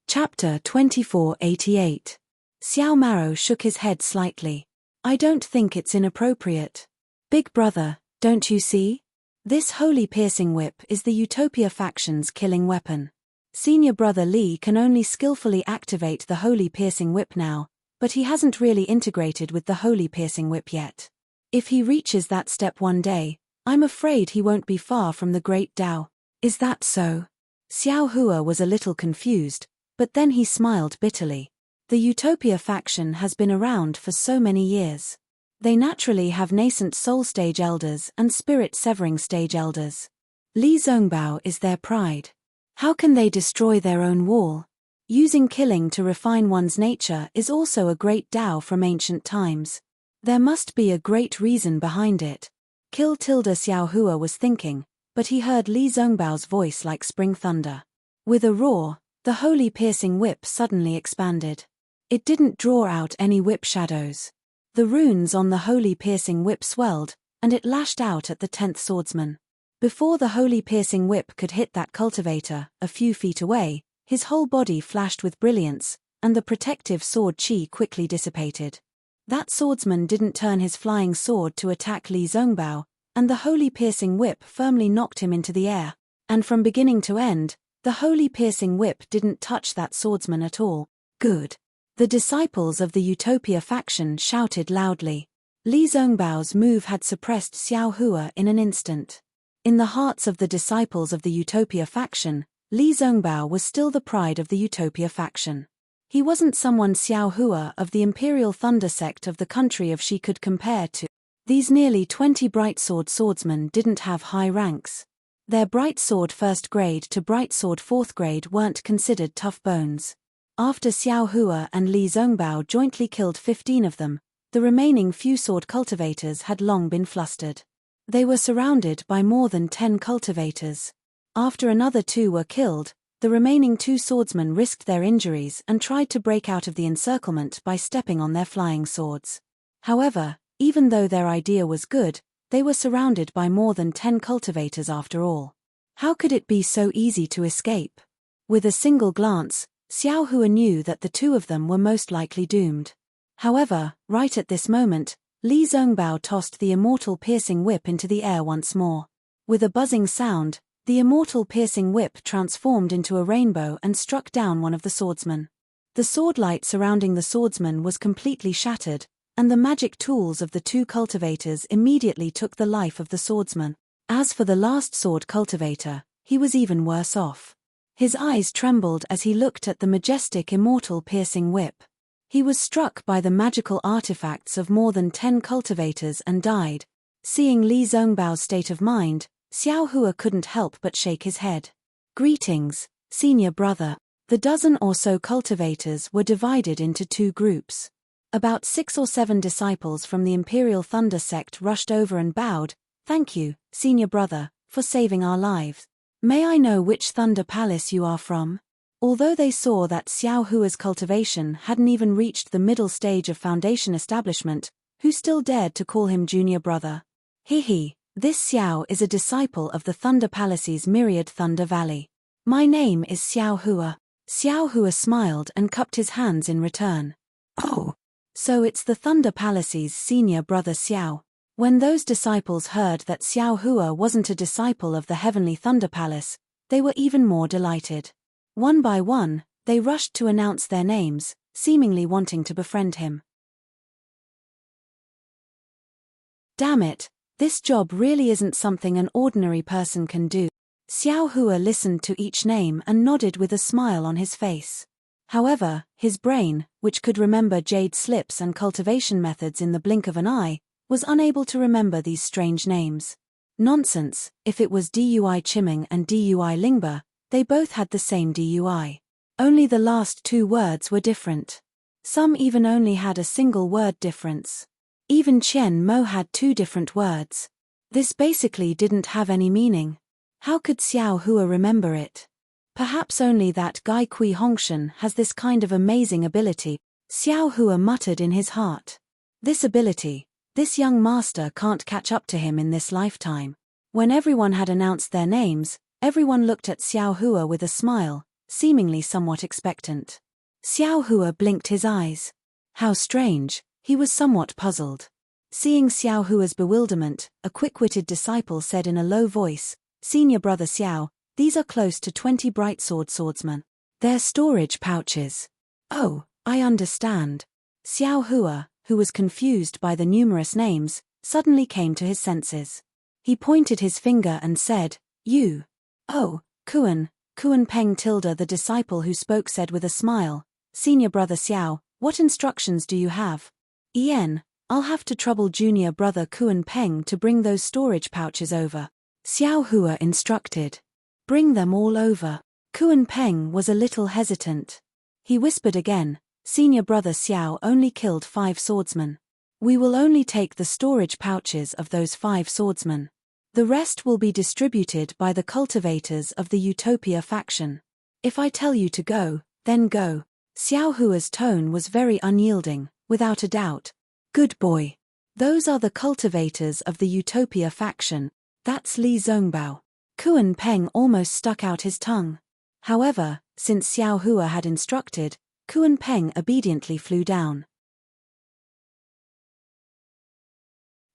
Chapter 2488. Xiao Maro shook his head slightly. "I don't think it's inappropriate. Big brother, don't you see? This holy piercing whip is the Utopia faction's killing weapon. Senior brother Li can only skillfully activate the holy piercing whip now, but he hasn't really integrated with the holy piercing whip yet. If he reaches that step one day, I'm afraid he won't be far from the great Tao." "Is that so?" Xiao Hua was a little confused, but then he smiled bitterly. The Utopia faction has been around for so many years. They naturally have nascent soul stage elders and spirit severing stage elders. Li Zongbao is their pride. How can they destroy their own wall? Using killing to refine one's nature is also a great Tao from ancient times. There must be a great reason behind it. Kill Xiao Hua was thinking, but he heard Li Zongbao's voice like spring thunder. With a roar, the holy piercing whip suddenly expanded. It didn't draw out any whip shadows. The runes on the holy piercing whip swelled, and it lashed out at the 10th swordsman. Before the holy piercing whip could hit that cultivator, a few feet away, his whole body flashed with brilliance, and the protective sword chi quickly dissipated. That swordsman didn't turn his flying sword to attack Li Zongbao, and the holy piercing whip firmly knocked him into the air. And from beginning to end, the holy piercing whip didn't touch that swordsman at all. Good. The disciples of the Utopia faction shouted loudly. Li Zongbao's move had suppressed Xiao Hua in an instant. In the hearts of the disciples of the Utopia faction, Li Zongbao was still the pride of the Utopia faction. He wasn't someone Xiao Hua of the Imperial Thunder sect of the country of Shi could compare to. These nearly 20 brightsword swordsmen didn't have high ranks. Their brightsword 1st grade to brightsword 4th grade weren't considered tough bones. After Xiao Hua and Li Zongbao jointly killed 15 of them, the remaining few sword cultivators had long been flustered. They were surrounded by more than 10 cultivators. After another 2 were killed, the remaining 2 swordsmen risked their injuries and tried to break out of the encirclement by stepping on their flying swords. However, even though their idea was good, they were surrounded by more than 10 cultivators after all. How could it be so easy to escape? With a single glance, Xiao Hua knew that the 2 of them were most likely doomed. However, right at this moment, Li Zongbao tossed the immortal piercing whip into the air once more. With a buzzing sound, the immortal piercing whip transformed into a rainbow and struck down one of the swordsmen. The sword light surrounding the swordsman was completely shattered, and the magic tools of the 2 cultivators immediately took the life of the swordsman. As for the last sword cultivator, he was even worse off. His eyes trembled as he looked at the majestic immortal piercing whip. He was struck by the magical artifacts of more than 10 cultivators and died. Seeing Li Zongbao's state of mind, Xiao Hua couldn't help but shake his head. Greetings, senior brother. The dozen or so cultivators were divided into 2 groups. About 6 or 7 disciples from the Imperial Thunder sect rushed over and bowed. Thank you, senior brother, for saving our lives. May I know which Thunder Palace you are from? Although they saw that Xiao Hua's cultivation hadn't even reached the middle stage of foundation establishment, who still dared to call him junior brother? This Xiao is a disciple of the Thunder Palace's myriad Thunder Valley. My name is Xiao Hua. Xiao Hua smiled and cupped his hands in return. Oh, so it's the Thunder Palace's senior brother Xiao. When those disciples heard that Xiao Hua wasn't a disciple of the Heavenly Thunder Palace, they were even more delighted. One by one, they rushed to announce their names, seemingly wanting to befriend him. Damn it, this job really isn't something an ordinary person can do. Xiao Hua listened to each name and nodded with a smile on his face. However, his brain, which could remember jade slips and cultivation methods in the blink of an eye, was unable to remember these strange names. Nonsense, if it was Dui Chiming and Dui Lingba, they both had the same DUI. Only the last 2 words were different. Some even only had a single word difference. Even Qian Mo had 2 different words. This basically didn't have any meaning. How could Xiao Hua remember it? Perhaps only that Gai Kui Hongshan has this kind of amazing ability, Xiao Hua muttered in his heart. This ability, this young master can't catch up to him in this lifetime. When everyone had announced their names, everyone looked at Xiao Hua with a smile, seemingly somewhat expectant. Xiao Hua blinked his eyes. How strange, he was somewhat puzzled. Seeing Xiao Hua's bewilderment, a quick-witted disciple said in a low voice, Senior brother Xiao, these are close to 20 brightsword swordsmen. They're storage pouches. Oh, I understand. Xiao Hua, who was confused by the numerous names, suddenly came to his senses. He pointed his finger and said, You. Oh, Kuan Peng Tilda the disciple who spoke said with a smile, Senior brother Xiao, what instructions do you have? I'll have to trouble junior brother Kuan Peng to bring those storage pouches over. Xiao Hua instructed. Bring them all over. Kuan Peng was a little hesitant. He whispered again, "Senior brother Xiao only killed 5 swordsmen. We will only take the storage pouches of those 5 swordsmen. The rest will be distributed by the cultivators of the Utopia faction. If I tell you to go, then go." Xiao Hua's tone was very unyielding, without a doubt. "Good boy. Those are the cultivators of the Utopia faction. That's Li Zongbao." Kuan Peng almost stuck out his tongue. However, since Xiao Hua had instructed, Kuan Peng obediently flew down.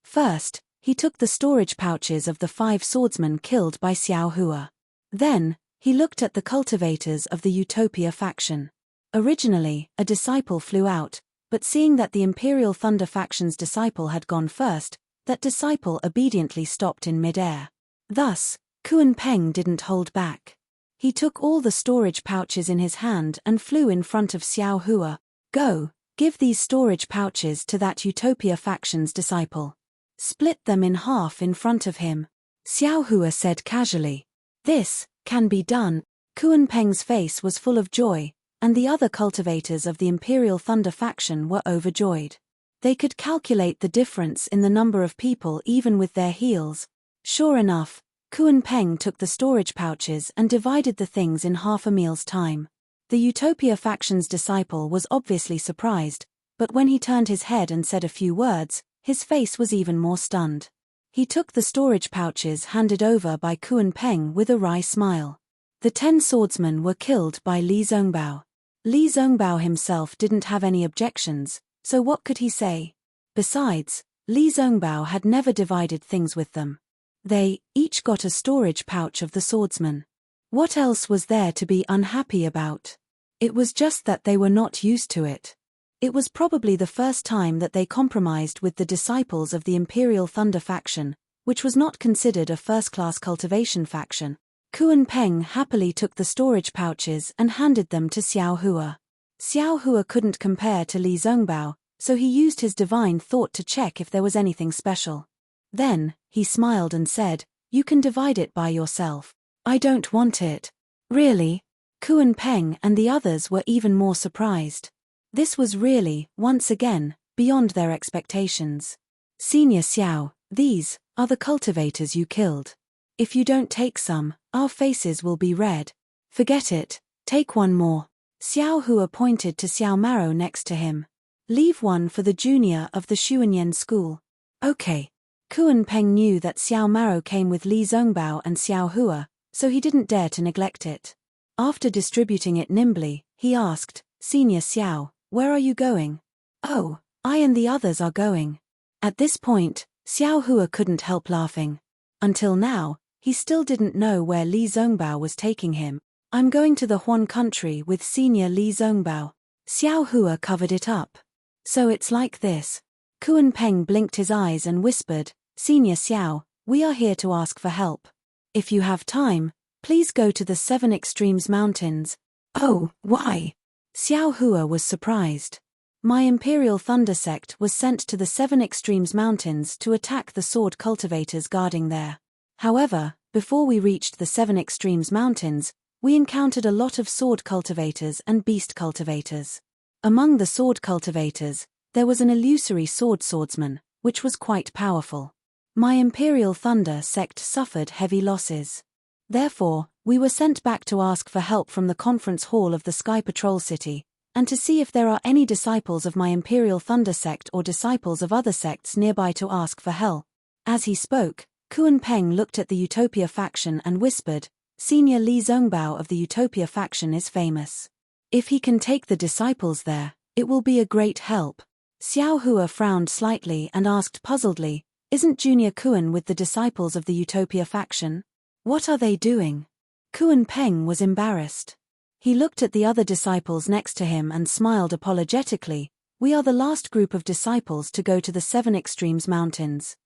First, he took the storage pouches of the 5 swordsmen killed by Xiao Hua. Then, he looked at the cultivators of the Utopia faction. Originally, a disciple flew out, but seeing that the Imperial Thunder faction's disciple had gone first, that disciple obediently stopped in mid-air. Thus, Kuan Peng didn't hold back. He took all the storage pouches in his hand and flew in front of Xiao Hua. "Go, give these storage pouches to that Utopia faction's disciple. Split them in half in front of him," Xiao Hua said casually. "This can be done." Kuan Peng's face was full of joy, and the other cultivators of the Imperial Thunder faction were overjoyed. They could calculate the difference in the number of people even with their heals. Sure enough, Kuan Peng took the storage pouches and divided the things in half a meal's time. The Utopia faction's disciple was obviously surprised, but when he turned his head and said a few words, his face was even more stunned. He took the storage pouches handed over by Kuan Peng with a wry smile. The 10 swordsmen were killed by Li Zongbao. Li Zongbao himself didn't have any objections, so what could he say? Besides, Li Zongbao had never divided things with them. They each got a storage pouch of the swordsman. What else was there to be unhappy about? It was just that they were not used to it. It was probably the first time that they compromised with the disciples of the Imperial Thunder faction, which was not considered a first-class cultivation faction. Kuan Peng happily took the storage pouches and handed them to Xiao Hua. Xiao Hua couldn't compare to Li Zongbao, so he used his divine thought to check if there was anything special. Then, he smiled and said, "You can divide it by yourself." "I don't want it." "Really?" Kuan Peng and the others were even more surprised. This was really, once again, beyond their expectations. "Senior Xiao, these are the cultivators you killed. If you don't take some, our faces will be red." "Forget it, take one more." Xiao Hua pointed to Xiao Maro next to him. "Leave one for the junior of the Xuanyan school." "Okay." Kuan Peng knew that Xiao Maro came with Li Zongbao and Xiao Hua, so he didn't dare to neglect it. After distributing it nimbly, he asked, "Senior Xiao, where are you going?" "Oh, I and the others are going." At this point, Xiao Hua couldn't help laughing. Until now, he still didn't know where Li Zongbao was taking him. "I'm going to the Huan country with Senior Li Zongbao." Xiao Hua covered it up. "So it's like this." Kuan Peng blinked his eyes and whispered, "Senior Xiao, we are here to ask for help. If you have time, please go to the 7 Extremes Mountains." "Oh, why?" Xiao Hua was surprised. "My Imperial Thunder sect was sent to the 7 Extremes Mountains to attack the sword cultivators guarding there. However, before we reached the 7 Extremes Mountains, we encountered a lot of sword cultivators and beast cultivators. Among the sword cultivators, there was an illusory swordsman, which was quite powerful. My Imperial Thunder sect suffered heavy losses. Therefore, we were sent back to ask for help from the conference hall of the Sky Patrol City, and to see if there are any disciples of my Imperial Thunder sect or disciples of other sects nearby to ask for help." As he spoke, Kuan Peng looked at the Utopia faction and whispered, "Senior Li Zongbao of the Utopia faction is famous. If he can take the disciples there, it will be a great help." Xiao Hua frowned slightly and asked puzzledly, "Isn't Junior Kuan with the disciples of the Utopia faction? What are they doing?" Kuan Peng was embarrassed. He looked at the other disciples next to him and smiled apologetically. "We are the last group of disciples to go to the 7 Extremes Mountains.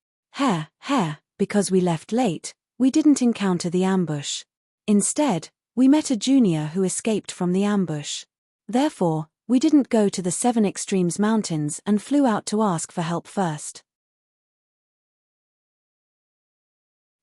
Because we left late, we didn't encounter the ambush. Instead, we met a junior who escaped from the ambush. Therefore, we didn't go to the 7 Extremes Mountains and flew out to ask for help first.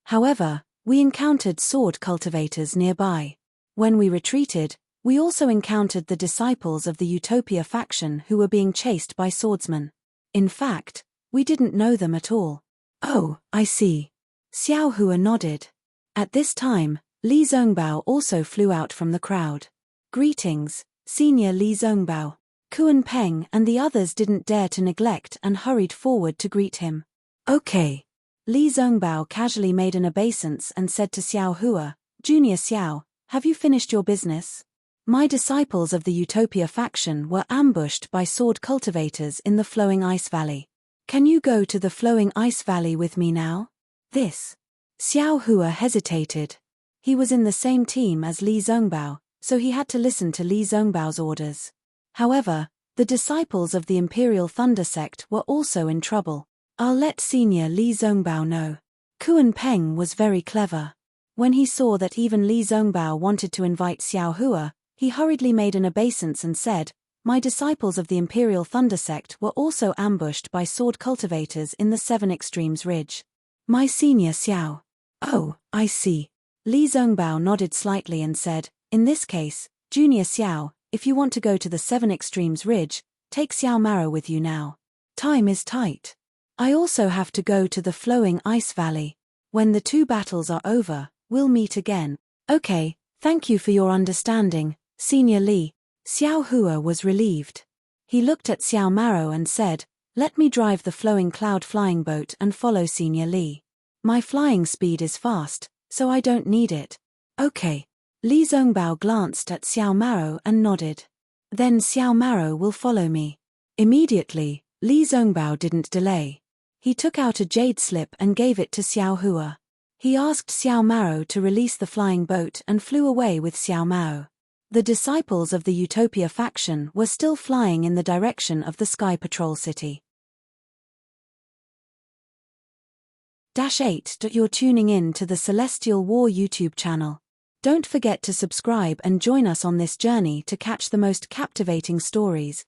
However, we encountered sword cultivators nearby. When we retreated, We also encountered the disciples of the Utopia faction who were being chased by swordsmen. In fact, we didn't know them at all. Oh, I see. Xiao Hua nodded. At this time, Li Zongbao also flew out from the crowd. Greetings, Senior Li Zongbao. Kuan Peng and the others didn't dare to neglect and hurried forward to greet him. Okay. Li Zongbao casually made an obeisance and said to Xiao Hua, Junior Xiao, have you finished your business? My disciples of the Utopia faction were ambushed by sword cultivators in the Flowing Ice Valley. Can you go to the Flowing Ice Valley with me now? This. Xiao Hua hesitated. He was in the same team as Li Zongbao, so he had to listen to Li Zongbao's orders. However, the disciples of the Imperial Thunder sect were also in trouble. I'll let Senior Li Zongbao know. Kuan Peng was very clever. When he saw that even Li Zongbao wanted to invite Xiao Hua, he hurriedly made an obeisance and said, My disciples of the Imperial Thunder sect were also ambushed by sword cultivators in the Seven Extremes Ridge. My Senior Xiao. Oh, I see. Li Zongbao nodded slightly and said, In this case, Junior Xiao, if you want to go to the Seven Extremes Ridge, take Xiao Maro with you now. Time is tight. I also have to go to the Flowing Ice Valley. When the two battles are over, we'll meet again. Okay, thank you for your understanding, Senior Li. Xiao Hua was relieved. He looked at Xiao Maro and said, Let me drive the flowing cloud flying boat and follow Senior Li. My flying speed is fast, so I don't need it. Okay. Li Zongbao glanced at Xiao Maro and nodded. Then Xiao Maro will follow me. Immediately, Li Zongbao didn't delay. He took out a jade slip and gave it to Xiao Hua. He asked Xiao Maro to release the flying boat and flew away with Xiao Maro. The disciples of the Utopia faction were still flying in the direction of the Sky Patrol City. -8. You're tuning in to the Celestial War YouTube channel. Don't forget to subscribe and join us on this journey to catch the most captivating stories,